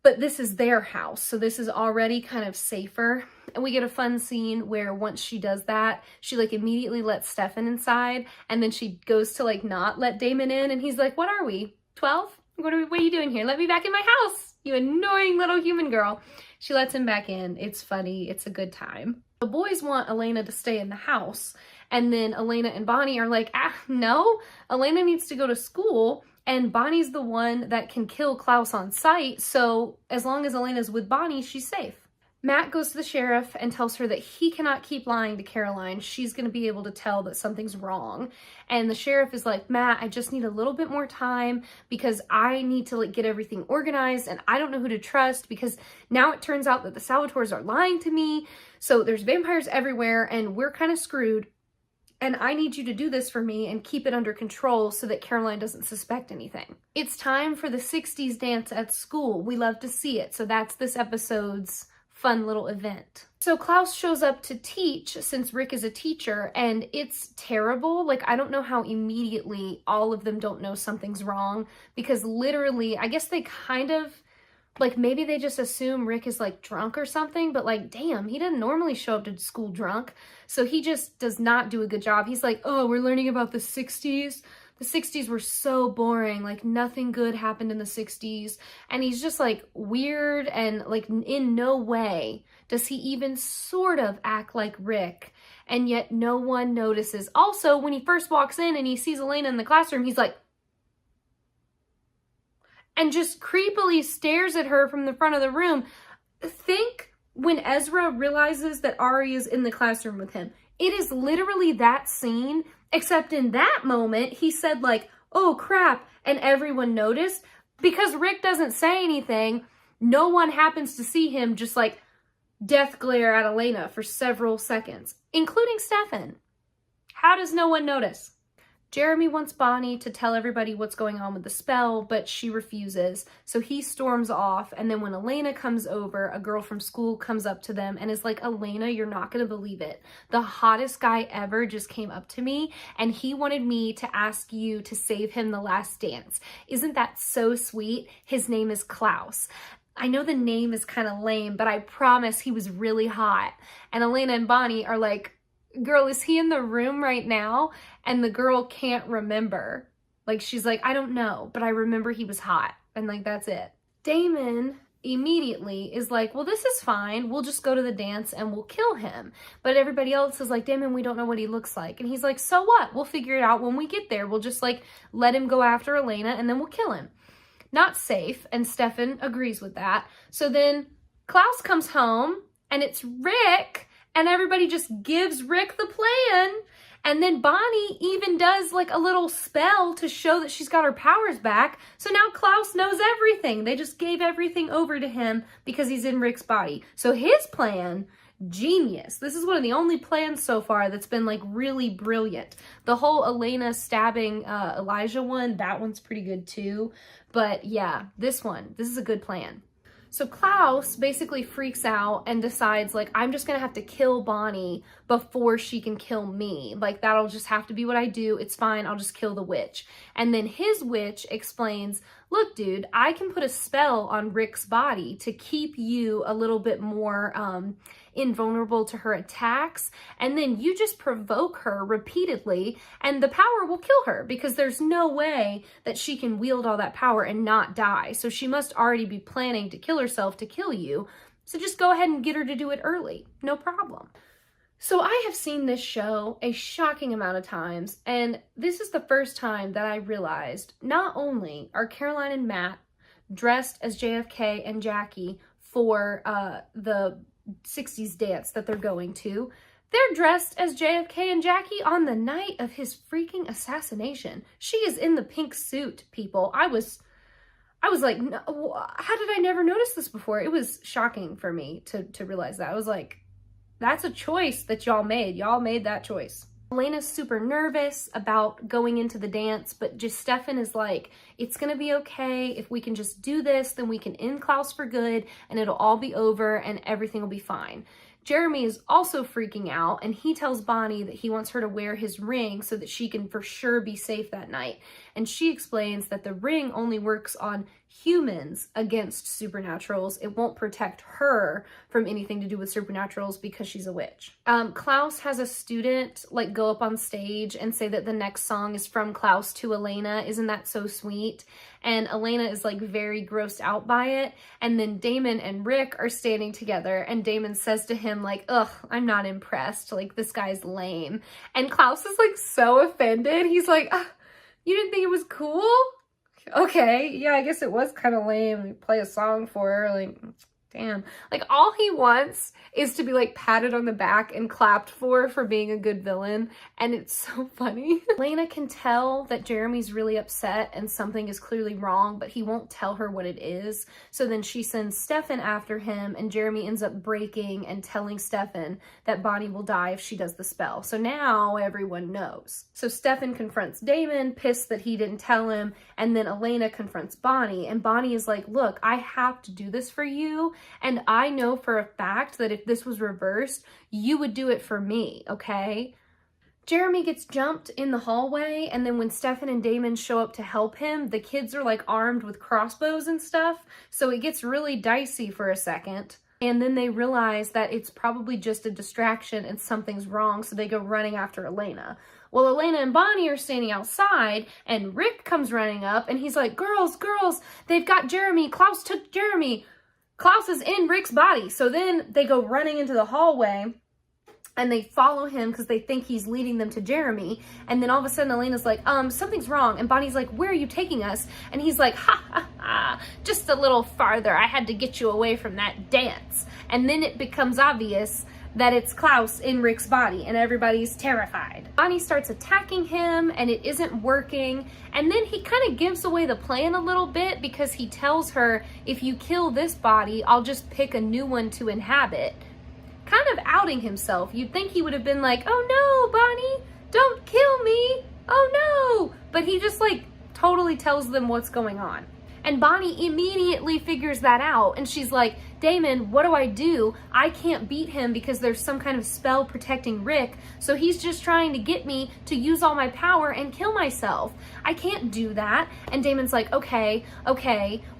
[SPEAKER 1] But this is their house, so this is already kind of safer. And we get a fun scene where once she does that, she like immediately lets Stefan inside, and then she goes to like not let Damon in, and he's like, what are we, 12? What are you doing here? Let me back in my house, you annoying little human girl. She lets him back in. It's funny. It's a good time. The boys want Elena to stay in the house, and then Elena and Bonnie are like, no, Elena needs to go to school. And Bonnie's the one that can kill Klaus on sight, so as long as Elena's with Bonnie, she's safe. Matt goes to the sheriff and tells her that he cannot keep lying to Caroline. She's going to be able to tell that something's wrong. And the sheriff is like, Matt, I just need a little bit more time because I need to like get everything organized and I don't know who to trust because now it turns out that the Salvatores are lying to me. So there's vampires everywhere and we're kind of screwed. And I need you to do this for me and keep it under control so that Caroline doesn't suspect anything. It's time for the 60s dance at school. We love to see it. So that's this episode's fun little event. So Klaus shows up to teach since Rick is a teacher and it's terrible. Like, I don't know how immediately all of them don't know something's wrong because literally, I guess they kind of, like maybe they just assume Rick is like drunk or something, but like, damn, he doesn't normally show up to school drunk. So he just does not do a good job. He's like, oh, we're learning about the 60s. The 60s were so boring, like nothing good happened in the 60s. And he's just like weird and like in no way does he even sort of act like Rick. And yet no one notices. Also, when he first walks in and he sees Elena in the classroom, he's like, and just creepily stares at her from the front of the room. Think when Ezra realizes that Ari is in the classroom with him. It is literally that scene, except in that moment, he said like, oh crap, and everyone noticed. Because Rick doesn't say anything, no one happens to see him just like death glare at Elena for several seconds, including Stefan. How does no one notice? Jeremy wants Bonnie to tell everybody what's going on with the spell, but she refuses. So he storms off. And then when Elena comes over, a girl from school comes up to them and is like, Elena, you're not going to believe it. The hottest guy ever just came up to me and he wanted me to ask you to save him the last dance. Isn't that so sweet? His name is Klaus. I know the name is kind of lame, but I promise he was really hot. And Elena and Bonnie are like, girl, is he in the room right now? And the girl can't remember. Like, she's like, I don't know, but I remember he was hot. And like, that's it. Damon immediately is like, well, this is fine. We'll just go to the dance and we'll kill him. But everybody else is like, Damon, we don't know what he looks like. And he's like, so what? We'll figure it out when we get there. We'll just like let him go after Elena and then we'll kill him. Not safe. And Stefan agrees with that. So then Klaus comes home and it's Rick. And everybody just gives Rick the plan. And then Bonnie even does like a little spell to show that she's got her powers back. So now Klaus knows everything. They just gave everything over to him because he's in Rick's body. So his plan, genius. This is one of the only plans so far that's been like really brilliant. The whole Elena stabbing Elijah one, that one's pretty good too. But yeah, this is a good plan. So Klaus basically freaks out and decides like, I'm just gonna have to kill Bonnie before she can kill me. Like, that'll just have to be what I do. It's fine, I'll just kill the witch. And then his witch explains, look, dude, I can put a spell on Rick's body to keep you a little bit more invulnerable to her attacks. And then you just provoke her repeatedly and the power will kill her because there's no way that she can wield all that power and not die. So she must already be planning to kill herself to kill you. So just go ahead and get her to do it early. No problem. So I have seen this show a shocking amount of times, and this is the first time that I realized not only are Caroline and Matt dressed as JFK and Jackie for the 60s dance that they're going to, they're dressed as JFK and Jackie on the night of his freaking assassination. She is in the pink suit, people. I was like, no, how did I never notice this before? It was shocking for me to realize that. I was like, that's a choice that y'all made. Y'all made that choice. Elena's super nervous about going into the dance, but just Stefan is like, it's gonna be okay. If we can just do this, then we can end Klaus for good and it'll all be over and everything will be fine. Jeremy is also freaking out and he tells Bonnie that he wants her to wear his ring so that she can for sure be safe that night. And she explains that the ring only works on humans against supernaturals. It won't protect her from anything to do with supernaturals because she's a witch. Klaus has a student like go up on stage and say that the next song is from Klaus to Elena. Isn't that so sweet? And Elena is like very grossed out by it. And then Damon and Rick are standing together and Damon says to him like, ugh, I'm not impressed. Like, this guy's lame. And Klaus is like so offended. He's like, you didn't think it was cool? Okay, yeah, I guess it was kind of lame. We play a song for her, like, Damn. Like, all he wants is to be, like, patted on the back and clapped for being a good villain. And it's so funny. Elena can tell that Jeremy's really upset and something is clearly wrong, but he won't tell her what it is. So then she sends Stefan after him, and Jeremy ends up breaking and telling Stefan that Bonnie will die if she does the spell. So now everyone knows. So Stefan confronts Damon, pissed that he didn't tell him, and then Elena confronts Bonnie, and Bonnie is like, look, I have to do this for you. And I know for a fact that if this was reversed, you would do it for me, okay? Jeremy gets jumped in the hallway, and then when Stefan and Damon show up to help him, the kids are like armed with crossbows and stuff, so it gets really dicey for a second. And then they realize that it's probably just a distraction and something's wrong, so they go running after Elena. Well, Elena and Bonnie are standing outside, and Rick comes running up, and he's like, girls, they've got Jeremy. Klaus took Jeremy. Klaus is in Rick's body. So then they go running into the hallway and they follow him because they think he's leading them to Jeremy. And then all of a sudden Elena's like, something's wrong. And Bonnie's like, where are you taking us? And he's like, ha, just a little farther. I had to get you away from that dance. And then it becomes obvious that it's Klaus in Rick's body and everybody's terrified. Bonnie starts attacking him and it isn't working. And then he kind of gives away the plan a little bit because he tells her, if you kill this body, I'll just pick a new one to inhabit. Kind of outing himself. You'd think he would have been like, oh no, Bonnie, don't kill me. Oh no. But he just like totally tells them what's going on. And Bonnie immediately figures that out. And she's like, Damon, what do? I can't beat him because there's some kind of spell protecting Rick. So he's just trying to get me to use all my power and kill myself. I can't do that. And Damon's like, okay,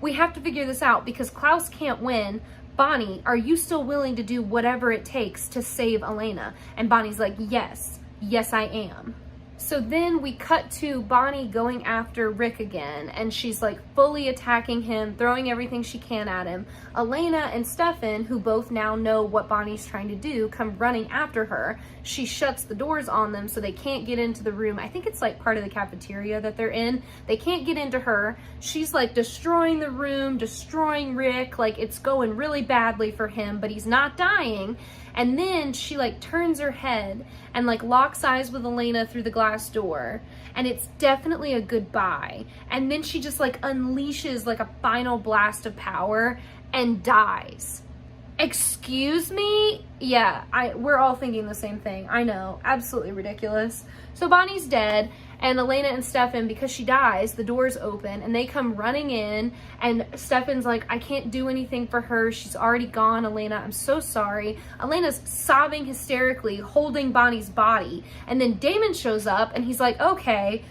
[SPEAKER 1] we have to figure this out because Klaus can't win. Bonnie, are you still willing to do whatever it takes to save Elena? And Bonnie's like, yes, I am. So then we cut to Bonnie going after Rick again, and she's like fully attacking him, throwing everything she can at him. Elena and Stefan, who both now know what Bonnie's trying to do, come running after her. She shuts the doors on them so they can't get into the room. I think it's like part of the cafeteria that they're in. They can't get into her. She's like destroying the room, destroying Rick. Like it's going really badly for him, but he's not dying. And then she like turns her head and like locks eyes with Elena through the glass door. And it's definitely a goodbye. And then she just like unleashes like a final blast of power and dies. Excuse me? Yeah, we're all thinking the same thing. I know, absolutely ridiculous. So Bonnie's dead, and Elena and Stefan, because she dies, the doors open and they come running in, and Stefan's like, I can't do anything for her. She's already gone, Elena. I'm so sorry. Elena's sobbing hysterically, holding Bonnie's body. And then Damon shows up and he's like, okay,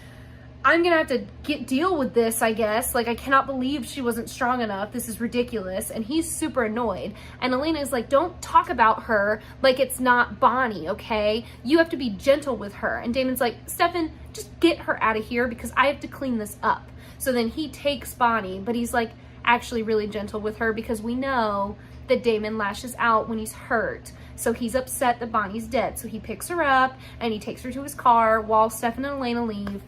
[SPEAKER 1] I'm gonna have to deal with this, I guess. Like, I cannot believe she wasn't strong enough. This is ridiculous. And he's super annoyed. And Elena is like, don't talk about her like it's not Bonnie, okay? You have to be gentle with her. And Damon's like, Stefan, just get her out of here because I have to clean this up. So then he takes Bonnie, but he's like actually really gentle with her because we know that Damon lashes out when he's hurt. So he's upset that Bonnie's dead. So he picks her up and he takes her to his car while Stefan and Elena leave.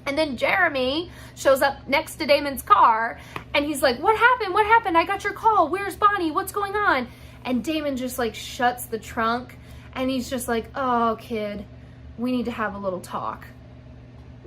[SPEAKER 1] And then Jeremy shows up next to Damon's car and he's like, what happened? What happened? I got your call. Where's Bonnie? What's going on? And Damon just like shuts the trunk and he's just like, oh, kid, we need to have a little talk.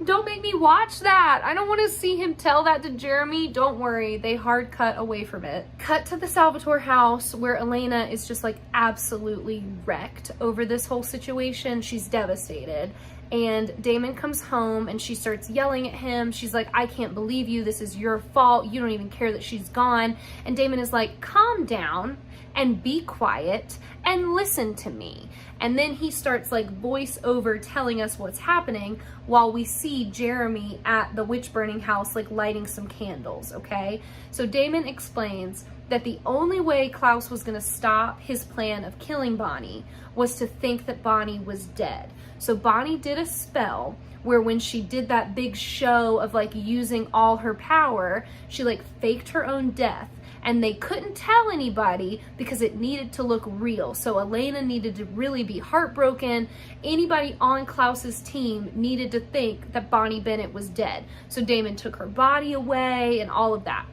[SPEAKER 1] Don't make me watch that. I don't want to see him tell that to Jeremy. Don't worry. They hard cut away from it. Cut to the Salvatore house where Elena is just like absolutely wrecked over this whole situation. She's devastated. And Damon comes home and she starts yelling at him. She's like, I can't believe you. This is your fault. You don't even care that she's gone. And Damon is like, calm down and be quiet and listen to me. And then he starts like voice over telling us what's happening while we see Jeremy at the witch burning house like lighting some candles, okay? So Damon explains that the only way Klaus was gonna stop his plan of killing Bonnie was to think that Bonnie was dead. So Bonnie did a spell where when she did that big show of like using all her power, she like faked her own death. And they couldn't tell anybody because it needed to look real. So Elena needed to really be heartbroken. Anybody on Klaus's team needed to think that Bonnie Bennett was dead. So Damon took her body away and all of that.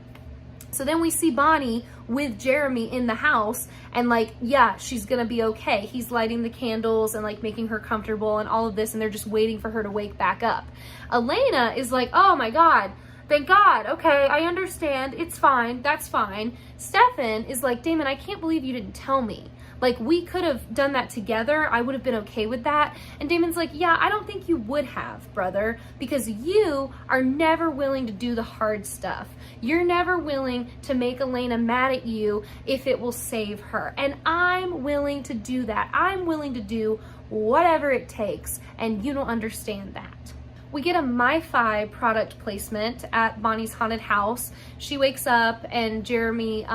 [SPEAKER 1] So then we see Bonnie with Jeremy in the house, and like, yeah, she's gonna be okay. He's lighting the candles and like making her comfortable and all of this, and they're just waiting for her to wake back up. Elena is like, oh my God, thank God, okay, I understand, it's fine, that's fine. Stefan is like, Damon, I can't believe you didn't tell me. Like, we could have done that together. I would have been okay with that. And Damon's like, yeah, I don't think you would have, brother, because you are never willing to do the hard stuff. You're never willing to make Elena mad at you if it will save her. And I'm willing to do that. I'm willing to do whatever it takes. And you don't understand that. We get a MiFi product placement at Bonnie's haunted house. She wakes up and Jeremy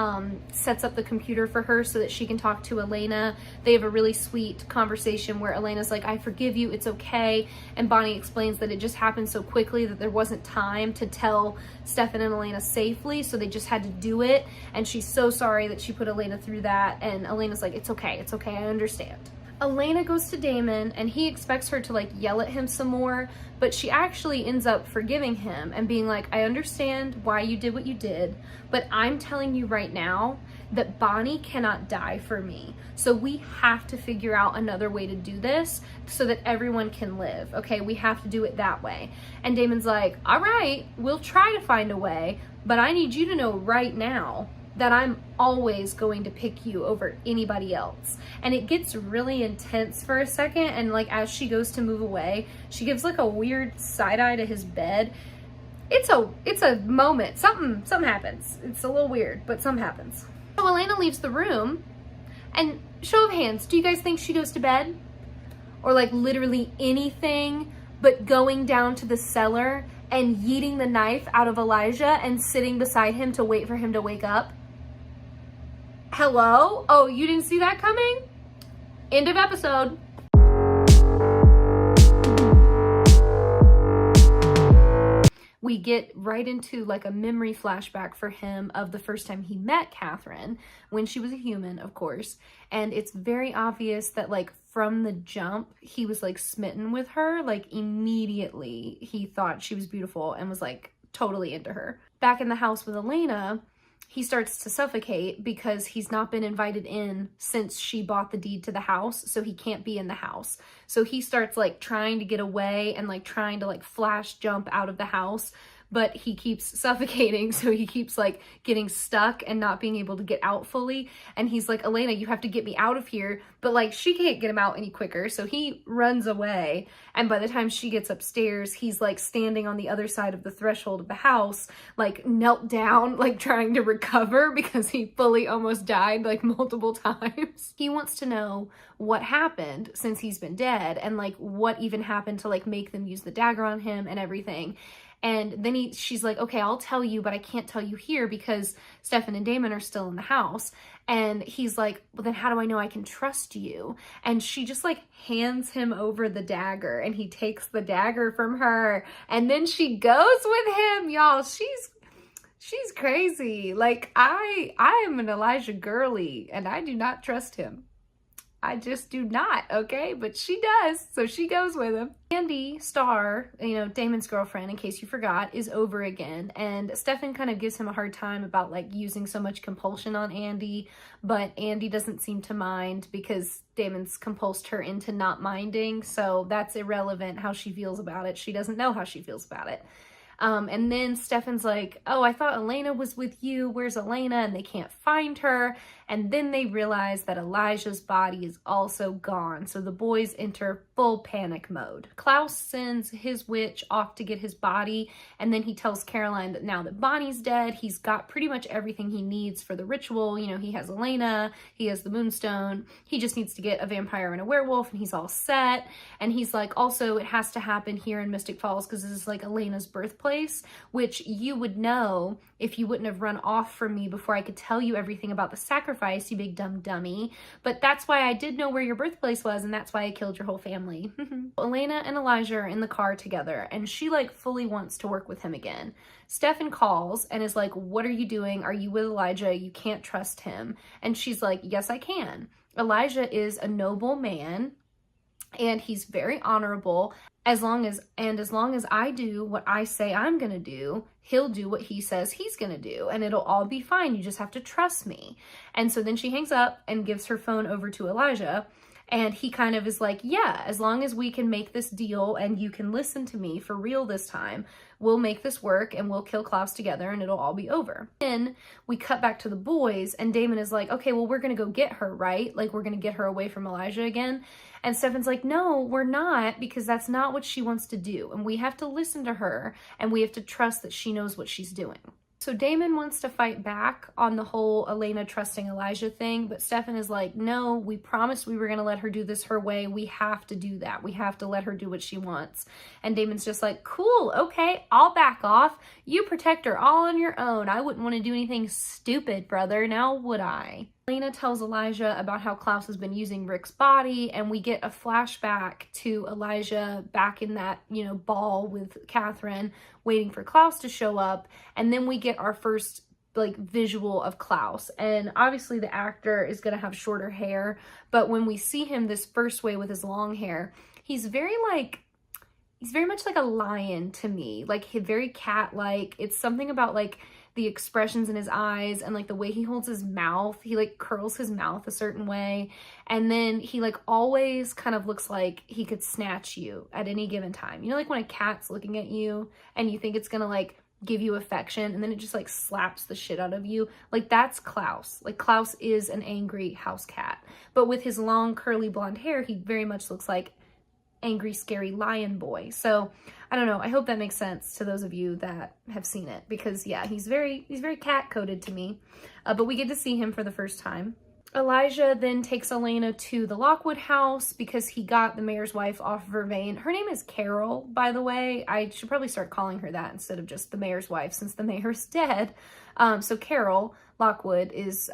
[SPEAKER 1] sets up the computer for her so that she can talk to Elena. They have a really sweet conversation where Elena's like, I forgive you, it's okay. And Bonnie explains that it just happened so quickly that there wasn't time to tell Stefan and Elena safely, so they just had to do it. And she's so sorry that she put Elena through that. And Elena's like, it's okay, I understand. Elena goes to Damon and he expects her to like yell at him some more, but she actually ends up forgiving him and being like, I understand why you did what you did, but I'm telling you right now that Bonnie cannot die for me. So we have to figure out another way to do this so that everyone can live. Okay, we have to do it that way. And Damon's like, all right, we'll try to find a way, but I need you to know right now that I'm always going to pick you over anybody else. And it gets really intense for a second, and like as she goes to move away, she gives like a weird side eye to his bed. It's a moment. Something happens. It's a little weird, but something happens. So Elena leaves the room, and show of hands, do you guys think she goes to bed? Or like literally anything but going down to the cellar and yeeting the knife out of Elijah and sitting beside him to wait for him to wake up? Hello? Oh, you didn't see that coming? End of episode. We get right into like a memory flashback for him of the first time he met Catherine, when she was a human, of course. And it's very obvious that like from the jump, he was like smitten with her. Like immediately he thought she was beautiful and was like totally into her. Back in the house with Elena, he starts to suffocate because he's not been invited in since she bought the deed to the house, so he can't be in the house. So he starts like trying to get away and like trying to like flash jump out of the house, but he keeps suffocating, so he keeps like getting stuck and not being able to get out fully. And he's like, Elena, you have to get me out of here. But like she can't get him out any quicker, so he runs away. And by the time she gets upstairs, he's like standing on the other side of the threshold of the house, like knelt down, like trying to recover because he fully almost died like multiple times. He wants to know what happened since he's been dead and like what even happened to like make them use the dagger on him and everything. And then she's like, okay, I'll tell you, but I can't tell you here because Stefan and Damon are still in the house. And he's like, well, then how do I know I can trust you? And she just like hands him over the dagger, and he takes the dagger from her. And then she goes with him, y'all. She's crazy. Like I am an Elijah girly, and I do not trust him. I just do not, okay? But she does, so she goes with him. Andy Starr, you know, Damon's girlfriend, in case you forgot, is over again. And Stefan kind of gives him a hard time about, like, using so much compulsion on Andy. But Andy doesn't seem to mind because Damon's compulsed her into not minding. So that's irrelevant how she feels about it. She doesn't know how she feels about it. And then Stefan's like, oh, I thought Elena was with you. Where's Elena? And they can't find her. And then they realize that Elijah's body is also gone. So the boys enter full panic mode. Klaus sends his witch off to get his body. And then he tells Caroline that now that Bonnie's dead, he's got pretty much everything he needs for the ritual. You know, he has Elena, he has the moonstone. He just needs to get a vampire and a werewolf and he's all set. And he's like, also, it has to happen here in Mystic Falls because this is like Elena's birthplace, which you would know if you wouldn't have run off from me before I could tell you everything about the sacrifice, you big dumb dummy. But that's why I did know where your birthplace was, and that's why I killed your whole family. Elena and Elijah are in the car together, and she like fully wants to work with him again. Stefan calls and is like, what are you doing? Are you with Elijah? You can't trust him. And she's like, yes, I can. Elijah is a noble man, and he's very honorable. As long as I do what I say I'm gonna do, he'll do what he says he's gonna do, and it'll all be fine. You just have to trust me. And so then she hangs up and gives her phone over to Elijah. And he kind of is like, yeah, as long as we can make this deal and you can listen to me for real this time, we'll make this work and we'll kill Klaus together and it'll all be over. Then we cut back to the boys and Damon is like, okay, well, we're going to go get her, right? Like, we're going to get her away from Elijah again. And Stefan's like, no, we're not, because that's not what she wants to do. And we have to listen to her and we have to trust that she knows what she's doing. So Damon wants to fight back on the whole Elena trusting Elijah thing, but Stefan is like, no, we promised we were going to let her do this her way. We have to do that. We have to let her do what she wants. And Damon's just like, cool, okay, I'll back off. You protect her all on your own. I wouldn't want to do anything stupid, brother. Now would I? Elena tells Elijah about how Klaus has been using Rick's body, and we get a flashback to Elijah back in that, ball with Catherine, waiting for Klaus to show up, and then we get our first visual of Klaus. And obviously the actor is going to have shorter hair, but when we see him this first way with his long hair, he's very much like a lion to me, very cat-like. It's something about the expressions in his eyes and the way he holds his mouth. He curls his mouth a certain way, and then he always kind of looks like he could snatch you at any given time. When a cat's looking at you and you think it's gonna give you affection, and then it just slaps the shit out of you. That's Klaus. Klaus is an angry house cat, but with his long curly blonde hair, he very much looks like angry, scary lion boy. So I don't know. I hope that makes sense to those of you that have seen it, because yeah, he's very cat coded to me. But we get to see him for the first time. Elijah then takes Elena to the Lockwood house because he got the mayor's wife off of her vein. Her name is Carol, by the way. I should probably start calling her that instead of just the mayor's wife, since the mayor's dead. So Carol Lockwood is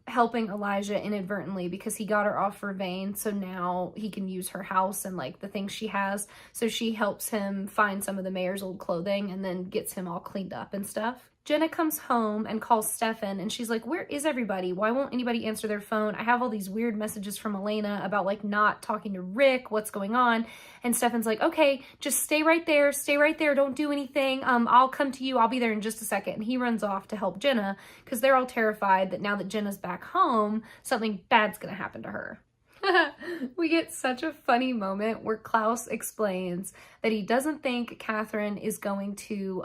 [SPEAKER 1] helping Elijah inadvertently because he got her off her vein. So now he can use her house and the things she has. So she helps him find some of the mayor's old clothing and then gets him all cleaned up and stuff. Jenna comes home and calls Stefan, and she's like, where is everybody? Why won't anybody answer their phone? I have all these weird messages from Elena about not talking to Rick. What's going on? And Stefan's like, okay, just stay right there. Stay right there. Don't do anything. I'll come to you. I'll be there in just a second. And he runs off to help Jenna because they're all terrified that now that Jenna's back home, something bad's going to happen to her. We get such a funny moment where Klaus explains that he doesn't think Catherine is going to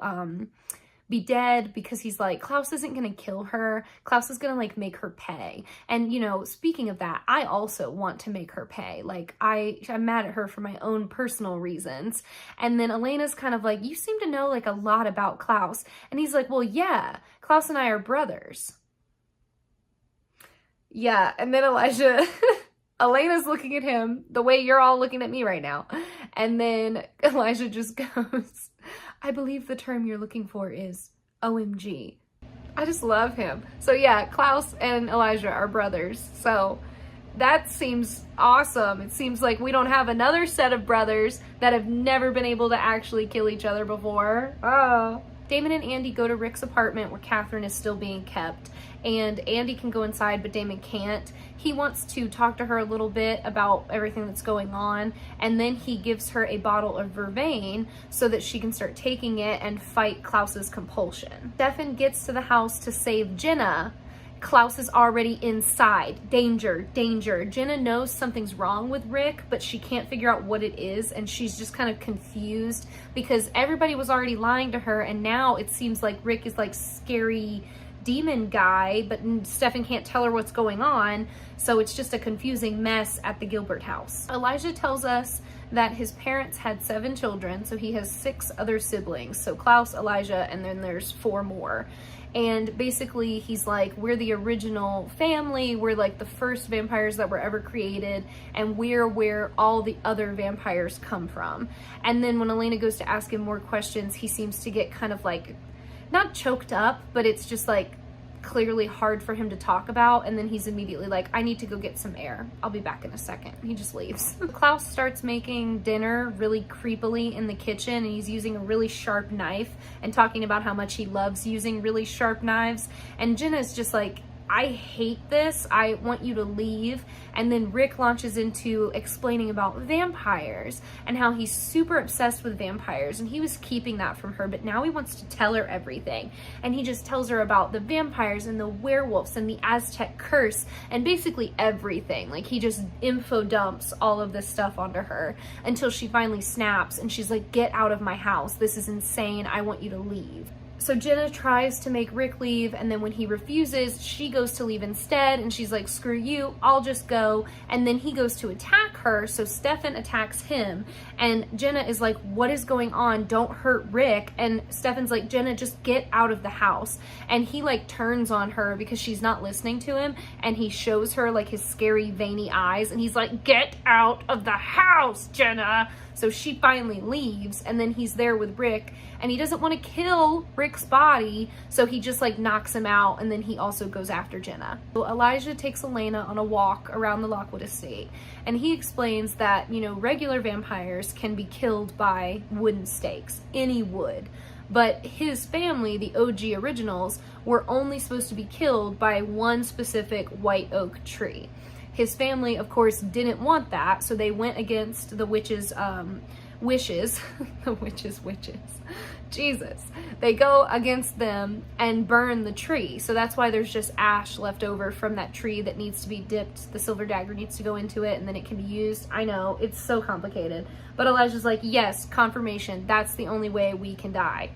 [SPEAKER 1] be dead because he's like, Klaus isn't gonna kill her. Klaus is gonna make her pay. And speaking of that, I also want to make her pay. I'm mad at her for my own personal reasons. And then Elena's kind of like, you seem to know a lot about Klaus. And he's like, well, yeah, Klaus and I are brothers. Yeah. And then Elena's looking at him the way you're all looking at me right now. And then Elijah just goes, I believe the term you're looking for is OMG. I just love him. So yeah, Klaus and Elijah are brothers. So that seems awesome. It seems like we don't have another set of brothers that have never been able to actually kill each other before. Oh. Damon and Andy go to Rick's apartment where Catherine is still being kept, and Andy can go inside, but Damon can't. He wants to talk to her a little bit about everything that's going on, and then he gives her a bottle of vervain so that she can start taking it and fight Klaus's compulsion. Stefan gets to the house to save Jenna. Klaus is already inside. Danger, danger. Jenna knows something's wrong with Rick, but she can't figure out what it is, and she's just kind of confused because everybody was already lying to her, and now it seems like Rick is scary demon guy, but Stefan can't tell her what's going on, so it's just a confusing mess at the Gilbert house. Elijah tells us that his parents had 7 children, so he has 6 other siblings. So Klaus, Elijah, and then there's 4 more. And basically he's like, we're the original family, we're the first vampires that were ever created, and we're where all the other vampires come from. And then when Elena goes to ask him more questions, he seems to get kind of not choked up, but it's just clearly hard for him to talk about, and then he's immediately like, I need to go get some air. I'll be back in a second. He just leaves. Klaus starts making dinner really creepily in the kitchen, and he's using a really sharp knife and talking about how much he loves using really sharp knives, and Jenna's just like, I hate this, I want you to leave. And then Rick launches into explaining about vampires and how he's super obsessed with vampires, and he was keeping that from her, but now he wants to tell her everything. And he just tells her about the vampires and the werewolves and the Aztec curse and basically everything. Like, he just info dumps all of this stuff onto her until she finally snaps and she's like, get out of my house, this is insane, I want you to leave. So Jenna tries to make Rick leave, and then when he refuses, she goes to leave instead, and she's like, screw you, I'll just go. And then he goes to attack her, so Stefan attacks him, and Jenna is like, what is going on? Don't hurt Rick. And Stefan's like, Jenna, just get out of the house. And he like turns on her because she's not listening to him, and he shows her like his scary veiny eyes, and he's like, get out of the house, Jenna. So she finally leaves, and then he's there with Rick, and he doesn't want to kill Rick's body, so he just like knocks him out, and then he also goes after Jenna. So Elijah takes Elena on a walk around the Lockwood estate, and he explains that, you know, regular vampires can be killed by wooden stakes, any wood. But his family, the OG originals, were only supposed to be killed by one specific white oak tree. His family, of course, didn't want that, so they went against the witches' wishes. The witches' wishes. Jesus. They go against them and burn the tree. So that's why there's just ash left over from that tree that needs to be dipped. The silver dagger needs to go into it, and then it can be used. I know, it's so complicated. But Elijah's like, yes, confirmation. That's the only way we can die.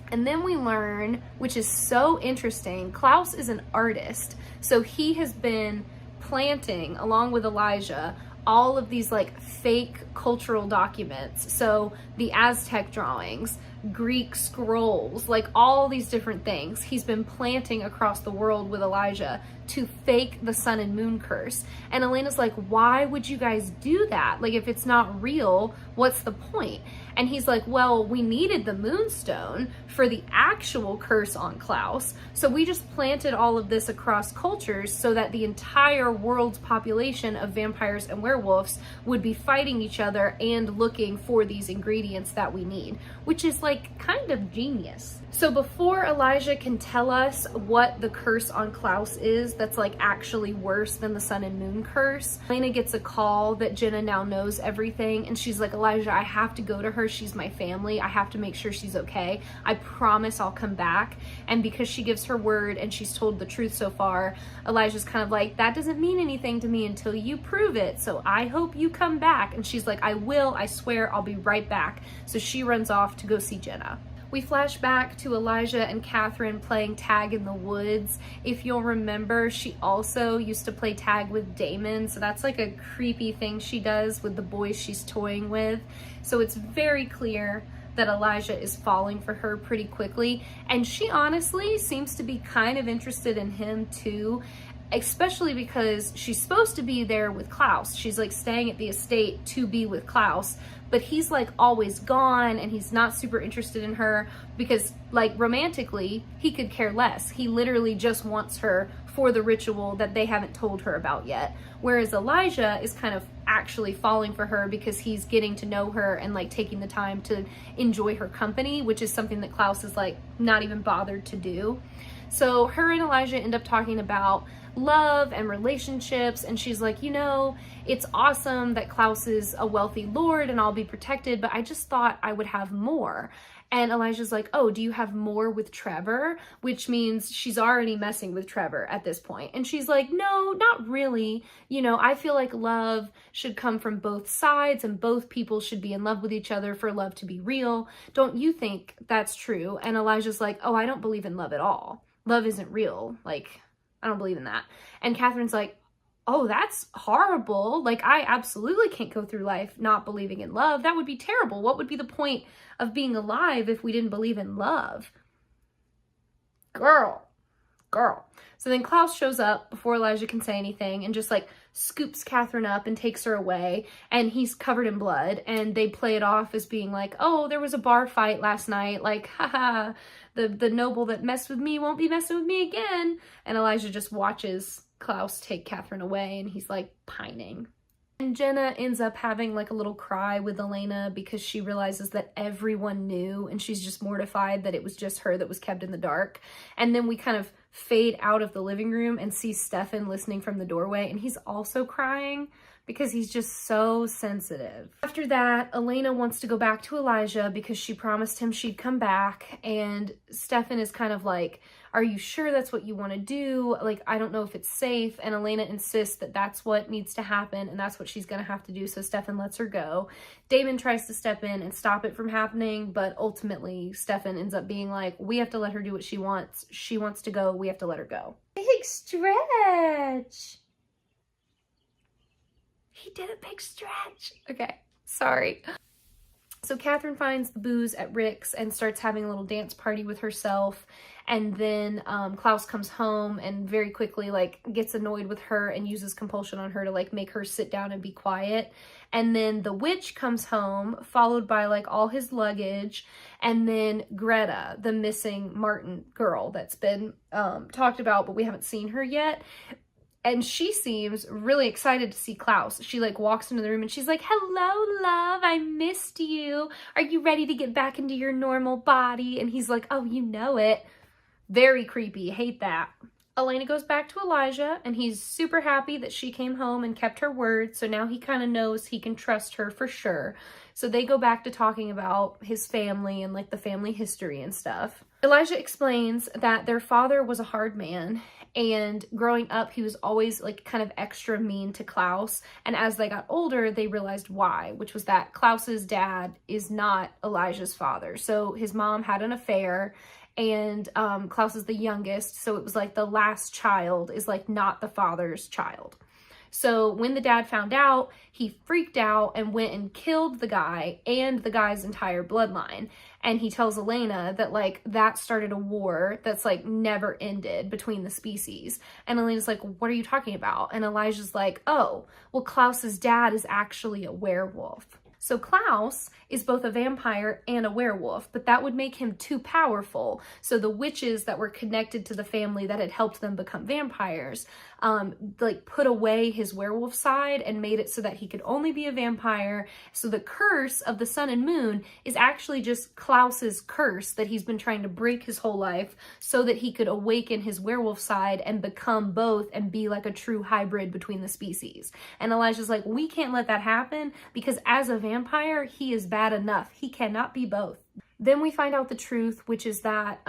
[SPEAKER 1] And then we learn, which is so interesting, Klaus is an artist. So he has been planting, along with Elijah, all of these like fake cultural documents. So the Aztec drawings, Greek scrolls, like all these different things he's been planting across the world with Elijah to fake the sun and moon curse. And Elena's like, why would you guys do that? Like, if it's not real, what's the point? And he's like, well, we needed the moonstone for the actual curse on Klaus, so we just planted all of this across cultures so that the entire world's population of vampires and werewolves would be fighting each other and looking for these ingredients that we need, which is like kind of genius. So before Elijah can tell us what the curse on Klaus is that's like actually worse than the sun and moon curse, Elena gets a call that Jenna now knows everything, and she's like, Elijah, I have to go to her, she's my family, I have to make sure she's okay, I promise I'll come back. And because she gives her word and she's told the truth so far, Elijah's kind of like, that doesn't mean anything to me until you prove it, so I hope you come back. And she's like, I will, I swear, I'll be right back. So she runs off to go see Jenna. We flash back to Elijah and Catherine playing tag in the woods. If you'll remember, she also used to play tag with Damon, so that's like a creepy thing she does with the boys she's toying with. So it's very clear that Elijah is falling for her pretty quickly, and she honestly seems to be kind of interested in him too, especially because she's supposed to be there with Klaus. She's like staying at the estate to be with Klaus, but he's like always gone, and he's not super interested in her because, like, romantically, he could care less. He literally just wants her for the ritual that they haven't told her about yet. Whereas Elijah is kind of actually falling for her because he's getting to know her and like taking the time to enjoy her company, which is something that Klaus is like not even bothered to do. So her and Elijah end up talking about love and relationships, and she's like, you know, it's awesome that Klaus is a wealthy lord and I'll be protected, but I just thought I would have more. And Elijah's like, oh, do you have more with Trevor? Which means she's already messing with Trevor at this point. And she's like, no, not really. You know, I feel like love should come from both sides and both people should be in love with each other for love to be real. Don't you think that's true? And Elijah's like, oh, I don't believe in love at all. Love isn't real. Like, I don't believe in that. And Catherine's like, oh, that's horrible. Like, I absolutely can't go through life not believing in love. That would be terrible. What would be the point of being alive if we didn't believe in love? Girl. So then Klaus shows up before Elijah can say anything and just like scoops Catherine up and takes her away, and he's covered in blood, and they play it off as being like, oh, there was a bar fight last night, like, haha, the noble that messed with me won't be messing with me again. And Elijah just watches Klaus take Catherine away, and he's like pining. And Jenna ends up having like a little cry with Elena because she realizes that everyone knew and she's just mortified that it was just her that was kept in the dark. And then we kind of fade out of the living room and see Stefan listening from the doorway, and he's also crying because he's just so sensitive. After that, Elena wants to go back to Elijah because she promised him she'd come back, and Stefan is kind of like, are you sure that's what you want to do? Like, I don't know if it's safe. And Elena insists that that's what needs to happen and that's what she's going to have to do. So Stefan lets her go. Damon tries to step in and stop it from happening, but ultimately Stefan ends up being like, we have to let her do what she wants. She wants to go. We have to let her go. Big stretch. He did a big stretch. Okay, sorry. So Catherine finds the booze at Rick's and starts having a little dance party with herself. And then Klaus comes home and very quickly like gets annoyed with her and uses compulsion on her to like make her sit down and be quiet. And then the witch comes home, followed by like all his luggage. And then Greta, the missing Martin girl that's been talked about, but we haven't seen her yet. And she seems really excited to see Klaus. She like walks into the room and she's like, hello, love, I missed you. Are you ready to get back into your normal body? And he's like, oh, you know it. Very creepy. Hate that. Elena goes back to Elijah and he's super happy that she came home and kept her word. So now he kind of knows he can trust her for sure. So they go back to talking about his family and like the family history and stuff. Elijah explains that their father was a hard man, and growing up he was always like kind of extra mean to Klaus, and as they got older they realized why, which was that Klaus's dad is not Elijah's father. So his mom had an affair, and Klaus is the youngest, so it was like the last child is like not the father's child. So when the dad found out, he freaked out and went and killed the guy and the guy's entire bloodline. And he tells Elena that like that started a war that's like never ended between the species. And Elena's like, what are you talking about? And Elijah's like, oh, well, Klaus's dad is actually a werewolf. So Klaus is both a vampire and a werewolf, but that would make him too powerful. So the witches that were connected to the family that had helped them become vampires, like put away his werewolf side and made it so that he could only be a vampire. So the curse of the sun and moon is actually just Klaus's curse that he's been trying to break his whole life so that he could awaken his werewolf side and become both and be like a true hybrid between the species. And Elijah's like, we can't let that happen because as a vampire, he is bad enough. He cannot be both. Then we find out the truth, which is that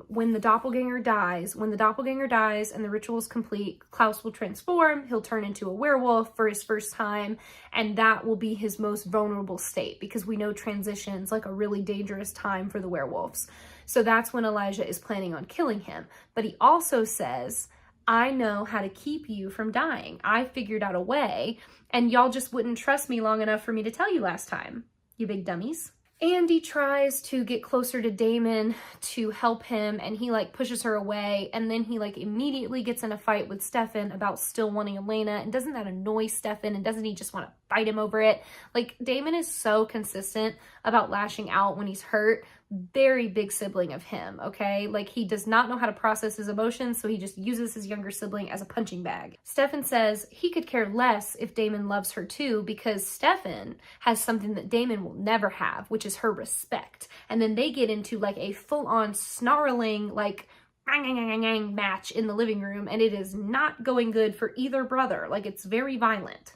[SPEAKER 1] when the doppelganger dies and the ritual is complete, Klaus will transform, he'll turn into a werewolf for his first time, and that will be his most vulnerable state because we know transition's like a really dangerous time for the werewolves. So that's when Elijah is planning on killing him. But he also says, I know how to keep you from dying. I figured out a way, and y'all just wouldn't trust me long enough for me to tell you last time, you big dummies. Andy tries to get closer to Damon to help him, and he like pushes her away, and then he like immediately gets in a fight with Stefan about still wanting Elena. And doesn't that annoy Stefan? And doesn't he just want to fight him over it? Like, Damon is so consistent about lashing out when he's hurt. Very big sibling of him, okay? Like, he does not know how to process his emotions, so he just uses his younger sibling as a punching bag. Stefan says he could care less if Damon loves her too, because Stefan has something that Damon will never have, which is her respect. And then they get into like a full-on snarling, like, match in the living room, and it is not going good for either brother. Like, it's very violent.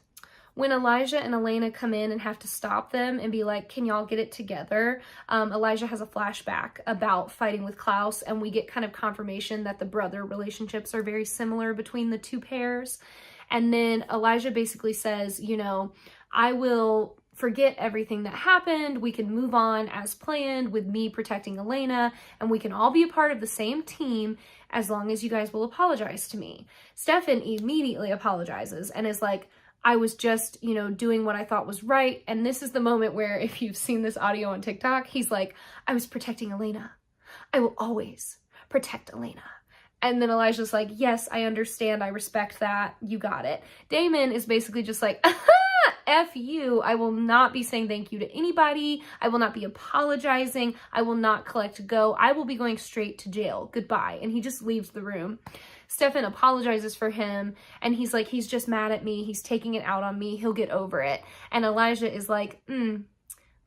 [SPEAKER 1] When Elijah and Elena come in and have to stop them and be like, can y'all get it together? Elijah has a flashback about fighting with Klaus, and we get kind of confirmation that the brother relationships are very similar between the two pairs. And then Elijah basically says, you know, I will forget everything that happened. We can move on as planned with me protecting Elena, and we can all be a part of the same team as long as you guys will apologize to me. Stefan immediately apologizes and is like, I was just, you know, doing what I thought was right. And this is the moment where, if you've seen this audio on TikTok, he's like, I was protecting Elena. I will always protect Elena. And then Elijah's like, yes, I understand. I respect that. You got it. Damon is basically just like, F you. I will not be saying thank you to anybody. I will not be apologizing. I will not collect go. I will be going straight to jail. Goodbye. And he just leaves the room. Stefan apologizes for him, and he's like, he's just mad at me. He's taking it out on me. He'll get over it. And Elijah is like,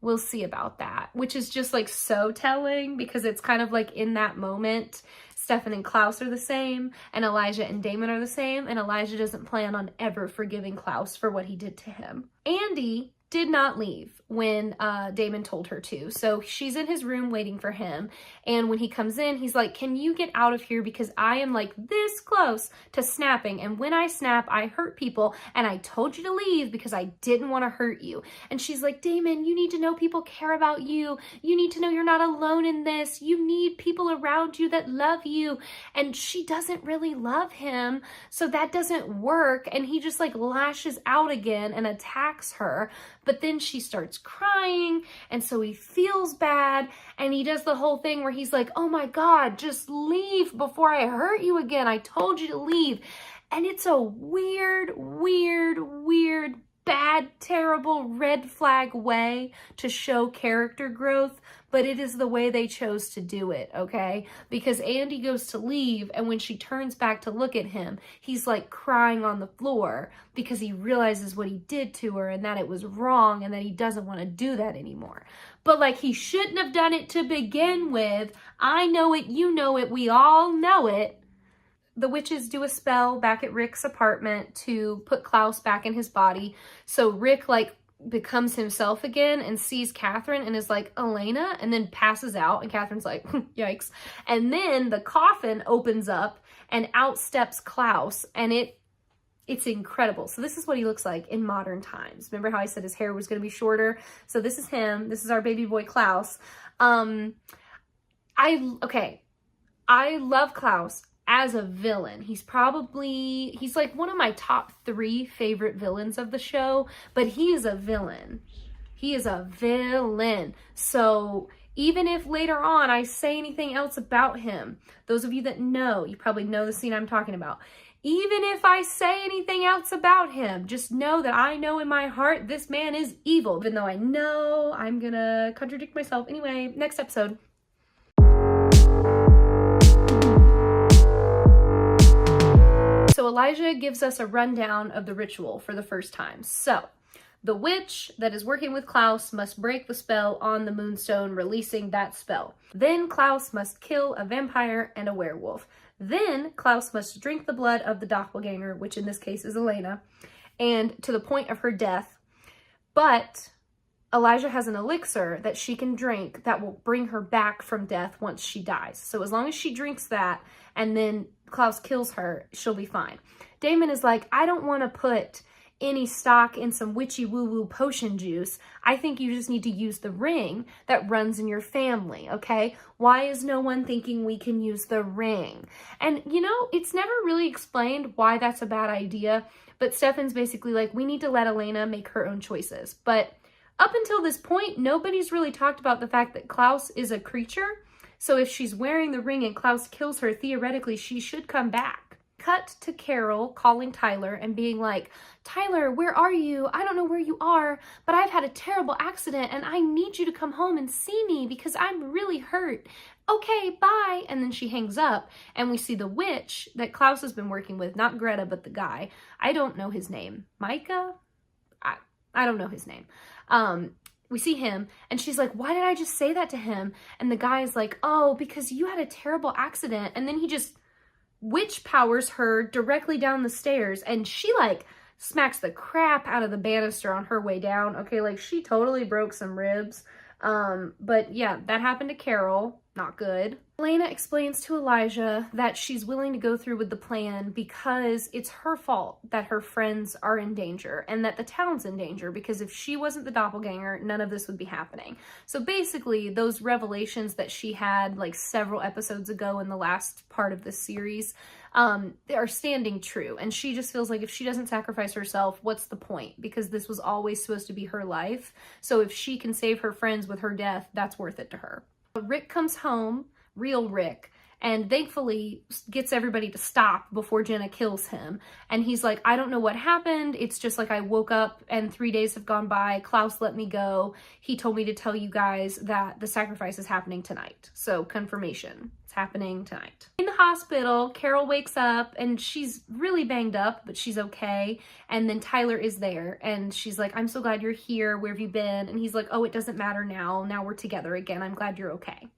[SPEAKER 1] we'll see about that, which is just like so telling, because it's kind of like in that moment, Stefan and Klaus are the same, and Elijah and Damon are the same, and Elijah doesn't plan on ever forgiving Klaus for what he did to him. Andy did not leave when Damon told her to. So she's in his room waiting for him. And when he comes in, he's like, can you get out of here? Because I am like this close to snapping. And when I snap, I hurt people. And I told you to leave because I didn't want to hurt you. And she's like, Damon, you need to know people care about you. You need to know you're not alone in this. You need people around you that love you. And she doesn't really love him. So that doesn't work. And he just like lashes out again and attacks her. But then she starts crying, and so he feels bad, and he does the whole thing where he's like, oh my God, just leave before I hurt you again. I told you to leave. And it's a weird, bad, terrible red flag way to show character growth, but it is the way they chose to do it, okay? Because Andy goes to leave, and when she turns back to look at him, he's like crying on the floor because he realizes what he did to her and that it was wrong and that he doesn't want to do that anymore. But like, he shouldn't have done it to begin with. I know it, you know it, we all know it. The witches do a spell back at Rick's apartment to put Klaus back in his body. So Rick like becomes himself again and sees Catherine and is like, Elena, and then passes out, and Catherine's like, yikes. And then the coffin opens up and out steps Klaus, and it's incredible. So this is what he looks like in modern times. Remember how I said his hair was going to be shorter? So this is him. This is our baby boy Klaus. I love Klaus as a villain. He's like one of my top 3 favorite villains of the show, but he is a villain. He is a villain. So even if later on I say anything else about him, those of you that know, you probably know the scene I'm talking about. Even if I say anything else about him, just know that I know in my heart this man is evil, even though I know I'm gonna contradict myself. Anyway, next episode. So Elijah gives us a rundown of the ritual for the first time. So the witch that is working with Klaus must break the spell on the moonstone, releasing that spell. Then Klaus must kill a vampire and a werewolf. Then Klaus must drink the blood of the doppelganger, which in this case is Elena, and to the point of her death. But Elijah has an elixir that she can drink that will bring her back from death once she dies. So as long as she drinks that and then Klaus kills her, she'll be fine. Damon is like, I don't want to put any stock in some witchy woo-woo potion juice. I think you just need to use the ring that runs in your family, okay? Why is no one thinking we can use the ring? And, you know, it's never really explained why that's a bad idea, but Stefan's basically like, we need to let Elena make her own choices. But up until this point, nobody's really talked about the fact that Klaus is a creature. So if she's wearing the ring and Klaus kills her, theoretically, she should come back. Cut to Carol calling Tyler and being like, Tyler, where are you? I don't know where you are, but I've had a terrible accident and I need you to come home and see me because I'm really hurt. Okay, bye. And then she hangs up and we see the witch that Klaus has been working with, not Greta, but the guy. I don't know his name. Micah? I don't know his name. We see him and she's like, why did I just say that to him? And the guy is like, oh, because you had a terrible accident. And then he just witch powers her directly down the stairs and she like smacks the crap out of the banister on her way down. Okay, like she totally broke some ribs. But yeah, that happened to Carol. Not good. Elena explains to Elijah that she's willing to go through with the plan because it's her fault that her friends are in danger and that the town's in danger, because if she wasn't the doppelganger, none of this would be happening. So basically, those revelations that she had like several episodes ago in the last part of the series, they are standing true. And she just feels like if she doesn't sacrifice herself, what's the point? Because this was always supposed to be her life. So if she can save her friends with her death, that's worth it to her. Rick comes home, real Rick, and thankfully gets everybody to stop before Jenna kills him. And he's like, I don't know what happened. It's just like I woke up and 3 days have gone by. Klaus let me go. He told me to tell you guys that the sacrifice is happening tonight. So confirmation, it's happening tonight. In the hospital, Carol wakes up and she's really banged up, but she's okay. And then Tyler is there and she's like, I'm so glad you're here. Where have you been? And he's like, oh, it doesn't matter now. Now we're together again. I'm glad you're okay.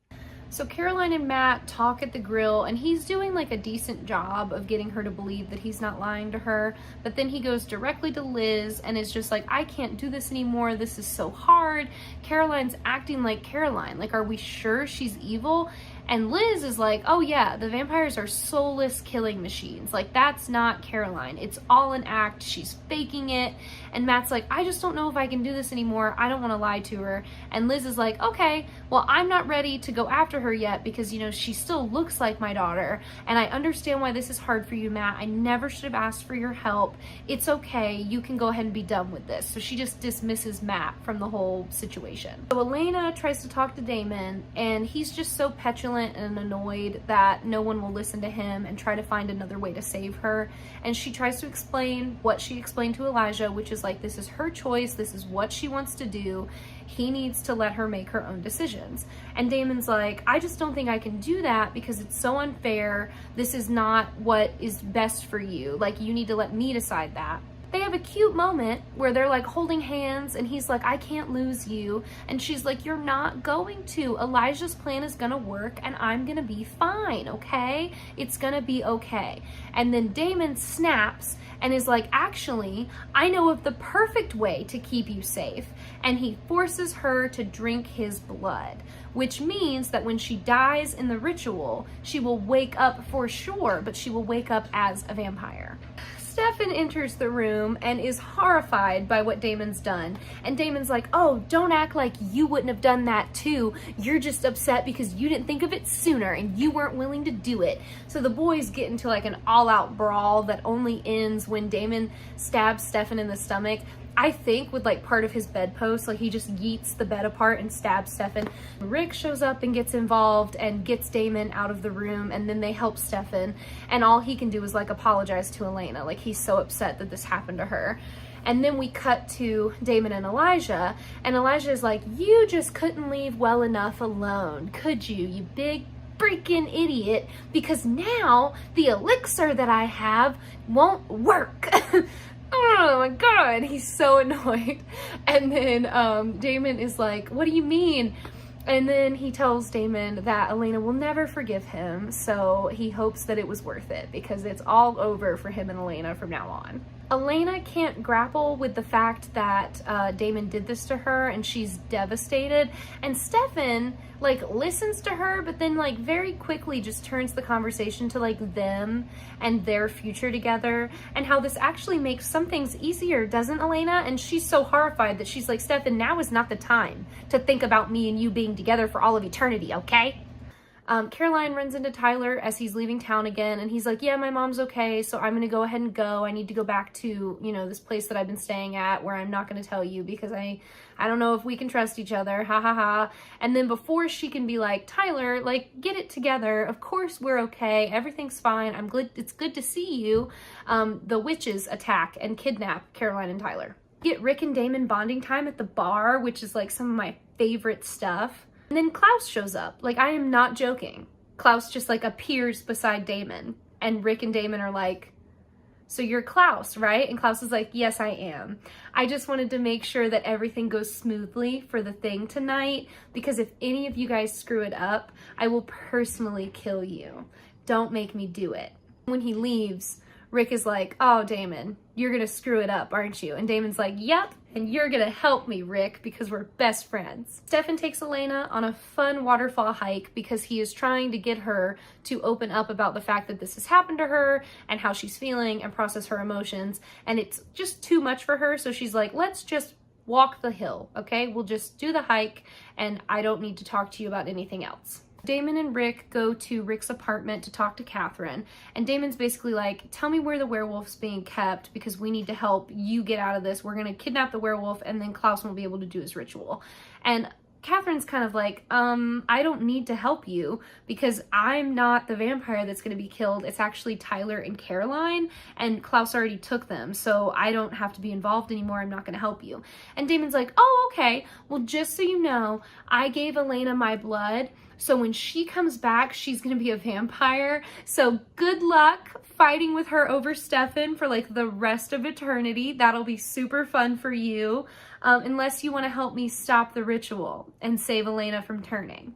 [SPEAKER 1] So Caroline and Matt talk at the grill and he's doing like a decent job of getting her to believe that he's not lying to her. But then he goes directly to Liz and is just like, I can't do this anymore. This is so hard. Caroline's acting like Caroline. Like, are we sure she's evil? And Liz is like, oh yeah, the vampires are soulless killing machines. Like, that's not Caroline. It's all an act. She's faking it. And Matt's like, I just don't know if I can do this anymore. I don't want to lie to her. And Liz is like, okay, well, I'm not ready to go after her yet because, you know, she still looks like my daughter. And I understand why this is hard for you, Matt. I never should have asked for your help. It's okay. You can go ahead and be done with this. So she just dismisses Matt from the whole situation. So Elena tries to talk to Damon and he's just so petulant and annoyed that no one will listen to him and try to find another way to save her. And she tries to explain what she explained to Elijah, which is like, this is her choice. This is what she wants to do. He needs to let her make her own decisions. And Damon's like, I just don't think I can do that because it's so unfair. This is not what is best for you. Like, you need to let me decide that. They have a cute moment where they're like holding hands and he's like, I can't lose you. And she's like, you're not going to. Elijah's plan is gonna work and I'm gonna be fine, okay? It's gonna be okay. And then Damon snaps and is like, actually, I know of the perfect way to keep you safe. And he forces her to drink his blood, which means that when she dies in the ritual, she will wake up for sure, but she will wake up as a vampire. Stefan enters the room and is horrified by what Damon's done. And Damon's like, oh, don't act like you wouldn't have done that too. You're just upset because you didn't think of it sooner and you weren't willing to do it. So the boys get into like an all-out brawl that only ends when Damon stabs Stefan in the stomach. I think with like part of his bedpost, like he just yeets the bed apart and stabs Stefan. Rick shows up and gets involved and gets Damon out of the room, and then they help Stefan, and all he can do is like apologize to Elena. Like, he's so upset that this happened to her. And then we cut to Damon and Elijah is like, you just couldn't leave well enough alone, could you, you big freaking idiot, because now the elixir that I have won't work. Oh my god, he's so annoyed. And then Damon is like, what do you mean? And then he tells Damon that Elena will never forgive him, so he hopes that it was worth it because it's all over for him and Elena from now on. Elena can't grapple with the fact that Damon did this to her and she's devastated. And Stefan like listens to her, but then like very quickly just turns the conversation to like them and their future together and how this actually makes some things easier, doesn't Elena? And she's so horrified that she's like, Stefan, now is not the time to think about me and you being together for all of eternity, okay? Caroline runs into Tyler as he's leaving town again, and he's like, yeah, my mom's okay, so I'm gonna go ahead and go. I need to go back to, you know, this place that I've been staying at where I'm not gonna tell you because I don't know if we can trust each other, ha ha ha. And then before she can be like, Tyler, like, get it together, of course we're okay, everything's fine, I'm good, it's good to see you, the witches attack and kidnap Caroline and Tyler. Get Rick and Damon bonding time at the bar, which is like some of my favorite stuff. And then Klaus shows up. Like, I am not joking. Klaus just like appears beside Damon. And Rick and Damon are like, so you're Klaus, right? And Klaus is like, yes, I am. I just wanted to make sure that everything goes smoothly for the thing tonight, because if any of you guys screw it up, I will personally kill you. Don't make me do it. When he leaves, Rick is like, oh, Damon, you're gonna screw it up, aren't you? And Damon's like, yep, and you're gonna help me, Rick, because we're best friends. Stefan takes Elena on a fun waterfall hike because he is trying to get her to open up about the fact that this has happened to her and how she's feeling and process her emotions. And it's just too much for her, so she's like, let's just walk the hill, okay? We'll just do the hike and I don't need to talk to you about anything else. Damon and Rick go to Rick's apartment to talk to Catherine, and Damon's basically like, tell me where the werewolf's being kept because we need to help you get out of this. We're gonna kidnap the werewolf and then Klaus won't be able to do his ritual. And Catherine's kind of like, I don't need to help you because I'm not the vampire that's going to be killed. It's actually Tyler and Caroline, and Klaus already took them, so I don't have to be involved anymore. I'm not going to help you. And Damon's like, oh, okay. Well, just so you know, I gave Elena my blood So when she comes back, she's gonna be a vampire. So good luck fighting with her over Stefan for like the rest of eternity. That'll be super fun for you. Unless you want to help me stop the ritual and save Elena from turning.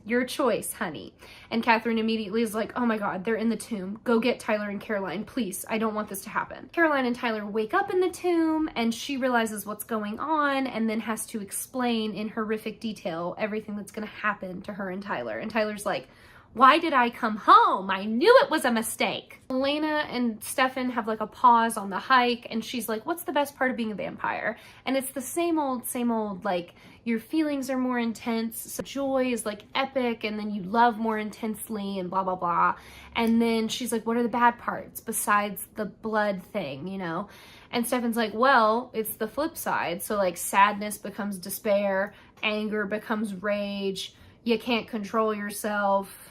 [SPEAKER 1] Your choice, honey. And Catherine immediately is like, oh my God, they're in the tomb. Go get Tyler and Caroline, please. I don't want this to happen. Caroline and Tyler wake up in the tomb and she realizes what's going on and then has to explain in horrific detail everything that's going to happen to her and Tyler. And Tyler's like, why did I come home? I knew it was a mistake. Elena and Stefan have like a pause on the hike and she's like, what's the best part of being a vampire? And it's the same old, like your feelings are more intense. So joy is like epic and then you love more intensely and blah, blah, blah. And then she's like, what are the bad parts besides the blood thing, you know? And Stefan's like, well, it's the flip side. So like sadness becomes despair, anger becomes rage, you can't control yourself.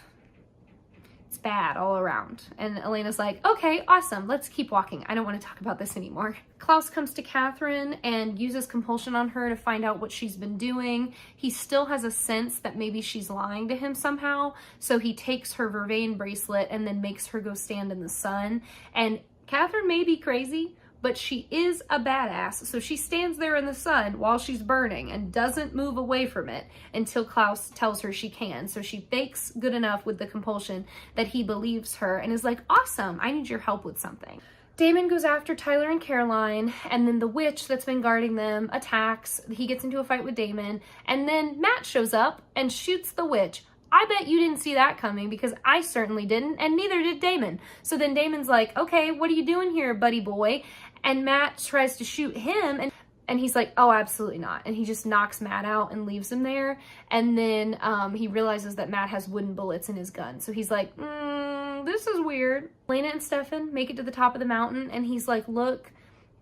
[SPEAKER 1] It's bad all around. And Elena's like, okay, awesome. Let's keep walking. I don't want to talk about this anymore. Klaus comes to Catherine and uses compulsion on her to find out what she's been doing. He still has a sense that maybe she's lying to him somehow. So he takes her vervain bracelet and then makes her go stand in the sun. And Catherine may be crazy, but she is a badass. So she stands there in the sun while she's burning and doesn't move away from it until Klaus tells her she can. So she fakes good enough with the compulsion that he believes her and is like, awesome, I need your help with something. Damon goes after Tyler and Caroline, and then the witch that's been guarding them attacks. He gets into a fight with Damon, and then Matt shows up and shoots the witch. I bet you didn't see that coming because I certainly didn't, and neither did Damon. So then Damon's like, okay, what are you doing here, buddy boy? And Matt tries to shoot him, and he's like, oh, absolutely not. And he just knocks Matt out and leaves him there. And then he realizes that Matt has wooden bullets in his gun. So he's like, this is weird. Elena and Stefan make it to the top of the mountain, and he's like, look,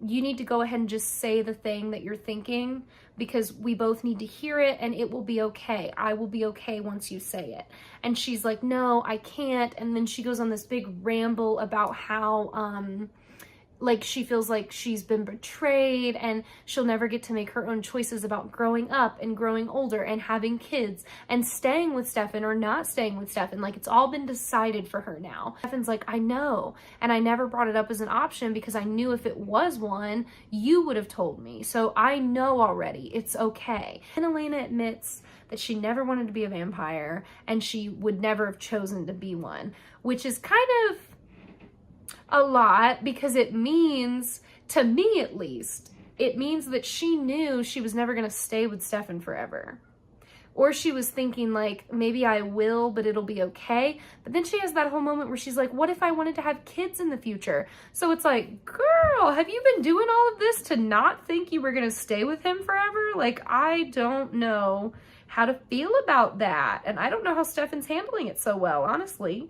[SPEAKER 1] you need to go ahead and just say the thing that you're thinking because we both need to hear it and it will be okay. I will be okay once you say it. And she's like, no, I can't. And then she goes on this big ramble about how, like she feels like she's been betrayed and she'll never get to make her own choices about growing up and growing older and having kids and staying with Stefan or not staying with Stefan. Like it's all been decided for her now. Stefan's like, I know. And I never brought it up as an option because I knew if it was one, you would have told me. So I know already. It's okay. And Elena admits that she never wanted to be a vampire and she would never have chosen to be one, which is kind of a lot because it means, to me at least, it means that she knew she was never going to stay with Stefan forever. Or she was thinking like, maybe I will, but it'll be okay. But then she has that whole moment where she's like, what if I wanted to have kids in the future? So it's like, girl, have you been doing all of this to not think you were going to stay with him forever? Like, I don't know how to feel about that. And I don't know how Stefan's handling it so well, honestly.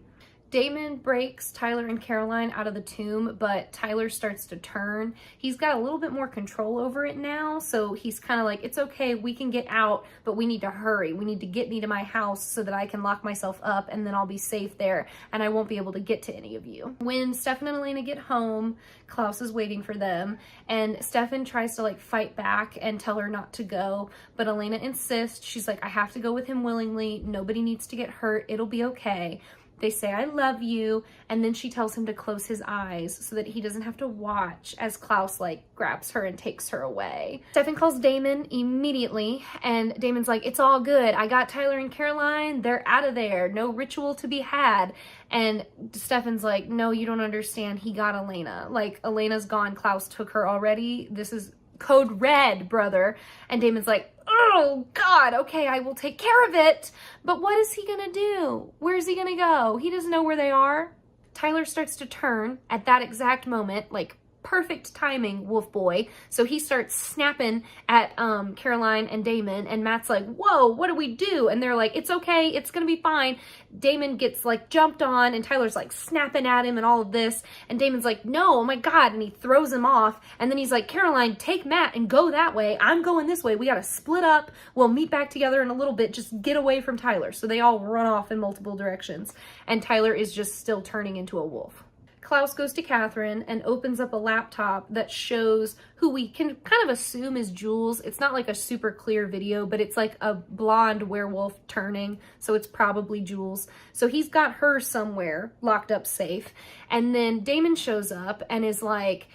[SPEAKER 1] Damon breaks Tyler and Caroline out of the tomb, but Tyler starts to turn. He's got a little bit more control over it now, so he's kind of like, it's okay, we can get out, but we need to hurry. We need to get me to my house so that I can lock myself up, and then I'll be safe there, and I won't be able to get to any of you. When Stefan and Elena get home, Klaus is waiting for them, and Stefan tries to like fight back and tell her not to go, but Elena insists. She's like, I have to go with him willingly. Nobody needs to get hurt. It'll be okay. They say, I love you. And then she tells him to close his eyes so that he doesn't have to watch as Klaus like grabs her and takes her away. Stefan calls Damon immediately and Damon's like, it's all good. I got Tyler and Caroline. They're out of there. No ritual to be had. And Stefan's like, no, you don't understand. He got Elena. Like, Elena's gone. Klaus took her already. This is code red, brother. And Damon's like, oh God, okay, I will take care of it. But what is he gonna do? Where's he gonna go? He doesn't know where they are. Tyler starts to turn at that exact moment, like perfect timing, wolf boy. So he starts snapping at Caroline and Damon, and Matt's like, whoa, what do we do? And they're like, it's okay, it's gonna be fine. Damon gets like jumped on and Tyler's like snapping at him and all of this, and Damon's like, no, oh my God, and he throws him off, and then he's like, Caroline, take Matt and go that way. I'm going this way. We gotta split up. We'll meet back together in a little bit. Just get away from Tyler. So they all run off in multiple directions, and Tyler is just still turning into a wolf. Klaus goes to Catherine and opens up a laptop that shows who we can kind of assume is Jules. It's not like a super clear video, but it's like a blonde werewolf turning, so it's probably Jules. So he's got her somewhere locked up safe. And then Damon shows up and is like,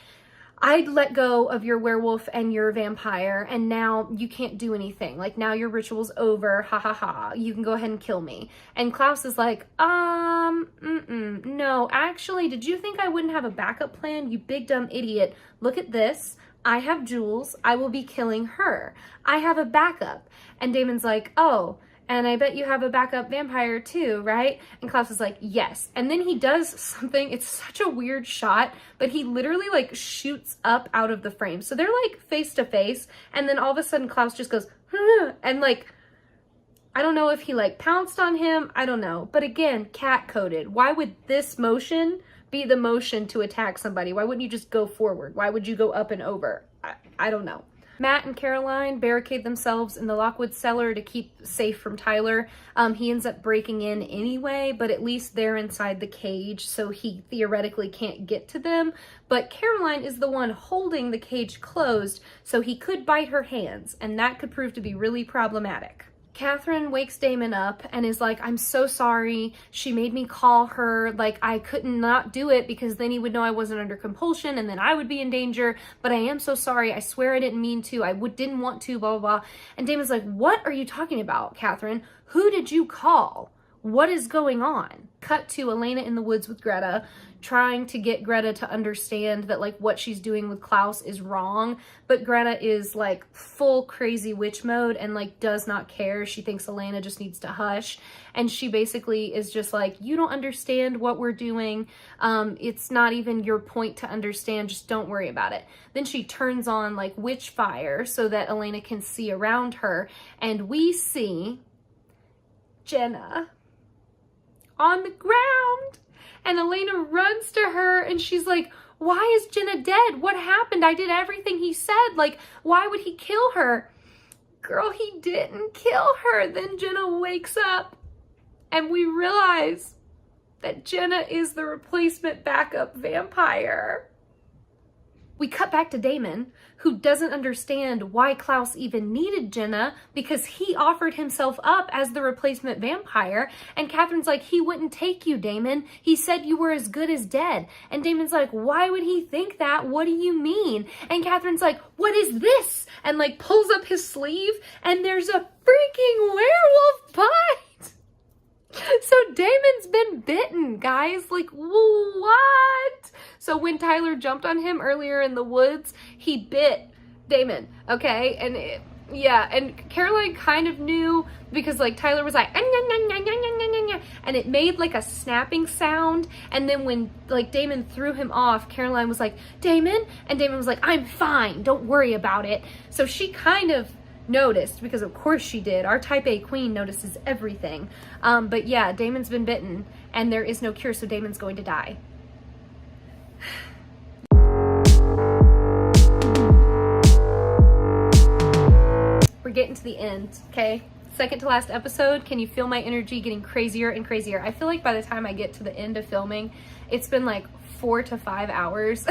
[SPEAKER 1] I'd let go of your werewolf and your vampire, and now you can't do anything. Like, now your ritual's over, ha ha ha. You can go ahead and kill me. And Klaus is like, no, actually, did you think I wouldn't have a backup plan? You big dumb idiot. Look at this. I have Jules. I will be killing her. I have a backup. And Damon's like, oh, and I bet you have a backup vampire too, right? And Klaus is like, yes. And then he does something, it's such a weird shot, but he literally like shoots up out of the frame. So they're like face to face, and then all of a sudden Klaus just goes, huh, and like, I don't know if he like pounced on him, I don't know. But again, cat coded. Why would this motion be the motion to attack somebody? Why wouldn't you just go forward? Why would you go up and over? I don't know. Matt and Caroline barricade themselves in the Lockwood cellar to keep safe from Tyler. He ends up breaking in anyway, but at least they're inside the cage, so he theoretically can't get to them. But Caroline is the one holding the cage closed, so he could bite her hands, and that could prove to be really problematic. Catherine wakes Damon up and is like, I'm so sorry. She made me call her. Like, I couldn't not do it because then he would know I wasn't under compulsion and then I would be in danger. But I am so sorry. I swear I didn't mean to. I didn't want to, blah, blah, blah. And Damon's like, what are you talking about, Catherine? Who did you call? What is going on? Cut to Elena in the woods with Greta, trying to get Greta to understand that like what she's doing with Klaus is wrong, but Greta is like full crazy witch mode and like does not care. She thinks Elena just needs to hush, and she basically is just like, you don't understand what we're doing. It's not even your point to understand, just don't worry about it. Then she turns on like witch fire so that Elena can see around her, and we see Jenna on the ground, and Elena runs to her and she's like, why is Jenna dead? What happened? I did everything he said. Like, why would he kill her? Girl, he didn't kill her. Then Jenna wakes up and we realize that Jenna is the replacement backup vampire. We cut back to Damon, who doesn't understand why Klaus even needed Jenna because he offered himself up as the replacement vampire. And Catherine's like, he wouldn't take you, Damon. He said you were as good as dead. And Damon's like, why would he think that? What do you mean? And Catherine's like, what is this? And like pulls up his sleeve and there's a freaking werewolf bite. So Damon's been bitten, guys. Like, what? So when Tyler jumped on him earlier in the woods, he bit Damon, okay? And and Caroline kind of knew because like Tyler was like, and it made like a snapping sound. And then when like Damon threw him off, Caroline was like, Damon? And Damon was like, I'm fine, don't worry about it. So she kind of noticed, because of course she did. Our type A queen notices everything. But yeah, Damon's been bitten and there is no cure, so Damon's going to die. We're getting to the end, okay? Second to last episode. Can you feel my energy getting crazier and crazier? I feel like by the time I get to the end of filming, it's been like 4 to 5 hours.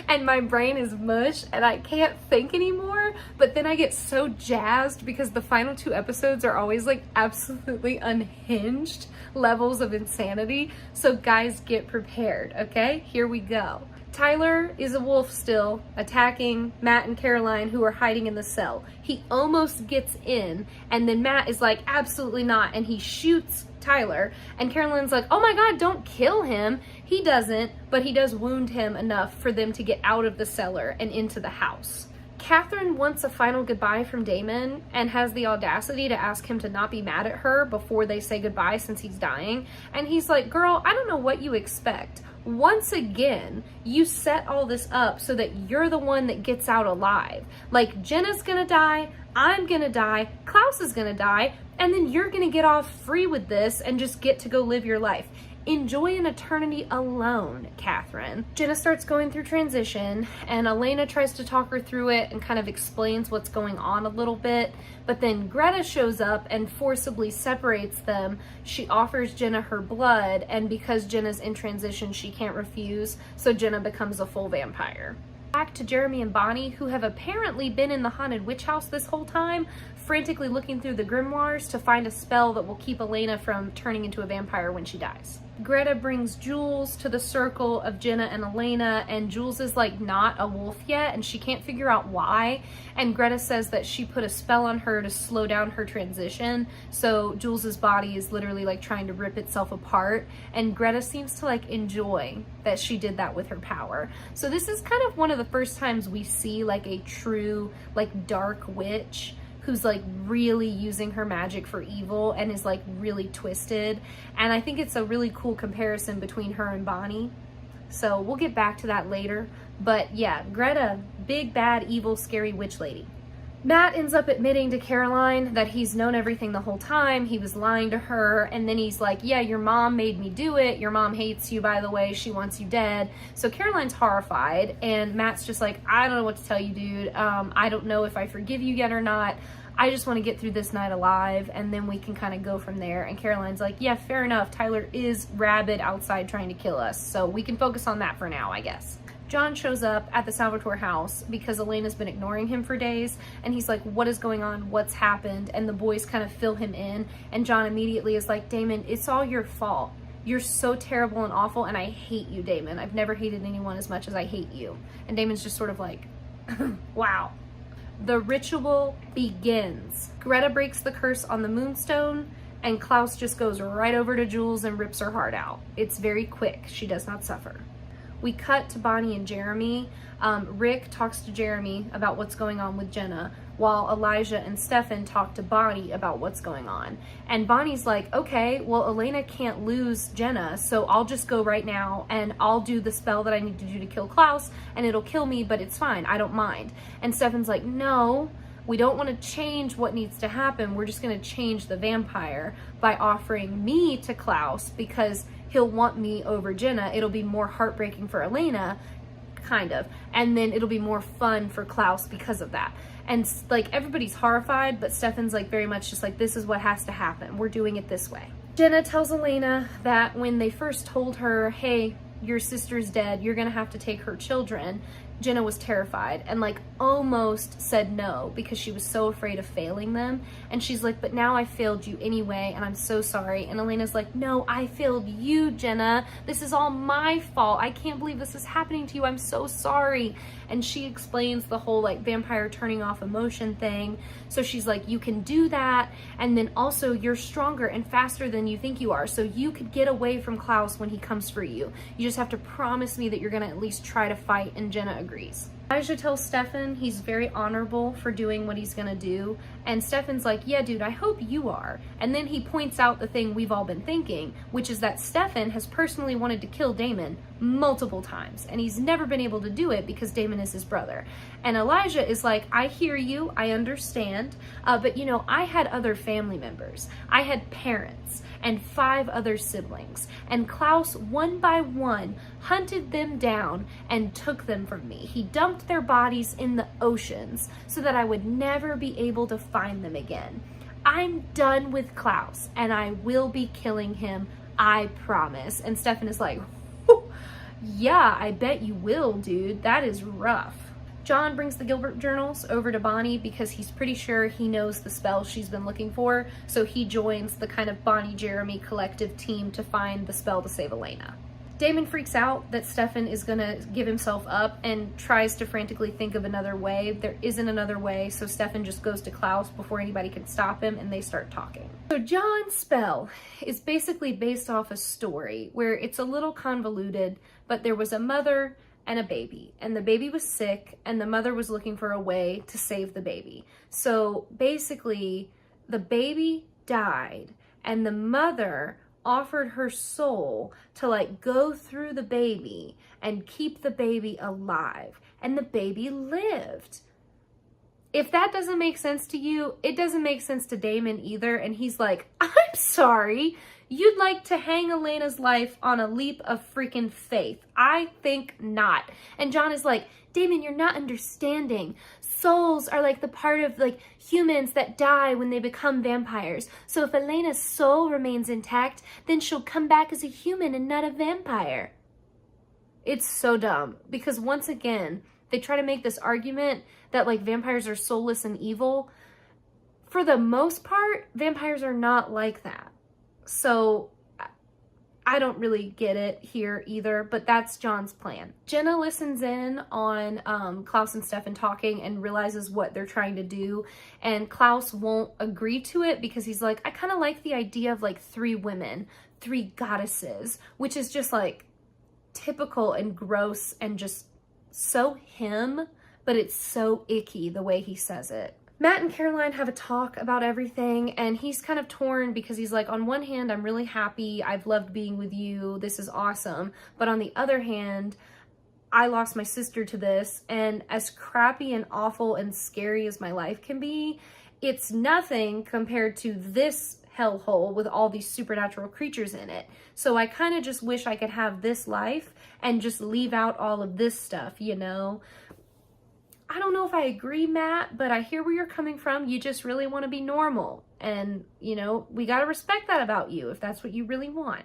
[SPEAKER 1] And my brain is mush and I can't think anymore, but then I get so jazzed because the final 2 episodes are always like absolutely unhinged levels of insanity. So guys, get prepared, okay? Here we go. Tyler is a wolf still, attacking Matt and Caroline, who are hiding in the cell. He almost gets in, and then Matt is like, absolutely not, and he shoots Tyler, and Caroline's like, oh my god, don't kill him. He doesn't, but he does wound him enough for them to get out of the cellar and into the house. Catherine wants a final goodbye from Damon and has the audacity to ask him to not be mad at her before they say goodbye since he's dying. And he's like, girl, I don't know what you expect. Once again, you set all this up so that you're the one that gets out alive. Like, Jenna's gonna die, I'm gonna die, Klaus is gonna die, and then you're gonna get off free with this and just get to go live your life. Enjoy an eternity alone, Catherine. Jenna starts going through transition, and Elena tries to talk her through it and kind of explains what's going on a little bit, but then Greta shows up and forcibly separates them. She offers Jenna her blood, and because Jenna's in transition, she can't refuse, so Jenna becomes a full vampire. Back to Jeremy and Bonnie, who have apparently been in the haunted witch house this whole time, frantically looking through the grimoires to find a spell that will keep Elena from turning into a vampire when she dies. Greta brings Jules to the circle of Jenna and Elena, and Jules is like not a wolf yet, and she can't figure out why. And Greta says that she put a spell on her to slow down her transition, so Jules's body is literally like trying to rip itself apart, and Greta seems to like enjoy that she did that with her power. So this is kind of one of the first times we see like a true like dark witch who's like really using her magic for evil and is like really twisted. And I think it's a really cool comparison between her and Bonnie. So we'll get back to that later. But yeah, Greta, big, bad, evil, scary witch lady. Matt ends up admitting to Caroline that he's known everything the whole time. He was lying to her, and then he's like, yeah, your mom made me do it. Your mom hates you, by the way. She wants you dead. So Caroline's horrified, and Matt's just like, I don't know what to tell you, dude. I don't know if I forgive you yet or not. I just want to get through this night alive, and then we can kind of go from there. And Caroline's like, yeah, fair enough. Tyler is rabid outside trying to kill us, so we can focus on that for now, I guess. John shows up at the Salvatore house because Elena's been ignoring him for days, and he's like, what is going on? What's happened? And the boys kind of fill him in, and John immediately is like, Damon, it's all your fault. You're so terrible and awful, and I hate you, Damon. I've never hated anyone as much as I hate you. And Damon's just sort of like, wow. The ritual begins. Greta breaks the curse on the moonstone, and Klaus just goes right over to Jules and rips her heart out. It's very quick. She does not suffer. We cut to Bonnie and Jeremy. Rick talks to Jeremy about what's going on with Jenna, while Elijah and Stefan talk to Bonnie about what's going on. And Bonnie's like, okay, well, Elena can't lose Jenna, so I'll just go right now and I'll do the spell that I need to do to kill Klaus, and it'll kill me, but it's fine. I don't mind. And Stefan's like, no, we don't want to change what needs to happen. We're just going to change the vampire by offering me to Klaus because he'll want me over Jenna. It'll be more heartbreaking for Elena, kind of, and then it'll be more fun for Klaus because of that. And like everybody's horrified, but Stefan's like very much just like, this is what has to happen. We're doing it this way. Jenna tells Elena that when they first told her, hey, your sister's dead, you're gonna have to take her children, Jenna was terrified and like almost said no because she was so afraid of failing them. And she's like, but now I failed you anyway, and I'm so sorry. And Elena's like, no, I failed you, Jenna. This is all my fault. I can't believe this is happening to you. I'm so sorry. And she explains the whole like vampire turning off emotion thing. So she's like, you can do that, and then also you're stronger and faster than you think you are, so you could get away from Klaus when he comes for you. You just have to promise me that you're gonna at least try to fight. And Jenna agrees. Elijah tells Stefan he's very honorable for doing what he's gonna do, and Stefan's like, yeah, dude, I hope you are. And then he points out the thing we've all been thinking, which is that Stefan has personally wanted to kill Damon multiple times, and he's never been able to do it because Damon is his brother. And Elijah is like, I hear you, I understand, but you know, I had other family members. I had parents and 5 other siblings, and Klaus, one by one, hunted them down and took them from me. He dumped their bodies in the oceans so that I would never be able to find them again. I'm done with Klaus, and I will be killing him, I promise. And Stefan is like, yeah, I bet you will, dude. That is rough. John brings the Gilbert journals over to Bonnie because he's pretty sure he knows the spell she's been looking for, so he joins the kind of Bonnie-Jeremy collective team to find the spell to save Elena. Damon freaks out that Stefan is gonna give himself up and tries to frantically think of another way. There isn't another way, so Stefan just goes to Klaus before anybody can stop him, and they start talking. So John's spell is basically based off a story where it's a little convoluted, but there was a mother and a baby, and the baby was sick, and the mother was looking for a way to save the baby. So basically, the baby died, and the mother offered her soul to like go through the baby and keep the baby alive, and the baby lived. If that doesn't make sense to you, it doesn't make sense to Damon either. And he's like, I'm sorry. You'd like to hang Elena's life on a leap of freaking faith. I think not. And John is like, Damon, you're not understanding. Souls are like the part of like humans that die when they become vampires. So if Elena's soul remains intact, then she'll come back as a human and not a vampire. It's so dumb because once again, they try to make this argument that like vampires are soulless and evil. For the most part, vampires are not like that. So I don't really get it here either, but that's John's plan. Jenna listens in on Klaus and Stefan talking and realizes what they're trying to do. And Klaus won't agree to it because he's like, I kind of like the idea of like 3 women, 3 goddesses, which is just like typical and gross and just so him, but it's so icky the way he says it. Matt and Caroline have a talk about everything, and he's kind of torn because he's like, on one hand, I'm really happy. I've loved being with you. This is awesome. But on the other hand, I lost my sister to this, and as crappy and awful and scary as my life can be, it's nothing compared to this hellhole with all these supernatural creatures in it. So I kind of just wish I could have this life and just leave out all of this stuff, you know? I don't know if I agree, Matt, but I hear where you're coming from. You just really want to be normal. And, you know, we got to respect that about you if that's what you really want.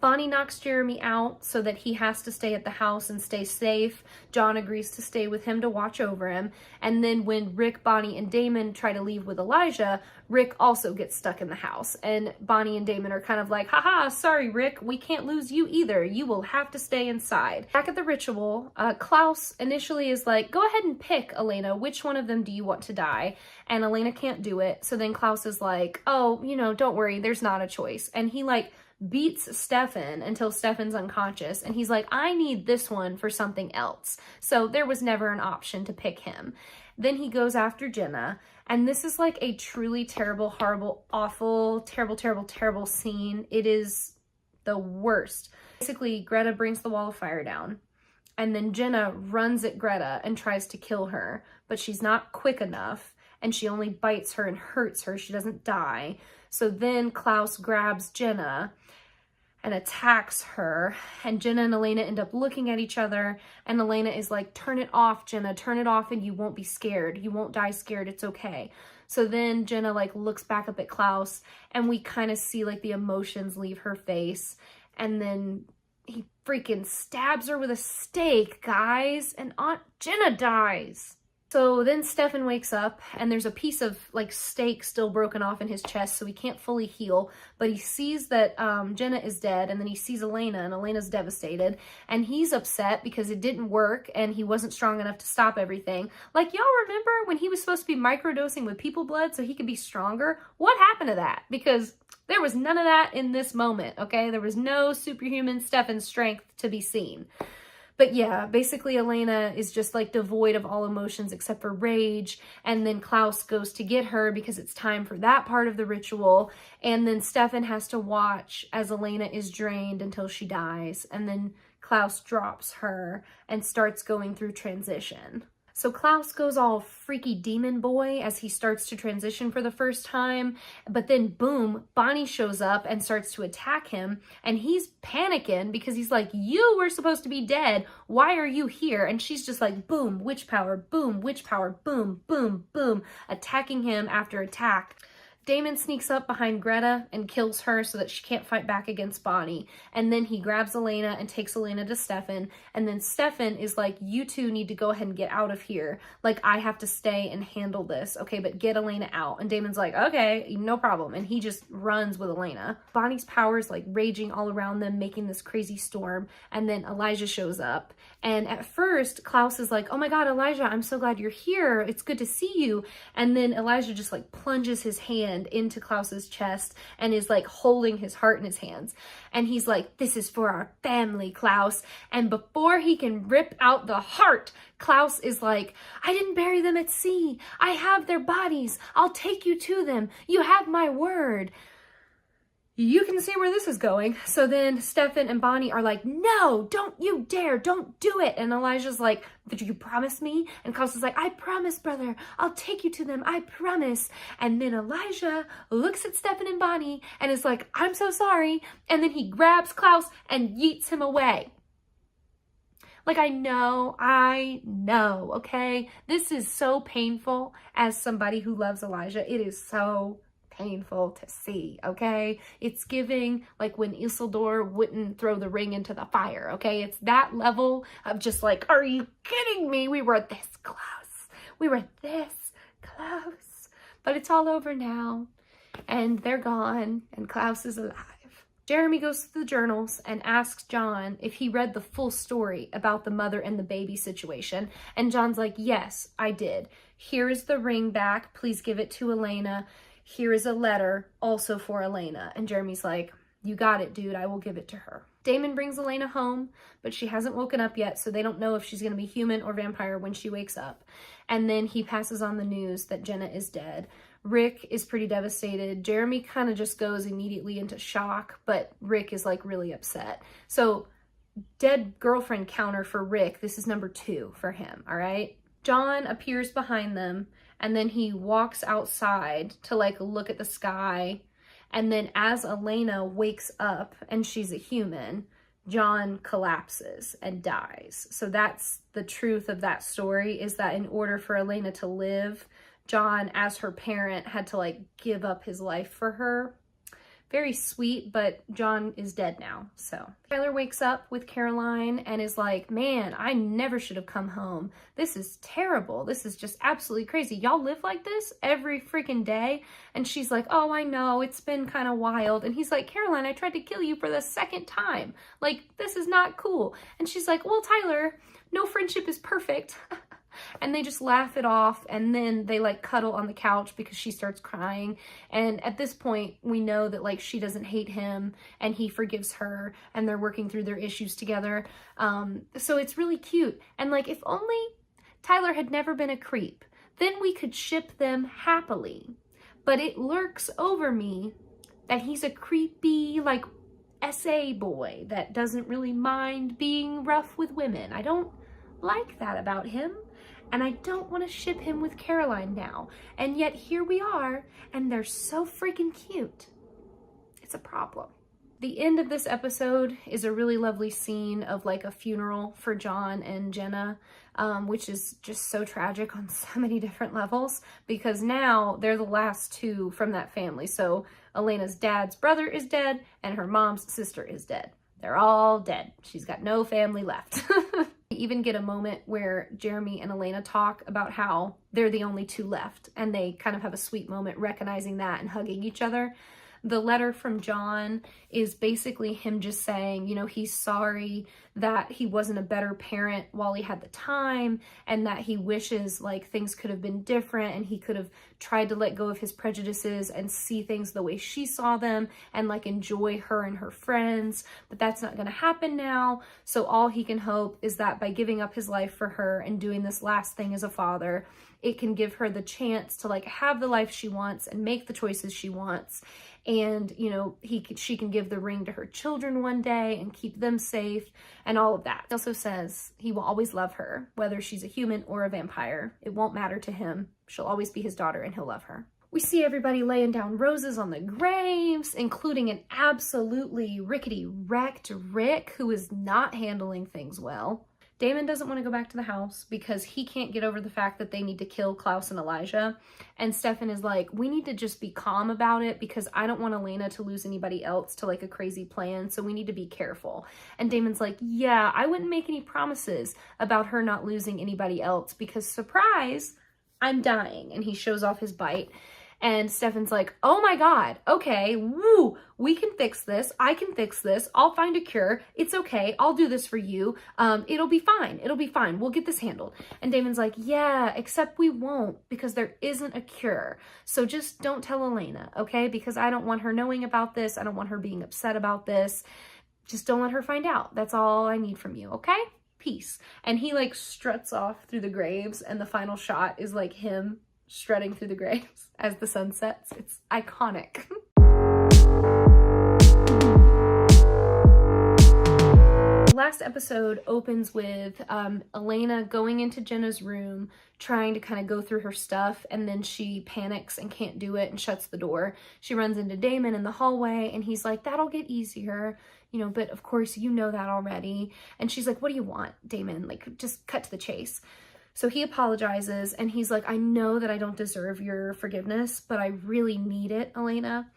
[SPEAKER 1] Bonnie knocks Jeremy out so that he has to stay at the house and stay safe. John agrees to stay with him to watch over him. And then when Rick, Bonnie, and Damon try to leave with Elijah, Rick also gets stuck in the house. And Bonnie and Damon are kind of like, haha, sorry, Rick, we can't lose you either. You will have to stay inside. Back at the ritual, Klaus initially is like, go ahead and pick, Elena. Which one of them do you want to die? And Elena can't do it. So then Klaus is like, oh, you know, don't worry, there's not a choice. And he like beats Stefan until Stefan's unconscious, and he's like, I need this one for something else. So there was never an option to pick him. Then he goes after Jenna, and this is like a truly terrible, horrible, awful, terrible scene. It is the worst. Basically, Greta brings the wall of fire down, and then Jenna runs at Greta and tries to kill her, but she's not quick enough, and she only bites her and hurts her. She doesn't die. So then Klaus grabs Jenna and attacks her, and Jenna and Elena end up looking at each other, and Elena is like, turn it off, Jenna, turn it off and you won't be scared. You won't die scared, it's okay. So then Jenna like looks back up at Klaus, and we kind of see like the emotions leave her face, and then he freaking stabs her with a stake, guys, and Aunt Jenna dies. So then Stefan wakes up, and there's a piece of like steak still broken off in his chest, so he can't fully heal, but he sees that Jenna is dead, and then he sees Elena, and Elena's devastated, and he's upset because it didn't work and he wasn't strong enough to stop everything. Like, y'all remember when he was supposed to be microdosing with people blood so he could be stronger? What happened to that? Because there was none of that in this moment, okay? There was no superhuman Stefan strength to be seen. But yeah, basically Elena is just like devoid of all emotions except for rage. And then Klaus goes to get her because it's time for that part of the ritual. And then Stefan has to watch as Elena is drained until she dies. And then Klaus drops her and starts going through transition. So Klaus goes all freaky demon boy as he starts to transition for the first time, but then boom, Bonnie shows up and starts to attack him, and he's panicking because he's like, you were supposed to be dead, why are you here? And she's just like, boom, witch power, boom, witch power, boom, boom, boom, attacking him after attack. Damon sneaks up behind Greta and kills her so that she can't fight back against Bonnie. And then he grabs Elena and takes Elena to Stefan. And then Stefan is like, you two need to go ahead and get out of here. Like, I have to stay and handle this. Okay, but get Elena out. And Damon's like, okay, no problem. And he just runs with Elena. Bonnie's power is like raging all around them, making this crazy storm. And then Elijah shows up. And at first, Klaus is like, oh my God, Elijah, I'm so glad you're here. It's good to see you. And then Elijah just like plunges his hand into Klaus's chest and is like holding his heart in his hands. And he's like, this is for our family, Klaus. And before he can rip out the heart, Klaus is like, I didn't bury them at sea. I have their bodies. I'll take you to them. You have my word. you can see where this is going. So then Stefan and Bonnie are like, no, don't you dare, don't do it. And Elijah's like, did you promise me? And Klaus is like, I promise, brother, I'll take you to them, I promise. And then Elijah looks at Stefan and Bonnie and is like, I'm so sorry. And then he grabs Klaus and yeets him away. Like, I know, okay? This is so painful as somebody who loves Elijah. It is so painful to see, okay? It's giving like when Isildur wouldn't throw the ring into the fire, okay? It's that level of just like, are you kidding me? We were this close. We were this close. But it's all over now, and they're gone, and Klaus is alive. Jeremy goes through the journals and asks John if he read the full story about the mother and the baby situation. And John's like, yes, I did. Here is the ring back. Please give it to Elena. Here is a letter also for Elena. And Jeremy's like, you got it, dude. I will give it to her. Damon brings Elena home, but she hasn't woken up yet, so they don't know if she's going to be human or vampire when she wakes up. And then he passes on the news that Jenna is dead. Rick is pretty devastated. Jeremy kind of just goes immediately into shock, but Rick is like really upset. So dead girlfriend counter for Rick. This is number 2 for him, all right? John appears behind them, and then he walks outside to like look at the sky. And then as Elena wakes up and she's a human, John collapses and dies. So that's the truth of that story, is that in order for Elena to live, John, as her parent, had to like give up his life for her. Very sweet, but John is dead now. So Tyler wakes up with Caroline and is like, man, I never should have come home. This is terrible. This is just absolutely crazy. Y'all live like this every freaking day? And she's like, oh, I know, it's been kind of wild. And he's like, Caroline, I tried to kill you for the 2nd time. Like, this is not cool. And she's like, well, Tyler, no friendship is perfect. And they just laugh it off, and then they like cuddle on the couch because she starts crying. And at this point, we know that like she doesn't hate him and he forgives her, and they're working through their issues together. So it's really cute. And like, if only Tyler had never been a creep, then we could ship them happily. But it lurks over me that he's a creepy like SA boy that doesn't really mind being rough with women. I don't like that about him. And I don't want to ship him with Caroline now. And yet here we are, and they're so freaking cute. It's a problem. The end of this episode is a really lovely scene of like a funeral for John and Jenna, which is just so tragic on so many different levels, because now they're the last 2 from that family. So Elena's dad's brother is dead, and her mom's sister is dead. They're all dead. She's got no family left. We even get a moment where Jeremy and Elena talk about how they're the only 2 left, and they kind of have a sweet moment recognizing that and hugging each other. The letter from John is basically him just saying, you know, he's sorry that he wasn't a better parent while he had the time, and that he wishes like things could have been different and he could have tried to let go of his prejudices and see things the way she saw them and like enjoy her and her friends. But that's not going to happen now. So all he can hope is that by giving up his life for her and doing this last thing as a father, it can give her the chance to like have the life she wants and make the choices she wants. And, you know, she can give the ring to her children one day and keep them safe and all of that. He also says he will always love her, whether she's a human or a vampire. It won't matter to him. She'll always be his daughter and he'll love her. We see everybody laying down roses on the graves, including an absolutely rickety wrecked Rick who is not handling things well. Damon doesn't want to go back to the house because he can't get over the fact that they need to kill Klaus and Elijah. And Stefan is like, we need to just be calm about it because I don't want Elena to lose anybody else to like a crazy plan. So we need to be careful. And Damon's like, yeah, I wouldn't make any promises about her not losing anybody else because surprise, I'm dying. And he shows off his bite. And Stefan's like, oh my God, okay, woo, we can fix this. I can fix this. I'll find a cure. It's okay. I'll do this for you. It'll be fine. It'll be fine. We'll get this handled. And Damon's like, yeah, except we won't because there isn't a cure. So just don't tell Elena, okay? Because I don't want her knowing about this. I don't want her being upset about this. Just don't let her find out. That's all I need from you, okay? Peace. And he like struts off through the graves, and the final shot is like him strutting through the graves as the sun sets. It's iconic. episode opens with Elena going into Jenna's room, trying to kind of go through her stuff, and then she panics and can't do it and shuts the door. She runs into Damon in the hallway, and he's like, that'll get easier, you know, but of course you know that already. And she's like, what do you want, Damon? Like, just cut to the chase. So he apologizes, and he's like, I know that I don't deserve your forgiveness, but I really need it, Elena.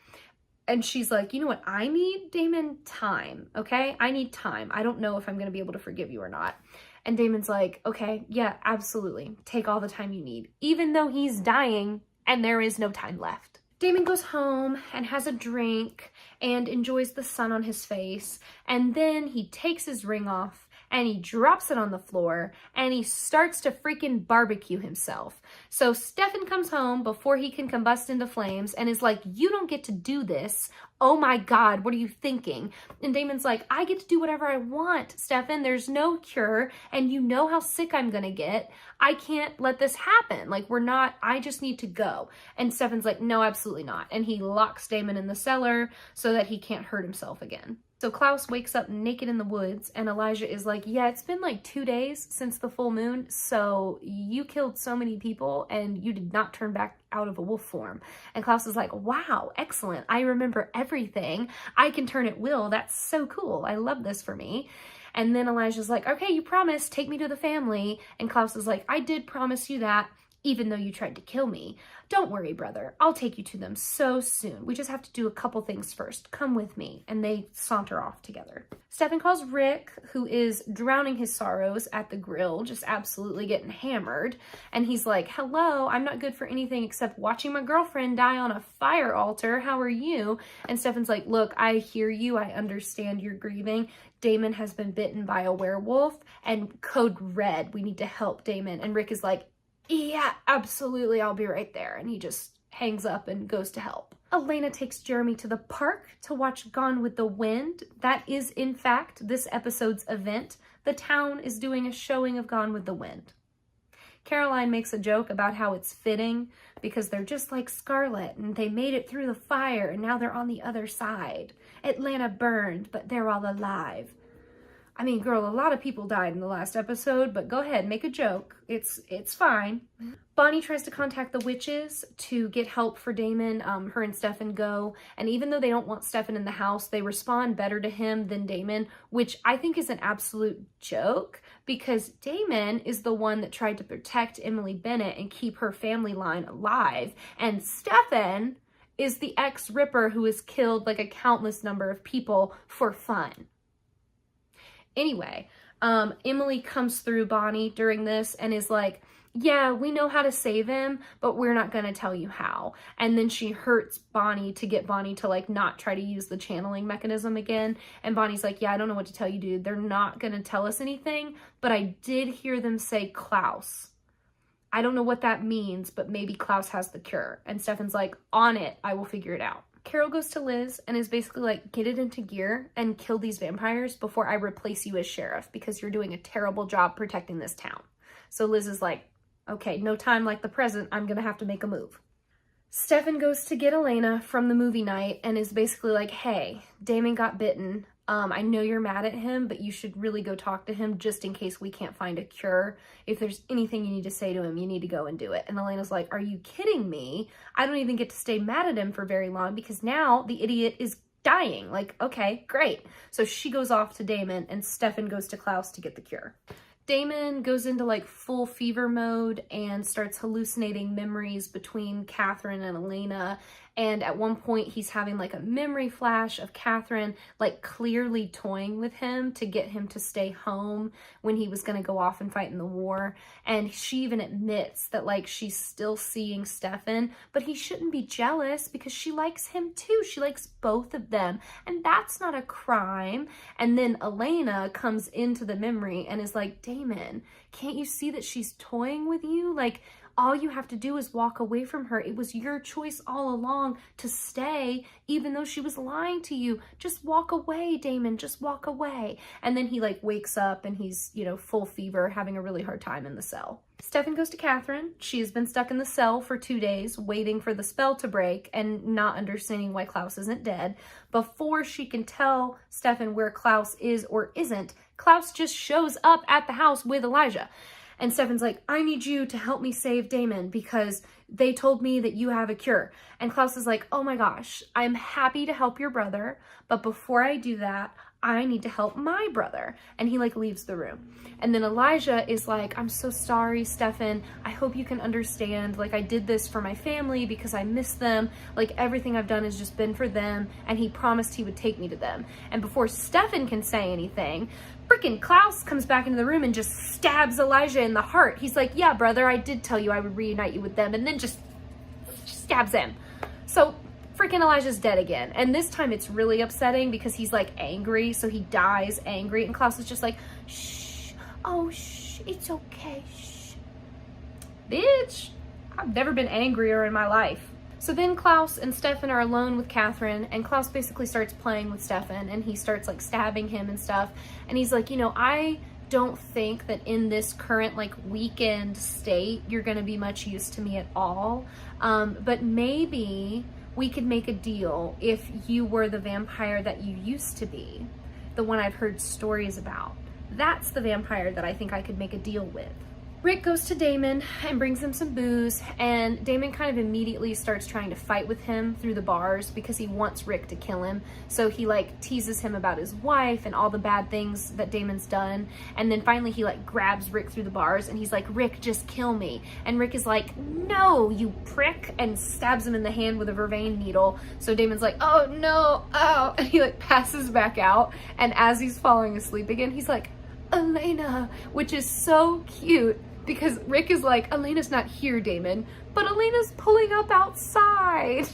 [SPEAKER 1] And she's like, you know what I need, Damon? Time, okay? I need time. I don't know if I'm going to be able to forgive you or not. And Damon's like, okay, yeah, absolutely. Take all the time you need, even though he's dying and there is no time left. Damon goes home and has a drink and enjoys the sun on his face. And then he takes his ring off and he drops it on the floor and he starts to freaking barbecue himself. So Stefan comes home before he can combust into flames and is like, you don't get to do this. Oh my God, what are you thinking? And Damon's like, I get to do whatever I want, Stefan. There's no cure, and you know how sick I'm gonna get. I can't let this happen. Like, I just need to go. And Stefan's like, no, absolutely not. And he locks Damon in the cellar so that he can't hurt himself again. So Klaus wakes up naked in the woods, and Elijah is like, yeah, it's been like 2 days since the full moon, so you killed so many people and you did not turn back out of a wolf form. And Klaus is like, wow, excellent. I remember everything. I can turn at will. That's so cool. I love this for me. And then Elijah's like, okay, you promised, take me to the family. And Klaus is like, I did promise you that, even though you tried to kill me. Don't worry, brother. I'll take you to them so soon. We just have to do a couple things first. Come with me. And they saunter off together. Stefan calls Rick, who is drowning his sorrows at the grill, just absolutely getting hammered. And he's like, hello, I'm not good for anything except watching my girlfriend die on a fire altar. How are you? And Stefan's like, look, I hear you. I understand you're grieving. Damon has been bitten by a werewolf, and code red. We need to help Damon. And Rick is like, yeah, absolutely, I'll be right there. And he just hangs up and goes to help. Elena takes Jeremy to the park to watch Gone with the Wind. That is, in fact, this episode's event. The town is doing a showing of Gone with the Wind. Caroline makes a joke about how it's fitting because they're just like Scarlett and they made it through the fire and now they're on the other side. Atlanta burned, but they're all alive. I mean, girl, a lot of people died in the last episode, but go ahead, make a joke. It's fine. Bonnie tries to contact the witches to get help for Damon. Her and Stefan go, and even though they don't want Stefan in the house, they respond better to him than Damon, which I think is an absolute joke because Damon is the one that tried to protect Emily Bennett and keep her family line alive, and Stefan is the ex-Ripper who has killed like a countless number of people for fun. Anyway, Emily comes through Bonnie during this and is like, yeah, we know how to save him, but we're not going to tell you how. And then she hurts Bonnie to get Bonnie to like not try to use the channeling mechanism again. And Bonnie's like, yeah, I don't know what to tell you, dude. They're not going to tell us anything, but I did hear them say Klaus. I don't know what that means, but maybe Klaus has the cure. And Stefan's like, on it, I will figure it out. Carol goes to Liz and is basically like, get it into gear and kill these vampires before I replace you as sheriff because you're doing a terrible job protecting this town. So Liz is like, okay, no time like the present. I'm going to have to make a move. Stefan goes to get Elena from the movie night and is basically like, hey, Damon got bitten. I know you're mad at him, but you should really go talk to him just in case we can't find a cure. If there's anything you need to say to him, you need to go and do it. And Elena's like, are you kidding me? I don't even get to stay mad at him for very long because now the idiot is dying. Like, okay, great. So she goes off to Damon and Stefan goes to Klaus to get the cure. Damon goes into like full fever mode and starts hallucinating memories between Catherine and Elena. And at one point he's having like a memory flash of Catherine like clearly toying with him to get him to stay home when he was going to go off and fight in the war. And she even admits that like she's still seeing Stefan, but he shouldn't be jealous because she likes him too. She likes both of them. And that's not a crime. And then Elena comes into the memory and is like, Damon, can't you see that she's toying with you? Like, All you have to do is walk away from her. It was your choice all along to stay, even though she was lying to you. Just walk away, Damon, just walk away. And then he like wakes up and he's, you know, full fever, having a really hard time in the cell. Stefan goes to Catherine. She has been stuck in the cell for 2 days, waiting for the spell to break and not understanding why Klaus isn't dead. Before she can tell Stefan where Klaus is or isn't, Klaus just shows up at the house with Elijah. And Stefan's like, I need you to help me save Damon because they told me that you have a cure. And Klaus is like, oh my gosh, I'm happy to help your brother, but before I do that, I need to help my brother. And he like leaves the room. And then Elijah is like, I'm so sorry, Stefan. I hope you can understand. Like, I did this for my family because I miss them. Like, everything I've done has just been for them. And he promised he would take me to them. And before Stefan can say anything, freaking Klaus comes back into the room and just stabs Elijah in the heart. He's like, yeah, brother, I did tell you I would reunite you with them. And then just stabs him. So freaking Elijah's dead again. And this time it's really upsetting because he's like angry. So he dies angry. And Klaus is just like, shh. Oh, shh. It's okay. Shh. Bitch. I've never been angrier in my life. So then Klaus and Stefan are alone with Catherine, and Klaus basically starts playing with Stefan, and he starts like stabbing him and stuff. And he's like, you know, I don't think that in this current like weakened state, you're going to be much use to me at all. But maybe we could make a deal if you were the vampire that you used to be, the one I've heard stories about. That's the vampire that I think I could make a deal with. Rick goes to Damon and brings him some booze, and Damon kind of immediately starts trying to fight with him through the bars because he wants Rick to kill him. So he like teases him about his wife and all the bad things that Damon's done. And then finally he like grabs Rick through the bars and he's like, Rick, just kill me. And Rick is like, no, you prick, and stabs him in the hand with a vervain needle. So Damon's like, oh no, oh, and he like passes back out. And as he's falling asleep again, he's like, Elena, which is so cute. Because Rick is like, Elena's not here, Damon, but Elena's pulling up outside.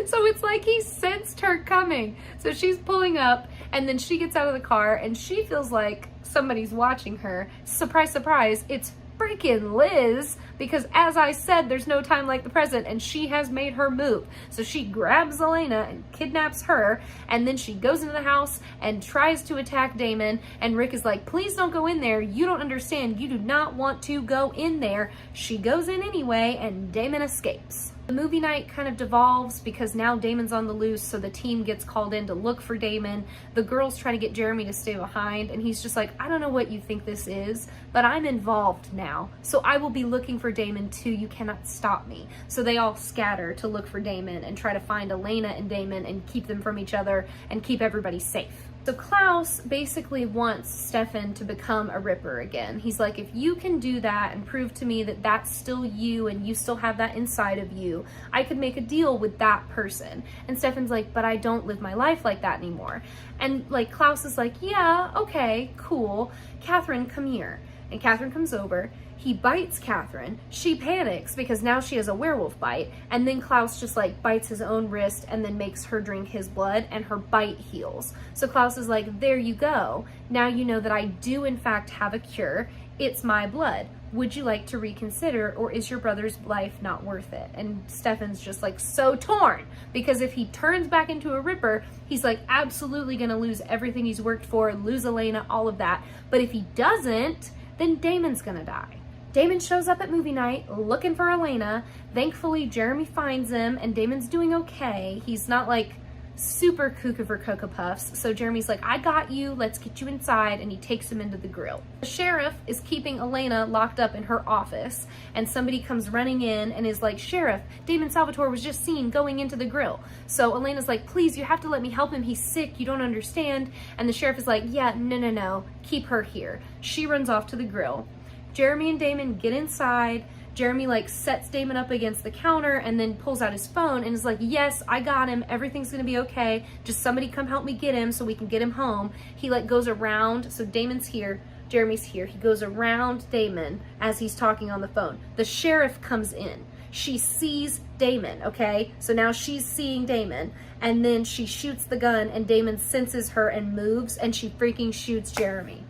[SPEAKER 1] So it's like he sensed her coming. So she's pulling up, and then she gets out of the car, and she feels like somebody's watching her. Surprise, surprise, it's freaking Liz, because as I said, there's no time like the present, and she has made her move. So she grabs Elena and kidnaps her, and then she goes into the house and tries to attack Damon, and Rick is like, please don't go in there. You don't understand. You do not want to go in there. She goes in anyway, and Damon escapes. The movie night kind of devolves because now Damon's on the loose, so the team gets called in to look for Damon. The girls try to get Jeremy to stay behind, and he's just like, I don't know what you think this is, but I'm involved now, so I will be looking for Damon too. You cannot stop me. So they all scatter to look for Damon and try to find Elena and Damon and keep them from each other and keep everybody safe. So Klaus basically wants Stefan to become a Ripper again. He's like, if you can do that and prove to me that that's still you and you still have that inside of you, I could make a deal with that person. And Stefan's like, but I don't live my life like that anymore. And like Klaus is like, yeah, okay, cool. Catherine, come here. And Catherine comes over. He bites Catherine. She panics because now she has a werewolf bite. And then Klaus just like bites his own wrist and then makes her drink his blood, and her bite heals. So Klaus is like, there you go. Now you know that I do in fact have a cure. It's my blood. Would you like to reconsider, or is your brother's life not worth it? And Stefan's just like so torn, because if he turns back into a Ripper, he's like absolutely gonna lose everything he's worked for, lose Elena, all of that. But if he doesn't, then Damon's gonna die. Damon shows up at movie night looking for Elena. Thankfully, Jeremy finds him, and Damon's doing okay. He's not like super cuckoo for Cocoa Puffs. So Jeremy's like, I got you, let's get you inside, and he takes him into the grill. The sheriff is keeping Elena locked up in her office, and somebody comes running in and is like, Sheriff, Damon Salvatore was just seen going into the grill. So Elena's like, please, you have to let me help him, he's sick, you don't understand. And the sheriff is like, yeah, no, keep her here. She runs off to the grill. Jeremy and Damon get inside. Jeremy like sets Damon up against the counter and then pulls out his phone and is like, yes, I got him. Everything's gonna be okay. Just somebody come help me get him so we can get him home. He like goes around, so Damon's here, Jeremy's here. He goes around Damon as he's talking on the phone. The sheriff comes in. She sees Damon, okay? So now she's seeing Damon, and then she shoots the gun and Damon senses her and moves, and she freaking shoots Jeremy.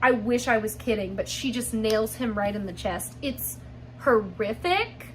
[SPEAKER 1] I wish I was kidding, but she just nails him right in the chest. It's horrific.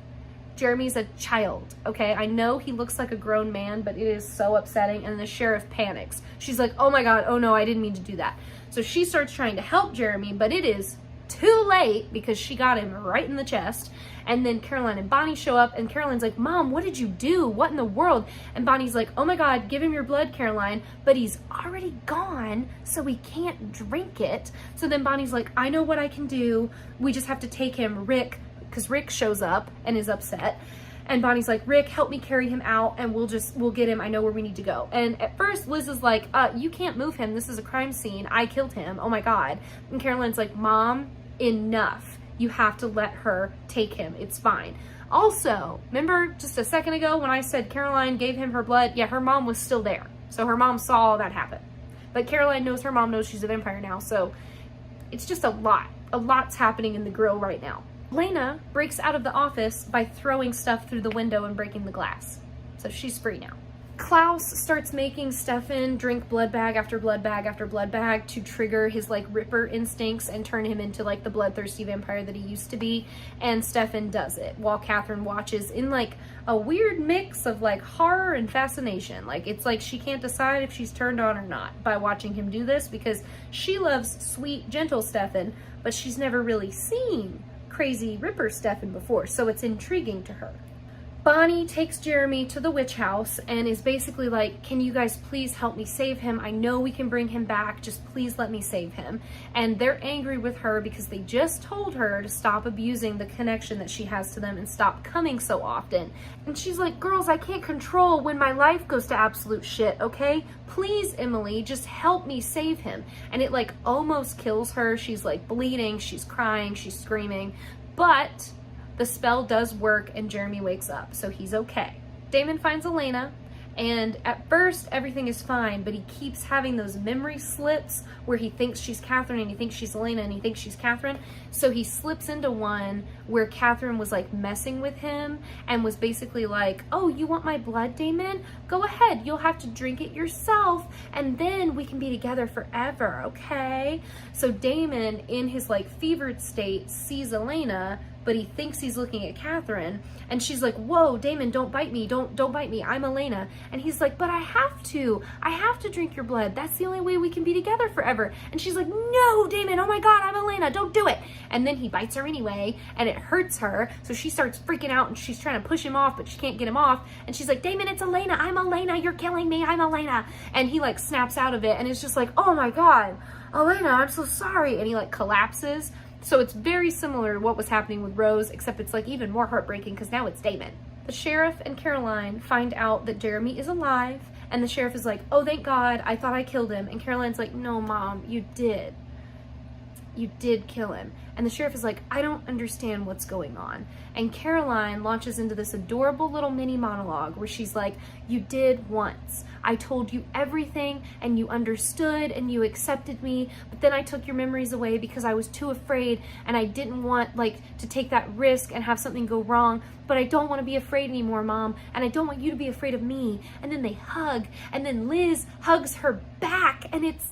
[SPEAKER 1] Jeremy's a child, okay? I know he looks like a grown man, but it is so upsetting. And the sheriff panics. She's like, oh my God, oh no, I didn't mean to do that. So she starts trying to help Jeremy, but it is too late because she got him right in the chest. And then Caroline and Bonnie show up, and Caroline's like, Mom, what did you do? What in the world? And Bonnie's like, oh my God, give him your blood, Caroline, but he's already gone, so we can't drink it. So then Bonnie's like, I know what I can do. We just have to take him, Rick, because Rick shows up and is upset. And Bonnie's like, Rick, help me carry him out and we'll get him. I know where we need to go. And at first Liz is like, you can't move him. This is a crime scene. I killed him. Oh my God. And Caroline's like, Mom, enough. You have to let her take him. It's fine. Also, remember just a second ago when I said Caroline gave him her blood? Yeah, her mom was still there. So her mom saw all that happen. But Caroline knows her mom knows she's a vampire now. So it's just a lot. A lot's happening in the grill right now. Lena breaks out of the office by throwing stuff through the window and breaking the glass. So she's free now. Klaus starts making Stefan drink blood bag after blood bag after blood bag to trigger his like ripper instincts and turn him into like the bloodthirsty vampire that he used to be. And Stefan does it while Catherine watches in like a weird mix of like horror and fascination. Like it's like she can't decide if she's turned on or not by watching him do this because she loves sweet, gentle Stefan, but she's never really seen crazy ripper Stefan before, so it's intriguing to her. Bonnie takes Jeremy to the witch house and is basically like, can you guys please help me save him? I know we can bring him back, just please let me save him. And they're angry with her because they just told her to stop abusing the connection that she has to them and stop coming so often. And she's like, girls, I can't control when my life goes to absolute shit, okay? Please, Emily, just help me save him. And it like almost kills her. She's like bleeding, she's crying, she's screaming, but the spell does work and Jeremy wakes up, so he's okay. Damon finds Elena, and at first everything is fine, but he keeps having those memory slips where he thinks she's Catherine and he thinks she's Elena and he thinks she's Catherine. So he slips into one where Catherine was like messing with him and was basically like, oh, you want my blood, Damon? Go ahead, you'll have to drink it yourself and then we can be together forever, okay? So Damon, in his like fevered state, sees Elena, but he thinks he's looking at Catherine, and she's like, whoa, Damon, don't bite me, don't bite me, I'm Elena. And he's like, but I have to drink your blood, that's the only way we can be together forever. And she's like, no, Damon, oh my God, I'm Elena, don't do it. And then he bites her anyway, and it hurts her, so she starts freaking out, and she's trying to push him off, but she can't get him off, and she's like, Damon, it's Elena, I'm Elena, you're killing me, I'm Elena. And he like snaps out of it, and it's just like, oh my God, Elena, I'm so sorry. And he like collapses. So it's very similar to what was happening with Rose, except it's like even more heartbreaking because now it's Damon. The sheriff and Caroline find out that Jeremy is alive, and the sheriff is like, oh, thank God, I thought I killed him. And Caroline's like, no, Mom, you did. You did kill him. And the sheriff is like, I don't understand what's going on. And Caroline launches into this adorable little mini monologue where she's like, you did once. I told you everything and you understood and you accepted me, but then I took your memories away because I was too afraid and I didn't want like to take that risk and have something go wrong, but I don't want to be afraid anymore, Mom, and I don't want you to be afraid of me. And then they hug, and then Liz hugs her back, and it's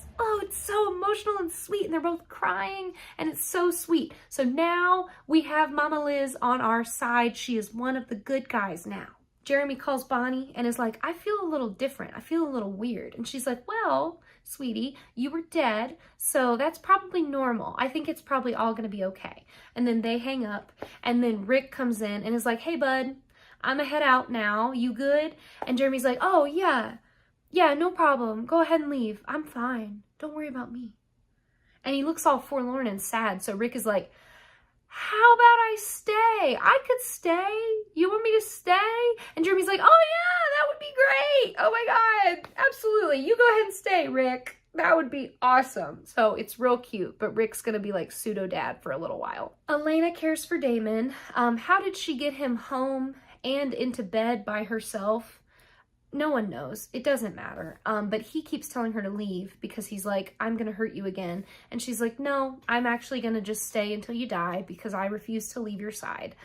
[SPEAKER 1] so emotional and sweet, and they're both crying, and it's so sweet. So now we have Mama Liz on our side. She is one of the good guys now. Jeremy calls Bonnie and is like, I feel a little different. I feel a little weird. And she's like, well, sweetie, you were dead, so that's probably normal. I think it's probably all going to be okay. And then they hang up, and then Rick comes in and is like, hey, bud, I'm gonna head out now. You good? And Jeremy's like, oh, yeah, no problem. Go ahead and leave. I'm fine. Don't worry about me. And he looks all forlorn and sad, so Rick is like, how about I stay? I could stay. You want me to stay? And Jeremy's like, oh yeah, that would be great. Oh my God, absolutely. You go ahead and stay, Rick. That would be awesome. So it's real cute, but Rick's gonna be like pseudo dad for a little while. Elena cares for Damon. How did she get him home and into bed by herself? No one knows. It doesn't matter. But he keeps telling her to leave because he's like, I'm going to hurt you again. And she's like, no, I'm actually going to just stay until you die because I refuse to leave your side.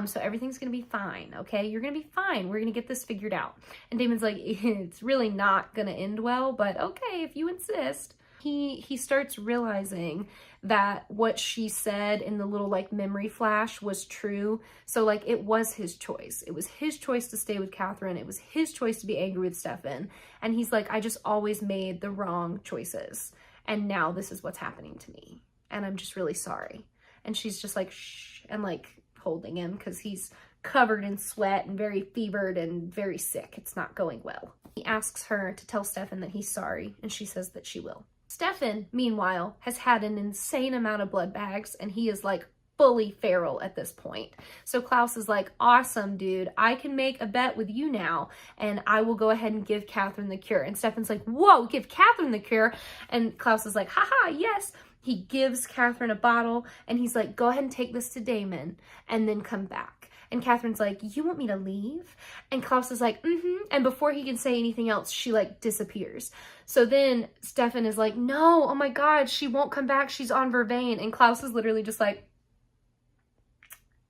[SPEAKER 1] So everything's going to be fine, okay? You're going to be fine. We're going to get this figured out. And Damon's like, it's really not going to end well, but okay, if you insist. He starts realizing that what she said in the little like memory flash was true. So like it was his choice. It was his choice to stay with Catherine. It was his choice to be angry with Stefan. And he's like, I just always made the wrong choices. And now this is what's happening to me. And I'm just really sorry. And she's just like, shh, and like holding him because he's covered in sweat and very fevered and very sick. It's not going well. He asks her to tell Stefan that he's sorry, and she says that she will. Stefan, meanwhile, has had an insane amount of blood bags, and he is like fully feral at this point. So Klaus is like, awesome, dude, I can make a bet with you now, and I will go ahead and give Catherine the cure. And Stefan's like, whoa, give Catherine the cure? And Klaus is like, haha, yes. He gives Catherine a bottle, and he's like, go ahead and take this to Damon, and then come back. And Catherine's like, you want me to leave? And Klaus is like, mm-hmm. And before he can say anything else, she like disappears. So then Stefan is like, no, oh my God, she won't come back. She's on Vervain. And Klaus is literally just like,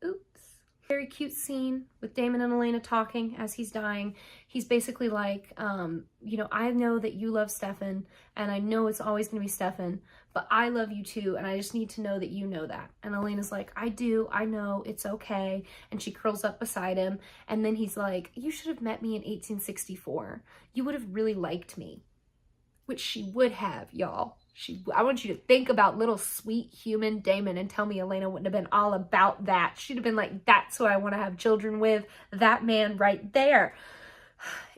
[SPEAKER 1] oops. Very cute scene with Damon and Elena talking as he's dying. He's basically like, you know, I know that you love Stefan, and I know it's always going to be Stefan, but I love you too, and I just need to know that you know that. And Elena's like, I do, I know, it's okay. And she curls up beside him, and then he's like, you should have met me in 1864. You would have really liked me. Which she would have, y'all. I want you to think about little sweet human Damon and tell me Elena wouldn't have been all about that. She'd have been like, that's who I want to have children with. That man right there.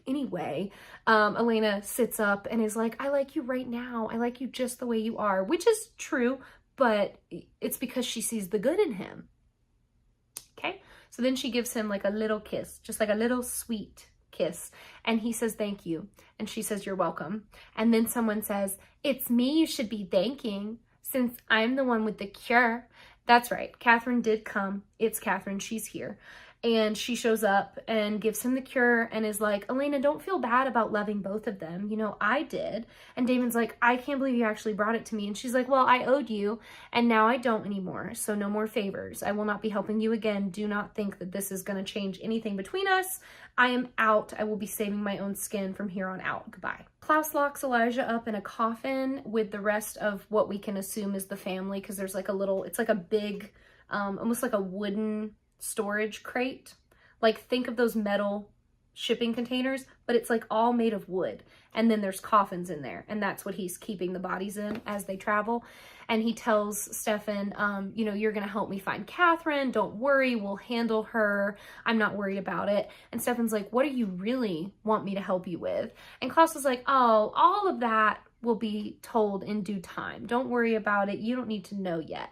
[SPEAKER 1] Anyway, Elena sits up and is like, I like you right now. I like you just the way you are, which is true, but it's because she sees the good in him. Okay. So then she gives him like a little kiss, just like a little sweet kiss. And he says, thank you. And she says, you're welcome. And then someone says, it's me you should be thanking since I'm the one with the cure. That's right. Catherine did come. It's Catherine. She's here. And she shows up and gives him the cure and is like, Elena, don't feel bad about loving both of them. You know, I did. And Damon's like, I can't believe you actually brought it to me. And she's like, well, I owed you and now I don't anymore. So no more favors. I will not be helping you again. Do not think that this is going to change anything between us. I am out. I will be saving my own skin from here on out. Goodbye. Klaus locks Elijah up in a coffin with the rest of what we can assume is the family, because there's like a little, it's like a big, almost like a wooden storage crate. Like think of those metal shipping containers, but it's like all made of wood. And then there's coffins in there. And that's what he's keeping the bodies in as they travel. And he tells Stefan, you know, you're going to help me find Catherine. Don't worry. We'll handle her. I'm not worried about it. And Stefan's like, what do you really want me to help you with? And Klaus is like, oh, all of that will be told in due time. Don't worry about it. You don't need to know yet.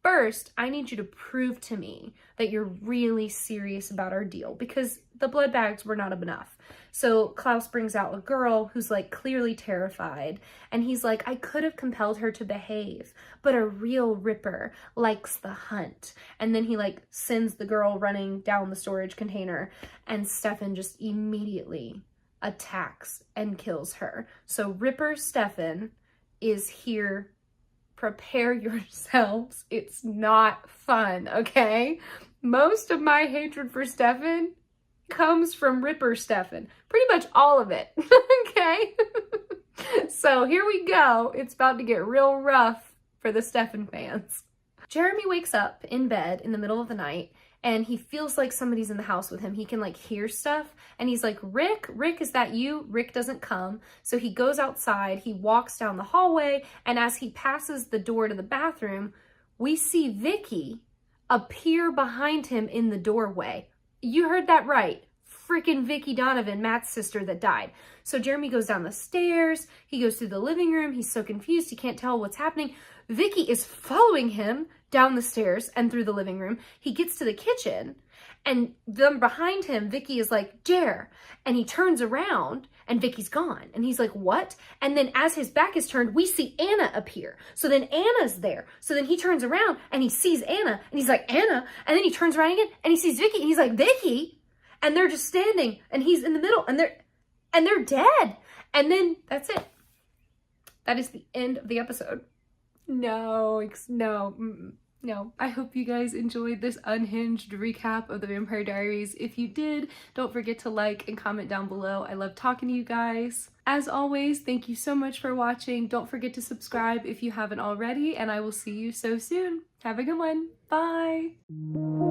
[SPEAKER 1] First, I need you to prove to me that you're really serious about our deal, because the blood bags were not enough. So Klaus brings out a girl who's like clearly terrified, and he's like, I could have compelled her to behave, but a real ripper likes the hunt. And then he like sends the girl running down the storage container, and Stefan just immediately attacks and kills her. So Ripper Stefan is here. Prepare yourselves. It's not fun, okay? Most of my hatred for Stefan comes from Ripper Stefan. Pretty much all of it, okay? So here we go. It's about to get real rough for the Stefan fans. Jeremy wakes up in bed in the middle of the night, and he feels like somebody's in the house with him. He can like hear stuff, and he's like, Rick, is that you? Rick doesn't come. So he goes outside, he walks down the hallway, and as he passes the door to the bathroom, we see Vicky appear behind him in the doorway. You heard that right. Freaking Vicky Donovan, Matt's sister that died. So Jeremy goes down the stairs, he goes through the living room, he's so confused, he can't tell what's happening. Vicky is following him down the stairs and through the living room. He gets to the kitchen, and then behind him, Vicky is like, Jer. And he turns around, and Vicky's gone. And he's like, what? And then as his back is turned, we see Anna appear. So then Anna's there. So then he turns around, and he sees Anna, and he's like, Anna. And then he turns around again, and he sees Vicky, and he's like, Vicky. And they're just standing, and he's in the middle, and they're dead. And then that's it. That is the end of the episode. No. No, I hope you guys enjoyed this unhinged recap of the Vampire Diaries. If you did, don't forget to like and comment down below. I love talking to you guys. As always, thank you so much for watching. Don't forget to subscribe if you haven't already, and I will see you so soon. Have a good one. Bye!